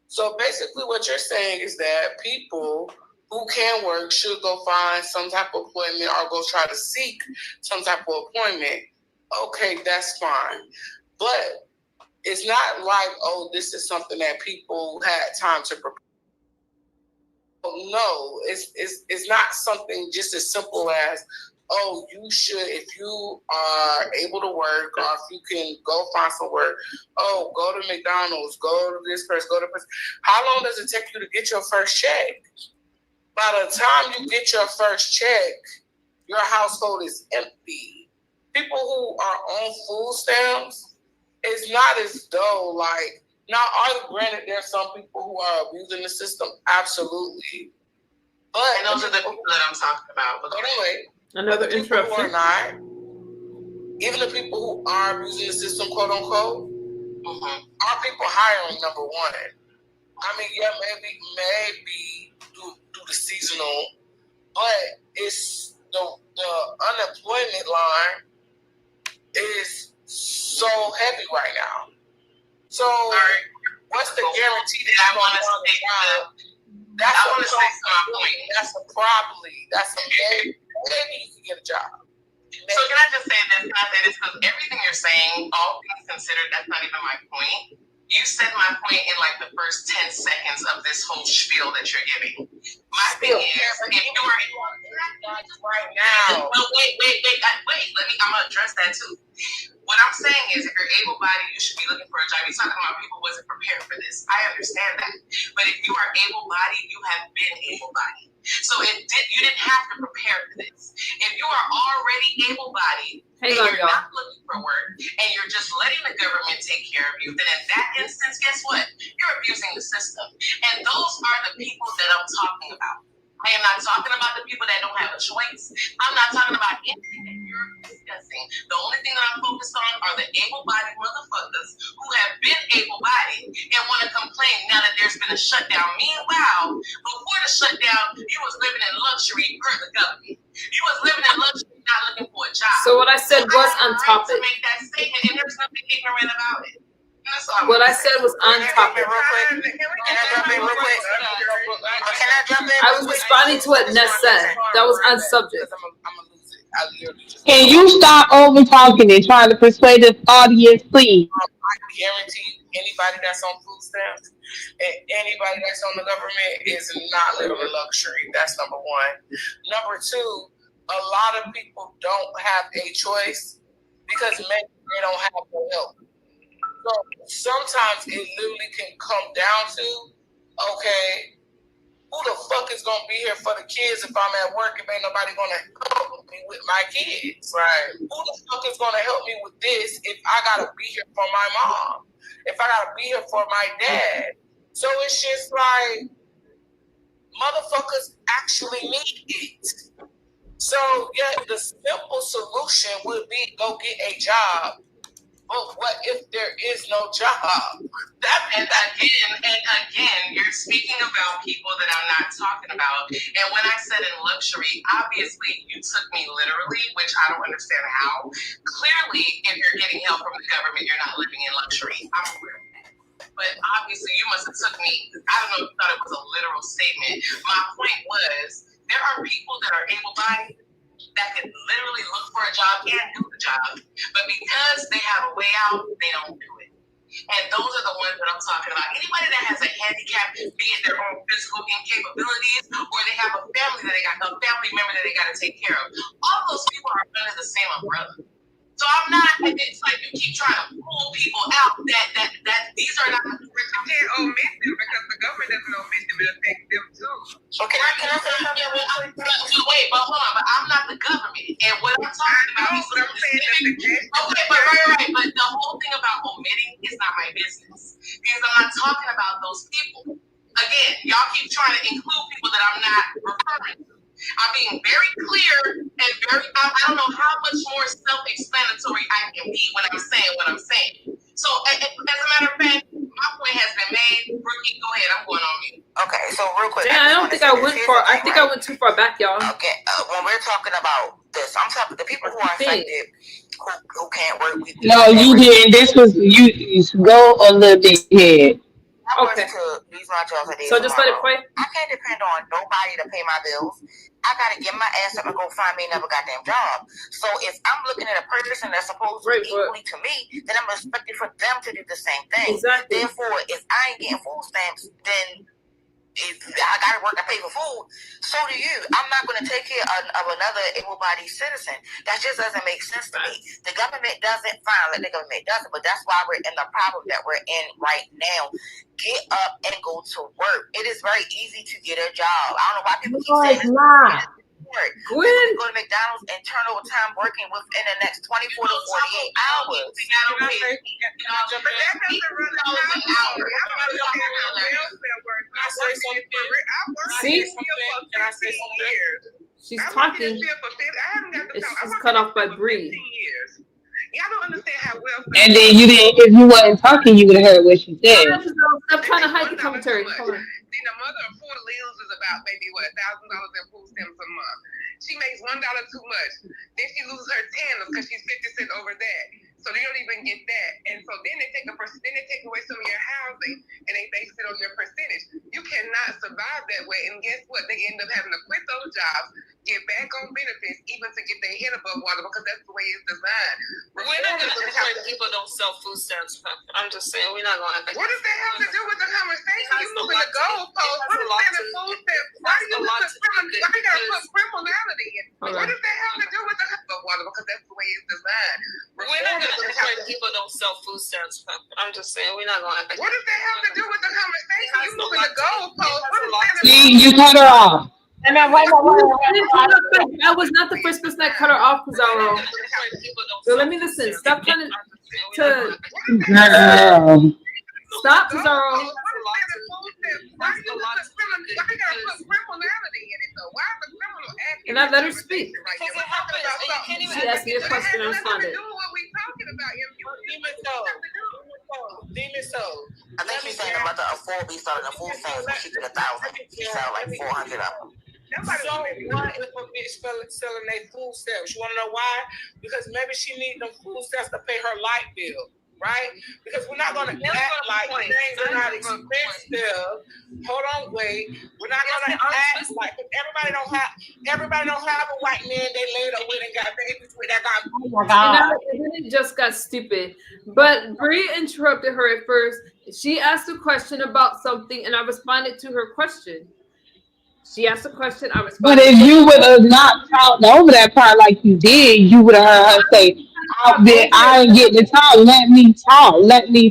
So basically, what you're saying is that people who can work should go find some type of employment or go try to seek some type of employment. Okay, that's fine, but it's not like, oh, this is something that people had time to prepare. No, it's not something just as simple as, oh, you should, if you are able to work or if you can go find some work, oh, go to McDonald's, go to this person, go to this person. How long does it take you to get your first check? By the time you get your first check, your household is empty. People who are on food stamps, it's not as though, like, now, granted, there are some people who are abusing the system, absolutely. But and those are the people that I'm talking about. But anyway, another interruption. Who are not, even the people who are abusing the system, quote unquote, are people hiring, number one. I mean, yeah, maybe do the seasonal, but it's the unemployment line is so heavy right now. So what's the guarantee that I want to say job? That's a maybe you can get a job. So can I just say this? Can I say this? Because everything you're saying, all things considered, that's not even my point. You said my point in like the first 10 seconds of this whole spiel that you're giving. My thing is, if you are right now. Well, wait. I'm gonna address that too. What I'm saying is, if you're able-bodied, you should be looking for a job. You're talking about people who wasn't prepared for this. I understand that. But if you are able-bodied, you have been able-bodied. So you didn't have to prepare for this. If you are already able-bodied, and you're not looking for work, and you're just letting the government take care of you, then in that instance, guess what? You're abusing the system. And those are the people that I'm talking about. I am not talking about the people that don't have a choice. I'm not talking about anything that you're discussing. The only thing that I'm focused on are the able-bodied motherfuckers who have been able-bodied and want to complain now that there's been a shutdown. Meanwhile, before the shutdown, you was living in luxury per the government. You was living in luxury, not looking for a job. So what I said was on topic. To make that statement, and there's nothing ignorant about it. What I said was on topic. I was responding to what Ness said. That was on subject. Can you stop over talking and trying to persuade the audience, please? I guarantee anybody that's on food stamps and anybody that's on the government is not living in luxury. That's number one. Number two, a lot of people don't have a choice because maybe they don't have no help. So sometimes it literally can come down to, okay, who the fuck is gonna be here for the kids if I'm at work if ain't nobody gonna help me with my kids? Right. Who the fuck is gonna help me with this if I gotta be here for my mom? If I gotta be here for my dad? So it's just like motherfuckers actually need it. So yeah, the simple solution would be go get a job. But what if there is no job? And again, you're speaking about people that I'm not talking about. And when I said in luxury, obviously you took me literally, which I don't understand how. Clearly, if you're getting help from the government, you're not living in luxury. I'm aware of that. But obviously, you must have took me, I don't know if you thought it was a literal statement. My point was, there are people that are able-bodied that can literally look for a job and do the job, but because they have a way out, they don't do it. And those are the ones that I'm talking about. Anybody that has a handicap, be it their own physical incapabilities, or they have a family member that they got to take care of. All those people are under the same umbrella. So I'm not. It's like you keep trying to pull people out that these are not. You can't omit them because the government doesn't omit them. It affects them too. Okay, can I say something? Wait, but hold on. But I'm not the government, and what I'm talking about is what I'm saying. Okay, but right. But the whole thing about omitting is not my business because I'm not talking about those people. Again, y'all keep trying to include people that I'm not referring to. I'm being very clear and I don't know how much more self-explanatory I can be when I'm saying what I'm saying. So, as a matter of fact, my point has been made. Brookie, go ahead. I'm going on mute. Okay, so real quick. I don't think I went far. I think I went too far back, y'all. Okay, when we're talking about this, I'm talking the people who are affected, who can't work. No, you didn't. This was you. Go a little bit ahead. Okay. So just let it play. I can't depend on nobody to pay my bills. I gotta get my ass up and go find me another goddamn job. So if I'm looking at a person that's supposed to be equally to me, then I'm expecting for them to do the same thing. Exactly. Therefore, if I ain't getting food stamps, then I gotta work to pay for food. So do you. I'm not gonna take care of another able-bodied citizen. That just doesn't make sense to me. The government doesn't, fine, let the government does it, but that's why we're in the problem that we're in right now. Get up and go to work. It is very easy to get a job. I don't know why people keep saying it's not. Go to McDonald's and turn over time working within the next 24 to 48 hours. See? She's talking. She's cut off by Bree. Y'all don't understand how well. And then you didn't. If you wasn't talking, you would have heard what she said. Stop trying to hide the commentary. Come on. Then the mother of 4 loses about maybe $1,000 in food stamps a month. She makes $1 too much. Then she loses her tanner because she's 50 cents over that. So they don't even get that. And so then they take away some of your housing and they base it on your percentage. You cannot survive that way. And guess what? They end up having to quit those jobs, get back on benefits, even to get their head above water because that's the way it's designed. We're not going to say people don't sell food stamps. I'm just saying we're not going to. What does that have to do with the conversation? You moving the goalpost. What is selling food stamps? Why do you put criminality in? What does that have to do with the water? Because that's the way it's designed. We're not going to say people don't sell food stamps. I'm just saying we're not going to. What does that have to do with the conversation? You moving the goalpost. See, you cut her off. And then wait. I was not the first person that cut her off, Pizarro. So let me listen. Stop trying to stop, Pizarro. And I let her speak. She asked me a question and I responded. I think she's saying the mother of 4 be selling the food stamps when she get 1,000. She sell like 400 of them. So why if a bitch selling their food stamps? You want to know why? Because maybe she need them food stamps to pay her light bill, right? Because we're not going to act like things are not expensive. Hold on, wait. We're not going to act like everybody don't have a white man they laid up with and got babies with that guy. Oh my God. And then it just got stupid. But Bree interrupted her at first. She asked a question about something and I responded to her question. She asked a question. I responded. But if you would have not talked over that part like you did, you would have heard her say, I ain't getting to talk. Let me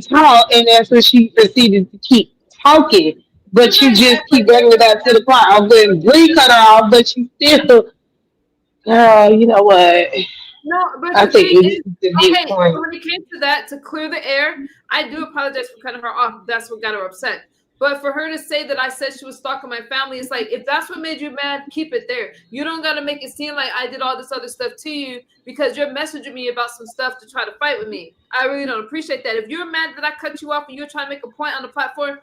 talk. And that's when she proceeded to keep talking. But you just keep bringing it back to the part. I wouldn't Bree cut her off, but you still, girl, you know what? No, but I think okay, so when it came to that, to clear the air, I do apologize for cutting her off. That's what got her upset. But for her to say that I said she was stalking my family, it's like, if that's what made you mad, keep it there. You don't got to make it seem like I did all this other stuff to you because you're messaging me about some stuff to try to fight with me. I really don't appreciate that. If you're mad that I cut you off and you're trying to make a point on the platform,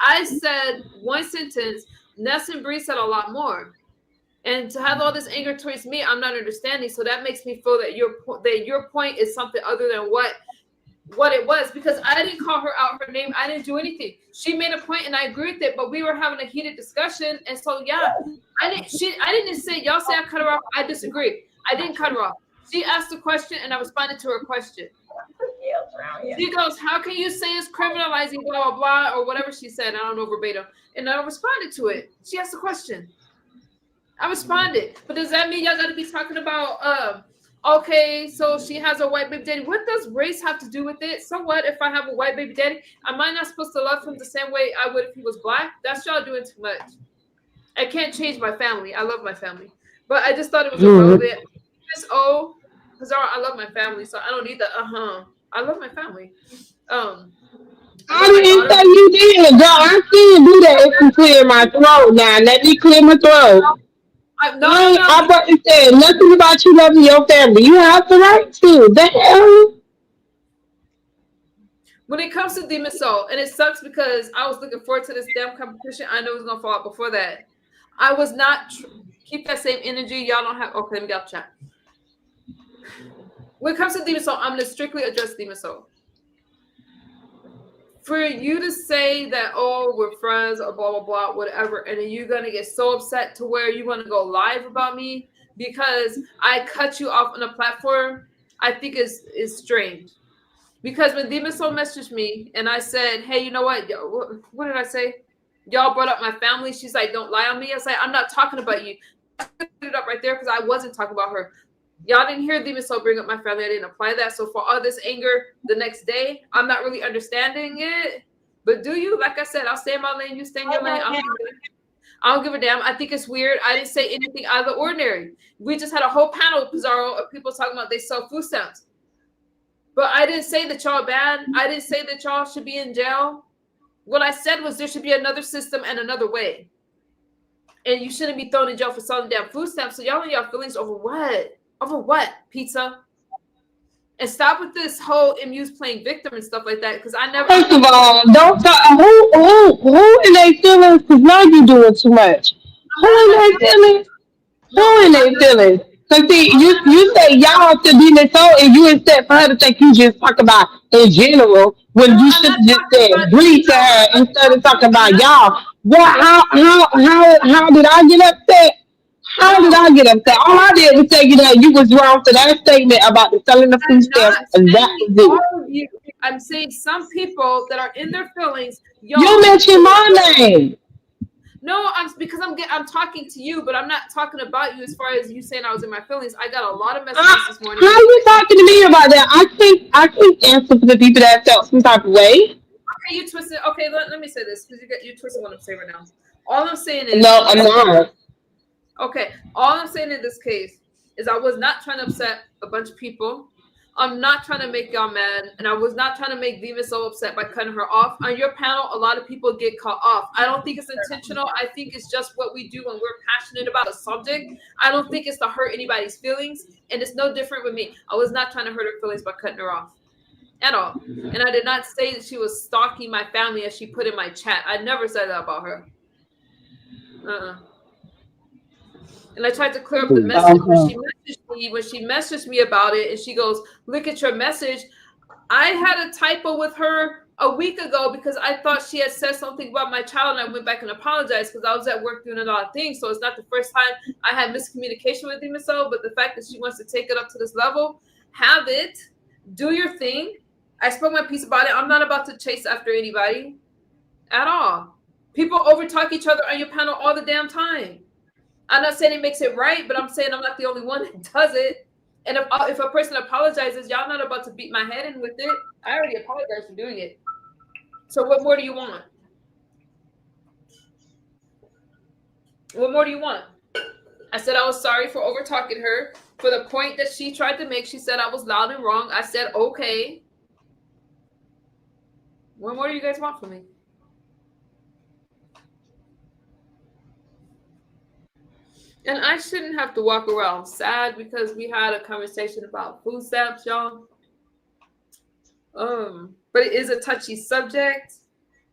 I said one sentence. Ness and Bree said a lot more. And to have all this anger towards me, I'm not understanding. So that makes me feel that your point is something other than what it was, because I didn't call her out her name. I didn't do anything. She made a point and I agree with it, but we were having a heated discussion. And so, yeah, I didn't say, y'all say I cut her off. I disagree. I didn't cut her off. She asked a question and I responded to her question. else around here. She goes, how can you say it's criminalizing blah, blah, blah, or whatever she said. I don't know verbatim. And I responded to it. She asked a question. I responded. But does that mean y'all got to be talking about, okay, so she has a white baby daddy. What does race have to do with it? So what if I have a white baby daddy? Am I not supposed to love him the same way I would if he was black? That's y'all doing too much. I can't change my family. I love my family. But I just thought it was irrelevant. Oh, because I love my family, so I don't need the I love my family. I didn't say you did, girl. I still do that if you clear my throat now. Let me clear my throat. I but it said nothing about you loving your family. You have the right to. The hell? When it comes to Demon Soul, and it sucks because I was looking forward to this damn competition. I know it was gonna fall out before that. I was not keep that same energy. Y'all don't have. Okay, let me get chat. When it comes to Demon Soul, I'm gonna strictly address Demon Soul. For you to say that, oh, we're friends or blah, blah, blah, whatever, and then you're going to get so upset to where you want to go live about me because I cut you off on a platform, I think is strange. Because when Demon Soul messaged me and I said, hey, you know what? What did I say? Y'all brought up my family. She's like, don't lie on me. I was like, I'm not talking about you. I put it up right there because I wasn't talking about her. Y'all didn't hear Demon Soul bring up my family. I didn't apply that. So for all this anger the next day, I'm not really understanding it. But do you? Like I said, I'll stay in my lane. You stay in your lane. I don't give a damn. I think it's weird. I didn't say anything out of the ordinary. We just had a whole panel, Pizarro, of people talking about they sell food stamps. But I didn't say that y'all bad. I didn't say that y'all should be in jail. What I said was there should be another system and another way. And you shouldn't be thrown in jail for selling damn food stamps. So y'all in y'all feelings over what? Over what? Pizza? And stop with this whole MU's playing victim and stuff like that. Because I never. First of all, don't talk. Who in their feelings? Because now you're doing too much. Who in their feelings? Who in their feelings? Because see, you say y'all to be this soul, and you instead for her to think you just talk about in general when you should just say breathe to her instead of talking about y'all. What? How did I get upset? How did I get upset? All I did was say that you was wrong to that statement about the selling the food stamps, and that was it. All of you. I'm saying some people that are in their feelings. You mentioned my name. No, because I'm talking to you, but I'm not talking about you as far as you saying I was in my feelings. I got a lot of messages this morning. How are you talking to me about that? I can't answer for the people that felt some type of way. Okay, you twisted. Okay, let me say this because you twisted what I'm saying right now. All I'm saying is no, I'm not. Okay, all I'm saying in this case is I was not trying to upset a bunch of people. I'm not trying to make y'all mad, and I was not trying to make Demon so upset by cutting her off. On your panel, a lot of people get cut off. I don't think it's intentional. I think it's just what we do when we're passionate about a subject. I don't think it's to hurt anybody's feelings, and it's no different with me. I was not trying to hurt her feelings by cutting her off at all. And I did not say that she was stalking my family as she put in my chat. I never said that about her. And I tried to clear up the message when she messaged me about it, and she goes, look at your message. I had a typo with her a week ago because I thought she had said something about my child, and I went back and apologized because I was at work doing a lot of things. So it's not the first time I had miscommunication with Demon Soul, but the fact that she wants to take it up to this level, have it, do your thing. I spoke my piece about it. I'm not about to chase after anybody at all. People overtalk each other on your panel all the damn time. I'm not saying it makes it right, but I'm saying I'm not the only one that does it. And if a person apologizes, y'all not about to beat my head in with it. I already apologized for doing it. So what more do you want? What more do you want? I said I was sorry for over talking her. For the point that she tried to make, she said I was loud and wrong. I said, okay. What more do you guys want from me? And I shouldn't have to walk around sad because we had a conversation about food stamps, y'all. But it is a touchy subject,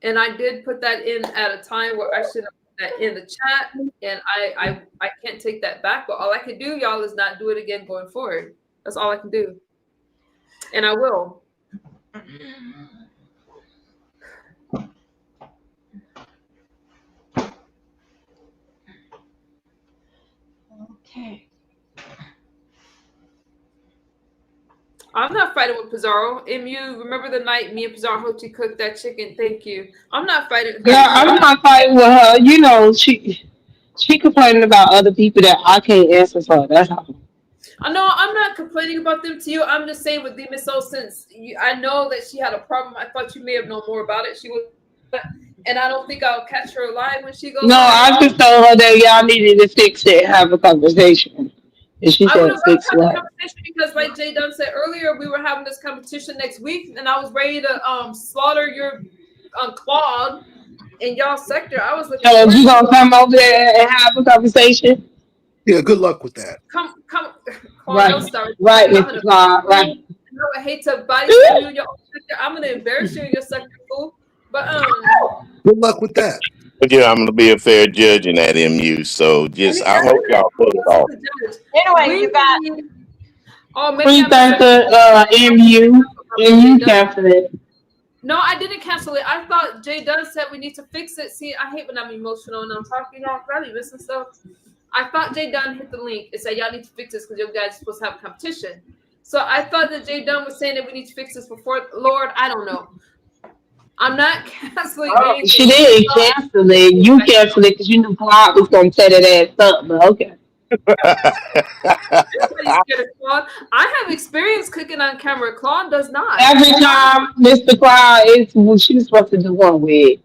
and I did put that in at a time where I should have put that in the chat, and I can't take that back. But all I can do, y'all, is not do it again going forward. That's all I can do, and I will. Okay. I'm not fighting with Pizarro. MU, remember the night me and Pizarro Hoti cooked that chicken? Thank you. I'm not fighting. Girl, I'm not fighting with her. You know, she complaining about other people that I can't answer for. That's all. I know I'm not complaining about them to you. I'm just saying with Demon Soul, since I know that she had a problem. I thought you may have known more about it. She was, and I don't think I'll catch her alive when she goes. No, I just told her that y'all needed to fix it and have a conversation. And she said, fix what? Because like Jay Dunn said earlier, we were having this competition next week, and I was ready to slaughter your Claude in y'all sector. I was looking. So you gonna come over there and have a conversation? Yeah, good luck with that. Come, Claude, right, right, Mr. Claude, right. I hate to body you in your own sector. I'm gonna embarrass you in your sector, fool. But good luck with that. But yeah, I'm gonna be a fair judge in that MU. So just I hope y'all pull it off. Anyway, you got. Oh, maybe MU canceled it. No, I didn't cancel it. I thought Jay Dunn said we need to fix it. See, I hate when I'm emotional and I'm talking all probably missing stuff. I thought Jay Dunn hit the link and said y'all need to fix this because you guys are supposed to have a competition. So I thought that Jay Dunn was saying that we need to fix this before. Lord, I don't know. I'm not canceling anything. She did cancel it. You canceled it because you knew Claude was going to set that ass up, but okay. I have experience cooking on camera. Claude does not. Every time Mr. Claude is what she was supposed to do one with.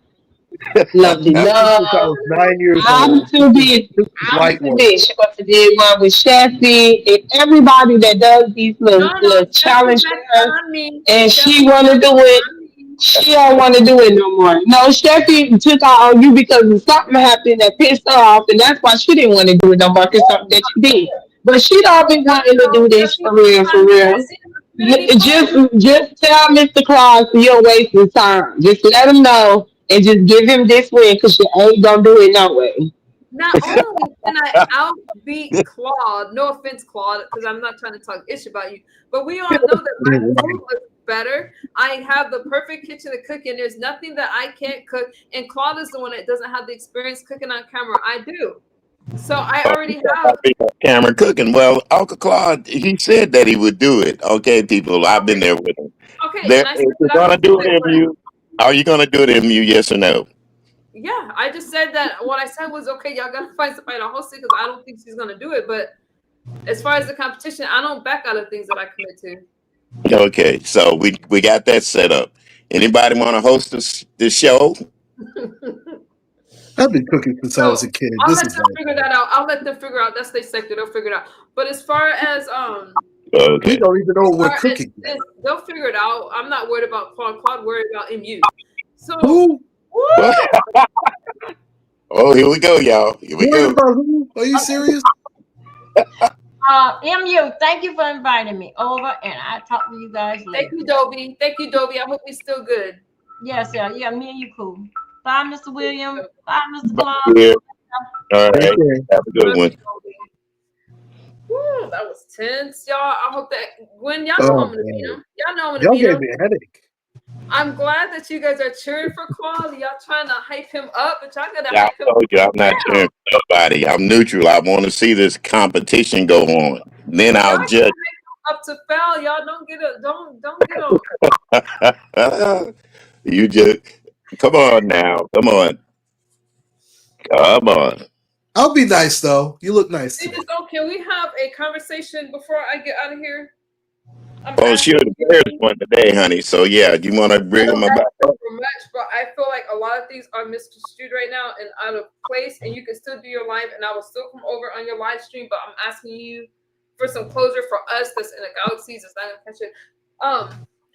Lovely love. I was 9 years I'm old. too big. She supposed to do one with Sheffy and everybody that does these little challenges. And she want to do it. She don't want to do it no more. No, Steffi took out on you because something happened that pissed her off, and that's why she didn't want to do it no more because something that you did. But she don't been wanting to do this for real, for real. Just tell Mr. Claus you're wasting time. Just let him know and just give him this win because you ain't gonna do it no way. Not only can I outbeat Claude, no offense, Claude, because I'm not trying to talk ish about you, but we all know that my food looks better. I have the perfect kitchen to cook in. There's nothing that I can't cook, and Claude is the one that doesn't have the experience cooking on camera. I do. So I already have camera cooking. Well, Uncle Claude, he said that he would do it. Okay, people, I've been there with him. Okay, if you're gonna do it, MU, are you gonna do it, MU? Yes or no? Yeah, I just said that what I said was okay. Y'all gotta find somebody to host it because I don't think she's gonna do it. But as far as the competition, I don't back out of things that I commit to. Okay, so we got that set up. Anybody want to host this show? I've been cooking since I was a kid. I'll let them figure that out. I'll let them figure out. That's their sector. They'll figure it out. But as far as okay, we don't even know what we're cooking. They'll figure it out. I'm not worried about Claude. Claude worried about MU. So. Who? Oh, here we go, y'all. Here we go. Are you serious? MU, thank you for inviting me over, and I'll talk to you guys later. Thank you, Dobie. Thank you, Dobie. I hope you're still good. Yes, yeah, me and you cool. Bye, Mr. William. Bye, Mr. Claude. Yeah. All right. Have a good one. Woo, that was tense, y'all. I hope that when y'all know I'm gonna beat him. Y'all know I'm gonna beat Y'all him. gave me a headache. I'm glad that you guys are cheering for Claude. Y'all trying to hype him up, but y'all gotta Yeah, hype him I told you I'm not cheering for nobody. I'm neutral. I want to see this competition go on. Then I'll judge. Up to foul, y'all don't get on. You just come on now. Come on. I'll be nice though. You look nice. Can we have a conversation before I get out of here? Sure. There's one today, honey. So yeah, you want to bring them about? But I feel like a lot of things are misconstrued right now and out of place. And you can still do your live, and I will still come over on your live stream. But I'm asking you for some closure for us that's in the galaxies. That's not gonna catch it.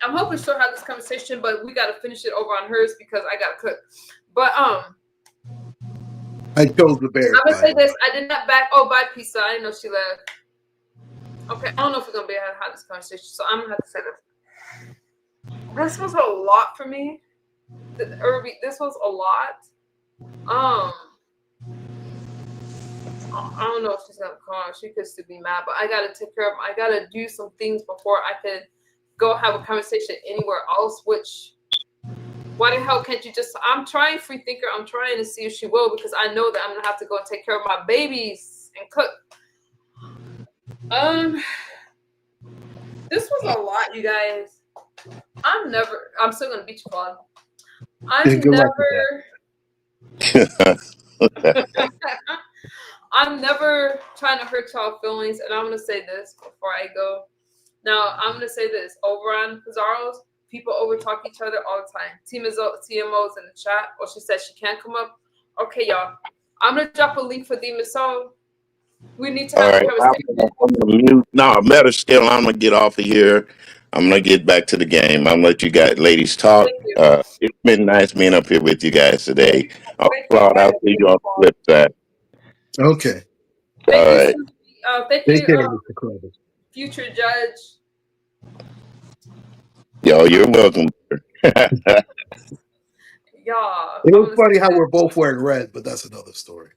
I'm hoping she'll have this conversation, but we gotta finish it over on hers because I gotta cook. But I chose the bear. I'm gonna say this. I did not back. Oh, bye, Pizza. I didn't know she left. Okay, I don't know if we're gonna be able to have this conversation, so I'm gonna have to say this. This was a lot for me. This was a lot. I don't know if she's gonna call. She could still be mad, but I gotta take care of. I gotta do some things before I can go have a conversation anywhere else. Which, why the hell can't you just? I'm trying free thinker. I'm trying to see if she will because I know that I'm gonna have to go and take care of my babies and cook. This was a lot, you guys. I'm still gonna beat you, Claude. I'm never trying to hurt y'all feelings, and I'm gonna say this before I go. Now, I'm gonna say this over on Pizarro's. People overtalk each other all the time. TMO's in the chat, or she said she can't come up. Okay, y'all. I'm gonna drop a link for Demiso. We need to have a conversation. No, better still, I'm gonna get off of here. I'm gonna get back to the game. I'm gonna let you guys, ladies, talk. It's been nice being up here with you guys today. Claude, I'll see you on the flip side. Okay. All right. Thank you, future judge. Yo, you're welcome. Y'all. It was funny how we're both wearing red, but that's another story.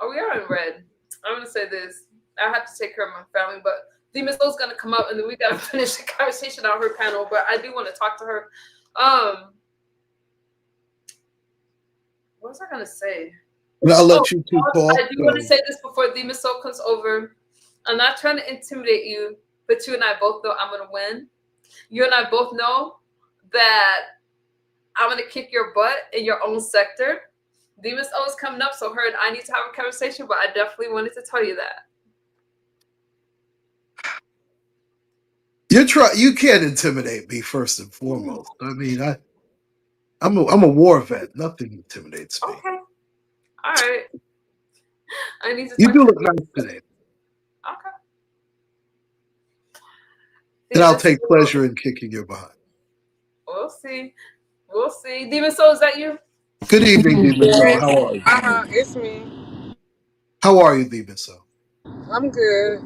Oh, we are in red. I'm gonna say this. I have to take care of my family, but Demiso's gonna come up, and then we gotta finish the conversation on her panel. But I do want to talk to her. What was I gonna say? And I'll let you two talk. I do want to say this before Demiso comes over. I'm not trying to intimidate you, but you and I both know I'm gonna win. You and I both know that I'm gonna kick your butt in your own sector. Demiso is coming up, so her and I need to have a conversation, but I definitely wanted to tell you that. You can't intimidate me first and foremost. I mean, I'm a war vet. Nothing intimidates me. Okay. All right. I need to. You do look nice today. Okay. And I'll take pleasure in kicking your behind. We'll see. We'll see. Demiso, is that you? Good evening, Demiso. How are you? It's me. How are you, Demiso? I'm good.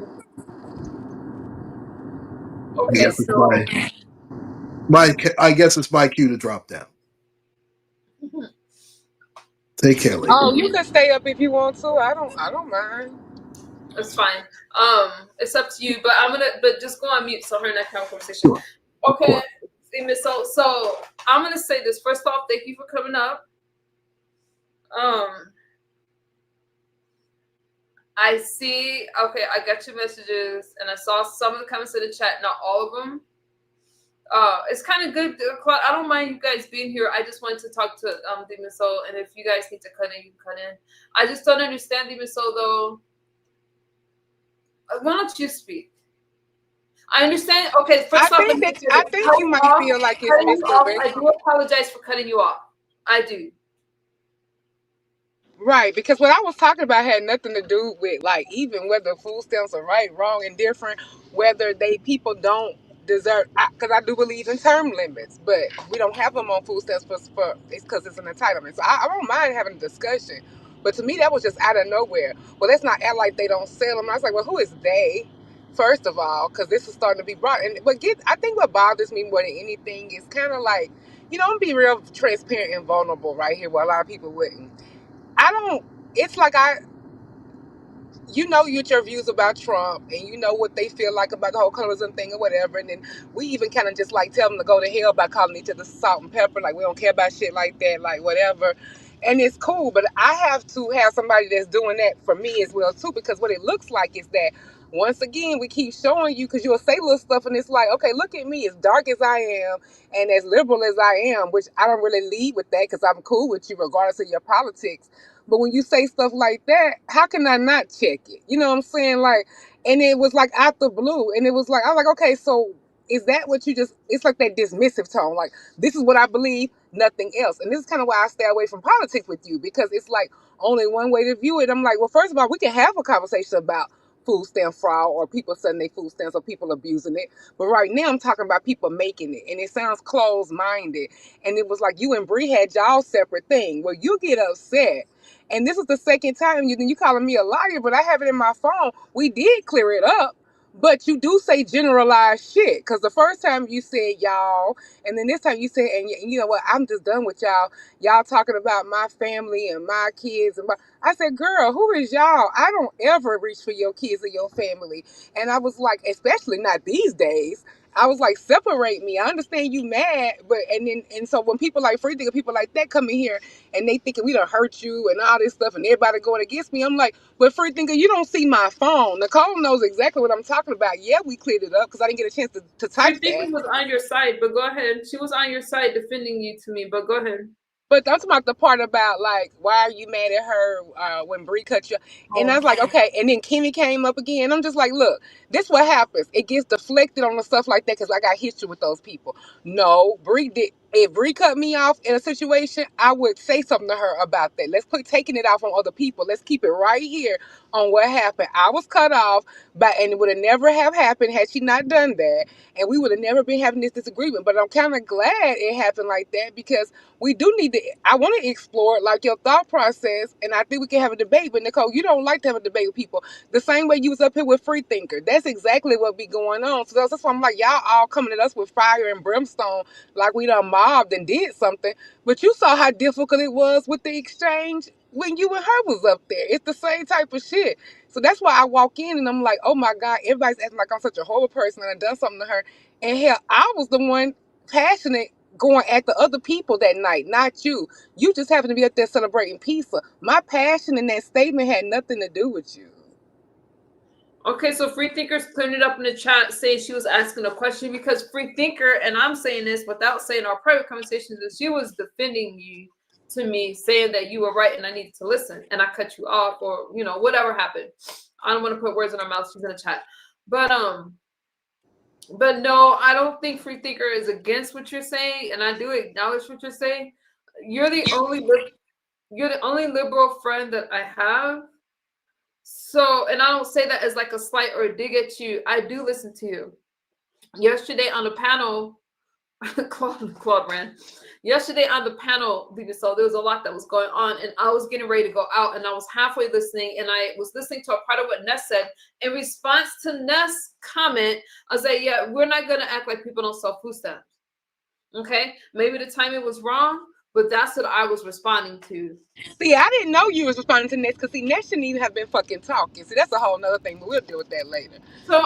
Okay, so I guess it's my cue to drop down. Take care, lady. Oh, you can stay up if you want to. I don't mind. It's fine. It's up to you, but just go on mute so her and I can have a conversation. Sure. Okay, so I'm gonna say this. First off, thank you for coming up. I see. Okay, I got your messages, and I saw some of the comments in the chat. Not all of them. It's kind of good. I don't mind you guys being here. I just wanted to talk to Demiso, and if you guys need to cut in, you can cut in. I just don't understand Demiso though. Why don't you speak? I understand. Okay, first off, I think you might feel like it's misdirected. I do apologize for cutting you off. I do. Right, because what I was talking about had nothing to do with like even whether food stamps are right, wrong, and different. Whether people don't deserve, because I do believe in term limits, but we don't have them on food stamps for it's because it's an entitlement. So I don't mind having a discussion, but to me that was just out of nowhere. Well, let's not act like they don't sell them. I was like, well, who is they? First of all, because this is starting to be brought in. But I think what bothers me more than anything is kind of like, I'm gonna be real transparent and vulnerable right here, where a lot of people wouldn't. It's like your views about Trump, and you know what they feel like about the whole colorism thing or whatever, and then we even kind of just like tell them to go to hell by calling each other salt and pepper, like we don't care about shit like that, like whatever. And it's cool, but I have to have somebody that's doing that for me as well too, because what it looks like is that once again we keep showing you, because you'll say little stuff and it's like, okay, look at me, as dark as I am and as liberal as I am, which I don't really lead with that because I'm cool with you regardless of your politics. But when you say stuff like that, how can I not check it? You know what I'm saying? Like, and it was like out the blue, and it was like, I was like, okay, so is that what you just? It's like that dismissive tone, like this is what I believe, nothing else. And this is kind of why I stay away from politics with you, because it's like only one way to view it. I'm like, well, first of all, we can have a conversation about food stamp fraud or people selling their food stamps or people abusing it. But right now I'm talking about people making it, and it sounds closed-minded. And it was like you and Bree had y'all separate thing where you get upset. And this is the second time you calling me a liar, but I have it in my phone. We did clear it up, but you do say generalized shit. Because the first time you said y'all, and then this time you said, and you know what, I'm just done with y'all. Y'all talking about my family and my kids. I said, girl, who is y'all? I don't ever reach for your kids or your family. And I was like, especially not these days. I was like, separate me. I understand you mad, but and so when people like free thinker, people like that come in here and they thinking we done hurt you and all this stuff and everybody going against me. I'm like, but free thinker, you don't see my phone. Nicole knows exactly what I'm talking about. Yeah, we cleared it up because I didn't get a chance to type Free thinker was on your side, but go ahead. She was on your side defending you to me, but go ahead. But I'm talking about the part about like, why are you mad at her when Bree cut you? And I was like, okay. And then Kimmy came up again. I'm just like, look, this what happens. It gets deflected on the stuff like that because I got history with those people. No, Bree did. If Bree cut me off in a situation, I would say something to her about that. Let's quit taking it off on other people. Let's keep it right here on what happened. I was cut off, and it would have never have happened had she not done that. And we would have never been having this disagreement. But I'm kind of glad it happened like that because we do need to, I want to explore like your thought process, and I think we can have a debate. But Nicole, you don't like to have a debate with people. The same way you was up here with Free Thinker. That's exactly what be going on. So that's why I'm like, y'all all coming at us with fire and brimstone like we done mobbed and did something. But you saw how difficult it was with the exchange when you and her was up there. It's the same type of shit. So that's why I walk in and I'm like, oh my God, everybody's acting like I'm such a horrible person and I done something to her. And hell, I was the one passionate going at the other people that night, not you. You just happened to be up there celebrating pizza. My passion in that statement had nothing to do with you. Okay, so Free Thinker's putting it up in the chat saying she was asking a question because Free Thinker, and I'm saying this without saying our private conversations, that she was defending you to me, saying that you were right and I needed to listen and I cut you off or, you know, whatever happened. I don't want to put words in her mouth. She's in the chat. But no, I don't think Free Thinker is against what you're saying, and I do acknowledge what you're saying. You're the only liberal friend that I have. So, and I don't say that as like a slight or a dig at you. I do listen to you. Yesterday on the panel, Claude ran. Yesterday on the panel, so there was a lot that was going on, and I was getting ready to go out, and I was halfway listening, and I was listening to a part of what Ness said. In response to Ness' comment, I was like, yeah, we're not going to act like people don't sell food stamps. Okay? Maybe the timing was wrong, but that's what I was responding to. See, I didn't know you was responding to Ness because see, Ness shouldn't even have been fucking talking. See, that's a whole nother thing, but we'll deal with that later. So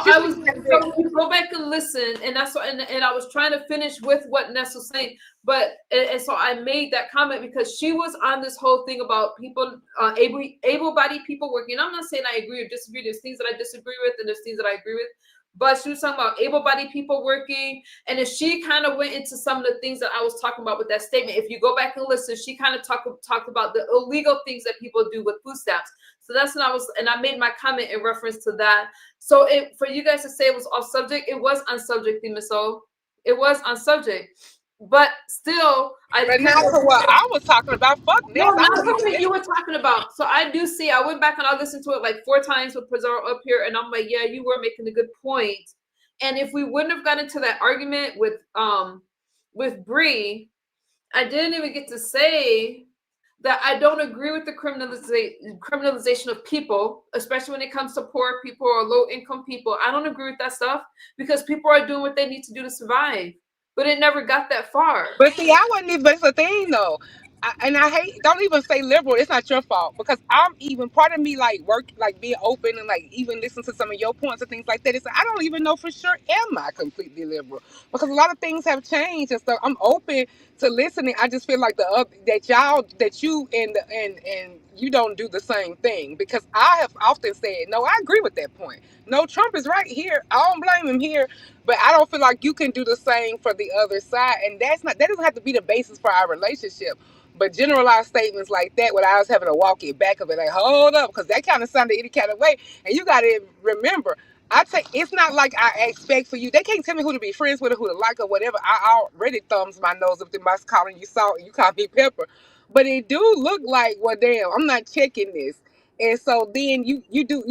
you go back and listen, and that's what, and I was trying to finish with what Ness was saying, but and so I made that comment because she was on this whole thing about people, able-bodied people working. I'm not saying I agree or disagree. There's things that I disagree with, and there's things that I agree with. But she was talking about able-bodied people working, and then she kind of went into some of the things that I was talking about with that statement. If you go back and listen, she kind of talked about the illegal things that people do with food stamps. So that's when I made my comment in reference to that. So for you guys to say it was off subject, it was on subject, Miss O. It was on subject. But still, but not for what I was talking about. Fuck this. No, not for what you were talking about. So I do see. I went back and I listened to it like 4 times with Pizarro up here, and I'm like, yeah, you were making a good point. And if we wouldn't have gotten into that argument with Bree, I didn't even get to say that I don't agree with the criminalization of people, especially when it comes to poor people or low-income people. I don't agree with that stuff because people are doing what they need to do to survive. But it never got that far. But see, I wasn't even, but it's a thing though. I hate, don't even say liberal. It's not your fault because I'm even, part of me like work, like being open and like even listen to some of your points and things like that. It's I don't even know for sure am I completely liberal because a lot of things have changed and stuff. I'm open to listening. I just feel like that you and you don't do the same thing because I have often said, no, I agree with that point. No, Trump is right here. I don't blame him here, but I don't feel like you can do the same for the other side. And that doesn't have to be the basis for our relationship. But generalized statements like that, without us having to walk it back of it, like, hold up, because that kind of sounded any kind of way. And you got to remember, it's not like I expect for you. They can't tell me who to be friends with or who to like or whatever. I already thumbs my nose up to my calling you salt and you call me pepper. But it do look like, well, damn, I'm not checking this. And so then you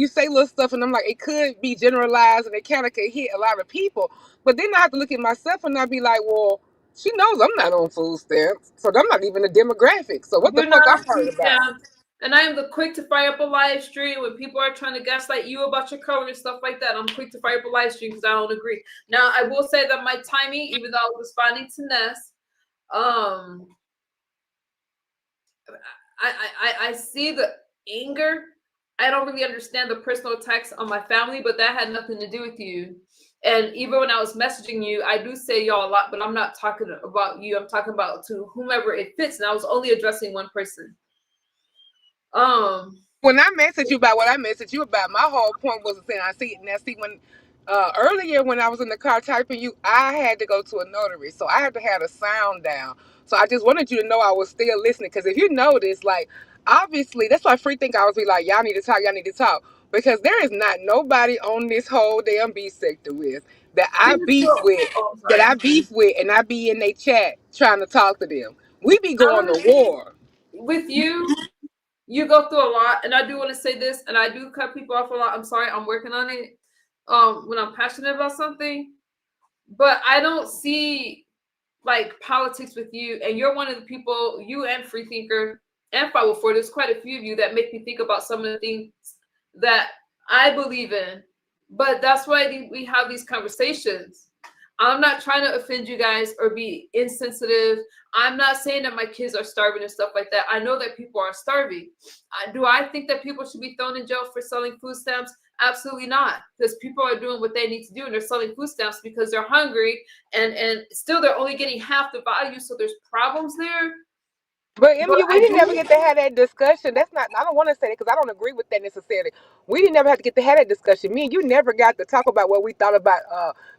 say little stuff and I'm like, it could be generalized and it kind of could hit a lot of people. But then I have to look at myself and I'd be like, well, she knows I'm not on food stamps, so I'm not even a demographic. So what the fuck I'm worried about? And I am the quick to fire up a live stream when people are trying to gaslight you about your color and stuff like that. I'm quick to fire up a live stream because I don't agree. Now, I will say that my timing, even though I was responding to Ness, I see the anger. I don't really understand the personal attacks on my family, but that had nothing to do with you. And even when I was messaging you, I do say y'all a lot, but I'm not talking about you. I'm talking about to whomever it fits. And I was only addressing one person. When I messaged you about what I messaged you about, my whole point was saying I see it now. See, when earlier when I was in the car typing you, I had to go to a notary, so I had to have the sound down. So I just wanted you to know I was still listening, because if you notice, like, obviously that's why Free Think I was be like, y'all need to talk, because there is not nobody on this whole damn B sector with that I beef with, and I be in their chat trying to talk to them. We be going to war with you. You go through a lot, and I do want to say this, and I do cut people off a lot. I'm sorry, I'm working on it. When I'm passionate about something, but I don't see like politics with you, and you're one of the people, you and Free Thinker and 504, there's quite a few of you that make me think about some of the things that I believe in. But that's why we have these conversations. I'm not trying to offend you guys or be insensitive. I'm not saying that my kids are starving and stuff like that. I know that people are starving. Do I think that people should be thrown in jail for selling food stamps? Absolutely not, because people are doing what they need to do, and they're selling food stamps because they're hungry, and still they're only getting half the value, so there's problems there. But MU, we didn't ever get to have that discussion. That's not, I don't want to say that because I don't agree with that necessarily. We didn't ever have to get to have that discussion. Me and you never got to talk about what we thought about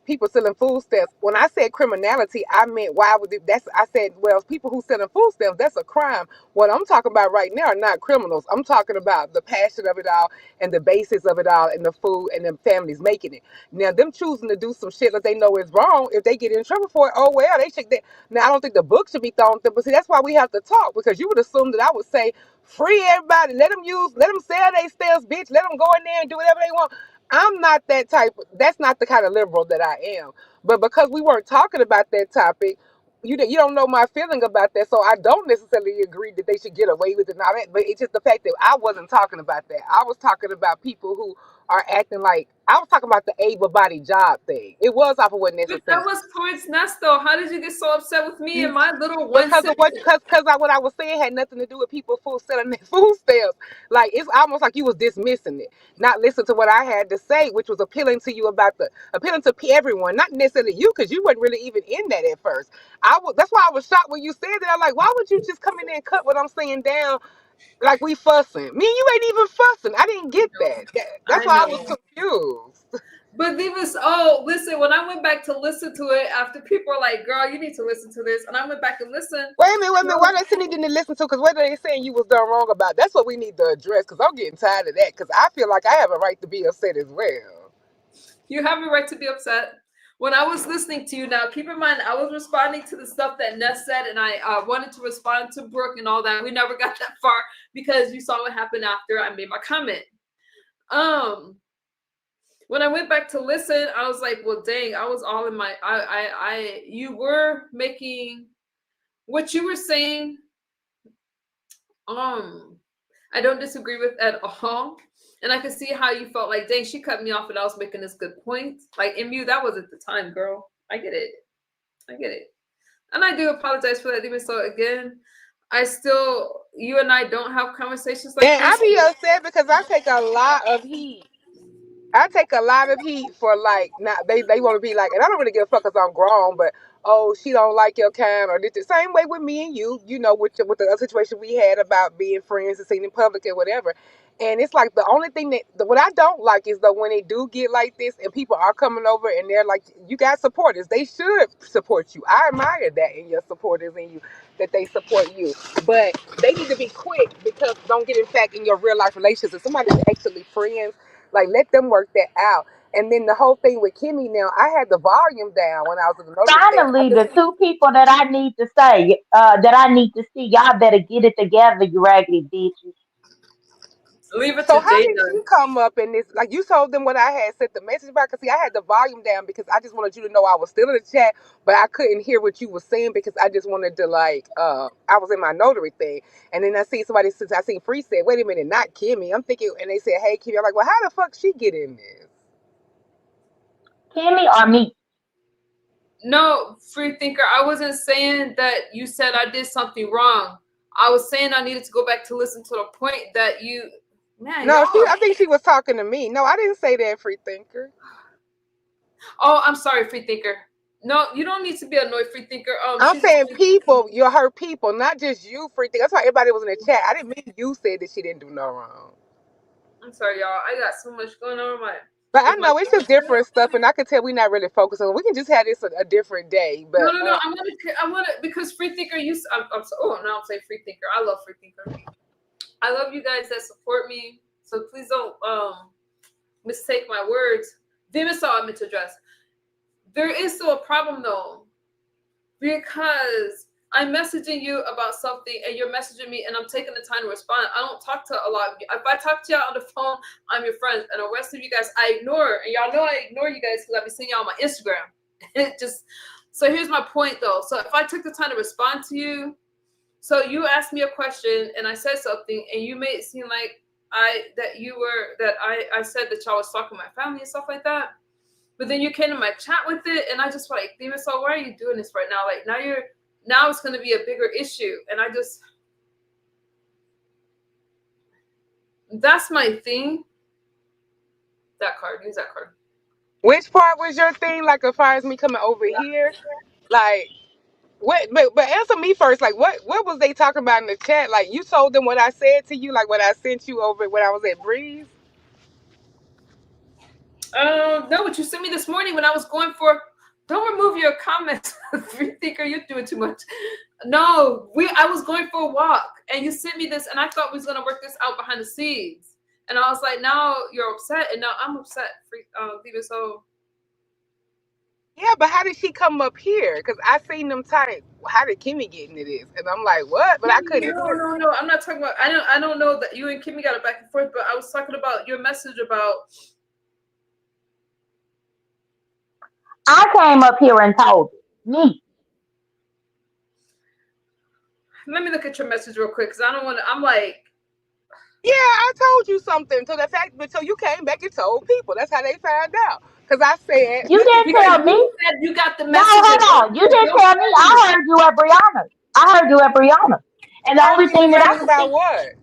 people selling food stamps. When I said criminality, I meant why would it, I said, well, people who selling food stamps, that's a crime. What I'm talking about right now are not criminals. I'm talking about the passion of it all and the basis of it all and the food and the families making it. Now, them choosing to do some shit that they know is wrong, if they get in trouble for it, oh well, they should. Now, I don't think the book should be thrown through, but see, that's why we have to talk, because you would assume that I would say, free everybody, let them sell their stamps, bitch, let them go in there and do whatever they want. I'm not that type. That's not the kind of liberal that I am. But because we weren't talking about that topic, you don't know my feeling about that, so I don't necessarily agree that they should get away with it and all that. But it's just the fact that I wasn't talking about that. I was talking about people who are acting like, I was talking about the able-bodied job thing. It was off of what necessary. That was towards Nesto. How did you get so upset with me and my little one? Because what I was saying had nothing to do with people selling their food stamps. Like, it's almost like you was dismissing it, not listening to what I had to say, which was appealing to you appealing to everyone, not necessarily you, because you weren't really even in that at first. That's why I was shocked when you said that. I'm like, why would you just come in there and cut what I'm saying down like we fussing? Me and you ain't even fussing. I didn't get that. That's why I was confused. But listen, when I went back to listen to it after people were like, girl, you need to listen to this. And I went back and listened. Wait a minute. Why they saying you didn't listen to? Because what are they saying you was done wrong about? That's what we need to address, because I'm getting tired of that, because I feel like I have a right to be upset as well. You have a right to be upset. When I was listening to you, now keep in mind, I was responding to the stuff that Ness said, and I wanted to respond to Brooke and all that. We never got that far because you saw what happened after I made my comment. When I went back to listen, I was like, well, dang, I was all in my, you were making, what you were saying, I don't disagree with at all. And I could see how you felt like, dang, she cut me off and I was making this good point. Like, MU, that was at the time, girl. I get it. And I do apologize for that, even so, again, you and I don't have conversations like this. And I be upset because I take a lot of heat. For like, not they want to be like, and I don't really give a fuck because I'm grown, but oh, she don't like your kind, or the same way with me and you know, with the other situation we had about being friends and seen in public and whatever. And it's like the only thing what I don't like is that when they do get like this and people are coming over and they're like, you got supporters, they should support you. I admire that in your supporters and you, that they support you. But they need to be quick, because don't get in fact in your real life relationships. If somebody's actually friends, like, let them work that out. And then the whole thing with Kimmy now, I had the volume down when I was in the notary. Finally, the two people that I need to say, that I need to see, y'all better get it together, you raggedy bitches. Leave it so how did you come up in this? Like, you told them what I had sent the message about? Because see, I had the volume down because I just wanted you to know I was still in the chat, but I couldn't hear what you were saying because I just wanted to, like, I was in my notary thing. And then I see somebody, since I seen Free said, wait a minute, not Kimmy. I'm thinking, and they said, hey, Kimmy. I'm like, well, how the fuck she get in this? Kimmy or me? No, Free Thinker, I wasn't saying that you said I did something wrong. I was saying I needed to go back to listen to the point that you... Man, no, I think she was talking to me. No, I didn't say that, Free Thinker. Oh, I'm sorry, free thinker. No, you don't need to be annoyed, free thinker. I'm saying people, you're her people, not just you, free thinker. That's why everybody was in the chat. I didn't mean you said that she didn't do no wrong. I'm sorry, y'all. I got so much going on with my. But I know it's just different stuff, and I can tell we're not really focusing. We can just have this a different day. But No. I want to because free thinker. Now I'm saying free thinker. I love free thinker. I love you guys that support me. So please don't mistake my words. Demon Soul I meant to address. There is still a problem though, because I'm messaging you about something and you're messaging me and I'm taking the time to respond. I don't talk to a lot of you. If I talk to y'all on the phone, I'm your friends. And the rest of you guys, I ignore. And y'all know I ignore you guys because I've been seeing y'all on my Instagram. So here's my point though. So if I took the time to respond to you, so you asked me a question and I said something and you made it seem like I said that y'all was talking to my family and stuff like that. But then you came to my chat with it and I just like, Demon Soul, why are you doing this right now? Like now it's going to be a bigger issue. And that's my thing. Use that card. which part was your thing? Like as far as me coming over here, like what? But answer me first. Like what was they talking about in the chat? Like you told them what I said to you, like what I sent you over when I was at Breeze. No, what you sent me this morning when I was going for. Don't remove your comments, free thinker. You're doing too much. No, I was going for a walk, and you sent me this, and I thought we was gonna work this out behind the scenes. And I was like, now you're upset, and now I'm upset. Demon Soul. Yeah, but how did she come up here? Because I seen them type. How did Kimmy get into this? And I'm like, what? But I couldn't. No. I'm not talking about. I don't know that you and Kimmy got it back and forth. But I was talking about your message about. I came up here and told me. Let me look at your message real quick because I don't want to. I'm like. Yeah, I told you something. So you came back and told people. That's how they found out. Because I said you didn't tell me. You said you got the message. No, hold on. You didn't tell me. I heard you at Brianna. And the only thing that I could about what?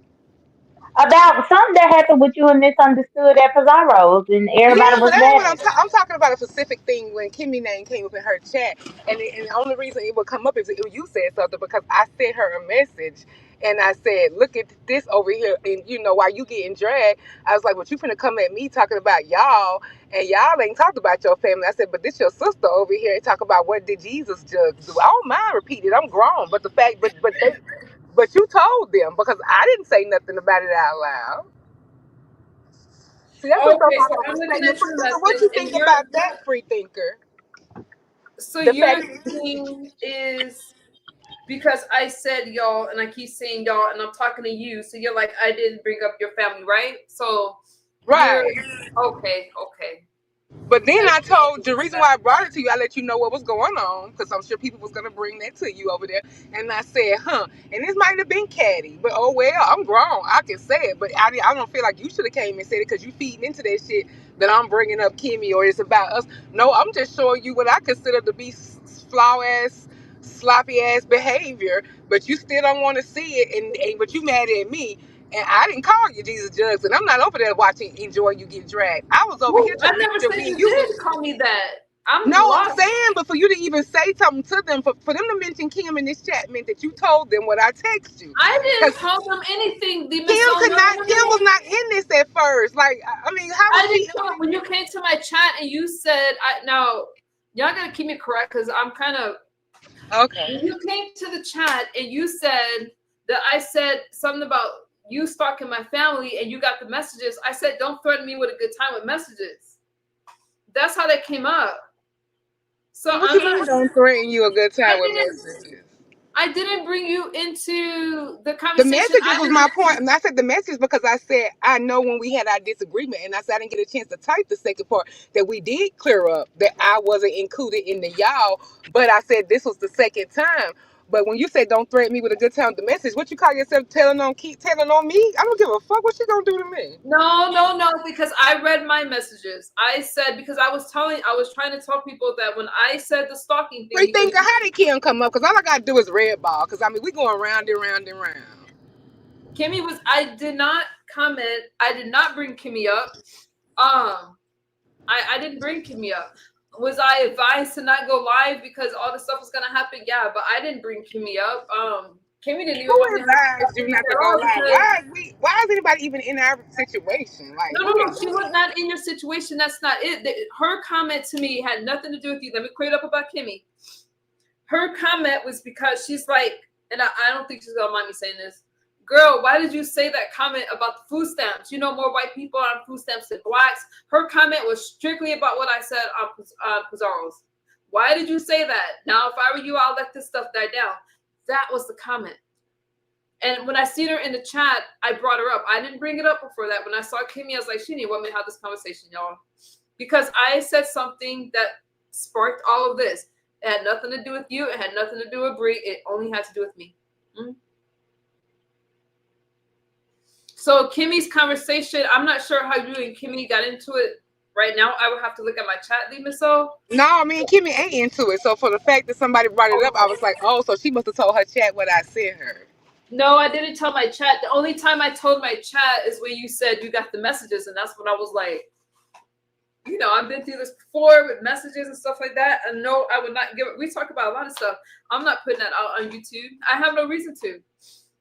About something that happened with you and Misunderstood at Pizarro's, and everybody was mad. I'm talking about a specific thing when Kimmy name came up in her chat, and the only reason it would come up is if you said something, because I sent her a message and I said, look at this over here, and while you getting dragged, I was like, well, you finna come at me talking about y'all, and y'all ain't talked about your family. I said, but this your sister over here and talk about what did Jesus judge do. I don't mind repeating, I'm grown, but the fact, but you told them, because I didn't say nothing about it out loud. See, that's what you think about that, free thinker? So your thing is because I said y'all and I keep saying y'all and I'm talking to you, so you're like, I didn't bring up your family, right? So right. Okay. But then I told the reason why I brought it to you, I let you know what was going on, because I'm sure people was gonna bring that to you over there. And I said, and this might have been catty, but oh well, I'm grown, I can say it. But I don't feel like you should have came and said it, because you feeding into that shit that I'm bringing up Kimmy or it's about us. No, I'm just showing you what I consider to be sloppy ass behavior, but you still don't want to see it, and but you mad at me. And I didn't call you Jesus Jugs, and I'm not over there enjoying you get dragged. I was over here trying I never said you did call me that. I'm saying, but for you to even say something to them, for them to mention Kim in this chat meant that you told them what I text you. I didn't tell them anything. Kim was not in this at first. Like, I mean, how was she? When you came to my chat and you said, now y'all gotta keep me correct because I'm kind of okay. When you came to the chat and you said that I said something about you stalking my family and you got the messages. I said, don't threaten me with a good time with messages. That's how that came up. So don't threaten you a good time with messages. I didn't bring you into the conversation. The messages was my point. And I said the message because I said, I know when we had our disagreement, and I said I didn't get a chance to type the second part, that we did clear up that I wasn't included in the y'all, but I said this was the second time. But when you said don't threaten me with a good time with the message, what you call yourself telling on me? I don't give a fuck what you gonna do to me. No, because I read my messages. I said, because I was trying to tell people that when I said the stalking thing. Free thinker, how did Kim come up? Because all I gotta do is red ball. Because I mean, we going round and round and round. Kimmy I did not comment. I did not bring Kimmy up. I didn't bring Kimmy up. Was I advised to not go live because all this stuff was gonna happen? Yeah, but I didn't bring Kimmy up. Kimmy didn't even want me to advised you not to go live. Why is anybody even in our situation? Like, no, she was not in your situation. That's not it. Her comment to me had nothing to do with you. Let me clear it up about Kimmy. Her comment was because she's like, and I don't think she's gonna mind me saying this. Girl, why did you say that comment about the food stamps? You know, more white people on food stamps than blacks. Her comment was strictly about what I said on Pizarro's. Why did you say that? Now, if I were you, I'll let this stuff die down. That was the comment. And when I seen her in the chat, I brought her up. I didn't bring it up before that. When I saw Kimmy, I was like, she didn't want me to have this conversation, y'all. Because I said something that sparked all of this. It had nothing to do with you. It had nothing to do with Bree. It only had to do with me. Mm-hmm. So Kimmy's conversation, I'm not sure how you and Kimmy got into it right now. I would have to look at my chat, Limiso. No, I mean, Kimmy ain't into it. So for the fact that somebody brought it up, I was like, oh, so she must have told her chat what I sent her. No, I didn't tell my chat. The only time I told my chat is when you said you got the messages. And that's when I was like, you know, I've been through this before with messages and stuff like that. And no, I would not give it. We talk about a lot of stuff. I'm not putting that out on YouTube. I have no reason to.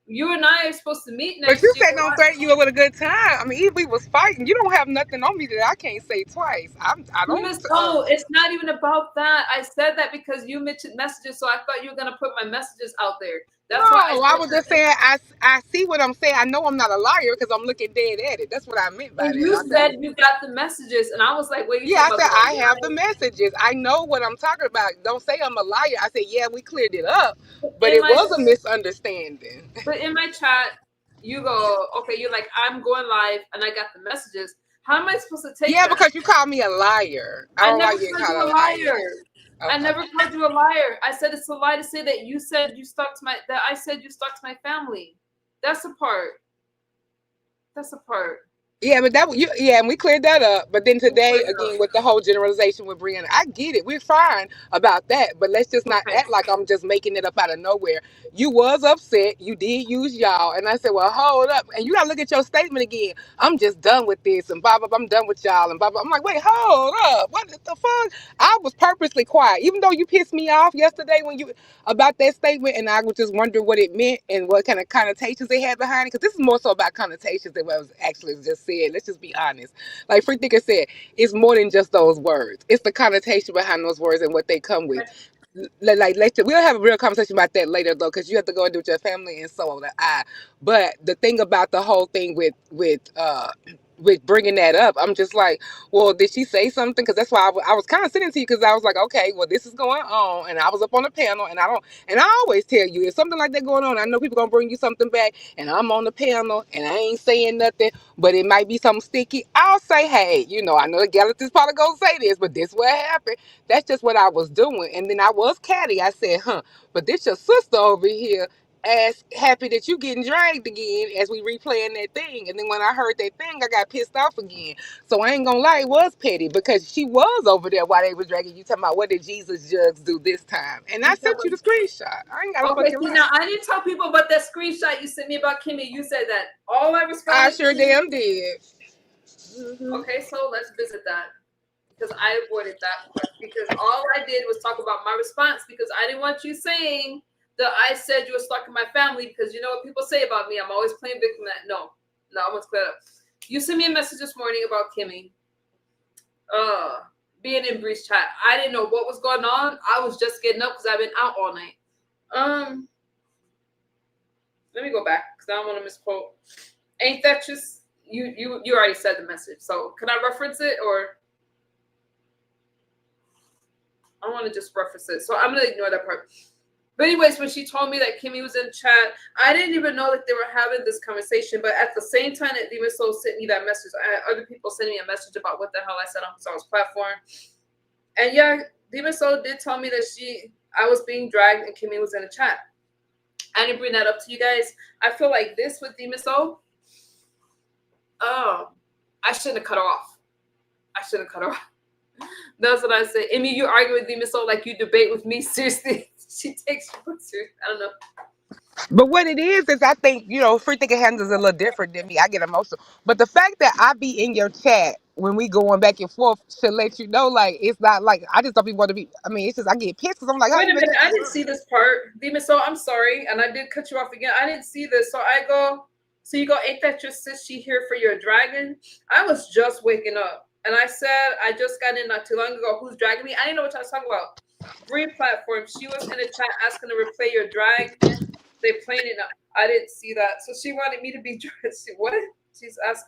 You and I are supposed to meet next year. But you said don't threaten you with a good time. I mean, even we was fighting. You don't have nothing on me that I can't say twice. I don't. No, it's not even about that. I said that because you mentioned messages, so I thought you were gonna put my messages out there. That's why I was just saying. I see what I'm saying. I know I'm not a liar because I'm looking dead at it. That's what I meant by that. You said you got the messages, and I was like, "Wait." Yeah, I said I have the messages. I know what I'm talking about. Don't say I'm a liar. I said, yeah, we cleared it up, but it was a misunderstanding. But in my chat, you go, okay, you're like, I'm going live, and I got the messages. How am I supposed to take? Yeah, because you called me a liar. I never called you a liar. Okay. I never called you a liar. I said it's a lie to say that you said you stuck to that I said you stuck to my family. That's the part. That's the part. Yeah, but and we cleared that up. But then today, again, with the whole generalization with Brianna, I get it. We're fine about that. But let's just not act like I'm just making it up out of nowhere. You was upset. You did use y'all. And I said, well, hold up. And you got to look at your statement again. I'm just done with this. And blah, blah, blah, I'm done with y'all. And blah, blah. I'm like, wait, hold up. What the fuck? I was purposely quiet. Even though you pissed me off yesterday about that statement. And I was just wondering what it meant and what kind of connotations they had behind it. Because this is more so about connotations than what was actually just said. Let's just be honest. Like Free Thinker said, it's more than just those words. It's the connotation behind those words and what they come with. Like we'll have a real conversation about that later though, because you have to go and do with your family and so on. But the thing about the whole thing with bringing that up, I'm just like, well, did she say something? Because that's why I was kind of sitting to you, because I was like, okay, well, this is going on, and I was up on the panel, and I always tell you, if something like that going on, I know people gonna bring you something back, and I'm on the panel, and I ain't saying nothing, but it might be something sticky. I'll say, hey, I know the Galathy's probably gonna say this, but this what happened. That's just what I was doing, and then I was catty. I said, but this your sister over here. As happy that you getting dragged again as we replaying that thing. And then when I heard that thing, I got pissed off again. So I ain't gonna lie, it was petty because she was over there while they was dragging you, talking about what did Jesus jugs do this time. And I sent you the screenshot. I ain't got okay, so now I didn't tell people about that screenshot you sent me about Kimmy. You said that. All I responded I sure damn did. Mm-hmm. Okay, so let's visit that. Because I avoided that. Because all I did was talk about my response because I didn't want you saying that I said you were stuck in my family because you know what people say about me. I'm always playing victim. No, I want to clear up. You sent me a message this morning about Kimmy being in Bree's chat. I didn't know what was going on. I was just getting up because I've been out all night. Let me go back because I don't want to misquote. Ain't that just you already said the message. So can I reference it or I want to just reference it. So I'm gonna ignore that part. But anyways, when she told me that Kimmy was in chat, I didn't even know that they were having this conversation. But at the same time that Demon Soul sent me that message, I had other people sending me a message about what the hell I said on Pizarro's platform. And yeah, Demon Soul did tell me that I was being dragged and Kimmy was in the chat. I didn't bring that up to you guys. I feel like this with Demon Soul, I shouldn't have cut her off. That's what I say. Amy, you argue with Demon Soul like you debate with me. Seriously. She takes you serious. I don't know. But what it is I think, free thinking handles a little different than me. I get emotional. But the fact that I be in your chat when we going back and forth should let you know, like, it's not like I just don't be want to be. I mean, it's just I get pissed because I'm like, wait a minute, I didn't see this part. Demon Soul, I'm sorry. And I did cut you off again. I didn't see this. So I go, so you go, ain't that your sis? She here for your dragon? I was just waking up. And I said, I just got in not too long ago. Who's dragging me? I didn't know what I was talking about. Bree platform. She was in the chat asking to replay your drag. They playing it now. I didn't see that. So she wanted me to be dressed. What? She's asked.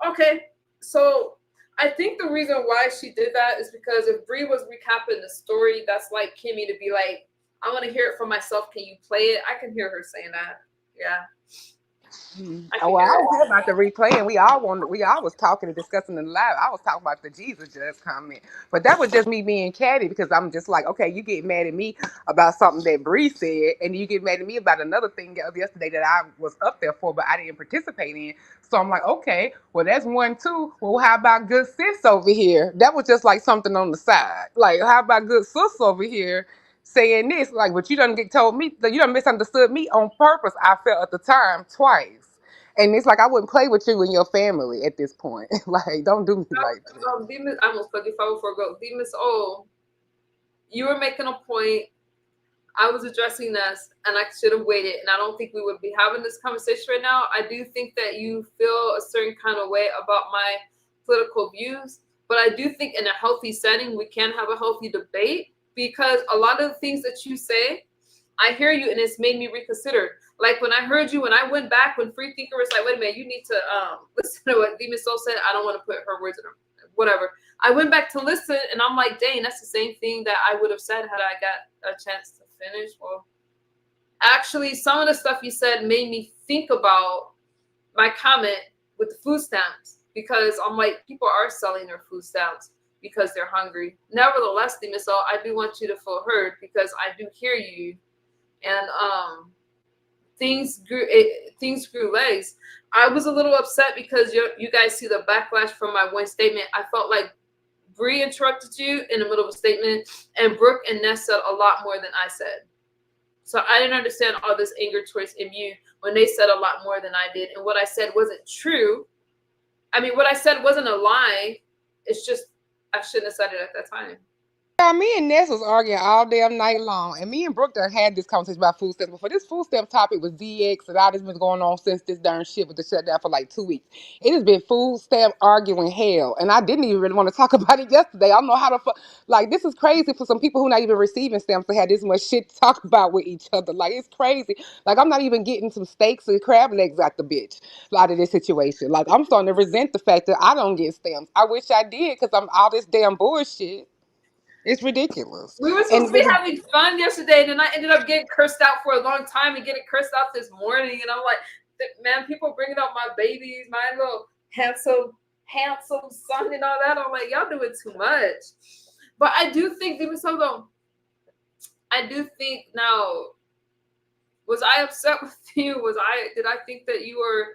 Okay. So I think the reason why she did that is because if Bree was recapping the story, that's like Kimmy to be like, I want to hear it for myself. Can you play it? I can hear her saying that. Yeah. I was about the replay, and we all was talking and discussing in the live. I was talking about the Jesus just comment, but that was just me being catty because I'm just like, okay, you get mad at me about something that Bree said, and you get mad at me about another thing yesterday that I was up there for, but I didn't participate in. So I'm like, okay, well that's 1, 2. Well, how about good sis over here? That was just like something on the side. Like, how about good sis over here? Saying this, like, but you done told me that you done misunderstood me on purpose. I felt at the time twice, and it's like I wouldn't play with you and your family at this point. Like, don't do me like that. Demon, I almost put the phone before I go. Demon Soul, you were making a point. I was addressing this, and I should have waited. And I don't think we would be having this conversation right now. I do think that you feel a certain kind of way about my political views, but I do think in a healthy setting we can have a healthy debate. Because a lot of the things that you say, I hear you, and it's made me reconsider. Like when I heard you, when I went back, when Free Thinker was like, wait a minute, you need to listen to what Demon Soul said. I don't want to put her words in her, whatever. I went back to listen, and I'm like, dang, that's the same thing that I would have said had I got a chance to finish. Well, actually, some of the stuff you said made me think about my comment with the food stamps. Because I'm like, people are selling their food stamps because they're hungry. Nevertheless, Demon Soul, I do want you to feel heard because I do hear you, and things grew legs. I was a little upset because you guys see the backlash from my one statement. I felt like Bree interrupted you in the middle of a statement, and Brooke and Ness said a lot more than I said. So I didn't understand all this anger towards MU when they said a lot more than I did, and what I said wasn't true. I mean, what I said wasn't a lie. It's just I shouldn't have said it at that time. Me and Ness was arguing all damn night long, and me and Brooke done had this conversation about food stamps before. This food stamp topic was DX, and all this been going on since this darn shit with the shutdown for like 2 weeks. It has been food stamp arguing hell, and I didn't even really want to talk about it yesterday. I don't know how to like, this is crazy for some people who not even receiving stamps to have this much shit to talk about with each other. Like, it's crazy. Like, I'm not even getting some steaks and crab legs out the bitch out of this situation. Like, I'm starting to resent the fact that I don't get stamps. I wish I did because I'm all this damn bullshit. It's ridiculous. We were supposed to be having fun yesterday, and then I ended up getting cursed out for a long time and getting cursed out this morning. And I'm like, man, people bringing up my babies, my little handsome son and all that. I'm like, y'all doing too much. But I do think, Demon Soul, though, I do think now, was I upset with you? Did I think that you were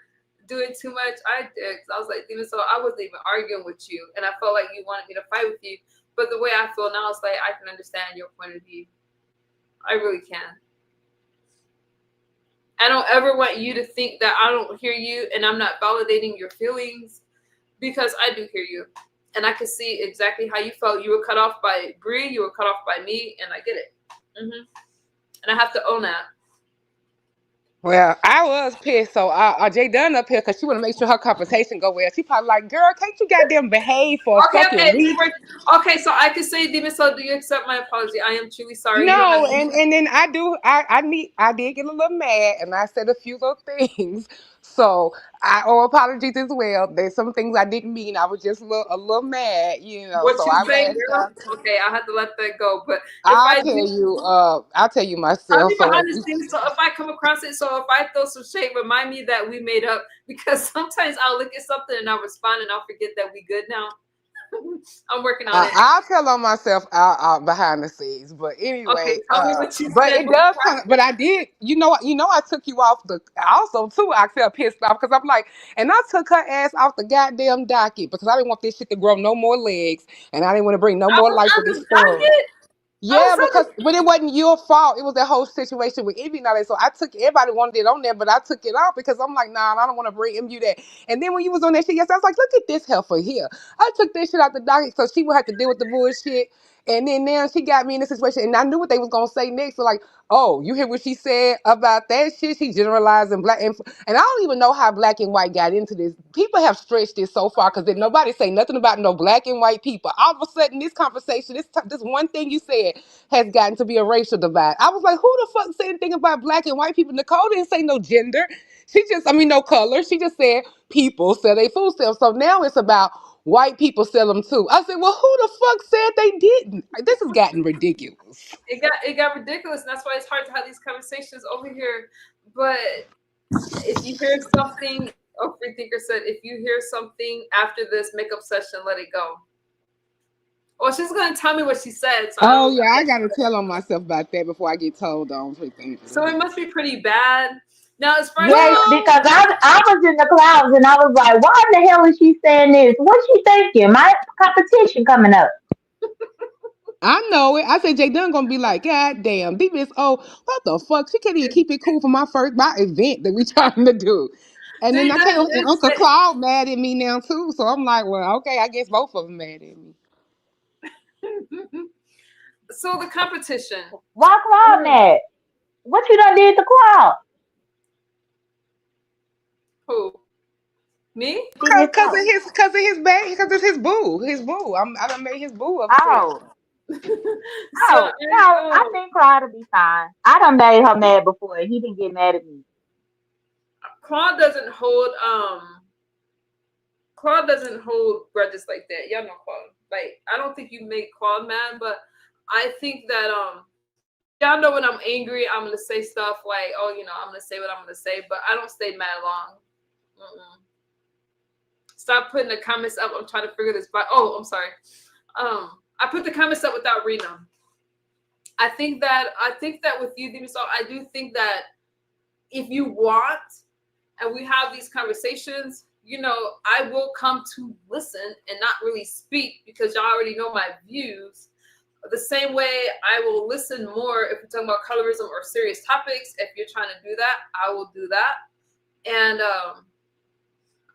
doing too much? I did. I was like, Demon Soul, I wasn't even arguing with you, and I felt like you wanted me to fight with you. But the way I feel now, it's like I can understand your point of view. I really can. I don't ever want you to think that I don't hear you and I'm not validating your feelings, because I do hear you. And I can see exactly how you felt. You were cut off by Bree, you were cut off by me, and I get it. And I have to own that. Well, I was pissed, so Jay Dunn up here because she want to make sure her conversation go well. She probably like, girl, can't you goddamn behave for a fucking week? Okay, so I can say, Demon Soul, do you accept my apology? I am truly sorry. No, and then I did get a little mad, and I said a few little things. So I owe apologies as well. There's some things I didn't mean. I was just a little mad, you know. What so you say, girl? Okay, I had to let that go. But I'll tell you myself. So if I come across it, so if I throw some shade, remind me that we made up, because sometimes I'll look at something and I'll respond and I'll forget that we good now. I'm working on it. I'll tell on myself out behind the scenes, but anyway. Okay, tell me what you but said. It does but I did, you know, I took you off also too. I felt pissed off because I'm like, and I took her ass off the goddamn docket because I didn't want this shit to grow no more legs, and I didn't want to bring no more life to this story. Yeah, because but it wasn't your fault. It was that whole situation with Envy and all that. So I took everybody wanted it on there, but I took it off because I'm like, nah, I don't want to bring MU that. And then when you was on that shit, yes, I was like, look at this heifer here. I took this shit out the docket so she would have to deal with the bullshit. And then now she got me in this situation, and I knew what they was gonna say next. So like, oh, you hear what she said about that shit? She generalizing black, and I don't even know how black and white got into this. People have stretched this so far because nobody say nothing about no black and white people. All of a sudden, this conversation, this one thing you said has gotten to be a racial divide. I was like, who the fuck said anything about black and white people? Nicole didn't say no gender. No color. She just said people sell their food stamps. So now it's about white people sell them too. I said, well, who the fuck said they didn't? This has gotten ridiculous. It got ridiculous, and that's why it's hard to have these conversations over here. But if you hear something, Free Thinker said, if you hear something after this makeup session, let it go. Well, she's gonna tell me what she said. So I gotta tell on myself about that before I get told on. So it must be pretty bad. Now, as far as because I was in the clouds and I was like, why the hell is she saying this? What's she thinking? My competition coming up. I know it. I said Jay Dunn gonna be like, God damn, what the fuck? She can't even keep it cool for my event that we trying to do. And then I tell Uncle Claude mad at me now too. So I'm like, well, okay, I guess both of them mad at me. So the competition. Why Claude mad? What you done did to Claude? Who? Me? Because of his baby, because it's his boo. I done made his boo upset. I think Claude will be fine. I done made her mad before. He didn't get mad at me. Claude doesn't hold grudges like that. Y'all know Claude. Like, I don't think you make Claude mad, but I think that y'all know when I'm angry, I'm gonna say stuff like, I'm gonna say what I'm gonna say, but I don't stay mad long. Stop putting the comments up. I'm trying to figure this out. Oh, I'm sorry. I put the comments up without reading them. I think that with you, Dimitri, I do think that if you want, and we have these conversations, I will come to listen and not really speak because y'all already know my views. The same way I will listen more if we're talking about colorism or serious topics. If you're trying to do that, I will do that. And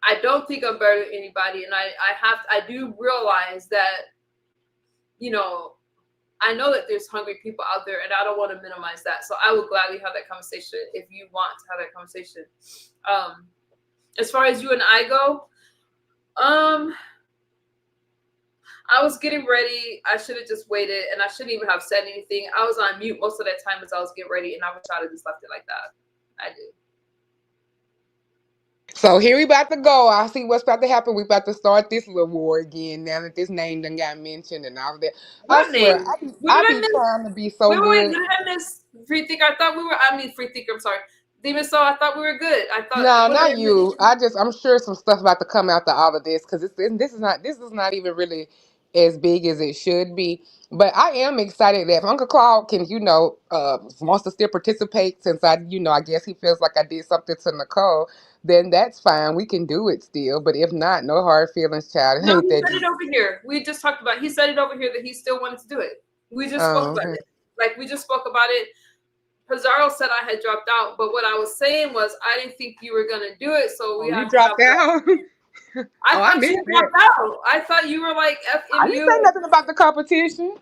I don't think I'm better than anybody. And I do realize that, I know that there's hungry people out there and I don't want to minimize that. So I will gladly have that conversation if you want to have that conversation. As far as you and I go, I was getting ready. I should have just waited and I shouldn't even have said anything. I was on mute most of that time as I was getting ready and I wish I would have just left it like that. I did. So here we about to go. I see what's about to happen. We about to start this little war again now that this name done got mentioned and all that. I swear, I be trying to be so good. Wait, did I miss Free Thinker? Free Thinker, I'm sorry. Demon Soul, I thought we were good. No, not you. I'm sure some stuff about to come after all of this because this is not even really as big as it should be. But I am excited that if Uncle Claude can, wants to still participate since I guess he feels like I did something to Nicole, then that's fine. We can do it still. But if not, no hard feelings, child. No, he said it over here. We just talked about. He said it over here that he still wanted to do it. We just spoke about it. Like we just spoke about it. Pizarro said I had dropped out, but what I was saying was I didn't think you were gonna do it. So you dropped out. I thought you dropped out. I thought you were like FMU. I didn't say nothing about the competition.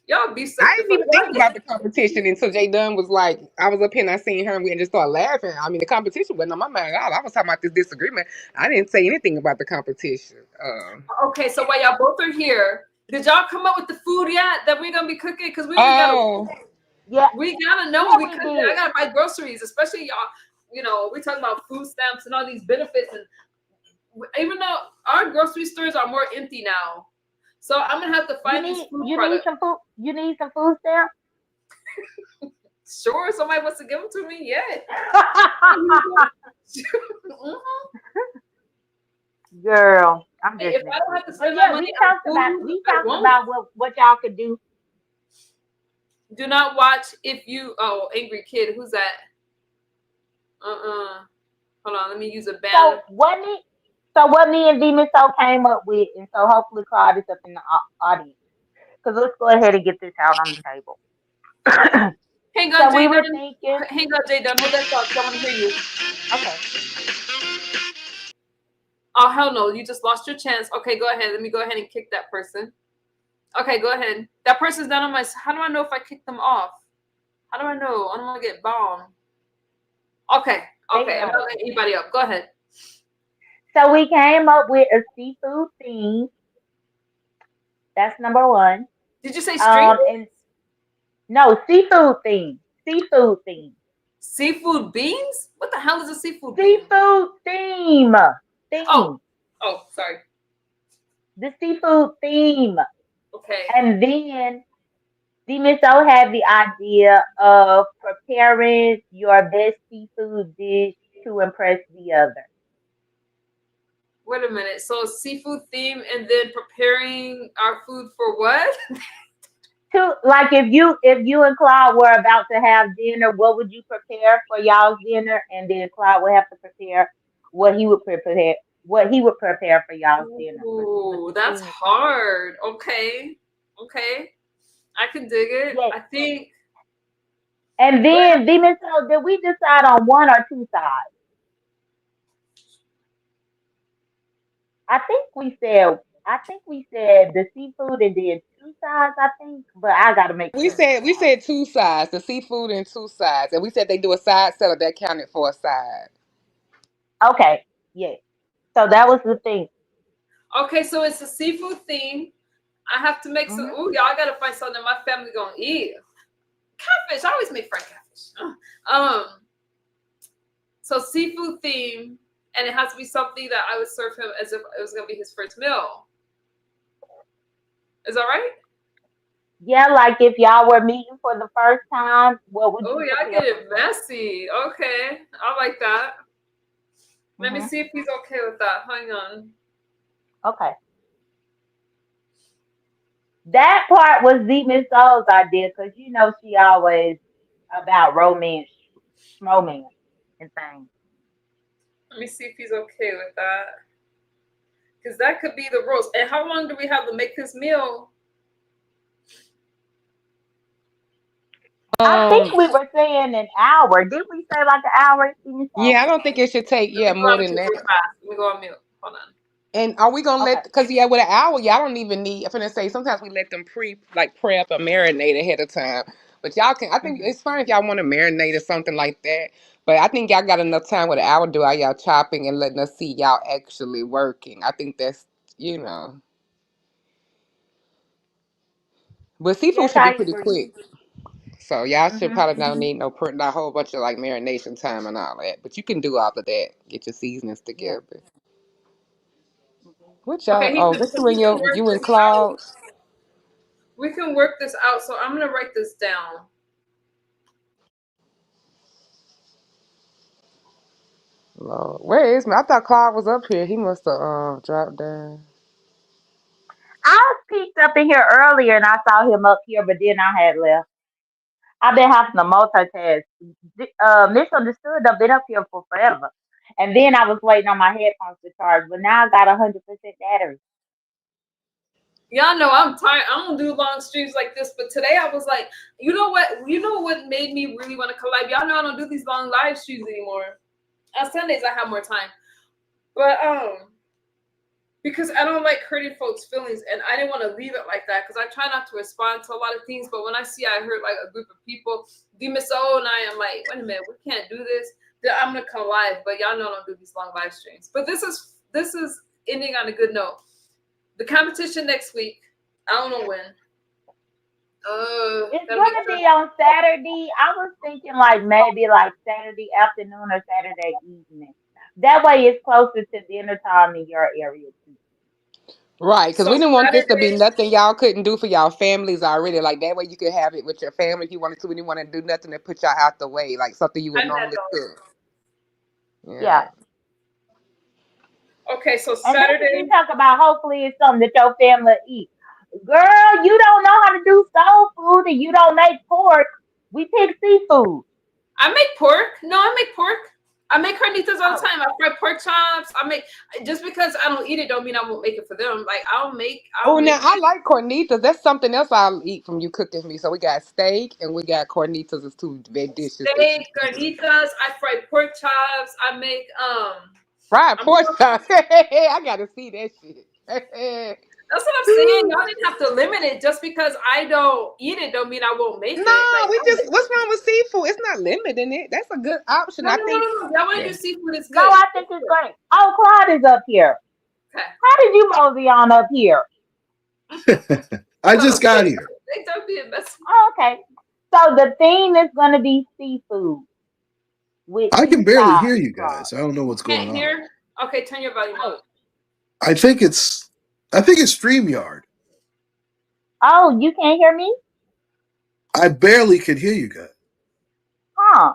Y'all be sick. I didn't even think about the competition until Jay Dunn was like, I was up here and I seen her and we just started laughing. I mean, the competition wasn't on my mind. I was talking about this disagreement. I didn't say anything about the competition. Okay, so while y'all both are here, did y'all come up with the food yet that we're gonna be cooking? Because we gotta. Yeah, we gotta know what we cook. I gotta buy groceries, especially y'all. We talking about food stamps and all these benefits, and even though our grocery stores are more empty now, so I'm gonna have to find these food products. You need some food stamps? Sure, somebody wants to give them to me. Yeah. Girl, I'm just. If I don't have to spend my money we talked about what y'all could do. Do not watch Angry Kid. Who's that? Hold on, let me use a banner. So what me and Demon Soul came up with, and so hopefully Claude is up in the audience. Because let's go ahead and get this out on the table. Hang on, So Jay we were Dunn. thinking, Hang on, Jay Dunn. Hold that thought. 'Cause I want to hear you. okay. Oh, hell no. You just lost your chance. Okay, go ahead. Let me go ahead and kick that person. Okay, go ahead. That person's not on my... How do I know if I kick them off? How do I know? I don't want to get bombed. Okay. Okay. I'm not letting anybody up. Go ahead. So we came up with a seafood theme. That's number one. Did you say street? And no, seafood theme. Seafood theme. Seafood beans? What the hell is a seafood Seafood theme. Oh, sorry. The seafood theme. Okay. And then Miss O had the idea of preparing your best seafood dish to impress the other. Wait a minute. So seafood theme and then preparing our food for what? Like if you and Claude were about to have dinner, what would you prepare for y'all's dinner? And then Claude would have to prepare what he would prepare for y'all's dinner. Ooh, that's hard. Okay. I can dig it. Yes. I think. And then so did we decide on one or two sides? I think we said the seafood and then two sides, I think, but I gotta make We sure. said two sides, the seafood and two sides, and we said they do a side salad that counted for a side. Okay, yes. So that was the thing. Okay, so it's a seafood theme. I have to make some. Ooh, y'all gotta find something my family gonna eat. Catfish. I always make fried catfish. So seafood theme, and it has to be something that I would serve him as if it was gonna be his first meal. Is that right? Yeah, like if y'all were meeting for the first time, what would you? Oh, y'all get it messy. Okay, I like that. Let me see if he's okay with that. Hang on. Okay. That part was Miss O's idea because she always about romance, and things. Let me see if he's okay with that. Because that could be the roast. And how long do we have to make this meal? I think we were saying an hour. Didn't we say like an hour? Yeah, I don't think it should take more than that. Let me go on mute. Hold on. And are we gonna let? Because with an hour, y'all don't even need. I'm gonna say sometimes we let them prep or marinate ahead of time. But y'all can. I think it's fine if y'all want to marinate or something like that. But I think y'all got enough time with an hour to do all y'all chopping and letting us see y'all actually working. I think that's But seafood should be pretty quick. So y'all should probably not need not a whole bunch of marination time and all that. But you can do all of that. Get your seasonings together. What y'all? Okay, this you and Claude. We can work this out. So I'm gonna write this down. Lord, where is me? I thought Claude was up here. He must have dropped down. I peeked up in here earlier and I saw him up here, but then I had left. I've been having to multitask. Misunderstood. I've been up here for forever, and then I was waiting on my headphones to charge, but now I got 100% battery. Y'all know I'm tired. I don't do long streams like this, but today I was like, you know what made me really want to collab? Y'all know I don't do these long live streams anymore. On Sundays I have more time, but because I don't like hurting folks' feelings, and I didn't want to leave it like that because I try not to respond to a lot of things. But when I hurt like a group of people, Miss O and I am like, wait a minute, we can't do this. Then I'm gonna come live, but y'all know I don't do these long live streams. But this is ending on a good note. The competition next week, I don't know when. It's gonna be on Saturday. I was thinking maybe Saturday afternoon or Saturday evening. That way it's closer to dinner time in your area too. Right, because we didn't want this to be nothing y'all couldn't do for y'all families already. That way you could have it with your family if you wanted to. We didn't want to do nothing to put y'all out the way, something you would normally cook. Yeah. Okay, so and Saturday. You talk about hopefully it's something that your family eat. Girl, you don't know how to do soul food and you don't make pork. We pick seafood. I make pork. No, I make pork. I make carnitas all the time. I fry pork chops. I make, just because I don't eat it don't mean I won't make it for them. Like Now I like cornitas. That's something else I'll eat from you cooking for me. So we got steak and we got cornitas as two big dishes. Steak, carnitas. I fry pork chops. I make fried pork chops. I gotta see that shit. That's what I'm saying. Y'all didn't have to limit it. Just because I don't eat it don't mean I won't make it. No, what's wrong with seafood? It's not limiting it. That's a good option. No. Y'all want to do seafood? It's good. No, I think it's great. Oh, Claude is up here. Okay. How did you mosey on up here? I just got here. They don't be a mess. Oh, okay. So the theme is going to be seafood. I can barely hear you guys. I don't know what's going on. Hear? Okay, turn your volume up. I think it's StreamYard. Oh, you can't hear me? I barely can hear you guys. Huh.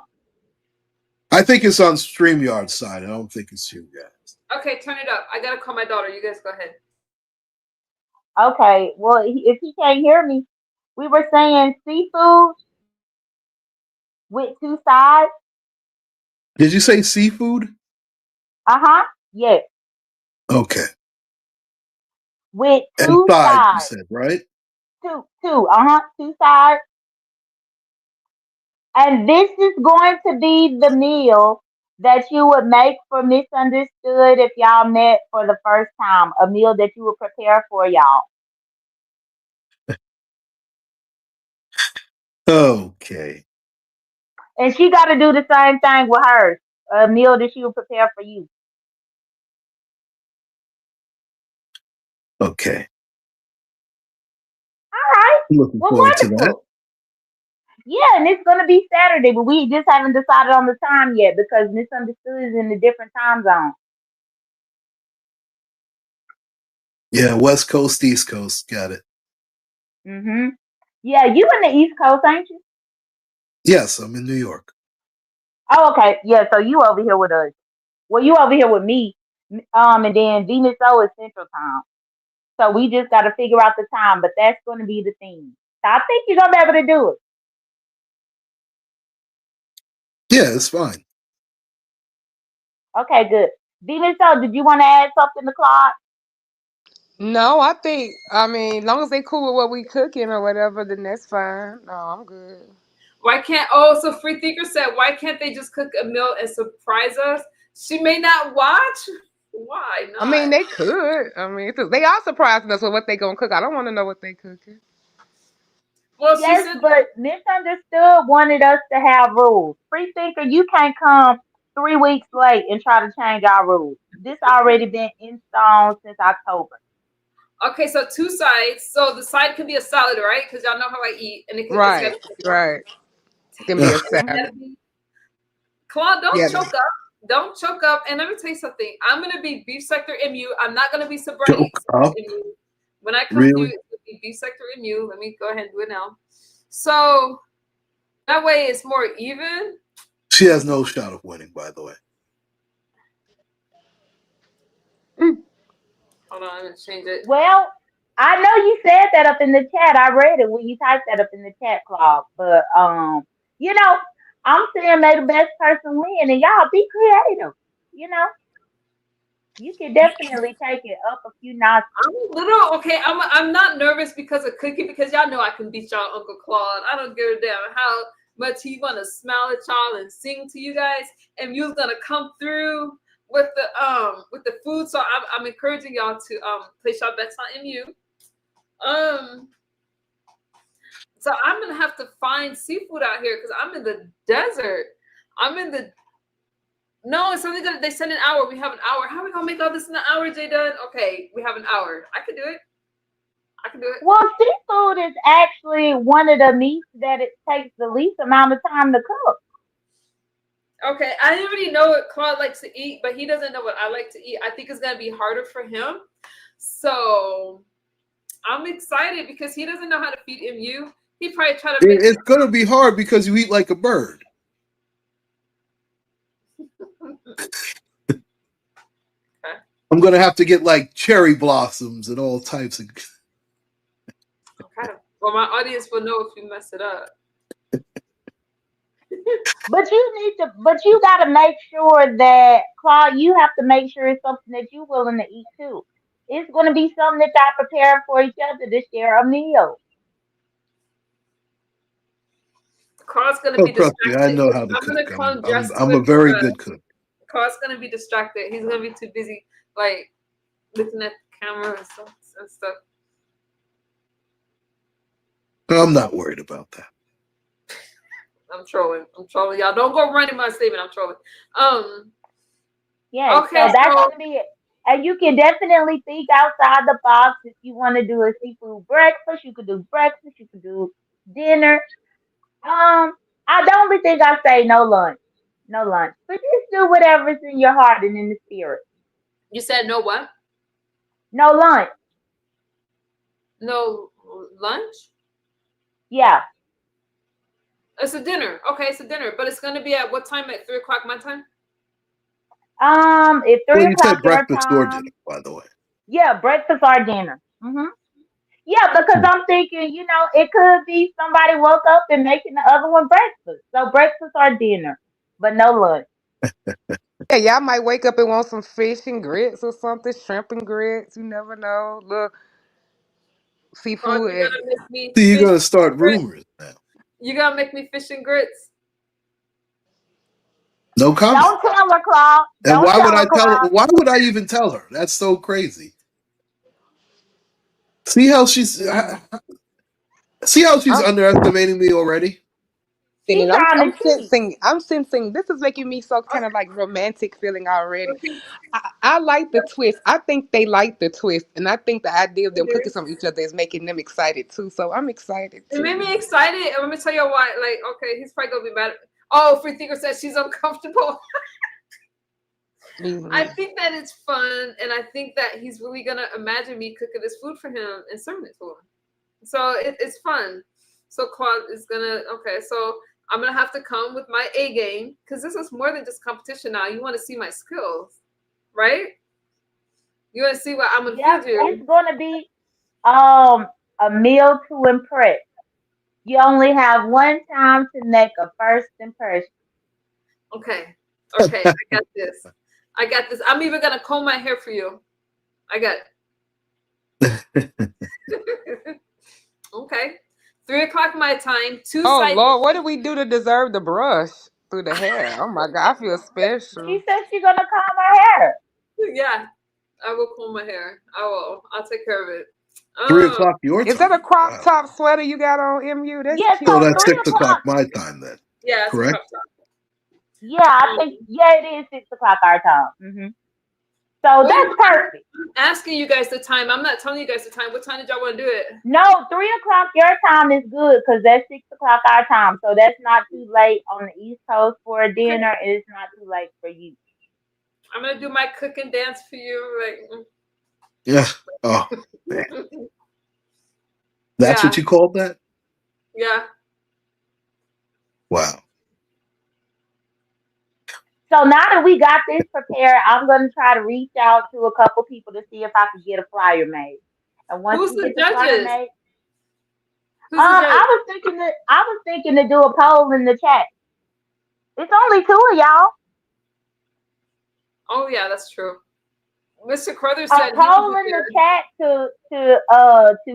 I think it's on StreamYard's side. I don't think it's you guys. Okay, turn it up. I gotta call my daughter. You guys go ahead. Okay. Well, if he can't hear me, we were saying seafood with two sides. Did you say seafood? Yes. Okay. With two sides. You said, right? Two. Two sides. And this is going to be the meal that you would make for Misunderstood if y'all met for the first time. A meal that you would prepare for y'all. Okay. And she got to do the same thing with hers. A meal that she would prepare for you. Okay. All right. I'm looking forward to that. Yeah, and it's going to be Saturday, but we just haven't decided on the time yet because Misunderstood is in a different time zone. Yeah, West Coast, East Coast. Got it. Yeah, you in the East Coast, ain't you? Yes, I'm in New York. Oh, okay. Yeah, so you over here with us. Well, you over here with me. And then Venus O is Central Time. So we just got to figure out the time, but that's going to be the theme. So I think you're going to be able to do it. Yeah, it's fine. Okay, good. Venus O, did you want to add something to Claude? No, as long as they cool with what we cooking or whatever, then that's fine. No, I'm good. Why can't, so Free Thinker said, why can't they just cook a meal and surprise us? She may not watch. Why not? They could. They are surprising us with what they gonna cook. I don't want to know what they cooking. Well, yes, but Misunderstood wanted us to have rules. Free Thinker, you can't come 3 weeks late and try to change our rules. This already been in stone since October. Okay, so 2 sides. So the side can be a salad, right? Because y'all know how I eat. And it can right. It can be a salad. Claude, don't choke up. Don't choke up. And let me tell you something. I'm going to be Beef Sector MU. I'm not going to be Sobriety MU. When I come to you, it's going to be Beef Sector MU. Let me go ahead and do it now. So that way it's more even. She has no shot of winning, by the way. Hold on, I'm going to change it. Well, I know you said that up in the chat. I read it when you typed that up in the chat, Claude. But, I'm saying may the best person win, and y'all be creative. You can definitely take it up a few notches. I'm not nervous because of cooking, because y'all know I can beat y'all Uncle Claude. I don't give a damn how much he want to smile at y'all and sing to you guys, and you's gonna come through with the food. So I'm encouraging y'all to place y'all bets on MU. So I'm gonna have to find seafood out here because I'm in the desert. No, it's only they said an hour. We have an hour. How are we gonna make all this in an hour, J Dunn? Okay, we have an hour. I can do it. Well, seafood is actually one of the meats that it takes the least amount of time to cook. Okay, I already know what Claude likes to eat, but he doesn't know what I like to eat. I think it's gonna be harder for him. So I'm excited because he doesn't know how to feed MU. He probably try to. It's gonna be hard because you eat like a bird. Okay. I'm gonna have to get like cherry blossoms and all types of. Okay. Well, my audience will know if you mess it up. But you got to make sure that, Claude, you have to make sure it's something that you're willing to eat too. It's going to be something that y'all prepare for each other to share a meal. Carl's gonna be trust me, I distracted. know how to I'm cook. gonna call him just I'm a very good cook. Carl's gonna be distracted. He's gonna be too busy, like looking at the camera and stuff. I'm not worried about that. I'm trolling. Y'all don't go running my statement. I'm trolling. Yeah. Okay. So that's gonna be it. And you can definitely think outside the box if you want to do a seafood breakfast. You could do breakfast. You could do dinner. I the only thing I say no lunch. No lunch. But just do whatever's in your heart and in the spirit. You said no what? No lunch. No lunch? Yeah. It's a dinner. Okay, it's a dinner. But it's gonna be at what time? At 3:00 my time? If 3 you o'clock said your breakfast or time. dinner, by the way. Yeah, breakfast or dinner. Yeah, because I'm thinking, it could be somebody woke up and making the other one breakfast. So breakfast or dinner, but no lunch. Yeah, y'all might wake up and want some fish and grits or something, shrimp and grits. You never know. Look, seafood. You gotta make me See, you're fish gonna start and grits. rumors now. You gotta make me fish and grits. No comment. Don't tell her, Claude. And why would I tell her? Why would I even tell her? That's so crazy. See how she's underestimating me already? And I'm sensing this is making me so kind of like romantic feeling already. I like the twist. I think they like the twist, and I think the idea of them cooking some each other is making them excited too. So I'm excited too. It made me excited, and let me tell you why. Like, okay, he's probably gonna be mad. Oh, Free Thinker says she's uncomfortable. I think that it's fun, and I think that he's really gonna imagine me cooking this food for him and serving it to him. So it's fun. So Claude is gonna so I'm gonna have to come with my A game because this is more than just competition now. You want to see my skills, right? You want to see what I'm gonna feed you. It's gonna be a meal to impress. You only have one time to make a first impression. Okay, I got this. I'm even gonna comb my hair for you. I got it. Okay. 3:00 my time. Oh Lord, what do we do to deserve the brush through the hair? Oh my God, I feel special. She said she's gonna comb her hair. Yeah, I will comb my hair. I will. I'll take care of it. 3:00 your time. Is that a crop top sweater you got on, MU? That's cute. So that's 6:00 my time then. Yeah, it's correct. A crop top. Yeah, I think it is 6:00 our time. So that's perfect. I'm asking you guys the time. I'm not telling you guys the time. What time did y'all want to do it? No, 3:00 your time is good because that's 6:00 our time. So that's not too late on the East Coast for a dinner. It's not too late for you. I'm gonna do my cook and dance for you. Like, yeah. Oh, man. That's what you called that? Yeah. Wow. So now that we got this prepared, I'm going to try to reach out to a couple people to see if I can get a flyer made. And once who's we the get the flyer judges? made, I was thinking to do a poll in the chat. It's only 2 of y'all. Oh yeah, that's true. Mr. Crothers said a poll in the chat to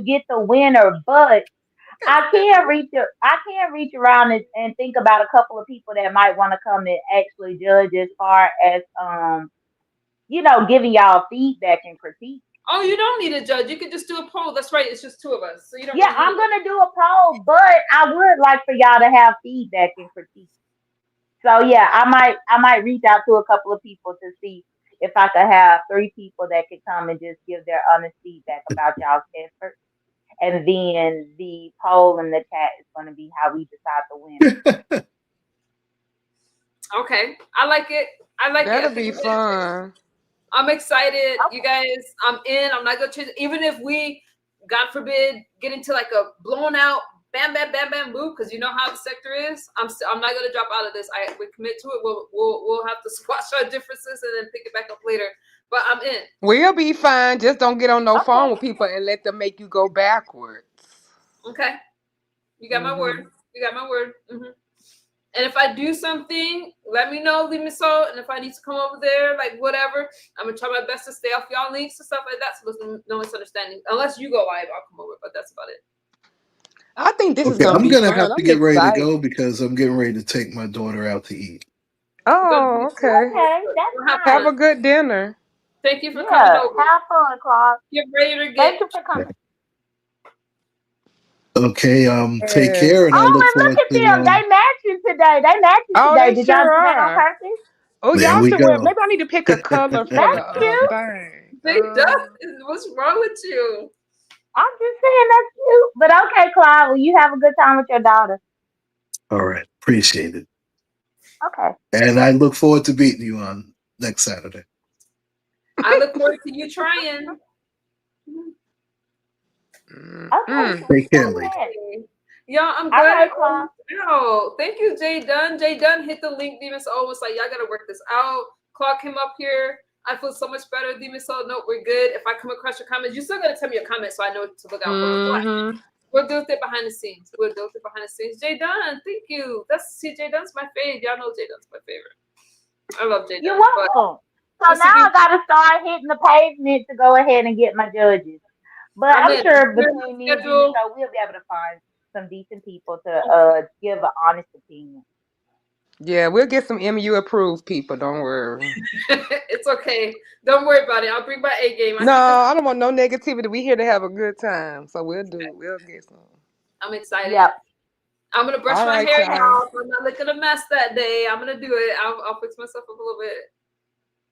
get the winner, but I can't reach around and think about a couple of people that might want to come and actually judge as far as giving y'all feedback and critique. Oh, you don't need a judge. You can just do a poll. That's right. It's just 2 of us. So you don't. Yeah, really I'm gonna do a poll, but I would like for y'all to have feedback and critique. So yeah, I might reach out to a couple of people to see if I could have 3 people that could come and just give their honest feedback about y'all's effort. And then the poll in the chat is going to be how we decide the winner. Okay, I like it. That'll be fun. I'm excited, you guys. I'm in. I'm not gonna change. Even if we, God forbid, get into like a blown out bam bam bam bam move, because you know how the sector is. I'm not gonna drop out of this. We commit to it. We'll have to squash our differences and then pick it back up later. But I'm in. We'll be fine. Just don't get on no phone with people and let them make you go backwards. Okay. You got my word. You got my word. And if I do something, let me know, leave me so. And if I need to come over there, like whatever, I'm gonna try my best to stay off y'all links and stuff like that. So there's no misunderstanding. Unless you go live, I'll come over. But that's about it. I think this is Okay, gonna I'm be gonna fun. have to I'm get ready to excited. go because I'm getting ready to take my daughter out to eat. Oh, okay. Okay, that's Have a fine. good dinner. Thank you for coming Yeah, over. have fun, Clark. Get ready to Thank get. you for coming. Okay, take Yes. care, and I Oh, look and look forward at them. to. They matching today. They matching Oh, today. they Did y'all sure do that on are. purpose? Oh, There y'all we should wear. go. Maybe I need to pick a color for That's the cute. thing. They what's wrong with you? I'm just saying that's cute. But okay, Clive, well, you have a good time with your daughter. All right, appreciate it, Okay. and I look forward to beating you on next Saturday. I look forward to you trying. Okay. Take care, Go lady. ahead. Yeah, I'm All good. right, Clark. No, thank you, Jay Dunn. Jay Dunn hit the link. Demon Soul was like, y'all gotta work this out. Clark came up here. I feel so much better. Demon Soul, no, we're good. If I come across your comments, you still gotta tell me your comments so I know what to look out for. We'll do it behind the scenes. We'll do it behind the scenes. Jay Dunn, thank you. Jay Dunn's my fave. Y'all know Jay Dunn's my favorite. I love Jay Dunn. You're welcome. So now I gotta start hitting the pavement to go ahead and get my judges. But I'm sure between me and you, so we'll be able to find some decent people to give an honest opinion. Yeah, we'll get some MU approved people. Don't worry. It's okay. Don't worry about it. I'll bring my A game. No, I don't want no negativity. We here to have a good time, so we'll get some. I'm excited. Yep. I'm gonna brush All my right, hair, y'all. y'all. So I'm not looking a mess that day. I'm gonna do it. I'll fix myself up a little bit.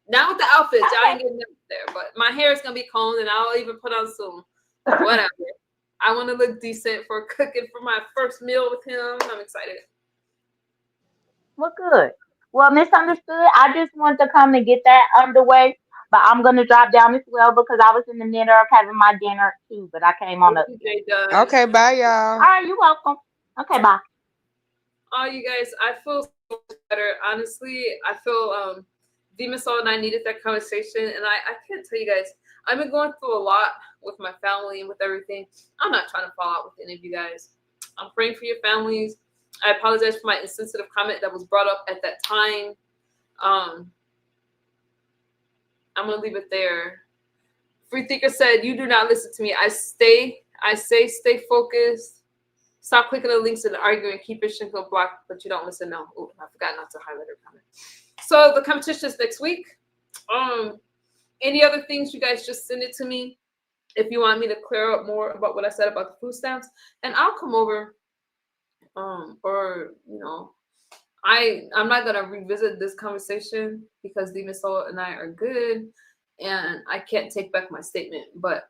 Not with the outfits. Y'all ain't getting up there, but my hair is gonna be combed, and I'll even put on some whatever. I want to look decent for cooking for my first meal with him. I'm excited. Well, good. Well, Misunderstood, I just wanted to come and get that underway, but I'm going to drop down as well because I was in the middle of having my dinner too, but I came on up. Okay, bye, y'all. All right, you're welcome. Okay, bye. Oh, you guys, I feel so much better. Honestly, I feel Demon Soul and I needed that conversation, and I can't tell you guys, I've been going through a lot with my family and with everything. I'm not trying to fall out with any of you guys. I'm praying for your families. I apologize for my insensitive comment that was brought up at that time. I'm gonna leave it there. Free Thinker said, "You do not listen to me. I say, stay focused. Stop clicking the links and arguing. Keep your shit blocked, but you don't listen." No, ooh, I forgot not to highlight her comment. So the competition is next week. Any other things, you guys just send it to me if you want me to clear up more about what I said about the food stamps, and I'll come over. Or I'm not gonna revisit this conversation because Demon Soul and I are good, and I can't take back my statement. But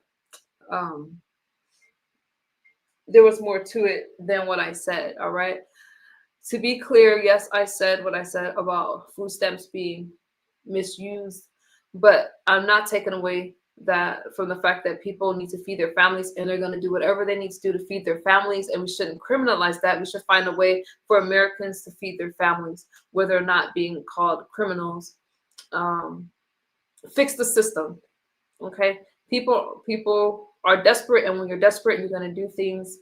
there was more to it than what I said. All right. To be clear, yes, I said what I said about food stamps being misused, but I'm not taking away that from the fact that people need to feed their families and they're going to do whatever they need to do to feed their families, and we shouldn't criminalize that. We should find a way for Americans to feed their families where they're not being called criminals. Fix the system. Okay, people are desperate, and when you're desperate, you're going to do things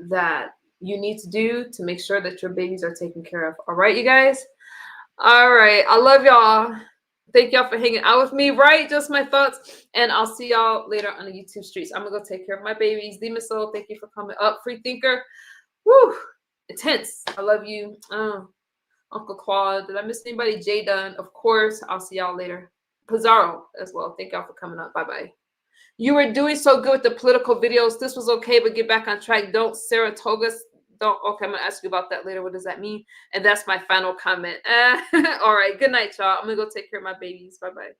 that you need to do to make sure that your babies are taken care of. All right, you guys. All right, I love y'all. Thank y'all for hanging out with me, right? Just my thoughts. And I'll see y'all later on the YouTube streets. I'm going to go take care of my babies. Demon Soul, thank you for coming up. Free Thinker. Woo! Intense. I love you. Uncle Claude. Did I miss anybody? Jay Dunn. Of course. I'll see y'all later. Pizarro as well. Thank y'all for coming up. Bye-bye. You were doing so good with the political videos. This was okay, but get back on track. Don't Saratoga. Don't. Okay, I'm going to ask you about that later. What does that mean? And that's my final comment. All right. Good night, y'all. I'm going to go take care of my babies. Bye-bye.